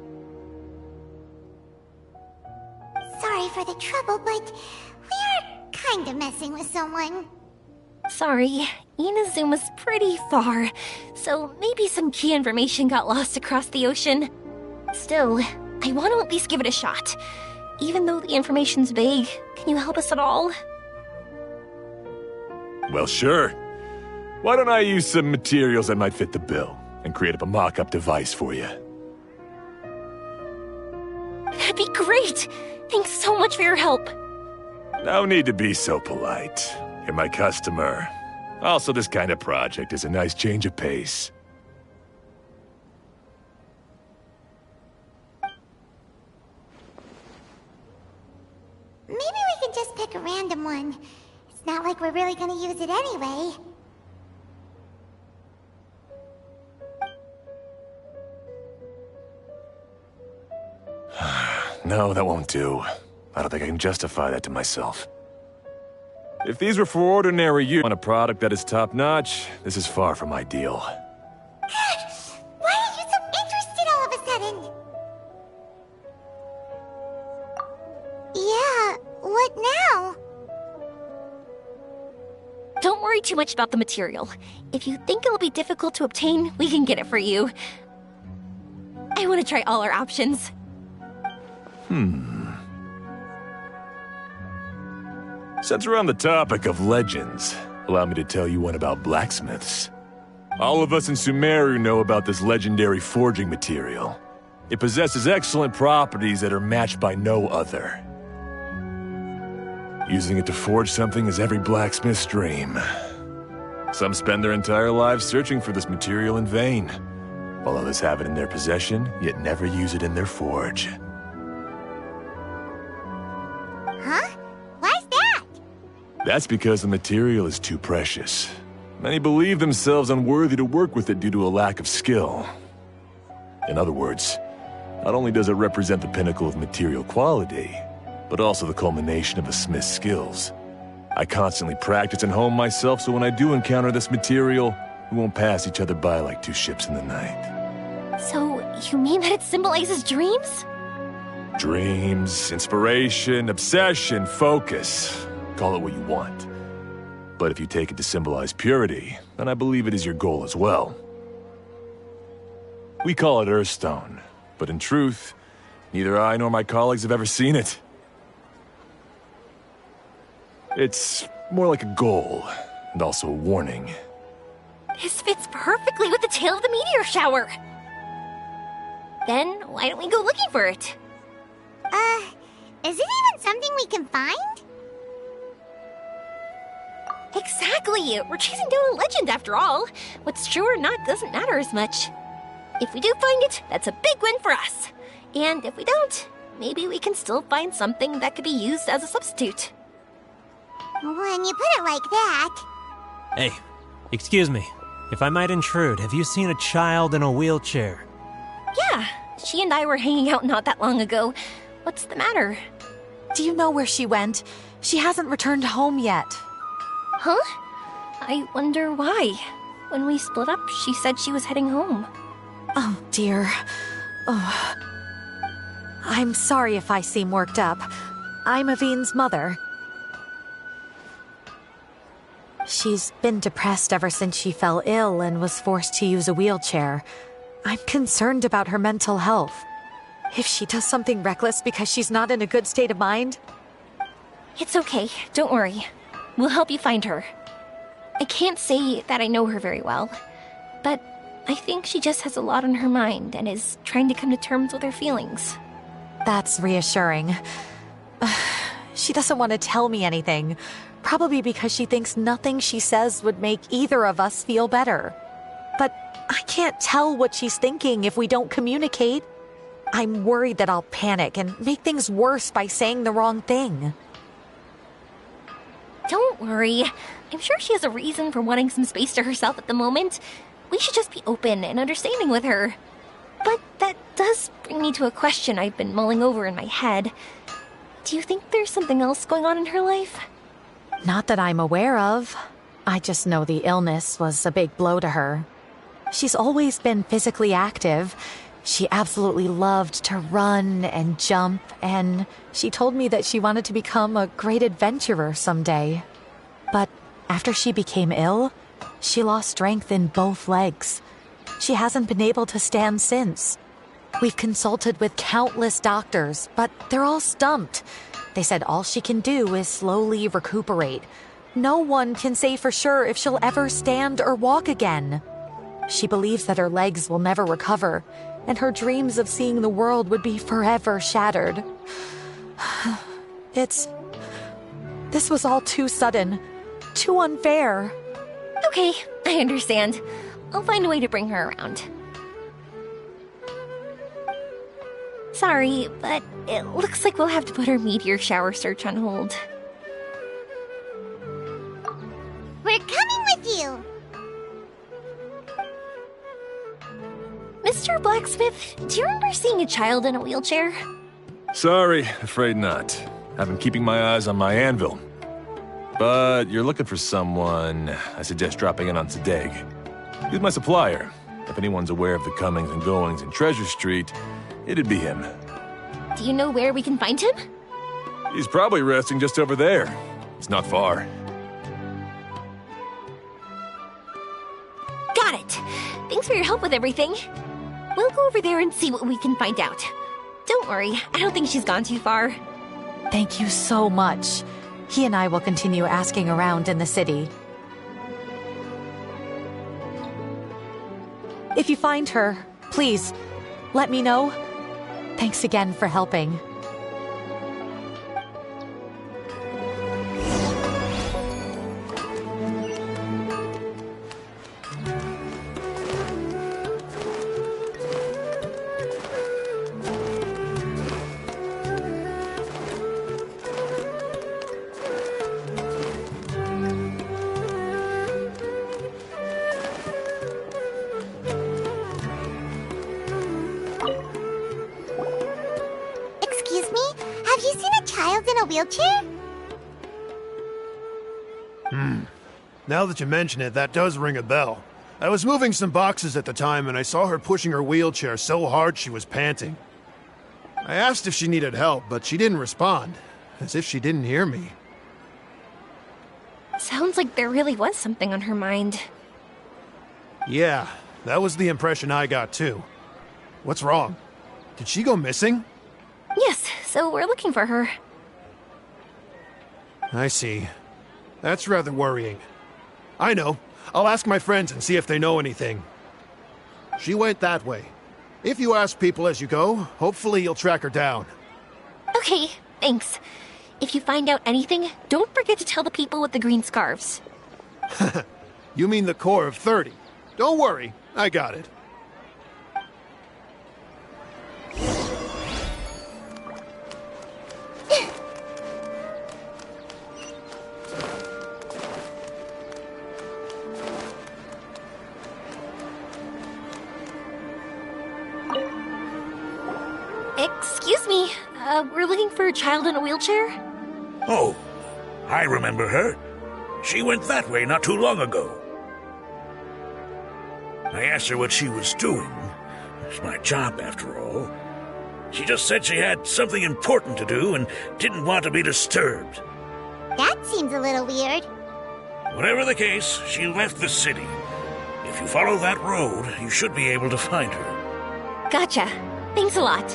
[SPEAKER 1] Sorry for the trouble, but we are kind of messing with someone.
[SPEAKER 6] Sorry, Inazuma's pretty far, so maybe some key information got lost across the ocean. Still, I want to at least give it a shot. Even though the information's vague, can you help us at all?
[SPEAKER 9] Well, sure. Why don't I use some materials that might fit the bill and create up a mock-up device for you?
[SPEAKER 6] That'd be great! Thanks so much for your help.
[SPEAKER 9] No need to be so polite. You're my customer. Also, this kind of project is a nice change of pace.
[SPEAKER 1] Maybe we can just pick a random one. It's not like we're really gonna use it anyway.
[SPEAKER 9] No, that won't do. I don't think I can justify that to myself. If these were for ordinary use on a product that is top-notch, this is far from ideal.
[SPEAKER 1] Why are you so interested all of a sudden? Yeah, what now?
[SPEAKER 6] Don't worry too much about the material. If you think it'll be difficult to obtain, we can get it for you. I want to try all our options.
[SPEAKER 9] Since we're on the topic of legends, allow me to tell you one about blacksmiths. All of us in Sumeru know about this legendary forging material. It possesses excellent properties that are matched by no other. Using it to forge something is every blacksmith's dream. Some spend their entire lives searching for this material in vain, while others have it in their possession, yet never use it in their forge.
[SPEAKER 1] Huh? Why's that?
[SPEAKER 9] That's because the material is too precious. Many believe themselves unworthy to work with it due to a lack of skill. In other words, not only does it represent the pinnacle of material quality, but also the culmination of a smith's skills. I constantly practice and hone myself, so when I do encounter this material, we won't pass each other by like two ships in the night.
[SPEAKER 6] So, you mean that it symbolizes dreams?
[SPEAKER 9] Dreams, inspiration, obsession, focus. Call it what you want. But if you take it to symbolize purity, then I believe it is your goal as well. We call it Earthstone, but in truth, neither I nor my colleagues have ever seen it. It's more like a goal, and also a warning.
[SPEAKER 6] This fits perfectly with the tale of the meteor shower. Then, why don't we go looking for it?
[SPEAKER 1] Is it even something we can find?
[SPEAKER 6] Exactly! We're chasing down a legend after all. What's true or not doesn't matter as much. If we do find it, that's a big win for us. And if we don't, maybe we can still find something that could be used as a substitute.
[SPEAKER 1] When you put it like that...
[SPEAKER 15] Hey, excuse me. If I might intrude, have you seen a child in a wheelchair?
[SPEAKER 6] Yeah, she and I were hanging out not that long ago. What's the matter?
[SPEAKER 4] Do you know where she went? She hasn't returned home yet.
[SPEAKER 6] Huh? I wonder why. When we split up, she said she was heading home.
[SPEAKER 4] Oh, dear. Oh. I'm sorry if I seem worked up. I'm Avine's mother. She's been depressed ever since she fell ill and was forced to use a wheelchair. I'm concerned about her mental health. If she does something reckless because she's not in a good state of mind...
[SPEAKER 6] It's okay, don't worry. We'll help you find her. I can't say that I know her very well, but I think she just has a lot on her mind and is trying to come to terms with her feelings.
[SPEAKER 4] That's reassuring. She doesn't want to tell me anything, probably because she thinks nothing she says would make either of us feel better. But I can't tell what she's thinking if we don't communicate. I'm worried that I'll panic and make things worse by saying the wrong thing.
[SPEAKER 6] Don't worry. I'm sure she has a reason for wanting some space to herself at the moment. We should just be open and understanding with her. But that does bring me to a question I've been mulling over in my head. Do you think there's something else going on in her life?
[SPEAKER 4] Not that I'm aware of. I just know the illness was a big blow to her. She's always been physically active. She absolutely loved to run and jump, and she told me that she wanted to become a great adventurer someday. But after she became ill, she lost strength in both legs. She hasn't been able to stand since. We've consulted with countless doctors, but they're all stumped. They said all she can do is slowly recuperate. No one can say for sure if she'll ever stand or walk again. She believes that her legs will never recover, and her dreams of seeing the world would be forever shattered. This was all too sudden, too unfair.
[SPEAKER 6] Okay, I understand. I'll find a way to bring her around. Sorry, but it looks like we'll have to put our meteor shower search on hold.
[SPEAKER 1] We're coming with you!
[SPEAKER 6] Mr. Blacksmith, do you remember seeing a child in a wheelchair?
[SPEAKER 9] Sorry, afraid not. I've been keeping my eyes on my anvil. But you're looking for someone, I suggest dropping in on Sadeg. He's my supplier. If anyone's aware of the comings and goings in Treasure Street, it'd be him.
[SPEAKER 6] Do you know where we can find him?
[SPEAKER 9] He's probably resting just over there. It's not far.
[SPEAKER 6] Got it! Thanks for your help with everything. We'll go over there and see what we can find out. Don't
[SPEAKER 5] Don't worry, I don't think she's gone too far.
[SPEAKER 4] Thank you so much. He and I will continue asking around in the city. If you find her, please, let me know. Thanks again for helping.
[SPEAKER 1] Excuse me? Have you seen a child in a wheelchair?
[SPEAKER 20] Now that you mention it, that does ring a bell. I was moving some boxes at the time and I saw her pushing her wheelchair so hard she was panting. I asked if she needed help, but she didn't respond, as if she didn't hear me.
[SPEAKER 5] Sounds like there really was something on her mind.
[SPEAKER 20] Yeah, that was the impression I got too. What's wrong? Did she go missing?
[SPEAKER 5] Yes, so we're looking for her.
[SPEAKER 20] I see. That's rather worrying. I know. I'll ask my friends and see if they know anything. She went that way. If you ask people as you go, hopefully you'll track her down.
[SPEAKER 5] Okay, thanks. If you find out anything, don't forget to tell the people with the green scarves.
[SPEAKER 20] You mean the core of 30. Don't worry, I got it.
[SPEAKER 5] Excuse me, we're looking for a child in a wheelchair?
[SPEAKER 2] Oh, I remember her. She went that way not too long ago. I asked her what she was doing. It's my job, after all. She just said she had something important to do and didn't want to be disturbed.
[SPEAKER 1] That seems a little weird.
[SPEAKER 2] Whatever the case, she left the city. If you follow that road, you should be able to find her.
[SPEAKER 5] Gotcha. Thanks a lot.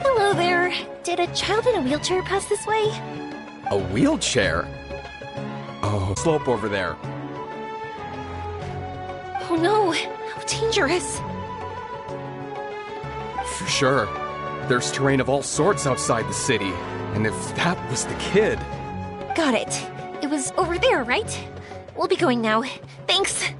[SPEAKER 5] Hello there. Did a child in a wheelchair pass this way?
[SPEAKER 17] A wheelchair? Oh, slope over there.
[SPEAKER 5] Oh no, how dangerous.
[SPEAKER 17] For sure. There's terrain of all sorts outside the city. And if that was the kid...
[SPEAKER 5] Got it. It was over there, right? We'll be going now. Thanks.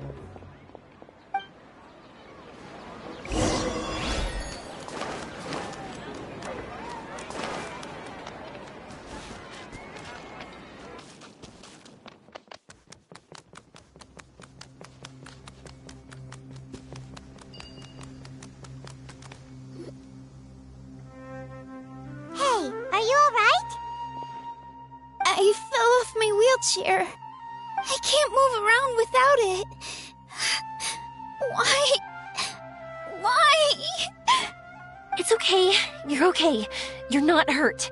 [SPEAKER 1] Hey, are you alright?
[SPEAKER 21] I fell off my wheelchair. I can't move around without it. Why? Why?
[SPEAKER 5] It's okay. You're okay. You're not hurt.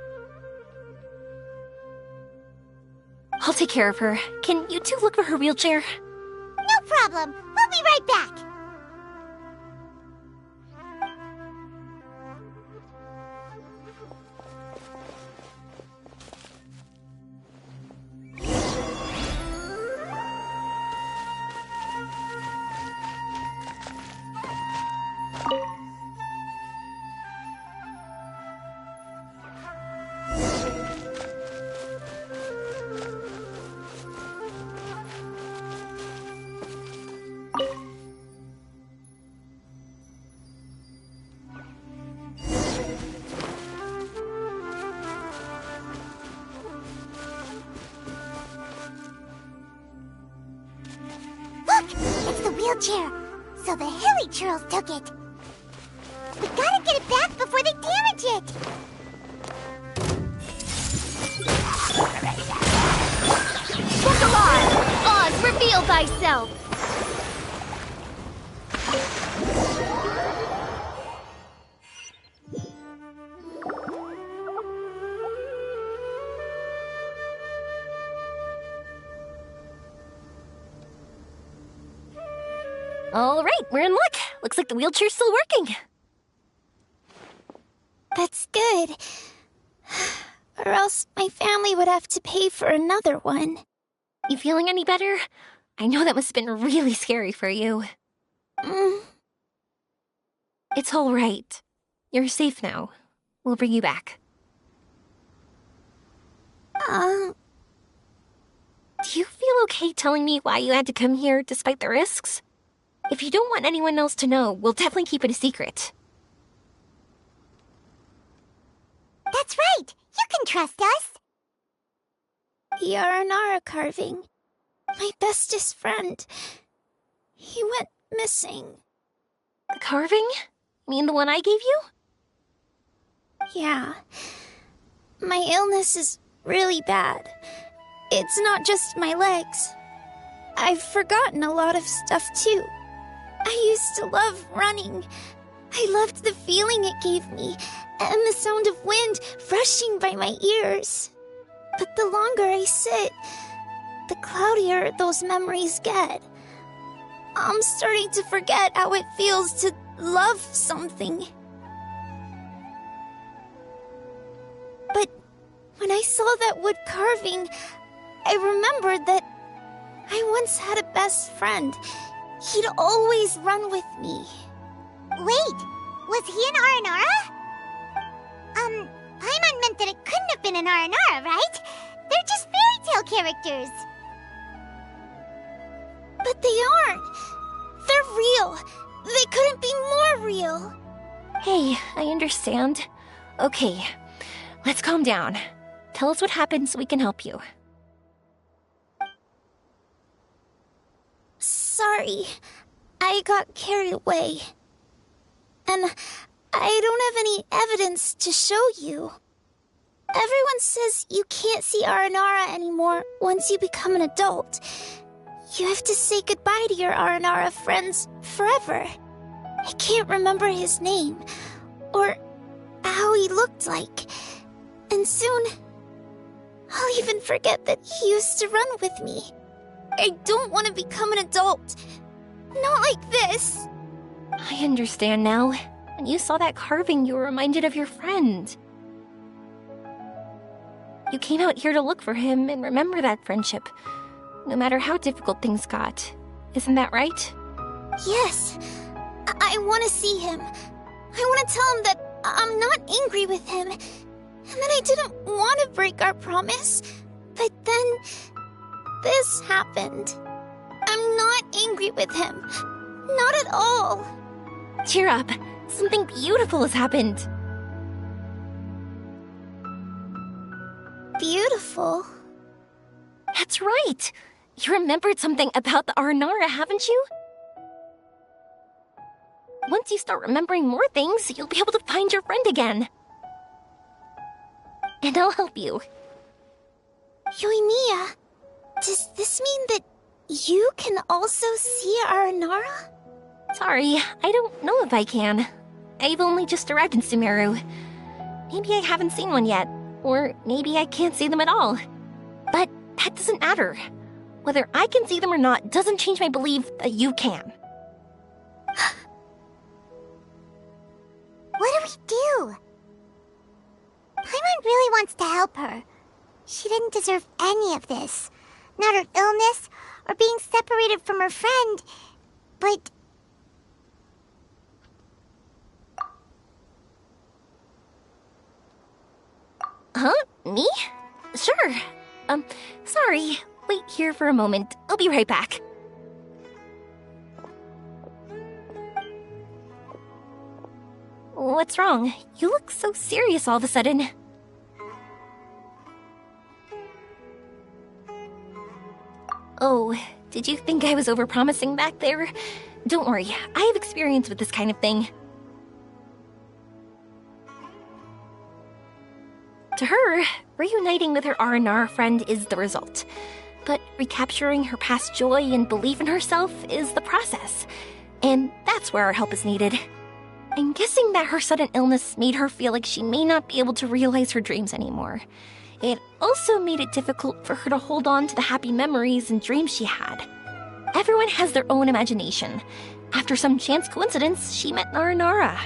[SPEAKER 5] I'll take care of her. Can you two look for her wheelchair?
[SPEAKER 1] No problem. We'll be right back. Look! It's the wheelchair! So the hilly churls took it! We gotta get it back before they damage it!
[SPEAKER 21] thyself.
[SPEAKER 5] All right, we're in luck. Looks like the wheelchair's still working.
[SPEAKER 21] That's good. Or else my family would have to pay for another one.
[SPEAKER 5] You feeling any better? I know that must have been really scary for you. It's all right. You're safe now. We'll bring you back. Do you feel okay telling me why you had to come here despite the risks? If you don't want anyone else to know, we'll definitely keep it a secret.
[SPEAKER 1] That's right! You can trust us!
[SPEAKER 21] The Aranara carving. My bestest friend. He went missing.
[SPEAKER 5] The carving? You mean the one I gave you?
[SPEAKER 21] Yeah. My illness is really bad. It's not just my legs. I've forgotten a lot of stuff too. I used to love running. I loved the feeling it gave me, and the sound of wind rushing by my ears. But the longer I sit, the cloudier those memories get. I'm starting to forget how it feels to love something. But when I saw that wood carving, I remembered that I once had a best friend. He'd always run with me.
[SPEAKER 1] Wait, was he an Aranara? Paimon meant that it couldn't have been an Aranara, right? They're just fairy tale characters.
[SPEAKER 21] But they aren't. They're real. They couldn't be more real.
[SPEAKER 5] Hey, I understand. Okay, let's calm down. Tell us what happened so we can help you.
[SPEAKER 21] Sorry, I got carried away. And I don't have any evidence to show you. Everyone says you can't see Aranara anymore once you become an adult. You have to say goodbye to your Aranara friends forever. I can't remember his name, or how he looked like. And soon, I'll even forget that he used to run with me. I don't want to become an adult. Not like this.
[SPEAKER 5] I understand now. When you saw that carving, you were reminded of your friend. You came out here to look for him and remember that friendship, no matter how difficult things got. Isn't that right?
[SPEAKER 21] Yes. I want to see him. I want to tell him that I'm not angry with him, and that I didn't want to break our promise. But then this happened. I'm not angry with him. Not at all.
[SPEAKER 5] Cheer up. Something beautiful has happened.
[SPEAKER 21] Beautiful?
[SPEAKER 5] That's right. You remembered something about the Aranara, haven't you? Once you start remembering more things, you'll be able to find your friend again. And I'll help you.
[SPEAKER 21] Yoimiya, does this mean that you can also see Aranara?
[SPEAKER 5] Sorry, I don't know if I can. I've only just arrived in Sumeru. Maybe I haven't seen one yet, or maybe I can't see them at all. But that doesn't matter. Whether I can see them or not doesn't change my belief that you can.
[SPEAKER 1] What do we do? Paimon really wants to help her. She didn't deserve any of this. Not her illness, or being separated from her friend. But...
[SPEAKER 5] Huh? Me? Sure. Sorry. Wait here for a moment. I'll be right back. What's wrong? You look so serious all of a sudden. Oh, did you think I was overpromising back there? Don't worry, I have experience with this kind of thing. To her, reuniting with her Aranara friend is the result. But recapturing her past joy and belief in herself is the process. And that's where our help is needed. I'm guessing that her sudden illness made her feel like she may not be able to realize her dreams anymore. It also made it difficult for her to hold on to the happy memories and dreams she had. Everyone has their own imagination. After some chance coincidence, she met Aranara.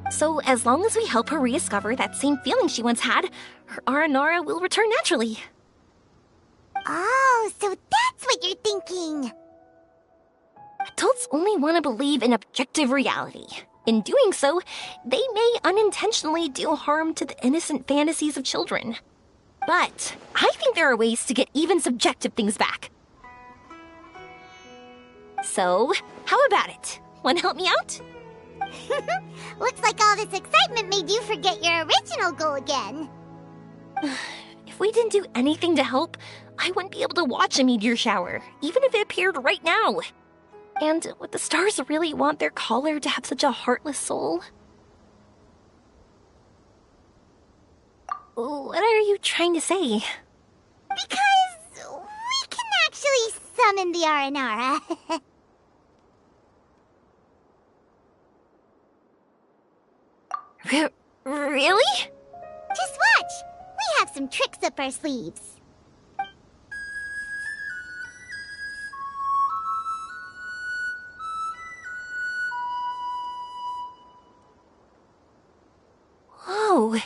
[SPEAKER 5] So as long as we help her rediscover that same feeling she once had, her Aranara will return naturally.
[SPEAKER 1] Oh, so that's what you're thinking.
[SPEAKER 5] Adults only want to believe in objective reality. In doing so, they may unintentionally do harm to the innocent fantasies of children. But I think there are ways to get even subjective things back. So, how about it? Want to help me out?
[SPEAKER 1] Looks like all this excitement made you forget your original goal again.
[SPEAKER 5] If we didn't do anything to help, I wouldn't be able to watch a meteor shower, even if it appeared right now. And would the stars really want their caller to have such a heartless soul? What are you trying to say?
[SPEAKER 1] Because we can actually summon the Aranara.
[SPEAKER 5] Really?
[SPEAKER 1] Just watch! We have some tricks up our sleeves.
[SPEAKER 5] Whoa,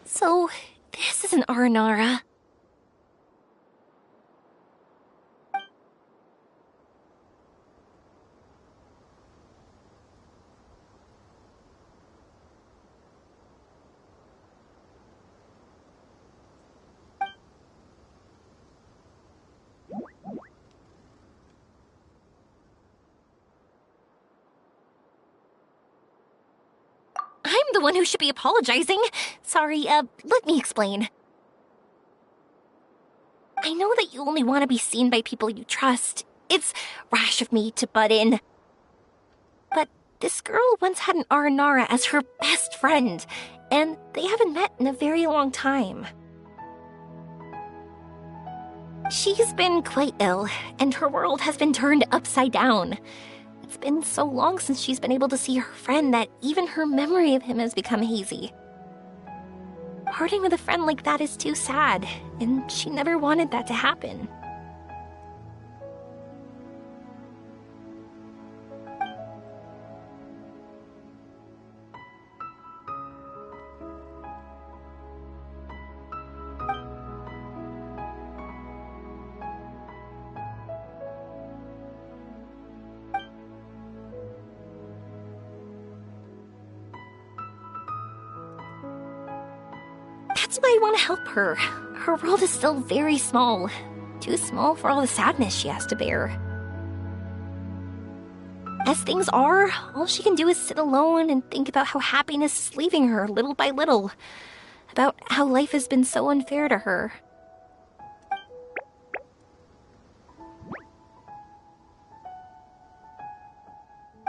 [SPEAKER 5] so this is an Aranara. I'm the one who should be apologizing. Sorry, let me explain. I know that you only want to be seen by people you trust. It's rash of me to butt in. But this girl once had an Aranara as her best friend, and they haven't met in a very long time. She's been quite ill, and her world has been turned upside down. It's been so long since she's been able to see her friend that even her memory of him has become hazy. Parting with a friend like that is too sad, and she never wanted that to happen. That's why I want to help her. Her world is still very small. Too small for all the sadness she has to bear. As things are, all she can do is sit alone and think about how happiness is leaving her little by little. About how life has been so unfair to her.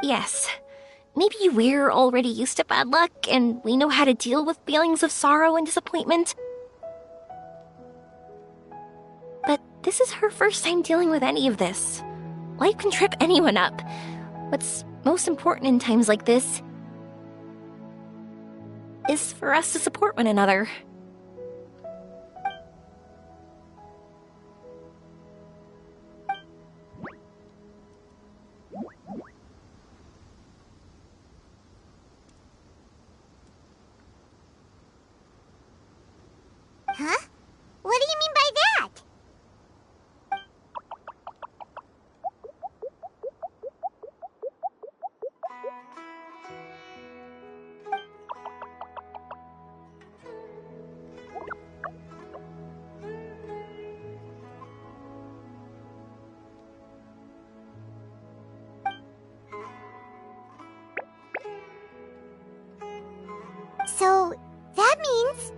[SPEAKER 5] Yes. Maybe we're already used to bad luck, and we know how to deal with feelings of sorrow and disappointment. But this is her first time dealing with any of this. Life can trip anyone up. What's most important in times like this is for us to support one another.
[SPEAKER 1] Huh? What do you mean by that? So, that means...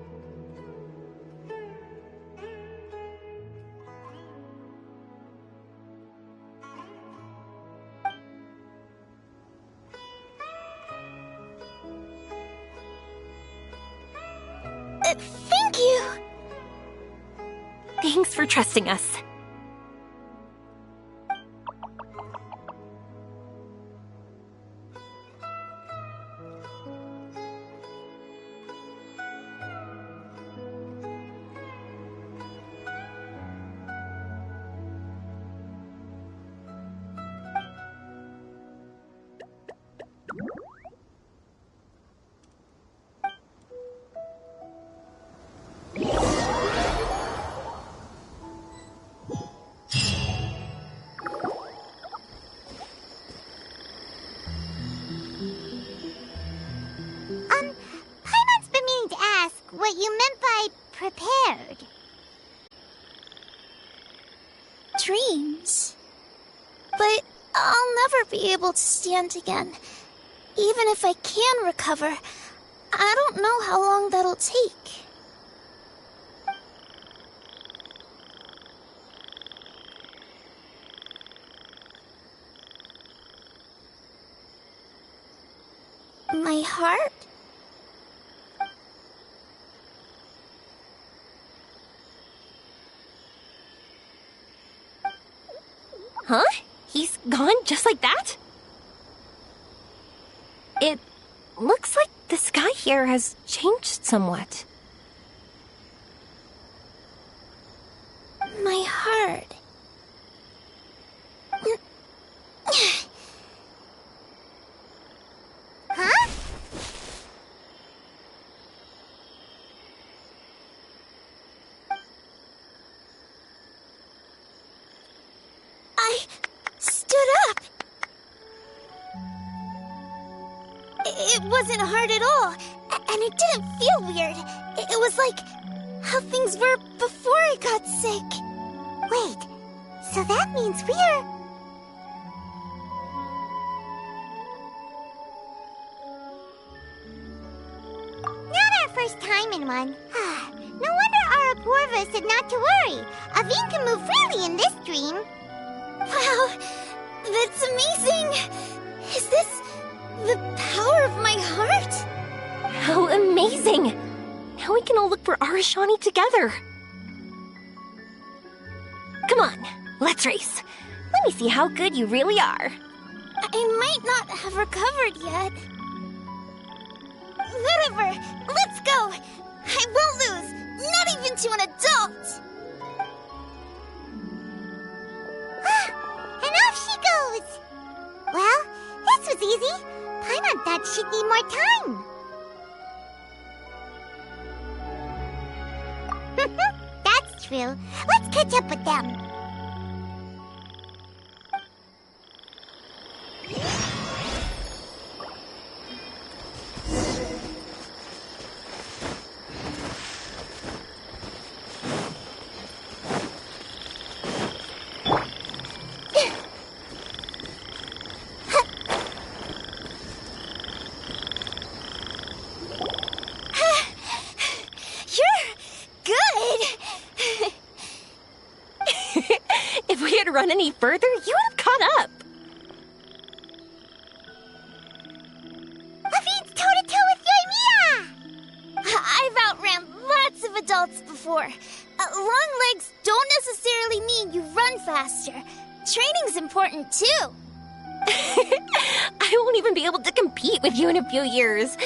[SPEAKER 5] Thank you! Thanks for trusting us.
[SPEAKER 21] dreams. But I'll never be able to stand again. Even if I can recover, I don't know how long that'll take. My heart?
[SPEAKER 5] Huh? He's gone just like that? It looks like the sky here has changed somewhat.
[SPEAKER 21] My heart.
[SPEAKER 1] Huh?
[SPEAKER 21] I stood up. It wasn't hard at all, and it didn't feel weird. It was like how things were before I got sick.
[SPEAKER 1] Wait, so that means we're... Not our first time in one. No wonder Arapurva said not to worry. Aveen can move freely in this dream.
[SPEAKER 21] Wow, that's amazing! Is this the power of my heart?
[SPEAKER 5] How amazing! Now we can all look for Arashani together. Come on, let's race. Let me see how good you really are.
[SPEAKER 21] I might not have recovered yet. Whatever, let's go! I won't lose, not even to an adult!
[SPEAKER 1] And off she goes! Well, this was easy. Paimon thought she'd need more time. That's true. Let's catch up with them.
[SPEAKER 5] If we had run any further, you would have caught up.
[SPEAKER 1] Aveen's toe-to-toe with Yomiya!
[SPEAKER 21] I've outran lots of adults before. Long legs don't necessarily mean you run faster. Training's important too.
[SPEAKER 5] I won't even be able to compete with you in a few years.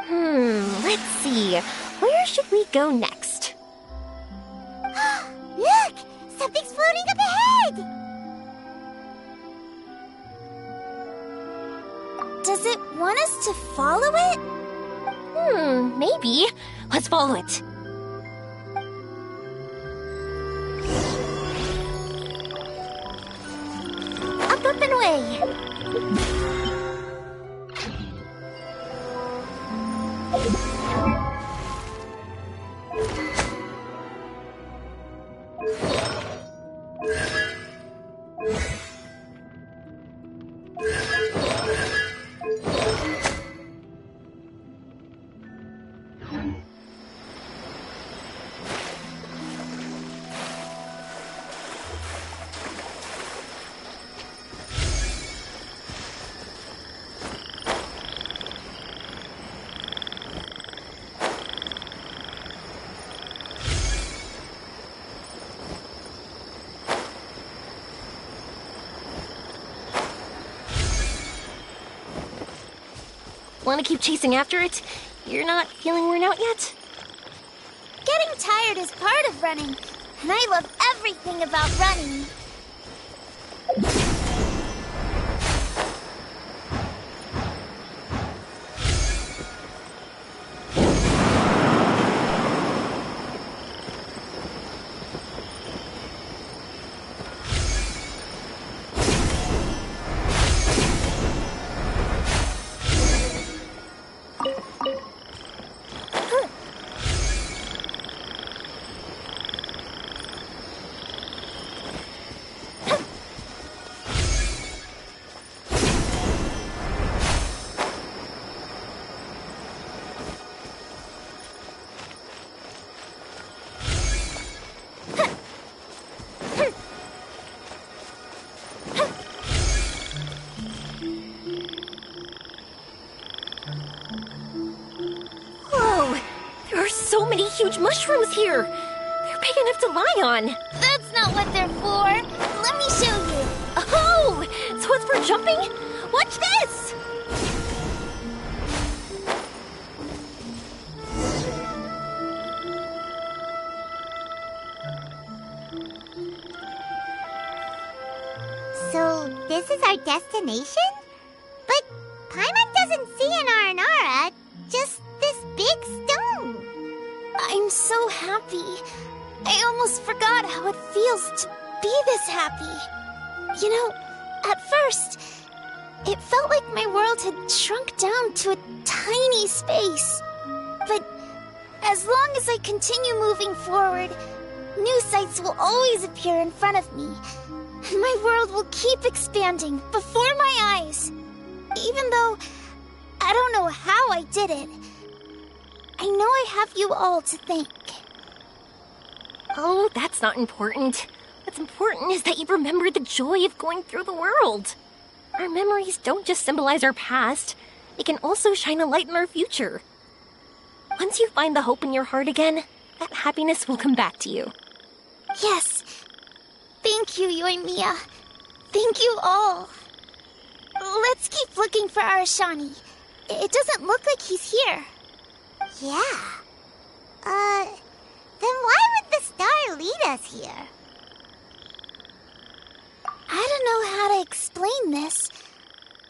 [SPEAKER 5] Let's see. Where should we go next?
[SPEAKER 1] Look! Something's floating up ahead!
[SPEAKER 21] Does it want us to follow it?
[SPEAKER 5] Maybe. Let's follow it.
[SPEAKER 21] Up and away!
[SPEAKER 5] Want to keep chasing after it? You're not feeling worn out yet?
[SPEAKER 21] Getting tired is part of running, and I love everything about running.
[SPEAKER 5] mushrooms here. They're big enough to lie on.
[SPEAKER 21] That's not what they're for. Let me show you.
[SPEAKER 5] Oh, so it's for jumping? Watch this!
[SPEAKER 1] So, this is our destination? But Paimon doesn't see an Aranara, just this big stone.
[SPEAKER 21] I'm so happy. I almost forgot how it feels to be this happy. You know, at first, it felt like my world had shrunk down to a tiny space. But as long as I continue moving forward, new sights will always appear in front of me. And my world will keep expanding before my eyes. Even though I don't know how I did it, I know I have you all to thank.
[SPEAKER 5] Oh, that's not important. What's important is that you remember the joy of going through the world. Our memories don't just symbolize our past, they can also shine a light in our future. Once you find the hope in your heart again, that happiness will come back to you.
[SPEAKER 21] Yes. Thank you, Yomiya. Thank you all. Let's keep looking for Arashani. It doesn't look like he's here.
[SPEAKER 1] Yeah. Then why would the star lead us here?
[SPEAKER 21] I don't know how to explain this.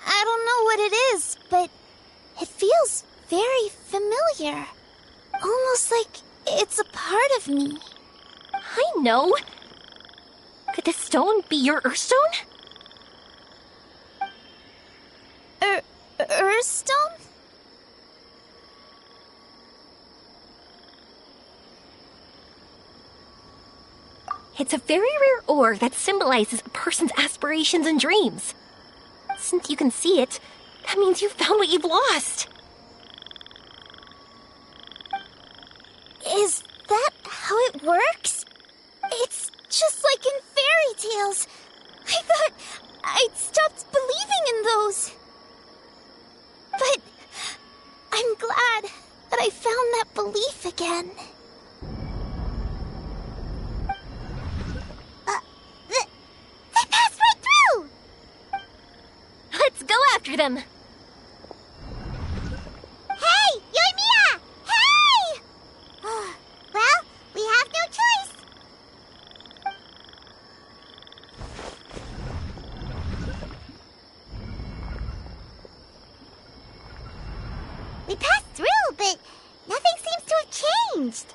[SPEAKER 21] I don't know what it is, but it feels very familiar. Almost like it's a part of me.
[SPEAKER 5] I know. Could this stone be your Earthstone?
[SPEAKER 21] Earthstone?
[SPEAKER 5] It's a very rare ore that symbolizes a person's aspirations and dreams. Since you can see it, that means you've found what you've lost.
[SPEAKER 21] Is that how it works? It's just like in fairy tales. I thought I'd stopped believing in those. But I'm glad that I found that belief again.
[SPEAKER 1] They passed right through!
[SPEAKER 5] Let's go after them.
[SPEAKER 1] Hey, Yomiya! Hey! Well, we have no choice. We passed through, but nothing seems to have changed.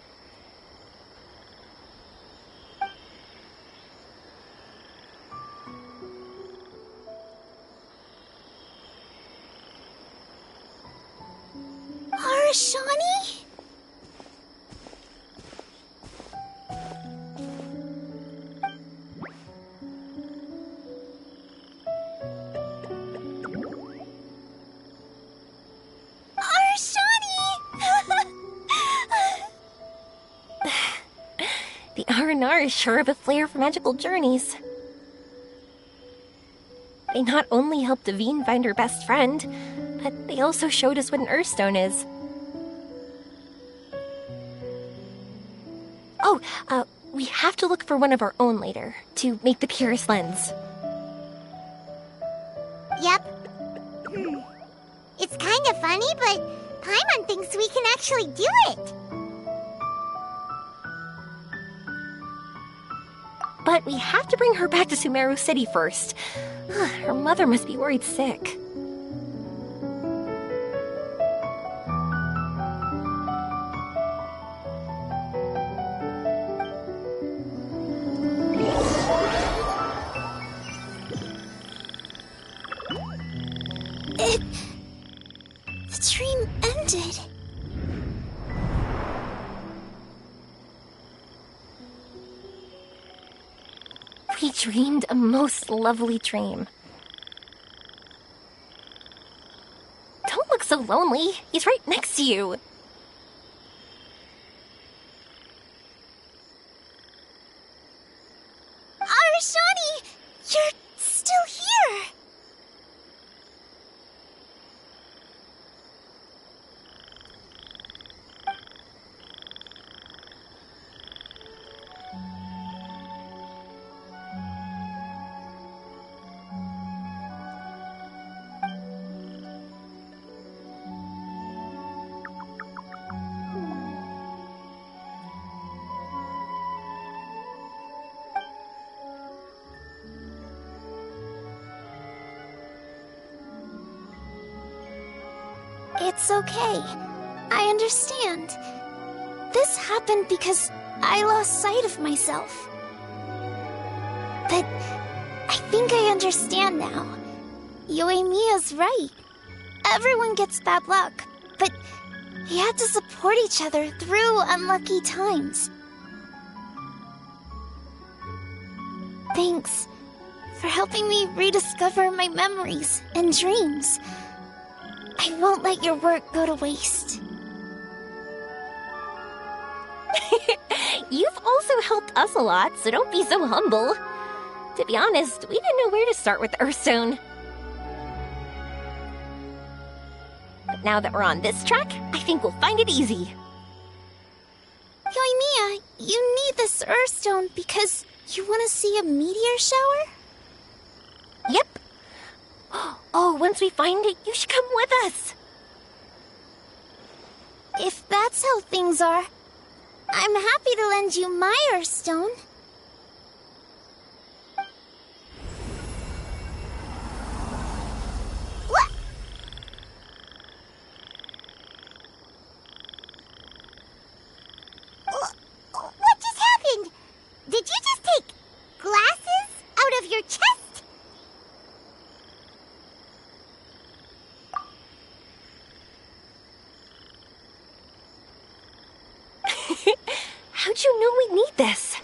[SPEAKER 21] Arashani?
[SPEAKER 5] The R&R is sure of a flair for magical journeys. They not only helped Devine find her best friend, but they also showed us what an Earthstone is. Oh, we have to look for one of our own later, to make the purest lens.
[SPEAKER 1] Yep. It's kind of funny, but Paimon thinks we can actually do it.
[SPEAKER 5] But we have to bring her back to Sumeru City first. Her mother must be worried sick.
[SPEAKER 21] The dream ended.
[SPEAKER 5] We dreamed a most lovely dream. Don't look so lonely. He's right next to you.
[SPEAKER 21] Arashani! You're still here! It's okay. I understand. This happened because I lost sight of myself. But I think I understand now. Yoimiya's right. Everyone gets bad luck, but we have to support each other through unlucky times. Thanks for helping me rediscover my memories and dreams. I won't let your work go to waste.
[SPEAKER 5] You've also helped us a lot, so don't be so humble. To be honest, we didn't know where to start with Earthstone. But now that we're on this track, I think we'll find it easy.
[SPEAKER 21] Yoimiya, you need this Earthstone because you want to see a meteor shower?
[SPEAKER 5] Yep. Oh, once we find it, you should come with us.
[SPEAKER 21] If that's how things are, I'm happy to lend you my Earthstone. What? What just happened? Did you just take glasses out of your chest?
[SPEAKER 5] How'd you know we'd need this?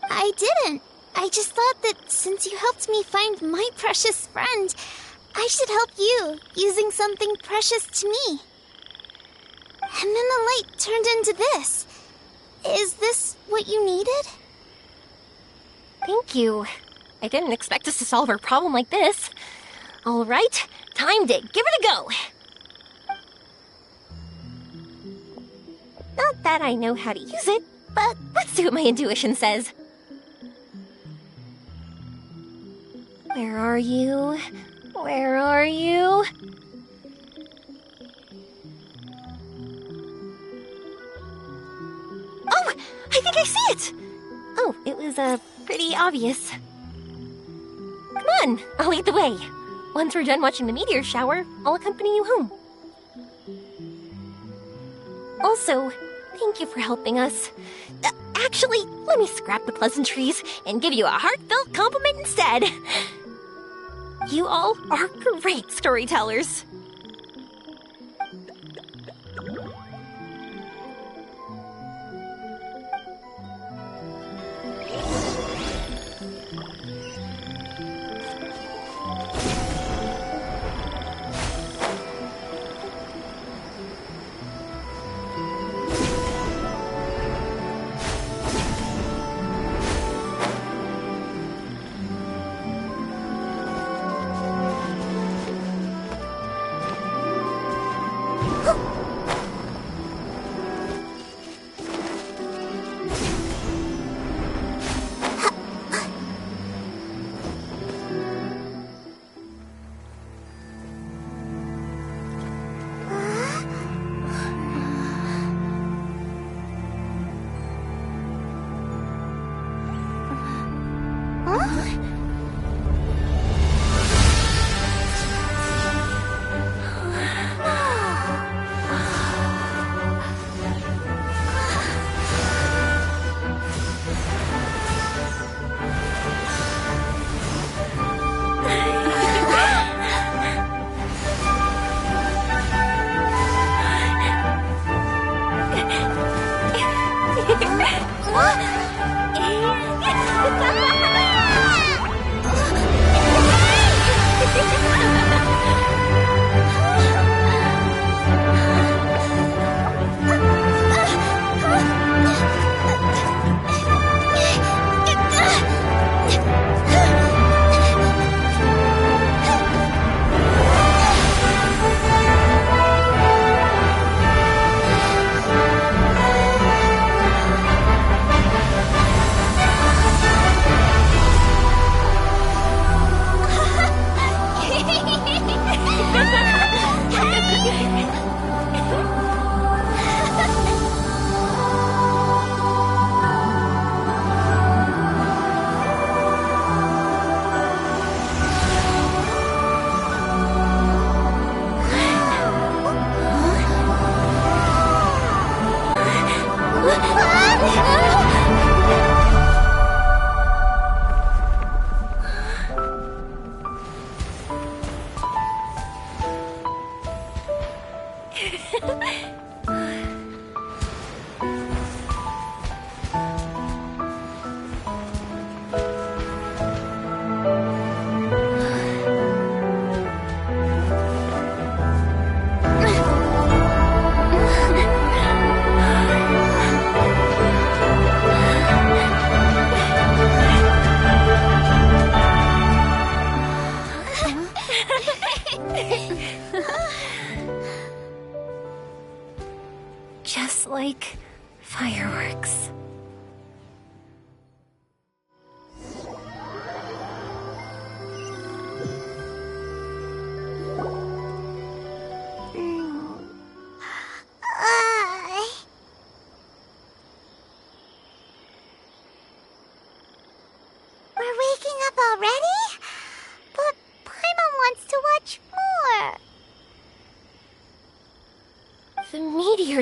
[SPEAKER 21] I didn't. I just thought that since you helped me find my precious friend, I should help you using something precious to me. And then the light turned into this. Is this what you needed?
[SPEAKER 5] Thank you. I didn't expect us to solve our problem like this. All right, time to give it a go. Not that I know how to use it, but let's see what my intuition says. Where are you? Where are you? Oh, I think I see it! Oh, it was, pretty obvious. Come on, I'll lead the way. Once we're done watching the meteor shower, I'll accompany you home. Also, thank you for helping us. Actually, let me scrap the pleasantries and give you a heartfelt compliment instead. You all are great storytellers.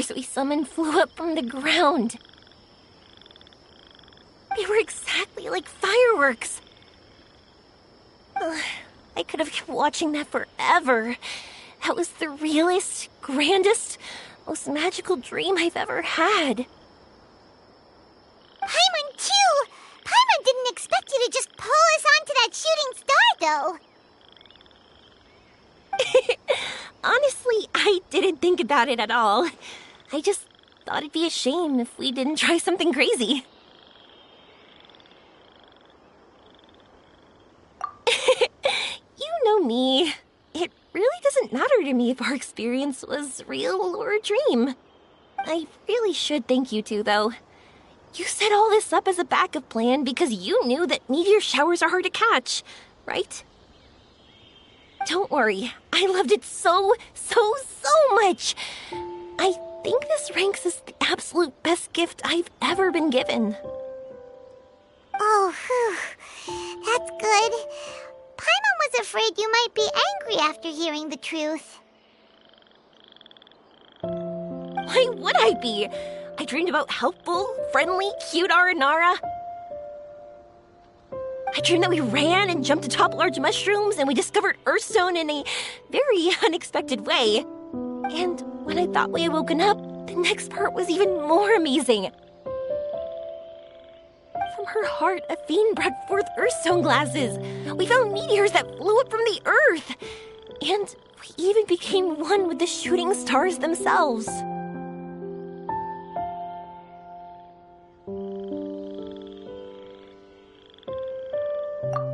[SPEAKER 5] fires we summoned flew up from the ground. They were exactly like fireworks. Ugh, I could have kept watching that forever. That was the realest, grandest, most magical dream I've ever had.
[SPEAKER 1] Paimon, too! Paimon didn't expect you to just pull us onto that shooting star, though.
[SPEAKER 5] Honestly, I didn't think about it at all. I just thought it'd be a shame if we didn't try something crazy. You know me. It really doesn't matter to me if our experience was real or a dream. I really should thank you two, though. You set all this up as a backup plan because you knew that meteor showers are hard to catch, right? Don't worry, I loved it so much. I think this ranks as the absolute best gift I've ever been given.
[SPEAKER 1] Oh, whew. That's good. Paimon was afraid you might be angry after hearing the truth.
[SPEAKER 5] Why would I be? I dreamed about helpful, friendly, cute Aranara. I dreamed that we ran and jumped atop large mushrooms and we discovered Earthstone in a very unexpected way. And when I thought we had woken up, the next part was even more amazing. From her heart, Athene brought forth Earthstone glasses. We found meteors that flew up from the Earth. And we even became one with the shooting stars themselves.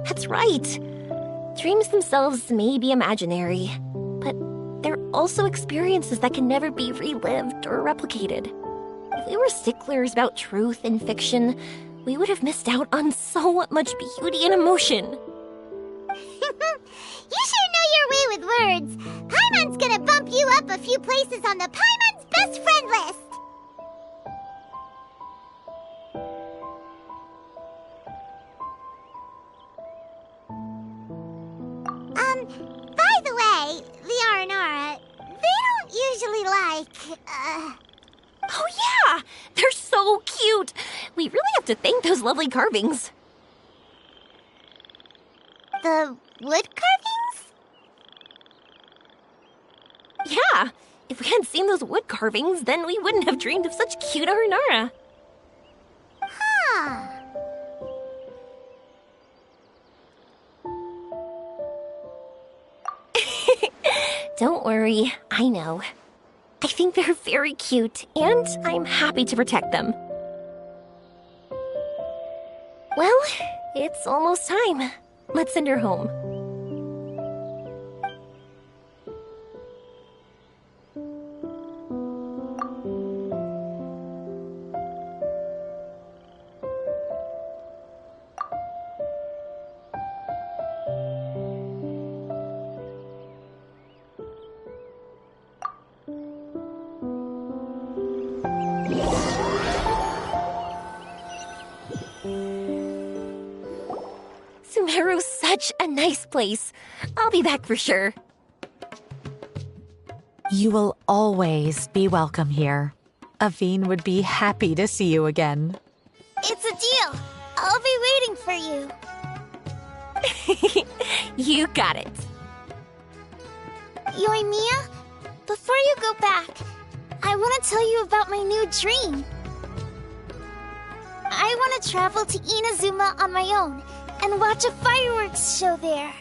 [SPEAKER 5] That's right. Dreams themselves may be imaginary, but they're also experiences that can never be relived or replicated. If we were sticklers about truth in fiction, we would have missed out on so much beauty and emotion.
[SPEAKER 1] You sure know your way with words. Paimon's gonna bump you up a few places on the Paimon's best friend list. By the way, the Aranara, they don't usually like,
[SPEAKER 5] Oh yeah! They're so cute! We really have to thank those lovely carvings.
[SPEAKER 1] the wood carvings?
[SPEAKER 5] Yeah! If we hadn't seen those wood carvings, then we wouldn't have dreamed of such cute Aranara.
[SPEAKER 1] Huh.
[SPEAKER 5] Don't worry, I know. I think they're very cute, and I'm happy to protect them. Well, it's almost time. Let's send her home. Sumeru's such a nice place. I'll be back for sure.
[SPEAKER 4] You will always be welcome here. Athene would be happy to see you again.
[SPEAKER 21] It's a deal. I'll be waiting for you.
[SPEAKER 5] You got it.
[SPEAKER 21] Yoimiya, before you go back, I want to tell you about my new dream. I want to travel to Inazuma on my own and watch a fireworks show there.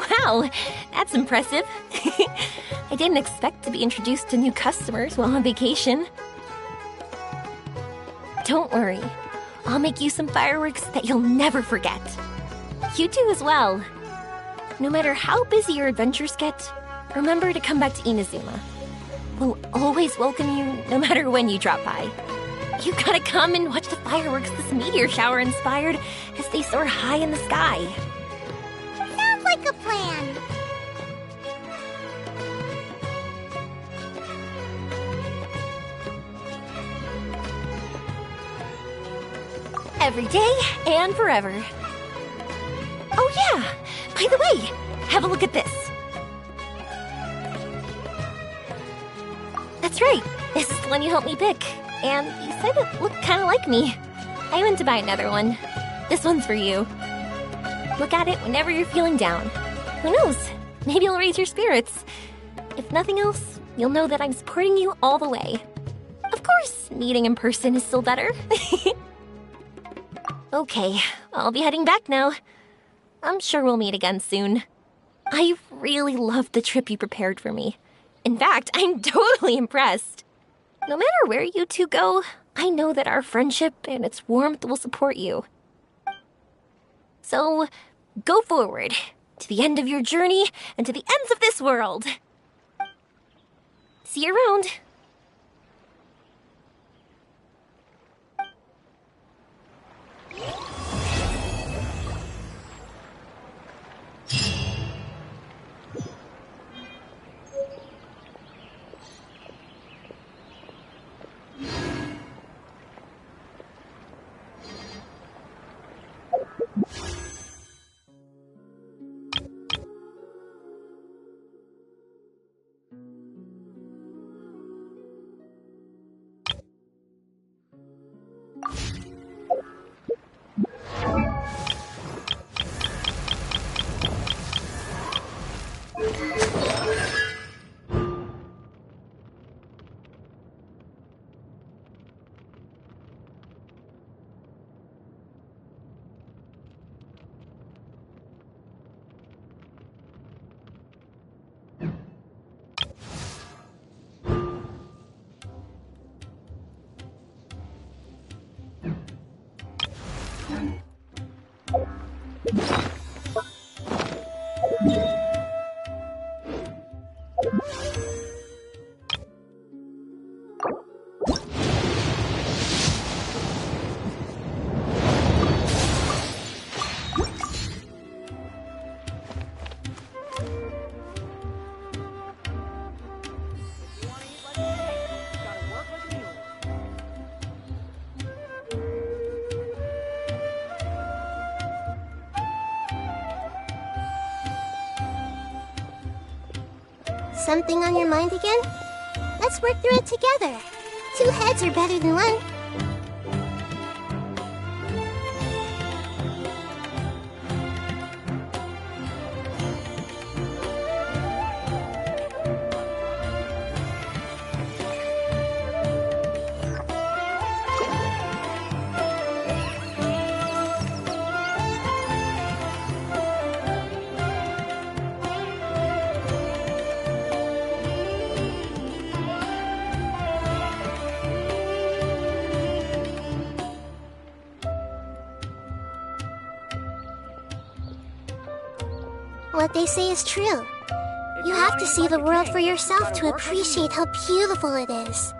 [SPEAKER 5] Wow, that's impressive. I didn't expect to be introduced to new customers while on vacation. Don't worry, I'll make you some fireworks that you'll never forget. You too as well. No matter how busy your adventures get, remember to come back to Inazuma. We'll always welcome you no matter when you drop by. You gotta come and watch the fireworks this meteor shower inspired as they soar high in the sky.
[SPEAKER 1] Sounds like a plan.
[SPEAKER 5] Every day and forever. Oh yeah, by the way, have a look at this. That's right. This is the one you helped me pick, and you said it looked kind of like me. I went to buy another one. This one's for you. Look at it whenever you're feeling down. Who knows? Maybe it'll raise your spirits. If nothing else, you'll know that I'm supporting you all the way. Of course, meeting in person is still better. Okay, I'll be heading back now. I'm sure we'll meet again soon. I really loved the trip you prepared for me. In fact, I'm totally impressed. No matter where you two go, I know that our friendship and its warmth will support you. So, go forward, to the end of your journey and to the ends of this world. See you around.
[SPEAKER 14] Something on your mind again? Let's work through it together. 2 heads are better than 1. What they say is true. You have to see the world for yourself to appreciate how beautiful it is.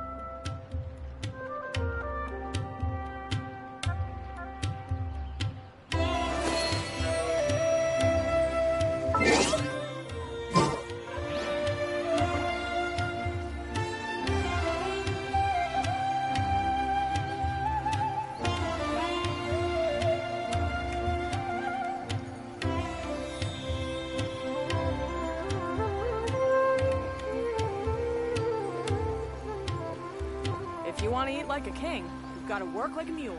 [SPEAKER 10] If you want to eat like a king, you've got to work like a mule.